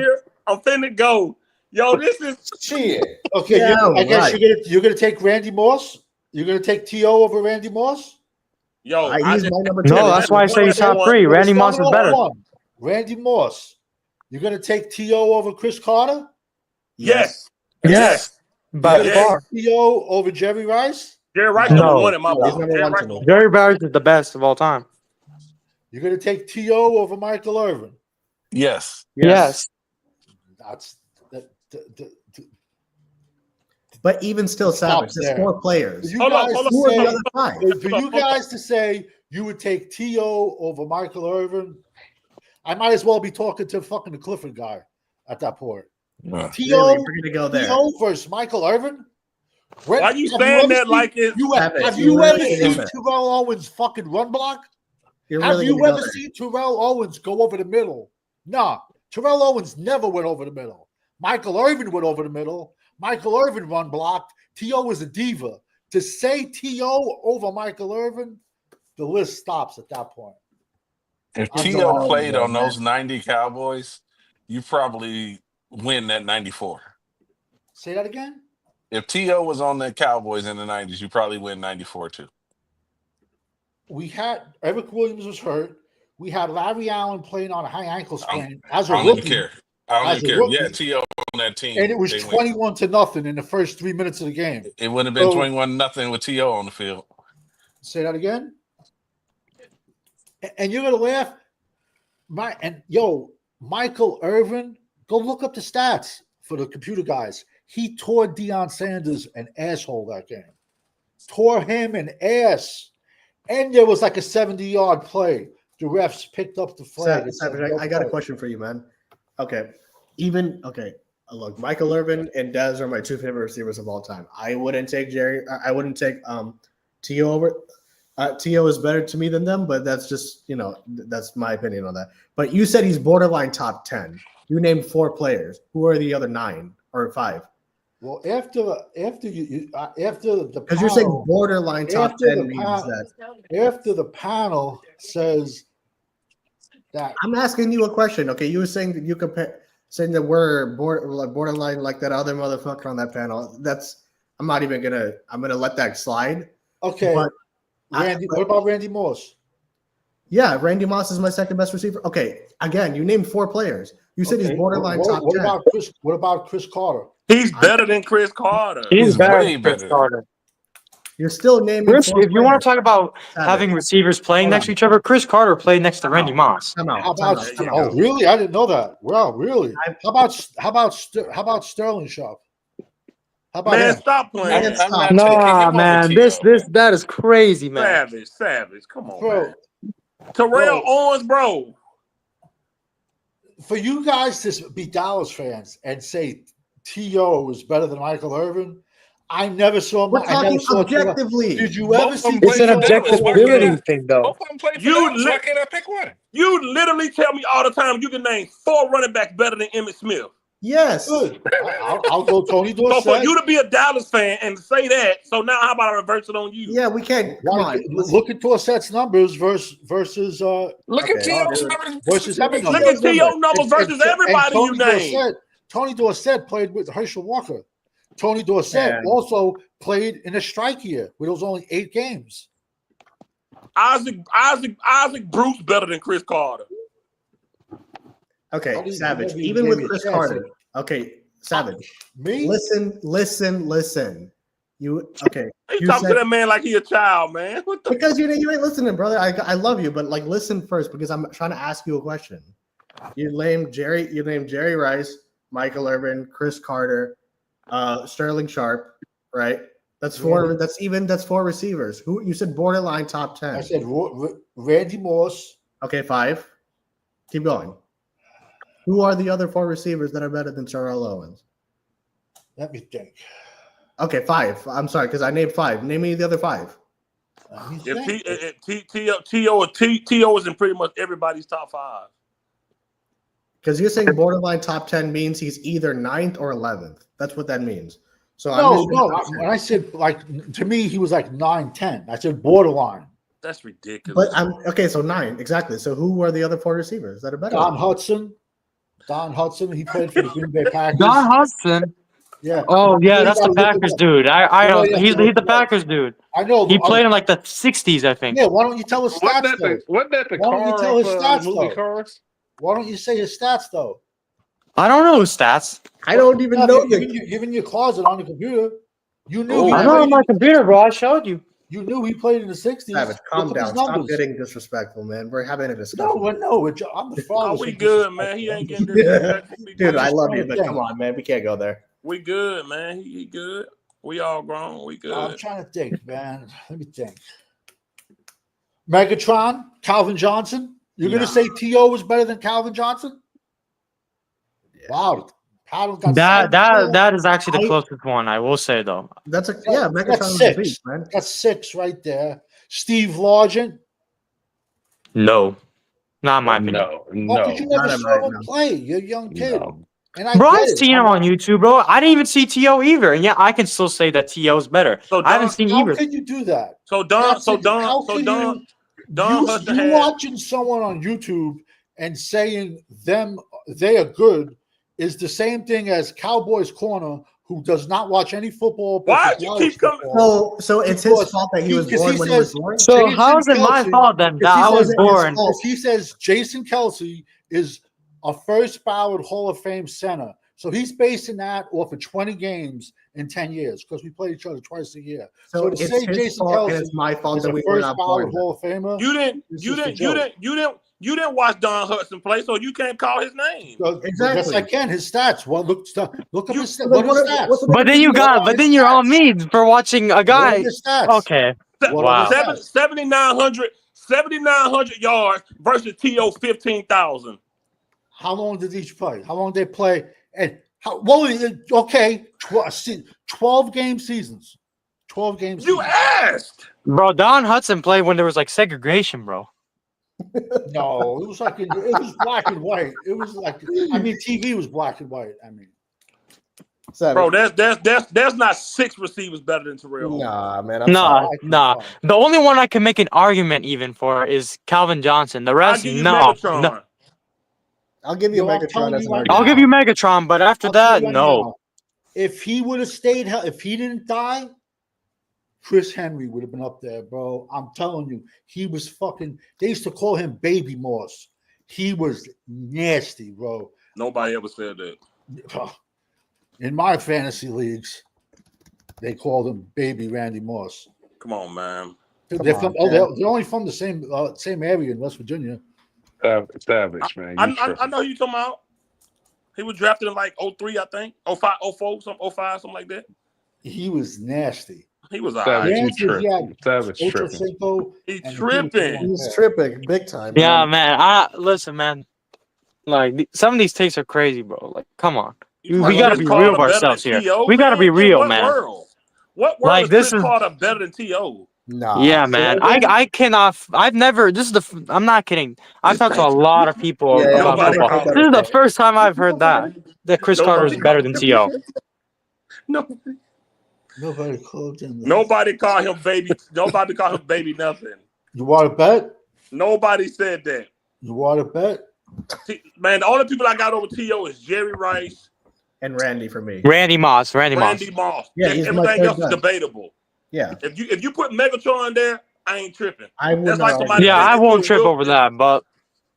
Speaker 2: I'm finna go. Yo, this is
Speaker 5: shit. Okay,
Speaker 3: Yeah,
Speaker 5: I guess
Speaker 3: right.
Speaker 5: you're gonna take Randy Moss. You're gonna take T.O. over Randy Moss.
Speaker 2: Yo,
Speaker 3: He's my number 10.
Speaker 11: No, that's why I say he's top 3. Randy Moss is better.
Speaker 5: Randy Moss. You're gonna take T.O. over Chris Carter.
Speaker 2: yes.
Speaker 11: Yes. By far.
Speaker 5: T.O. over Jerry Rice.
Speaker 2: Jerry Rice
Speaker 11: No.
Speaker 2: number one in my
Speaker 3: He's
Speaker 2: book.
Speaker 3: number
Speaker 2: Jerry
Speaker 3: one
Speaker 2: Rice
Speaker 3: to me.
Speaker 2: number
Speaker 11: Jerry Barrett is the best of all time.
Speaker 5: You're gonna take T.O. over Michael Irvin.
Speaker 1: Yes.
Speaker 11: Yes.
Speaker 5: That's
Speaker 3: But even still, Savage, there's
Speaker 5: there.
Speaker 3: 4 players.
Speaker 5: You
Speaker 2: Hold on,
Speaker 5: guys
Speaker 2: hold on,
Speaker 3: Who are
Speaker 5: say-
Speaker 3: the other 5?
Speaker 5: For you guys to say you would take T.O. over Michael Irvin, I might as well be talking to fucking the Clifford guy at that point.
Speaker 1: Yeah.
Speaker 5: T.O.
Speaker 3: Really? We're gonna go there.
Speaker 5: T.O. versus Michael Irvin?
Speaker 2: Why you saying that like it's
Speaker 5: Have you ever seen Terrell Owens fucking run block? Have you ever seen Terrell Owens go over the middle? Nah. Terrell Owens never went over the middle. Michael Irvin went over the middle. Michael Irvin run blocked. T.O. was a diva. To say T.O. over Michael Irvin, the list stops at that point.
Speaker 1: If T.O. played on those 90 Cowboys, you probably win that 94.
Speaker 5: Say that again?
Speaker 1: If T.O. was on the Cowboys in the 90s, you probably win 94 too.
Speaker 5: We had Eric Williams was hurt. We had Larry Allen playing on a high ankle sprain as a rookie.
Speaker 1: I don't care. I don't care. Yeah, T.O. on that team.
Speaker 5: And it was 21-0 in the first 3 minutes of the game.
Speaker 1: It would have been 21-0 with T.O. on the field.
Speaker 5: Say that again? And you're gonna laugh. Michael Irvin, go look up the stats for the computer guys. He tore Deion Sanders an asshole that game. Tore him an ass. And there was like a 70-yard play. The refs picked up the flag.
Speaker 3: I got a question for you, man. Okay. Look, Michael Irvin and Dez are my two favorite receivers of all time. I wouldn't take T.O. over. T.O. is better to me than them, but that's just, that's my opinion on that. But you said he's borderline top 10. You named 4 players. Who are the other 9 or 5?
Speaker 5: Well, after the
Speaker 3: because you're saying borderline top 10 means that
Speaker 5: after the panel says that
Speaker 3: I'm asking you a question. Okay, you were saying that saying that we're borderline like that other motherfucker on that panel. I'm gonna let that slide.
Speaker 5: Okay. But what about Randy Moss?
Speaker 3: Yeah, Randy Moss is my second best receiver. Okay, again, you named 4 players. You said he's borderline top 10.
Speaker 5: What about Chris Carter?
Speaker 2: He's better than Chris Carter.
Speaker 11: He's way better than Chris Carter.
Speaker 3: You're still naming.
Speaker 11: Chris, if you want to talk about having receivers playing next to each other, Chris Carter played next to Randy Moss.
Speaker 5: Oh, really? I didn't know that. Wow, really? How about Sterling Sharp? How about him?
Speaker 2: Stop playing.
Speaker 11: That is crazy, man.
Speaker 2: Savage. Come on, bro. Man. Terrell Owens, bro.
Speaker 5: For you guys to be Dallas fans and say T.O. is better than Michael Irvin, I never saw.
Speaker 3: We're talking objectively.
Speaker 5: Did you ever see?
Speaker 11: It's an objectivity thing, though.
Speaker 1: Both of them played for Dallas. Why can't I pick one?
Speaker 2: You literally tell me all the time you can name 4 running backs better than Emmitt Smith.
Speaker 3: Yes.
Speaker 5: Good. I'll go Tony Dorsett.
Speaker 2: So for you to be a Dallas fan and say that, so now how about I reverse it on you?
Speaker 3: Yeah, we can't. Come on.
Speaker 5: Look at Dorsett's numbers versus
Speaker 1: look at T.O.'s numbers
Speaker 2: versus Look at T.O. numbers versus everybody you named.
Speaker 5: Tony Dorsett played with Herschel Walker. Tony Dorsett also played in a strike year where there was only 8 games.
Speaker 2: Isaac Bruce better than Chris Carter.
Speaker 3: Okay, Savage. Even with Chris Carter. Okay, Savage.
Speaker 5: Me?
Speaker 3: Listen. You
Speaker 2: talking to that man like he a child, man.
Speaker 3: Because you ain't listening, brother. I love you, but listen first because I'm trying to ask you a question. You named Jerry Rice, Michael Irvin, Chris Carter, Sterling Sharp, right? That's 4. That's 4 receivers. Who you said borderline top 10?
Speaker 5: I said Randy Moss.
Speaker 3: Okay, 5. Keep going. Who are the other 4 receivers that are better than Terrell Owens?
Speaker 5: Let me think.
Speaker 3: Okay, 5. I'm sorry, because I named 5. Name me the other 5.
Speaker 2: T.O. is in pretty much everybody's top 5.
Speaker 3: Because you're saying borderline top 10 means he's either 9th or 11th. That's what that means. So
Speaker 5: no. When I said to me, he was like 9-10. I said borderline.
Speaker 2: That's ridiculous.
Speaker 3: But so 9 exactly. So who are the other 4 receivers that are better?
Speaker 5: Don Hudson. He played for the Green Bay Packers.
Speaker 11: Don Hudson.
Speaker 5: Yeah.
Speaker 11: Oh yeah, that's the Packers dude. I know. He's the Packers dude.
Speaker 5: I know.
Speaker 11: He played in like the 60s, I think.
Speaker 5: Yeah. Why don't you tell us stats though?
Speaker 1: Wasn't that the movie Cars?
Speaker 5: Why don't you say his stats though?
Speaker 11: I don't know his stats.
Speaker 3: I don't even know.
Speaker 5: Given your closet on the computer, you knew.
Speaker 11: I know on my computer, bro. I showed you.
Speaker 5: You knew he played in the 60s.
Speaker 3: Savage, calm down. Stop getting disrespectful, man. We're having a discussion.
Speaker 5: No. I'm the father.
Speaker 2: We good, man. He ain't getting disrespectful.
Speaker 3: Dude, I love you, but come on, man. We can't go there.
Speaker 2: We good, man. He good. We all grown. We good.
Speaker 5: I'm trying to think, man. Let me think. Megatron, Calvin Johnson. You're gonna say T.O. was better than Calvin Johnson? Yeah. Wow.
Speaker 11: That is actually the closest one, I will say though.
Speaker 3: Megatron
Speaker 5: that's
Speaker 3: was a beast, man.
Speaker 5: That's 6 right there. Steve Largent.
Speaker 11: No. Not in my opinion.
Speaker 1: No.
Speaker 5: Because you never saw him play. You're a young kid.
Speaker 1: No.
Speaker 5: And I
Speaker 11: bro,
Speaker 5: get
Speaker 11: I've
Speaker 5: it.
Speaker 11: seen him on YouTube, bro. I didn't even see T.O. either. And yeah, I can still say that T.O. is better.
Speaker 2: So
Speaker 11: I haven't seen either.
Speaker 5: How could you do that?
Speaker 2: So Don Hudson
Speaker 5: you watching someone on YouTube and saying they are good is the same thing as Cowboys Corner, who does not watch any football.
Speaker 2: Why do you keep coming?
Speaker 3: So it's his fault that he was born when he was born.
Speaker 11: So how is it my fault then that I was born?
Speaker 5: If he says Jason Kelsey is a first ballot Hall of Fame center, so he's basing that off of 20 games in 10 years because we play each other twice a year. So to
Speaker 3: it's
Speaker 5: say
Speaker 3: his
Speaker 5: Jason
Speaker 3: fault
Speaker 5: Kelsey
Speaker 3: and it's my fault
Speaker 5: is
Speaker 3: that
Speaker 5: a
Speaker 3: we were
Speaker 5: first
Speaker 3: not
Speaker 5: ballot
Speaker 3: born.
Speaker 5: Hall of Famer.
Speaker 2: You didn't watch Don Hudson play, so you can't call his name.
Speaker 5: Exactly. Yes, I can. His stats. Well, look up his stats.
Speaker 11: But then you're on me for watching a guy. Okay. Wow.
Speaker 2: 7,900 yards versus T.O. 15,000.
Speaker 5: How long did each play? How long did they play? And okay, 12 game seasons. 12 games.
Speaker 2: You asked.
Speaker 11: Bro, Don Hudson played when there was like segregation, bro.
Speaker 5: No, it was like it was black and white. It was like TV was black and white.
Speaker 2: Bro, there's not 6 receivers better than Terrell.
Speaker 3: Nah, man.
Speaker 11: Nah. The only one I can make an argument even for is Calvin Johnson. The rest, no.
Speaker 3: I'll give you Megatron as an argument.
Speaker 11: I'll give you Megatron, but after that, no.
Speaker 5: If he would have stayed, if he didn't die, Chris Henry would have been up there, bro. I'm telling you, he was fucking. They used to call him Baby Moss. He was nasty, bro.
Speaker 2: Nobody ever said that.
Speaker 5: In my fantasy leagues, they called him Baby Randy Moss.
Speaker 2: Come on, man.
Speaker 5: They're only from the same area in West Virginia.
Speaker 1: Savage, man.
Speaker 2: I know who you talking about. He was drafted in like 03, I think. 05, 04, 05, something like that.
Speaker 5: He was nasty.
Speaker 2: He was
Speaker 1: Savage.
Speaker 2: He's tripping.
Speaker 3: He's tripping big time.
Speaker 11: Yeah, man. Listen, man. Like some of these takes are crazy, bro. Like, come on. We gotta be real with ourselves here. We gotta be real, man.
Speaker 2: What world is Chris Carter better than T.O.?
Speaker 3: Nah.
Speaker 11: Yeah, man. I cannot. I've never. I'm not kidding. I've talked to a lot of people about football. This is the first time I've heard that Chris Carter is better than T.O.
Speaker 5: Nobody called him.
Speaker 2: Nobody called him baby. Nobody called him baby nothing.
Speaker 5: You want to bet?
Speaker 2: Nobody said that.
Speaker 5: You want to bet?
Speaker 2: Man, the only people I got over T.O. is Jerry Rice
Speaker 3: and Randy for me.
Speaker 11: Randy Moss.
Speaker 2: Yeah, everything else is debatable.
Speaker 3: Yeah.
Speaker 2: If you put Megatron there, I ain't tripping.
Speaker 3: I
Speaker 11: won't trip over that, but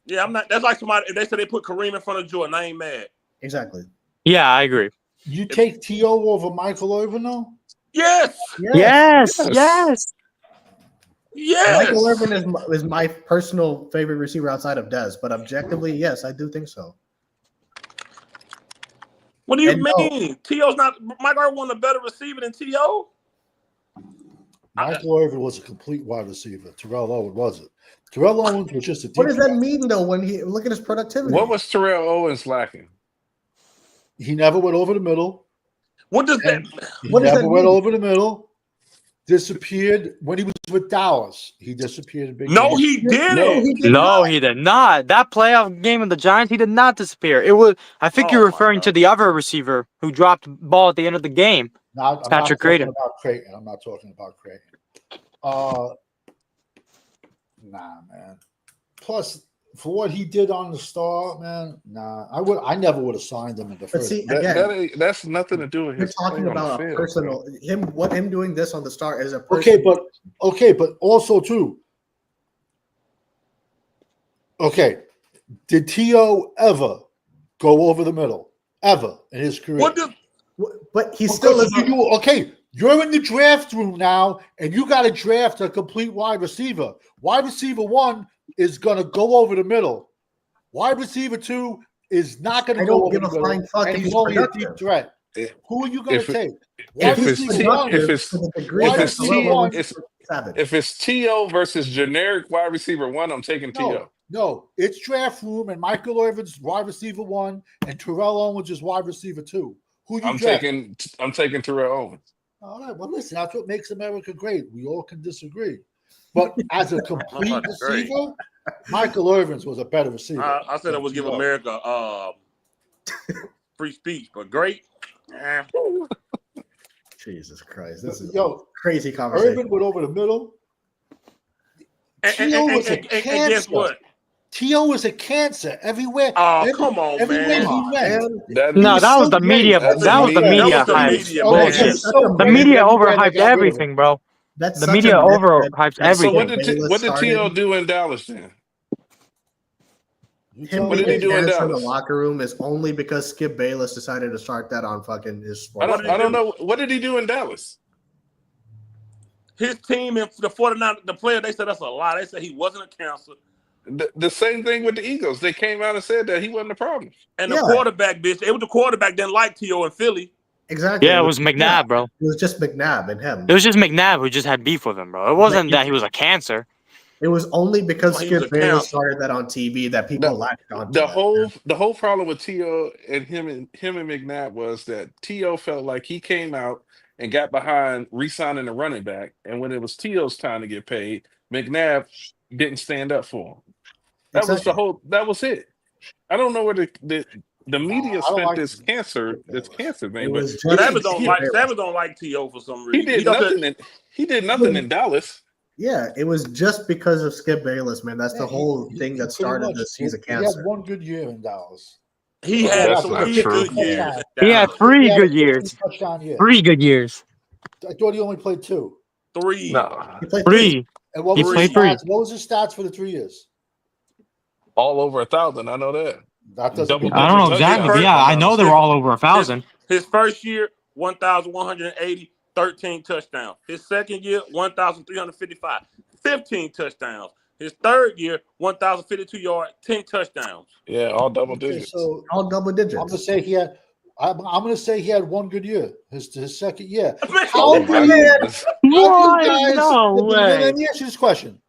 Speaker 2: yeah, I'm not. That's like somebody if they said they put Kareem in front of Jordan, I ain't mad.
Speaker 3: Exactly.
Speaker 11: Yeah, I agree.
Speaker 5: You take T.O. over Michael Irvin, though?
Speaker 2: Yes.
Speaker 3: Michael Irvin is my personal favorite receiver outside of Dez, but objectively, yes, I do think so.
Speaker 2: What do you mean? T.O.'s not Michael Irvin was a better receiver than T.O.?
Speaker 5: Michael Irvin was a complete wide receiver. Terrell Owens wasn't. Terrell Owens was just a.
Speaker 3: What does that mean though? When he look at his productivity,
Speaker 1: what was Terrell Owens lacking?
Speaker 5: He never went over the middle.
Speaker 2: What does that?
Speaker 5: He never went over the middle. Disappeared when he was with Dallas. He disappeared.
Speaker 2: He didn't.
Speaker 11: No, he did not. That playoff game of the Giants, he did not disappear. It was. I think you're referring to the other receiver who dropped the ball at the end of the game. Patrick Creighton.
Speaker 5: I'm not talking about Creighton. Nah, man. Plus, for what he did on the Star, man, I never would have signed him in the first.
Speaker 3: See,
Speaker 1: that's nothing to do with his.
Speaker 3: You're talking about a personal him doing this on the Star is a person.
Speaker 5: Okay, but also too. Okay, did T.O. ever go over the middle ever in his career?
Speaker 3: But he's still
Speaker 5: okay. You're in the draft room now, and you got to draft a complete wide receiver. Wide receiver 1 is going to go over the middle. Wide receiver 2 is not going to go over the middle. And he's only a deep threat. Who are you going to take?
Speaker 1: If it's T.O. versus generic wide receiver 1, I'm taking T.O.
Speaker 5: No, it's draft room, and Michael Irvin's wide receiver 1, and Terrell Owens is wide receiver 2. Who you drafting?
Speaker 1: I'm taking Terrell Owens.
Speaker 5: All right. Well, listen, that's what makes America great. We all can disagree, but as a complete receiver, Michael Irvin's was a better receiver.
Speaker 2: I said I was give America free speech, but great.
Speaker 3: Jesus Christ, this is
Speaker 5: crazy
Speaker 3: conversation.
Speaker 5: Irvin went over the middle.
Speaker 2: And guess what?
Speaker 11: T.O. was a cancer everywhere.
Speaker 2: Oh, come on,
Speaker 11: everywhere
Speaker 2: man.
Speaker 11: he went. That was the media. That was the media hype. The media overhyped everything, bro. The media overhyped everything.
Speaker 1: So what did T.O. do in Dallas then?
Speaker 3: What did he do in Dallas? In the locker room is only because Skip Bayless decided to start that on fucking his sports.
Speaker 1: I don't know. What did he do in Dallas?
Speaker 2: His team and the 49, the player, they said that's a lie. They said he wasn't a cancer.
Speaker 1: The same thing with the Eagles. They came out and said that he wasn't a problem.
Speaker 2: And the quarterback, bitch, it was the quarterback didn't like T.O. in Philly.
Speaker 3: Exactly.
Speaker 11: Yeah, it was McNabb, bro.
Speaker 3: It was just McNabb and him.
Speaker 11: It was just McNabb who just had beef with him, bro. It wasn't that he was a cancer.
Speaker 3: It was only because Skip Bayless started that on TV that people latched on.
Speaker 1: The whole problem with T.O. and him and McNabb was that T.O. felt like he came out and got behind re-signing the running back, and when it was T.O.'s time to get paid, McNabb didn't stand up for him. That was it. I don't know where the media spent this cancer thing. But
Speaker 2: Savage don't like T.O. for some reason.
Speaker 1: He did nothing in Dallas.
Speaker 3: Yeah, it was just because of Skip Bayless, man. That's the whole thing that started this. He's a cancer.
Speaker 5: He had one good year in Dallas.
Speaker 2: He had 3 good years.
Speaker 11: He had 3 good years. 3 good years.
Speaker 5: I thought he only played 2.
Speaker 2: 3.
Speaker 1: No,
Speaker 3: he played
Speaker 11: 3.
Speaker 5: And what was his stats? What was his stats for the 3 years?
Speaker 1: All over 1,000. I know that.
Speaker 5: That doesn't.
Speaker 11: I don't know exactly, but yeah, I know they were all over 1,000.
Speaker 2: His first year, 1,180, 13 touchdowns. His second year, 1,355, 15 touchdowns. His third year, 1,052 yards, 10 touchdowns.
Speaker 1: Yeah, all double digits.
Speaker 3: So all double digits.
Speaker 5: I'm gonna say he had. I'm gonna say he had one good year. His second year.
Speaker 11: No way.
Speaker 5: Let me ask you this question: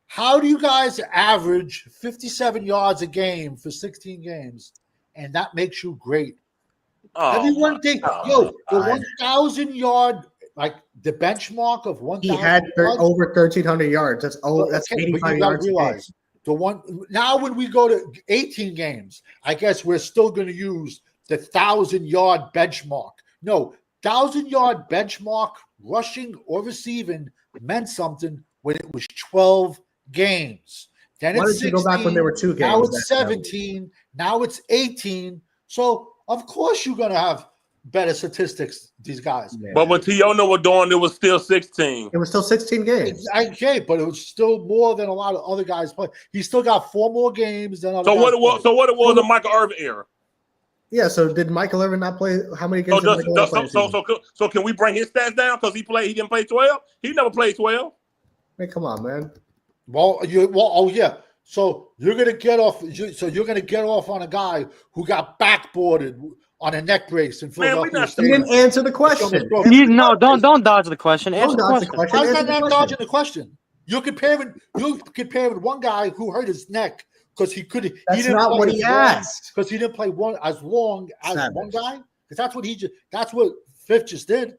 Speaker 5: how do you guys average 57 yards a game for 16 games, and that makes you great? Everyone think, the 1,000 yard, like the benchmark of 1,000.
Speaker 3: He had over 1,300 yards. That's 85 yards.
Speaker 5: Realize the one now when we go to 18 games, I guess we're still going to use the 1,000-yard benchmark. No, 1,000-yard benchmark, rushing or receiving, meant something when it was 12 games. Then
Speaker 3: Why
Speaker 5: it's
Speaker 3: did you go back when there were 2 games?
Speaker 5: Now it's 17. Now it's 18. So of course you're going to have better statistics, these guys.
Speaker 3: Yeah.
Speaker 2: But when Tiona was doing, it was still 16.
Speaker 3: It was still 16 games.
Speaker 5: Okay, but it was still more than a lot of other guys play. He still got 4 more games than other
Speaker 2: So
Speaker 5: guys
Speaker 2: what it was? So what it was the Michael Irvin era?
Speaker 3: Yeah. So did Michael Irvin not play? How many games?
Speaker 2: So can we bring his stats down because he didn't play 12? He never played 12.
Speaker 3: Man, come on, man.
Speaker 5: So you're gonna get off. You're gonna get off on a guy who got backboarded on a neck brace in Philadelphia.
Speaker 3: You didn't answer the question.
Speaker 11: Don't dodge the question. Answer the question.
Speaker 5: How's that not dodging the question? You're comparing with one guy who hurt his neck because he couldn't.
Speaker 3: That's not what he asked.
Speaker 5: Because he didn't play as long as one guy. Because that's what Fifth just did.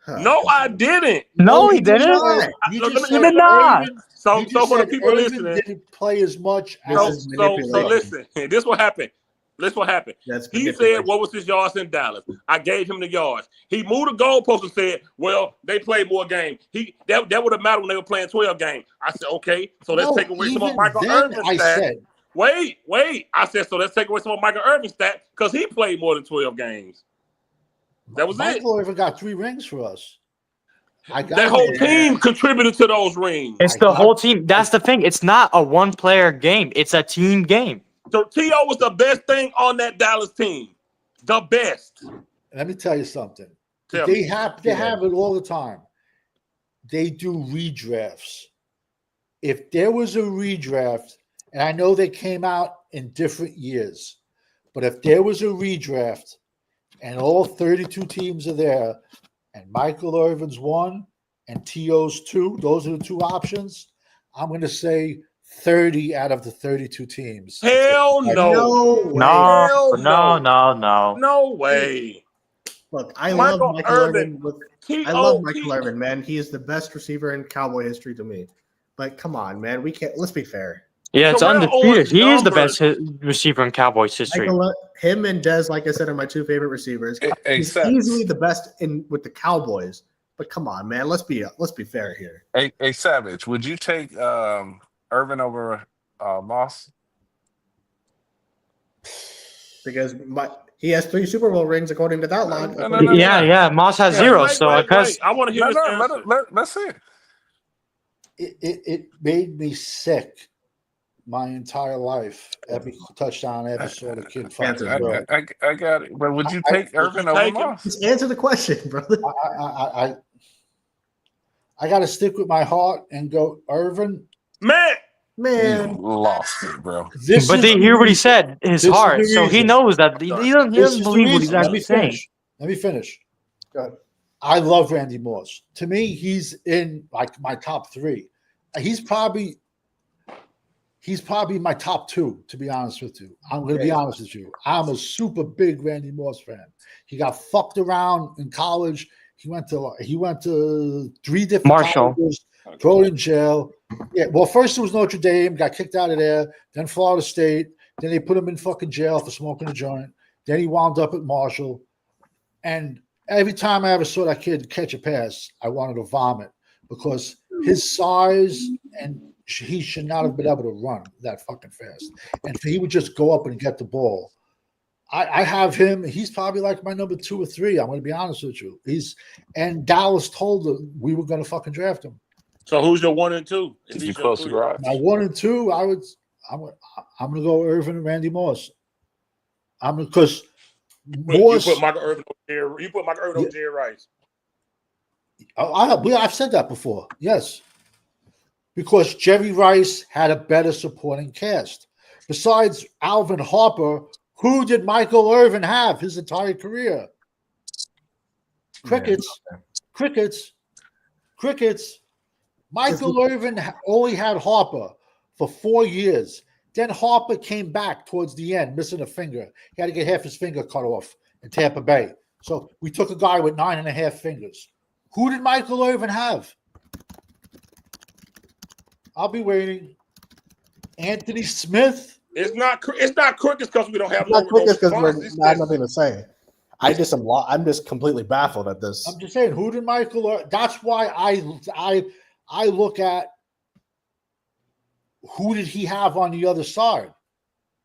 Speaker 2: No, I didn't.
Speaker 11: No, he didn't. He did not.
Speaker 2: So for the people
Speaker 5: Irvin
Speaker 2: listening,
Speaker 5: didn't play as much.
Speaker 2: So listen. This what happened. He said, what was his yards in Dallas? I gave him the yards. He moved the goalpost and said, well, they played more games. That would have mattered when they were playing 12 games. I said, okay, so let's take away some of Michael Irvin's stats. Wait. I said, so let's take away some of Michael Irvin's stats because he played more than 12 games. That was
Speaker 5: Michael Irvin got 3 rings for us.
Speaker 2: That whole team contributed to those rings.
Speaker 11: It's the whole team. That's the thing. It's not a one-player game. It's a team game.
Speaker 2: So T.O. was the best thing on that Dallas team. The best.
Speaker 5: Let me tell you something. They have it all the time. They do redrafts. If there was a redraft, and I know they came out in different years, but if there was a redraft and all 32 teams are there, and Michael Irvin's one and T.O.'s two, those are the two options, I'm going to say 30 out of the 32 teams.
Speaker 2: Hell no.
Speaker 3: No way.
Speaker 11: No,
Speaker 2: Hell
Speaker 11: no,
Speaker 2: no.
Speaker 11: no, no.
Speaker 2: No way.
Speaker 3: Look, I love Michael Irvin. I love Michael
Speaker 2: T.O.P.
Speaker 3: Irvin, man. He is the best receiver in Cowboy history to me. But come on, man. We can't. Let's be fair.
Speaker 11: Yeah, it's
Speaker 2: Terrell
Speaker 11: undisputed.
Speaker 2: Owens
Speaker 11: He is the
Speaker 2: numbers.
Speaker 11: best receiver in Cowboys history.
Speaker 3: Him and Dez, like I said, are my two favorite receivers. He's easily the best with the Cowboys. But come on, man. Let's be fair here.
Speaker 1: Hey, Savage, would you take Irvin over Moss?
Speaker 3: Because he has 3 Super Bowl rings according to that log.
Speaker 11: Yeah. Moss has 0.
Speaker 2: Wait,
Speaker 11: so
Speaker 2: wait,
Speaker 11: I guess
Speaker 2: wait. I want to hear this answer.
Speaker 1: Let's see.
Speaker 5: It made me sick my entire life. Every touchdown I ever saw the kid fucking throw.
Speaker 1: I got it. But would you take Irvin over Moss?
Speaker 3: Just answer the question, brother.
Speaker 5: I got to stick with my heart and go Irvin.
Speaker 3: Man.
Speaker 1: You lost it, bro.
Speaker 11: But they hear what he said, his heart. So he knows that he doesn't believe what he's actually saying.
Speaker 5: Let me finish. Go ahead. I love Randy Moss. To me, he's in like my top 3. He's probably my top 2, to be honest with you. I'm going to be honest with you. I'm a super big Randy Moss fan. He got fucked around in college. He went to 3 different colleges, thrown in jail. Yeah, well, first it was Notre Dame, got kicked out of there, then Florida State, then they put him in fucking jail for smoking a joint. Then he wound up at Marshall. And every time I ever saw that kid catch a pass, I wanted to vomit because his size and he should not have been able to run that fucking fast. And he would just go up and get the ball. I have him. He's probably like my number 2 or 3. I'm going to be honest with you. And Dallas told him we were going to fucking draft him.
Speaker 2: So who's your 1 and 2?
Speaker 1: Did you close your eyes?
Speaker 5: My 1 and 2, I'm going to go Irvin and Randy Moss. Because Moss.
Speaker 2: You put Michael Irvin over Jerry Rice.
Speaker 5: I've said that before. Yes. Because Jerry Rice had a better supporting cast. Besides Alvin Harper, who did Michael Irvin have his entire career? Crickets. Michael Irvin only had Harper for 4 years. Then Harper came back towards the end, missing a finger. He had to get half his finger cut off in Tampa Bay. So we took a guy with 9.5 fingers. Who did Michael Irvin have? I'll be waiting. Anthony Smith.
Speaker 2: It's not crickets because we don't have
Speaker 3: no crickets because I have nothing to say. I'm just completely baffled at this.
Speaker 5: I'm just saying, who did Michael Irvin? That's why I look at who did he have on the other side.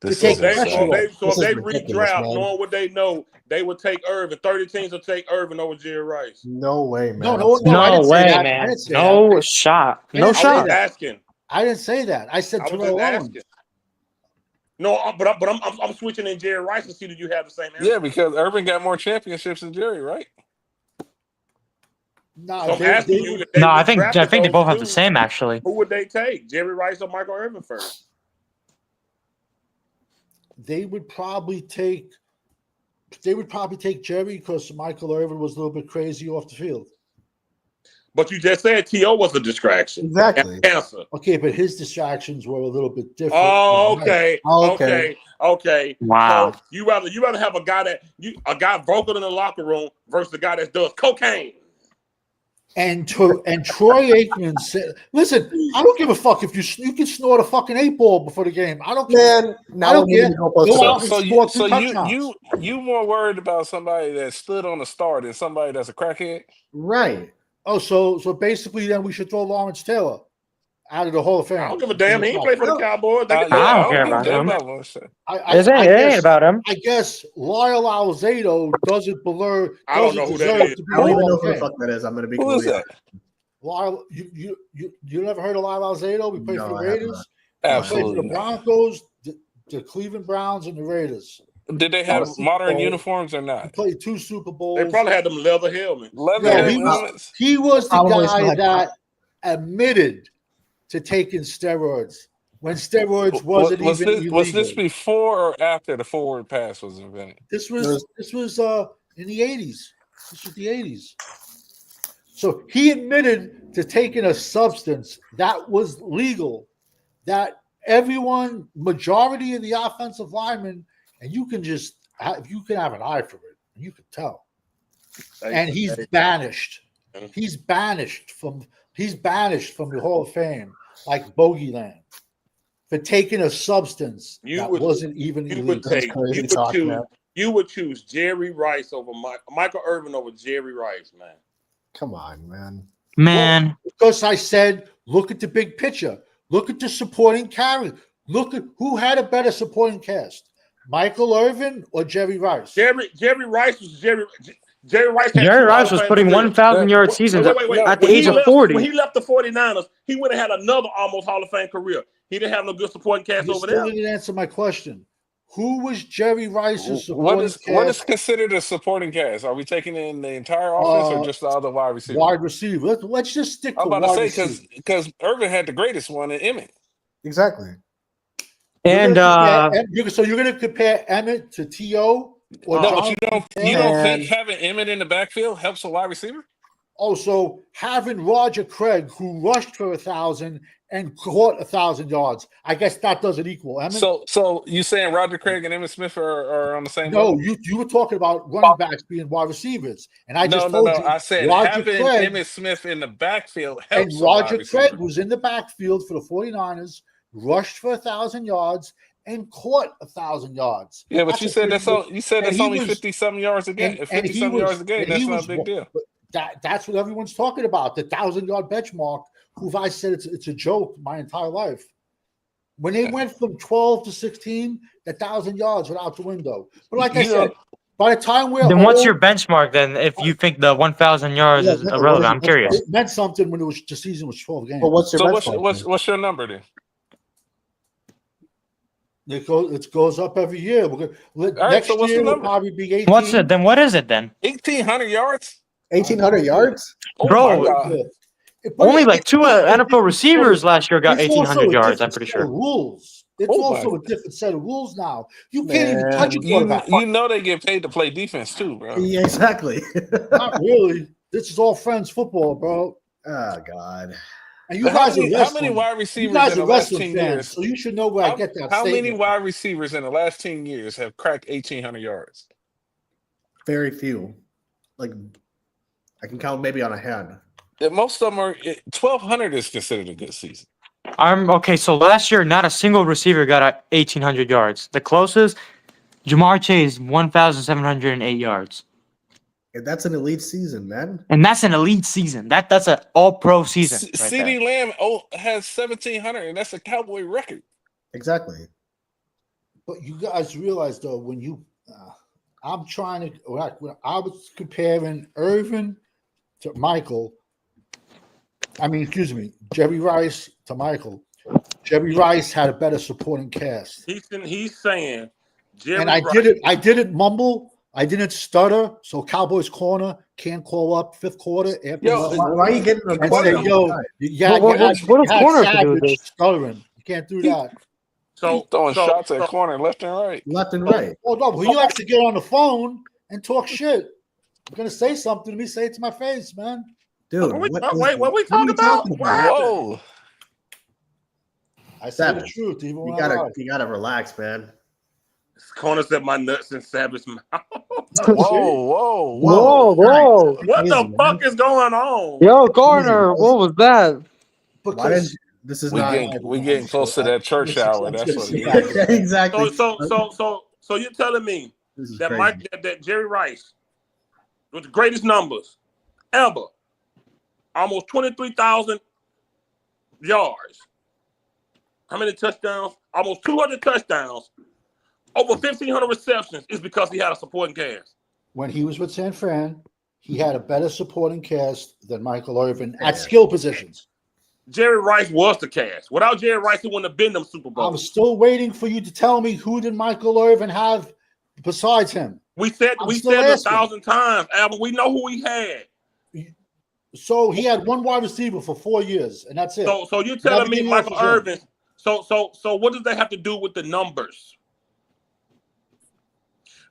Speaker 2: If they redraft, knowing what they know, they would take Irvin. 30 teams will take Irvin over Jerry Rice.
Speaker 3: No way, man.
Speaker 11: No way, man. No shot. No shot.
Speaker 5: I didn't say that. I said Terrell Owens.
Speaker 2: No, but I'm switching in Jerry Rice to see that you have the same answer.
Speaker 1: Yeah, because Irvin got more championships than Jerry, right?
Speaker 5: No,
Speaker 11: I think they both have the same actually.
Speaker 2: Who would they take? Jerry Rice or Michael Irvin first?
Speaker 5: They would probably take Jerry because Michael Irvin was a little bit crazy off the field.
Speaker 2: But you just said T.O. was a distraction.
Speaker 3: Exactly.
Speaker 2: Answer.
Speaker 5: Okay, but his distractions were a little bit different.
Speaker 2: Oh, okay.
Speaker 11: Wow.
Speaker 2: So you rather have a guy vocal in the locker room versus a guy that does cocaine.
Speaker 5: And Troy Aikman said, "Listen, I don't give a fuck if you can snort a fucking 8-ball before the game. I don't care.
Speaker 3: Man, now I don't care.
Speaker 1: So you more worried about somebody that stood on the star than somebody that's a crackhead,
Speaker 3: right?
Speaker 5: Oh, so basically, then we should throw Lawrence Taylor out of the Hall of Fame.
Speaker 2: I don't give a damn. He ain't play for the Cowboys.
Speaker 11: I don't care about him.
Speaker 5: It
Speaker 11: ain't about him.
Speaker 5: I guess Lyle Alzado doesn't deserve.
Speaker 2: I don't know who that is.
Speaker 3: I don't even know who the fuck that is. I'm going to be.
Speaker 1: Who is that?
Speaker 5: Lyle, you never heard of Lyle Alzado? We played for the Raiders.
Speaker 1: Absolutely.
Speaker 5: For the Broncos, the Cleveland Browns, and the Raiders.
Speaker 1: Did they have modern uniforms or not?
Speaker 5: He played 2 Super Bowls.
Speaker 2: They probably had them leather helmets.
Speaker 5: He was the guy that admitted to taking steroids when steroids wasn't even illegal.
Speaker 1: Was this before or after the forward pass was invented?
Speaker 5: This was in the 80s. This was the 80s. So he admitted to taking a substance that was legal, that everyone, majority of the offensive linemen, and you can have an eye for it, you can tell. And he's banished. He's banished from the Hall of Fame, like Bogeyland, for taking a substance wasn't even illegal.
Speaker 2: You would choose Jerry Rice over Michael Irvin over Jerry Rice, man.
Speaker 3: Come on, man.
Speaker 11: Man.
Speaker 5: Well, because I said, look at the big picture. Look at the supporting character. Look at who had a better supporting cast, Michael Irvin or Jerry Rice.
Speaker 2: Jerry Rice was Jerry Rice.
Speaker 11: Jerry Rice was putting 1,000-yard seasons at the age of 40.
Speaker 2: When he left the 49ers, he would have had another almost Hall of Fame career. He didn't have no good supporting cast over there.
Speaker 5: You didn't answer my question. Who was Jerry Rice's supporting cast?
Speaker 1: What is considered a supporting cast? Are we taking in the entire offense or just the other wide receiver?
Speaker 5: Wide receiver. Let's just stick to wide receiver. I was about to say,
Speaker 1: because Irvin had the greatest one in Emmett.
Speaker 3: Exactly.
Speaker 5: And so you're going to compare Emmett to T.O.?
Speaker 1: No, you don't think having Emmett in the backfield helps a wide receiver?
Speaker 5: Oh, so having Roger Craig, who rushed for 1,000 and caught 1,000 yards, I guess that doesn't equal Emmett.
Speaker 1: So you saying Roger Craig and Emmitt Smith are on the same level?
Speaker 5: No, you were talking about running backs being wide receivers, and I just told you.
Speaker 1: I said having Emmitt Smith in the backfield helps.
Speaker 5: And Roger Craig was in the backfield for the 49ers, rushed for 1,000 yards, and caught 1,000 yards.
Speaker 1: Yeah, but you said that's only 50-something yards a game. 50-something yards a game, that's not a big deal.
Speaker 5: That's what everyone's talking about. The 1,000-yard benchmark. Who I said it's a joke my entire life. When they went from 12 to 16, the 1,000 yards went out the window. But like I said, by the time we're
Speaker 11: then what's your benchmark then? If you think the 1,000 yards is irrelevant, I'm curious.
Speaker 5: It meant something when the season was 12 games.
Speaker 3: But what's your benchmark?
Speaker 1: What's your number then?
Speaker 5: It goes up every year. Next year will probably be 18.
Speaker 11: What's it? Then what is it then?
Speaker 1: 1,800 yards.
Speaker 3: 1,800 yards,
Speaker 11: bro. Only like two NFL receivers last year got 1,800 yards. I'm pretty sure.
Speaker 5: Rules. It's also a different set of rules now. You can't even touch a quarterback.
Speaker 1: You know they get paid to play defense too, bro.
Speaker 3: Yeah, exactly.
Speaker 5: Not really. This is all friends football, bro.
Speaker 3: Oh God.
Speaker 5: And you guys
Speaker 1: how many wide receivers in the last 10 years?
Speaker 5: So you should know where I get that.
Speaker 1: How many wide receivers in the last 10 years have cracked 1,800 yards?
Speaker 3: Very few. Like I can count maybe on a hand.
Speaker 1: Most of them are 1,200 is considered a good season.
Speaker 11: Okay. So last year, not a single receiver got 1,800 yards. The closest, Jamar Chase, 1,708 yards.
Speaker 3: Yeah, that's an elite season, man.
Speaker 11: And that's an elite season. That's an all-pro season.
Speaker 1: CeeDee Lamb has 1,700, and that's a Cowboy record.
Speaker 3: Exactly.
Speaker 5: But you guys realize though, when you, I'm trying to. When I was comparing Irvin to Michael. Jerry Rice to Michael. Jerry Rice had a better supporting cast.
Speaker 2: He's saying, Jerry
Speaker 5: and I didn't mumble. I didn't stutter. So Cowboys corner can't call up fifth quarter.
Speaker 3: Why are you getting the
Speaker 11: corner? What does corner to do with this?
Speaker 5: Stuttering. You can't do that.
Speaker 1: So throwing shots at corner left and right.
Speaker 3: Left and right.
Speaker 5: Oh no, he likes to get on the phone and talk shit. I'm gonna say something to me, say it to my face, man.
Speaker 3: Dude,
Speaker 2: what we talking about?
Speaker 1: Whoa!
Speaker 5: I said the truth. Even
Speaker 3: you gotta relax, man.
Speaker 2: Corner said my nuts in Savage mouth.
Speaker 1: Whoa!
Speaker 2: What the fuck is going on?
Speaker 11: Yo, corner, what was that?
Speaker 5: Because
Speaker 3: this is
Speaker 1: we getting close to that church hour. That's what it is.
Speaker 3: Exactly.
Speaker 2: So you're telling me that Jerry Rice with the greatest numbers ever, almost 23,000 yards. How many touchdowns? Almost 200 touchdowns. Over 1,500 receptions is because he had a supporting cast.
Speaker 5: When he was with San Fran, he had a better supporting cast than Michael Irvin at skill positions.
Speaker 2: Jerry Rice was the cast. Without Jerry Rice, he wouldn't have been them Super Bowls.
Speaker 5: I'm still waiting for you to tell me who did Michael Irvin have besides him.
Speaker 2: We said it 1,000 times, Alvin. We know who he had.
Speaker 5: So he had one wide receiver for 4 years, and that's it.
Speaker 2: So you're telling me Michael Irvin. So what does that have to do with the numbers?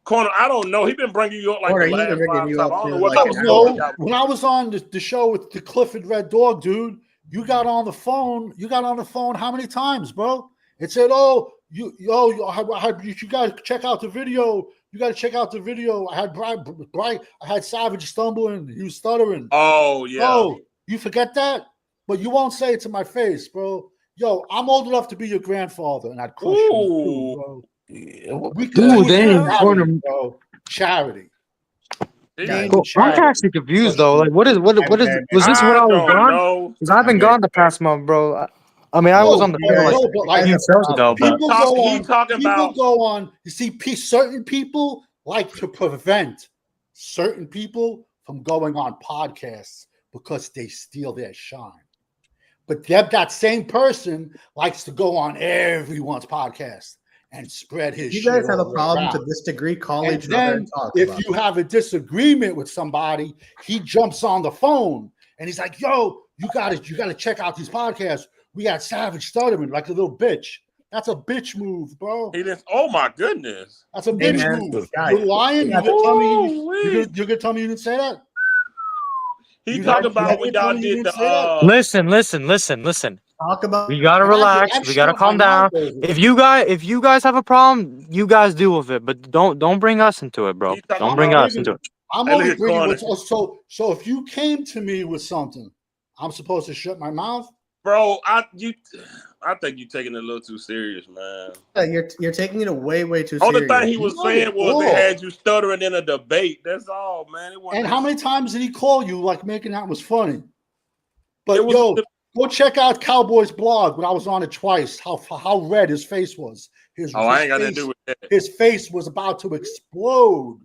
Speaker 2: Corner, I don't know. He been bringing you up like
Speaker 3: Corner,
Speaker 2: the
Speaker 3: he's been
Speaker 2: last
Speaker 3: bringing
Speaker 2: 5
Speaker 3: you
Speaker 2: times.
Speaker 3: up
Speaker 2: I don't know
Speaker 3: to,
Speaker 2: what
Speaker 3: like,
Speaker 2: type of
Speaker 3: an
Speaker 2: story
Speaker 3: hour.
Speaker 2: y'all.
Speaker 5: When I was on the show with the Clifford Red Dog, dude, you got on the phone. You got on the phone how many times, bro? It said, "Oh, you got to check out the video. You got to check out the video." I had I had Savage stumbling. He was stuttering.
Speaker 2: Oh yeah.
Speaker 5: Oh, you forget that, but you won't say it to my face, bro. Yo, I'm old enough to be your grandfather, and I'd crush you too, bro. We could do
Speaker 11: Ooh, dang,
Speaker 5: charity,
Speaker 11: Corner.
Speaker 5: bro. Charity.
Speaker 2: Yeah.
Speaker 11: Well, I'm actually confused though. Like, what is was this what
Speaker 2: I
Speaker 11: I was
Speaker 2: don't
Speaker 11: gone?
Speaker 2: know.
Speaker 11: Because I've been gone the past month, bro. I mean, I was on the
Speaker 5: but,
Speaker 11: show like
Speaker 5: no, but like
Speaker 11: a few shows ago, but
Speaker 5: people go
Speaker 2: He
Speaker 5: on.
Speaker 2: talking
Speaker 5: People
Speaker 2: about
Speaker 5: go on. You see, certain people like to prevent certain people from going on podcasts because they steal their shine. But that same person likes to go on everyone's podcast and spread his
Speaker 3: You
Speaker 5: shit.
Speaker 3: guys have a
Speaker 5: all
Speaker 3: problem to
Speaker 5: around.
Speaker 3: this degree. Call
Speaker 5: And
Speaker 3: each other
Speaker 5: then
Speaker 3: and talk
Speaker 5: if
Speaker 3: about
Speaker 5: you have a disagreement with somebody, he jumps on the phone and he's like, "Yo, you gotta check out these podcasts. We got Savage stuttering like a little bitch. That's a bitch move, bro.
Speaker 2: he didn't. Oh my goodness.
Speaker 5: That's a
Speaker 3: Hey,
Speaker 5: bitch
Speaker 3: man,
Speaker 5: move.
Speaker 3: guys,
Speaker 5: You're lying. You're gonna tell me you're gonna tell me you didn't say that?
Speaker 2: He talking about when y'all did the
Speaker 11: listen.
Speaker 3: talk about.
Speaker 11: We gotta relax. We gotta calm down. If you guys have a problem, you guys deal with it. But don't bring us into it, bro.
Speaker 2: He talking
Speaker 11: Don't bring
Speaker 2: about-
Speaker 11: us into it.
Speaker 5: I'm
Speaker 2: Hey, look
Speaker 5: only
Speaker 2: at
Speaker 5: bringing
Speaker 2: Corner.
Speaker 5: what's so if you came to me with something, I'm supposed to shut my mouth?
Speaker 2: bro, I think you're taking it a little too serious, man.
Speaker 3: Yeah, you're taking it way too
Speaker 2: Only
Speaker 3: serious.
Speaker 2: thing he was saying was they had you stuttering in a debate. That's all, man.
Speaker 5: And how many times did he call you like making that was funny? But go check out Cowboy's blog when I was on it twice. How red his face was.
Speaker 2: I ain't got nothing to do with that.
Speaker 5: His face was about to explode.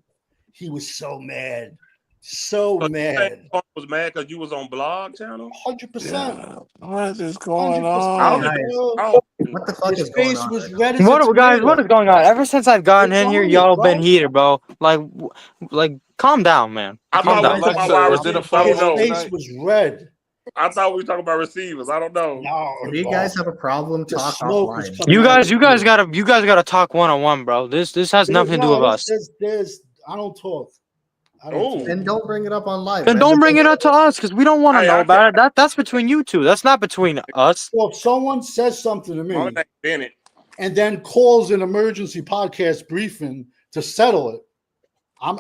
Speaker 5: He was so mad. So mad.
Speaker 2: Was mad because you was on blog channel?
Speaker 5: 100%.
Speaker 1: What is going on?
Speaker 3: What the fuck
Speaker 5: His
Speaker 3: is going
Speaker 5: face
Speaker 3: on?
Speaker 5: was
Speaker 3: Right
Speaker 5: red as
Speaker 11: What
Speaker 5: a
Speaker 11: guys?
Speaker 5: tomato.
Speaker 11: What is going on? Ever since I've gotten in here,
Speaker 5: on it,
Speaker 11: y'all
Speaker 5: bro.
Speaker 11: been heated, bro. Like, calm down, man. Calm down.
Speaker 5: His face was red.
Speaker 2: I thought we were talking about receivers. I don't know.
Speaker 5: No,
Speaker 3: If you guys have a problem, talk offline.
Speaker 11: You guys gotta talk one-on-one, bro. This has nothing to do with us.
Speaker 5: I don't talk.
Speaker 3: And don't bring it up on live.
Speaker 11: Then don't bring it up to us because we don't want to know about it. That's between you two. That's not between us.
Speaker 5: Well, if someone says something to me
Speaker 2: Bennett.
Speaker 5: and then calls an emergency podcast briefing to settle it, I'm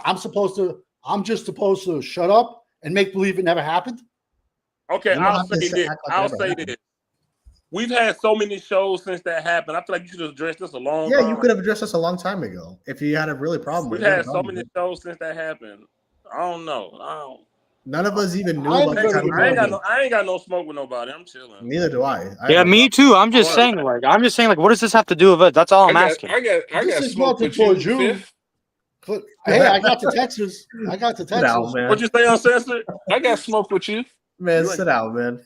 Speaker 5: just supposed to shut up and make believe it never happened.
Speaker 2: Okay, I'll say this. We've had so many shows since that happened. I feel like you should have addressed this a long time.
Speaker 3: Yeah, you could have addressed this a long time ago if you had a really problem with
Speaker 2: We've
Speaker 3: it.
Speaker 2: had so many shows since that happened. I don't know.
Speaker 3: None of us even knew
Speaker 2: I
Speaker 3: about that.
Speaker 2: ain't got no smoke with nobody. I'm chilling.
Speaker 3: Neither do I.
Speaker 11: Yeah, me too. I'm just saying, what does this have to do with it? That's all I'm asking.
Speaker 1: I got smoke with you, Fifth.
Speaker 5: Hey, I got the Texas.
Speaker 2: What'd you say, Uncensored?
Speaker 1: I got smoke with you.
Speaker 3: Man, sit out, man.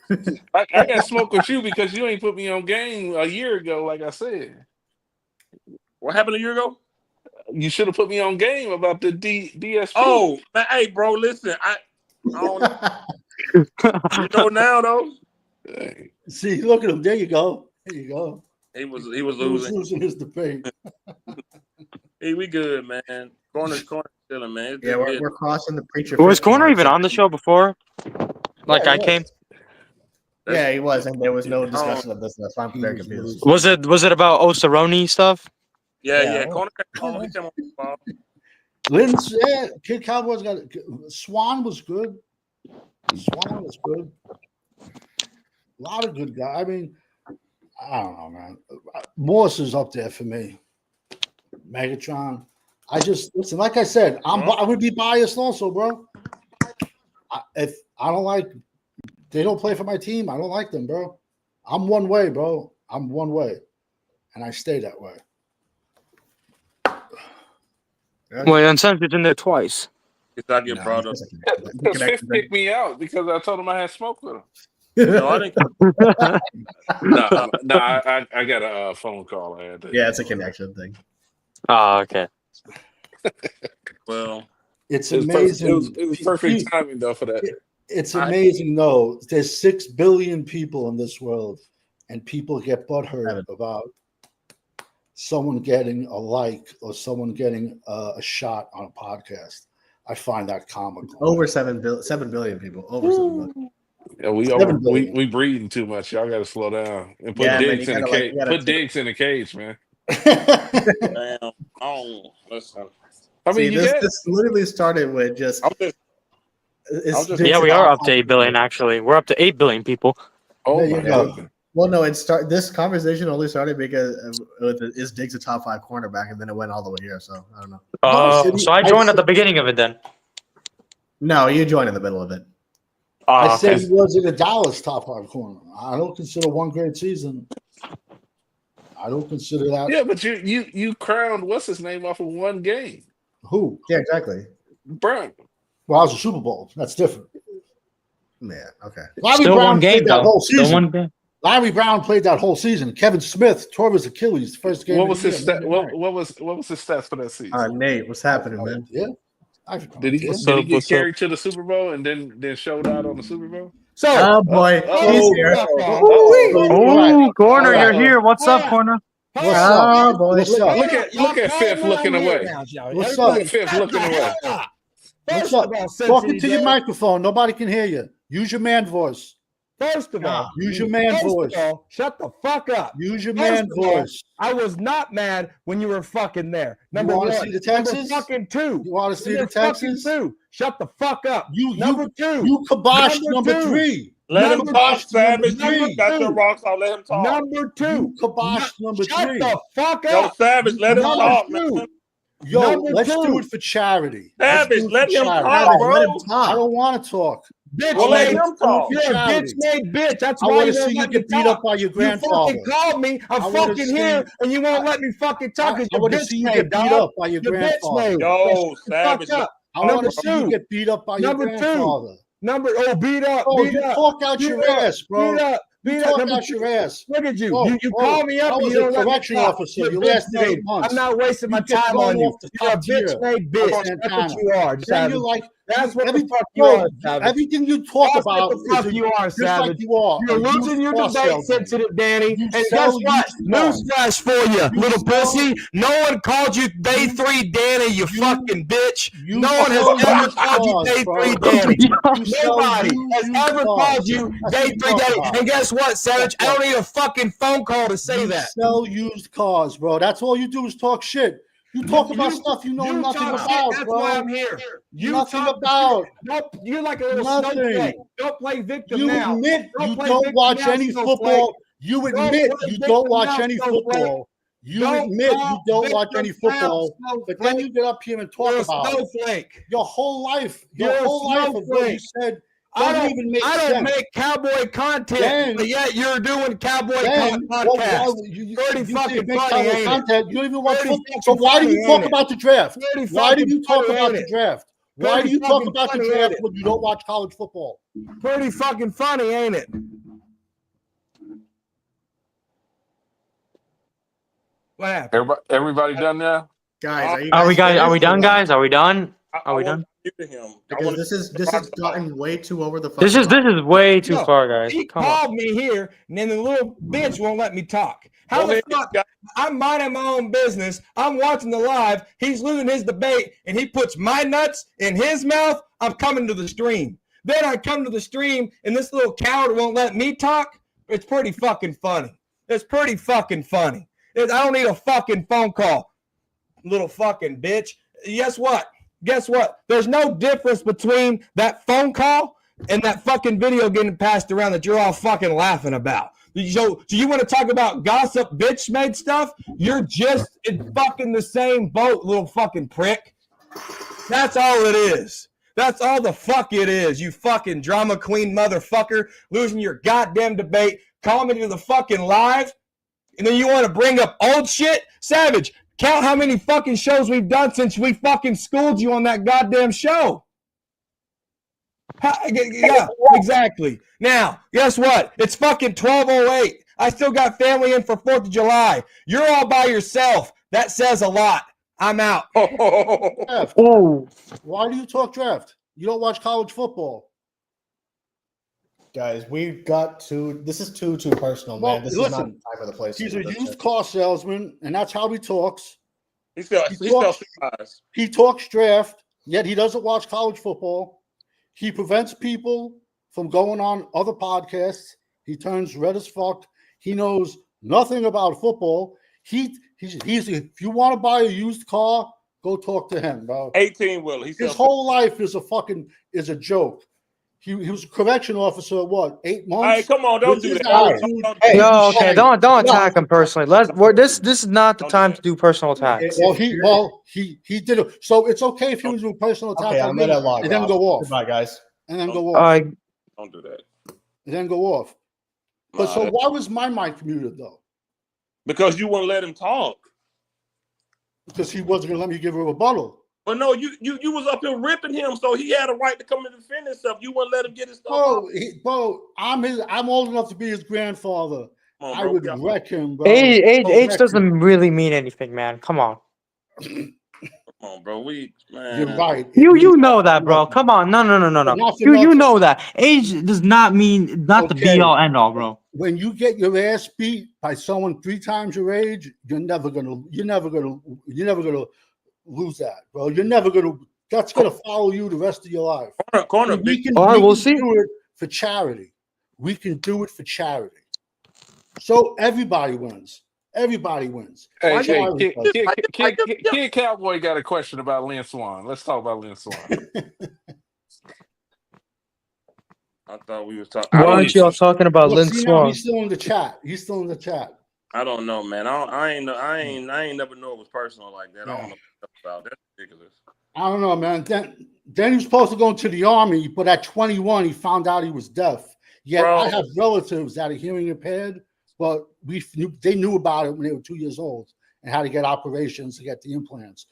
Speaker 1: I got smoke with you because you ain't put me on game a year ago, like I said.
Speaker 2: What happened a year ago?
Speaker 1: You should have put me on game about the DSP.
Speaker 2: Oh, man, hey, bro, listen. I don't know. You know now, though.
Speaker 5: See, look at him. There you go.
Speaker 2: He was losing
Speaker 5: his debate.
Speaker 2: Hey, we good, man. Corner chilling, man.
Speaker 3: Yeah, we're crossing the preacher.
Speaker 11: Was Corner even on the show before? Like I came.
Speaker 3: Yeah, he was, and there was no discussion of this. That's why I'm very confused.
Speaker 11: Was it about Osaroni stuff?
Speaker 2: Yeah. Corner came on the ball.
Speaker 5: Lynn's, Kid Cowboys got Swan was good. A lot of good guys. I mean, I don't know, man. Morse is up there for me. Megatron. I just listen. Like I said, I would be biased also, bro. If I don't like, they don't play for my team. I don't like them, bro. I'm one way, bro. I'm one way, and I stay that way.
Speaker 11: Well, Uncensored's in there twice.
Speaker 2: It's not getting brought up.
Speaker 1: Because Fifth kicked me out because I told him I had smoke with him.
Speaker 2: No, I didn't.
Speaker 1: No, I got a phone call.
Speaker 3: Yeah, it's a connection thing.
Speaker 11: Oh, okay.
Speaker 2: Well,
Speaker 5: it's amazing.
Speaker 1: It was perfect timing though for that.
Speaker 5: It's amazing, though. There's 6 billion people in this world, and people get butthurt about someone getting a like or someone getting a shot on a podcast. I find that comical.
Speaker 3: Over 7 billion people. Over 7 billion.
Speaker 1: Yeah, we breeding too much. Y'all got to slow down and put Diggs in the cage. Put Diggs in the cage, man.
Speaker 2: Damn. Listen.
Speaker 1: I mean,
Speaker 3: this literally started with just.
Speaker 11: Yeah, we are up to 8 billion. Actually, we're up to 8 billion people.
Speaker 1: Oh my god.
Speaker 3: Well, no, this conversation only started because is Diggs a top 5 cornerback, and then it went all the way here. So I don't know.
Speaker 11: So I joined at the beginning of it then.
Speaker 3: No, you joined in the middle of it.
Speaker 5: I said he was in a Dallas top 5 corner. I don't consider one great season. I don't consider that.
Speaker 1: Yeah, but you crowned what's his name off of one game.
Speaker 5: Who?
Speaker 3: Yeah, exactly.
Speaker 1: Brown.
Speaker 5: Well, it was a Super Bowl. That's different.
Speaker 3: Man, okay.
Speaker 11: Still one game though. Still one game.
Speaker 5: Larry Brown played that whole season. Kevin Smith tore his Achilles first game.
Speaker 1: What was his stat? What was his stats for that season?
Speaker 3: Nate, what's happening, man?
Speaker 5: Yeah.
Speaker 1: Did he get carried to the Super Bowl and then showed out on the Super Bowl?
Speaker 11: So,
Speaker 3: oh boy, he's here.
Speaker 11: Oh, Corner, you're here. What's up, Corner?
Speaker 5: What's up?
Speaker 3: Boy.
Speaker 5: What's up?
Speaker 1: Look at Fifth looking away.
Speaker 5: What's up?
Speaker 1: Fifth looking away.
Speaker 5: What's up? Talk into your microphone. Nobody can hear you. Use your man voice.
Speaker 6: First of all,
Speaker 5: use your man voice.
Speaker 6: Shut the fuck up.
Speaker 5: Use your man voice.
Speaker 6: I was not mad when you were fucking there. Number
Speaker 5: you
Speaker 6: one.
Speaker 5: See the Texas?
Speaker 6: Fucking two.
Speaker 5: You want to see the Texas?
Speaker 6: Two. Shut the fuck up.
Speaker 5: Number two. You kibosh number 3.
Speaker 2: Let him talk, Savage. Got your rocks on. Let him talk.
Speaker 6: Number 2.
Speaker 5: You kibosh number 3.
Speaker 6: Shut the fuck up.
Speaker 2: Yo, Savage, let him talk, man.
Speaker 5: Yo, let's do it for charity.
Speaker 2: Savage, let him talk, bro.
Speaker 5: Let him talk. I don't want to talk.
Speaker 6: Bitch,
Speaker 2: well, let him talk.
Speaker 6: You're a bitch made bitch. That's why
Speaker 5: I want to see you get beat up by your grandfather.
Speaker 6: You fucking called me. I'm fucking here, and you won't let me fucking talk.
Speaker 5: I want to see you get beat up by your grandfather.
Speaker 2: Yo, Savage.
Speaker 5: I want to see you get beat up by your grandfather.
Speaker 6: Beat up.
Speaker 5: Oh, you talk out your ass, bro. You talk out your ass.
Speaker 6: Look at you. You call me up.
Speaker 5: I was a correction officer. You lasted 8 months.
Speaker 6: I'm not wasting my time on you. You're a bitch made bitch. That's what you are. That's what the fuck you are, Savage.
Speaker 5: Everything you talk about
Speaker 6: is the fuck you are, Savage.
Speaker 5: Like you are.
Speaker 6: You're losing your debate, sensitive Danny. And guess what? Newsflash for you, little pussy. No one called you Day 3 Danny, you fucking bitch. No one has ever called you Day 3 Danny. Nobody has ever called you Day 3 Danny. And guess what, Savage? I don't need a fucking phone call to say that.
Speaker 5: Sell used cars, bro. That's all you do is talk shit. You talk about stuff you know nothing about,
Speaker 6: that's
Speaker 5: bro.
Speaker 6: Why I'm here. You
Speaker 5: nothing about.
Speaker 6: You're like a little snowflake. Don't play victim
Speaker 5: you
Speaker 6: now.
Speaker 5: Admit you don't watch any football. You admit you don't watch any football. You admit you don't watch any football. But then you get up here and talk about your whole life. Your whole life of what you said.
Speaker 6: I don't make cowboy content, but yet you're doing cowboy podcast. Pretty fucking funny, ain't it?
Speaker 5: You don't even watch football. So why do you talk about the draft? Why do you talk about the draft? Why do you talk about the draft when you don't watch college football?
Speaker 6: Pretty fucking funny, ain't it? What happened?
Speaker 1: Everybody done now?
Speaker 3: Guys,
Speaker 11: are we done, guys? Are we done? Are we done?
Speaker 3: Because this has gotten way too over the phone.
Speaker 11: This is way too far, guys.
Speaker 6: He called me here, and then the little bitch won't let me talk. How the fuck? I'm minding my own business. I'm watching the live. He's losing his debate, and he puts my nuts in his mouth. I'm coming to the stream. Then I come to the stream, and this little coward won't let me talk. It's pretty fucking funny. It's pretty fucking funny. I don't need a fucking phone call, little fucking bitch. Guess what? There's no difference between that phone call and that fucking video getting passed around that you're all fucking laughing about. So you want to talk about gossip bitch made stuff? You're just in fucking the same boat, little fucking prick. That's all it is. That's all the fuck it is, you fucking drama queen motherfucker, losing your goddamn debate, calling me to the fucking live, and then you want to bring up old shit? Savage, count how many fucking shows we've done since we fucking schooled you on that goddamn show. Yeah, exactly. Now, guess what? It's fucking 12:08. I still got family in for 4th of July. You're all by yourself. That says a lot. I'm out.
Speaker 5: Oh. Why do you talk draft? You don't watch college football.
Speaker 3: Guys, we got to. This is too personal,
Speaker 5: Well,
Speaker 3: man. This
Speaker 5: listen,
Speaker 3: is not the time or the place.
Speaker 5: He's
Speaker 3: to
Speaker 5: a
Speaker 3: do this
Speaker 5: used
Speaker 3: shit.
Speaker 5: car salesman, and that's how he talks.
Speaker 2: He
Speaker 5: talks draft, yet he doesn't watch college football. He prevents people from going on other podcasts. He turns red as fuck. He knows nothing about football. He's if you want to buy a used car, go talk to him, bro.
Speaker 2: 18-wheeler.
Speaker 5: His whole life is a joke. He was a correction officer, what, 8 months?
Speaker 2: Hey, come on, don't do that.
Speaker 11: Yo, okay, don't attack him personally. This is not the time to do personal attacks.
Speaker 5: Well, he did it. So it's okay if he was doing personal attacks.
Speaker 3: Okay, I'm gonna log
Speaker 5: and then
Speaker 3: off.
Speaker 5: go off.
Speaker 3: Goodbye, guys.
Speaker 5: And then go off.
Speaker 2: Don't do that.
Speaker 5: And then go off. But so why was my mic muted though?
Speaker 2: Because you wouldn't let him talk.
Speaker 5: Because he wasn't gonna let me give a rebuttal.
Speaker 2: But no, you was up here ripping him, so he had a right to come and defend himself. You wouldn't let him get his stuff.
Speaker 5: Bro, I'm old enough to be his grandfather.
Speaker 2: On,
Speaker 5: I would wreck him, bro.
Speaker 11: Age doesn't really mean anything, man. Come on.
Speaker 2: Come on, bro. Man.
Speaker 5: You're right.
Speaker 11: You know that, bro. Come on. No. You know that. Age does not mean the be all end all, bro.
Speaker 5: When you get your ass beat by someone 3 times your age, you're never gonna lose that, bro. You're never gonna. That's gonna follow you the rest of your life.
Speaker 2: Corner.
Speaker 5: We can
Speaker 11: see.
Speaker 5: Do it for charity. We can do it for charity. So everybody wins. Everybody wins.
Speaker 1: Hey, Kid Cowboy got a question about Lynn Swan. Let's talk about Lynn Swan.
Speaker 2: I thought we was talking.
Speaker 11: Why aren't y'all talking about Lynn Swan?
Speaker 5: He's still in the chat.
Speaker 2: I don't know, man. I ain't never know it was personal like that. I don't know what about. That's ridiculous.
Speaker 5: I don't know, man. Then he was supposed to go into the army, but at 21 he found out he was deaf. Yet I have relatives that are hearing impaired, but they knew about it when they were 2 years old and how to get operations to get the implants.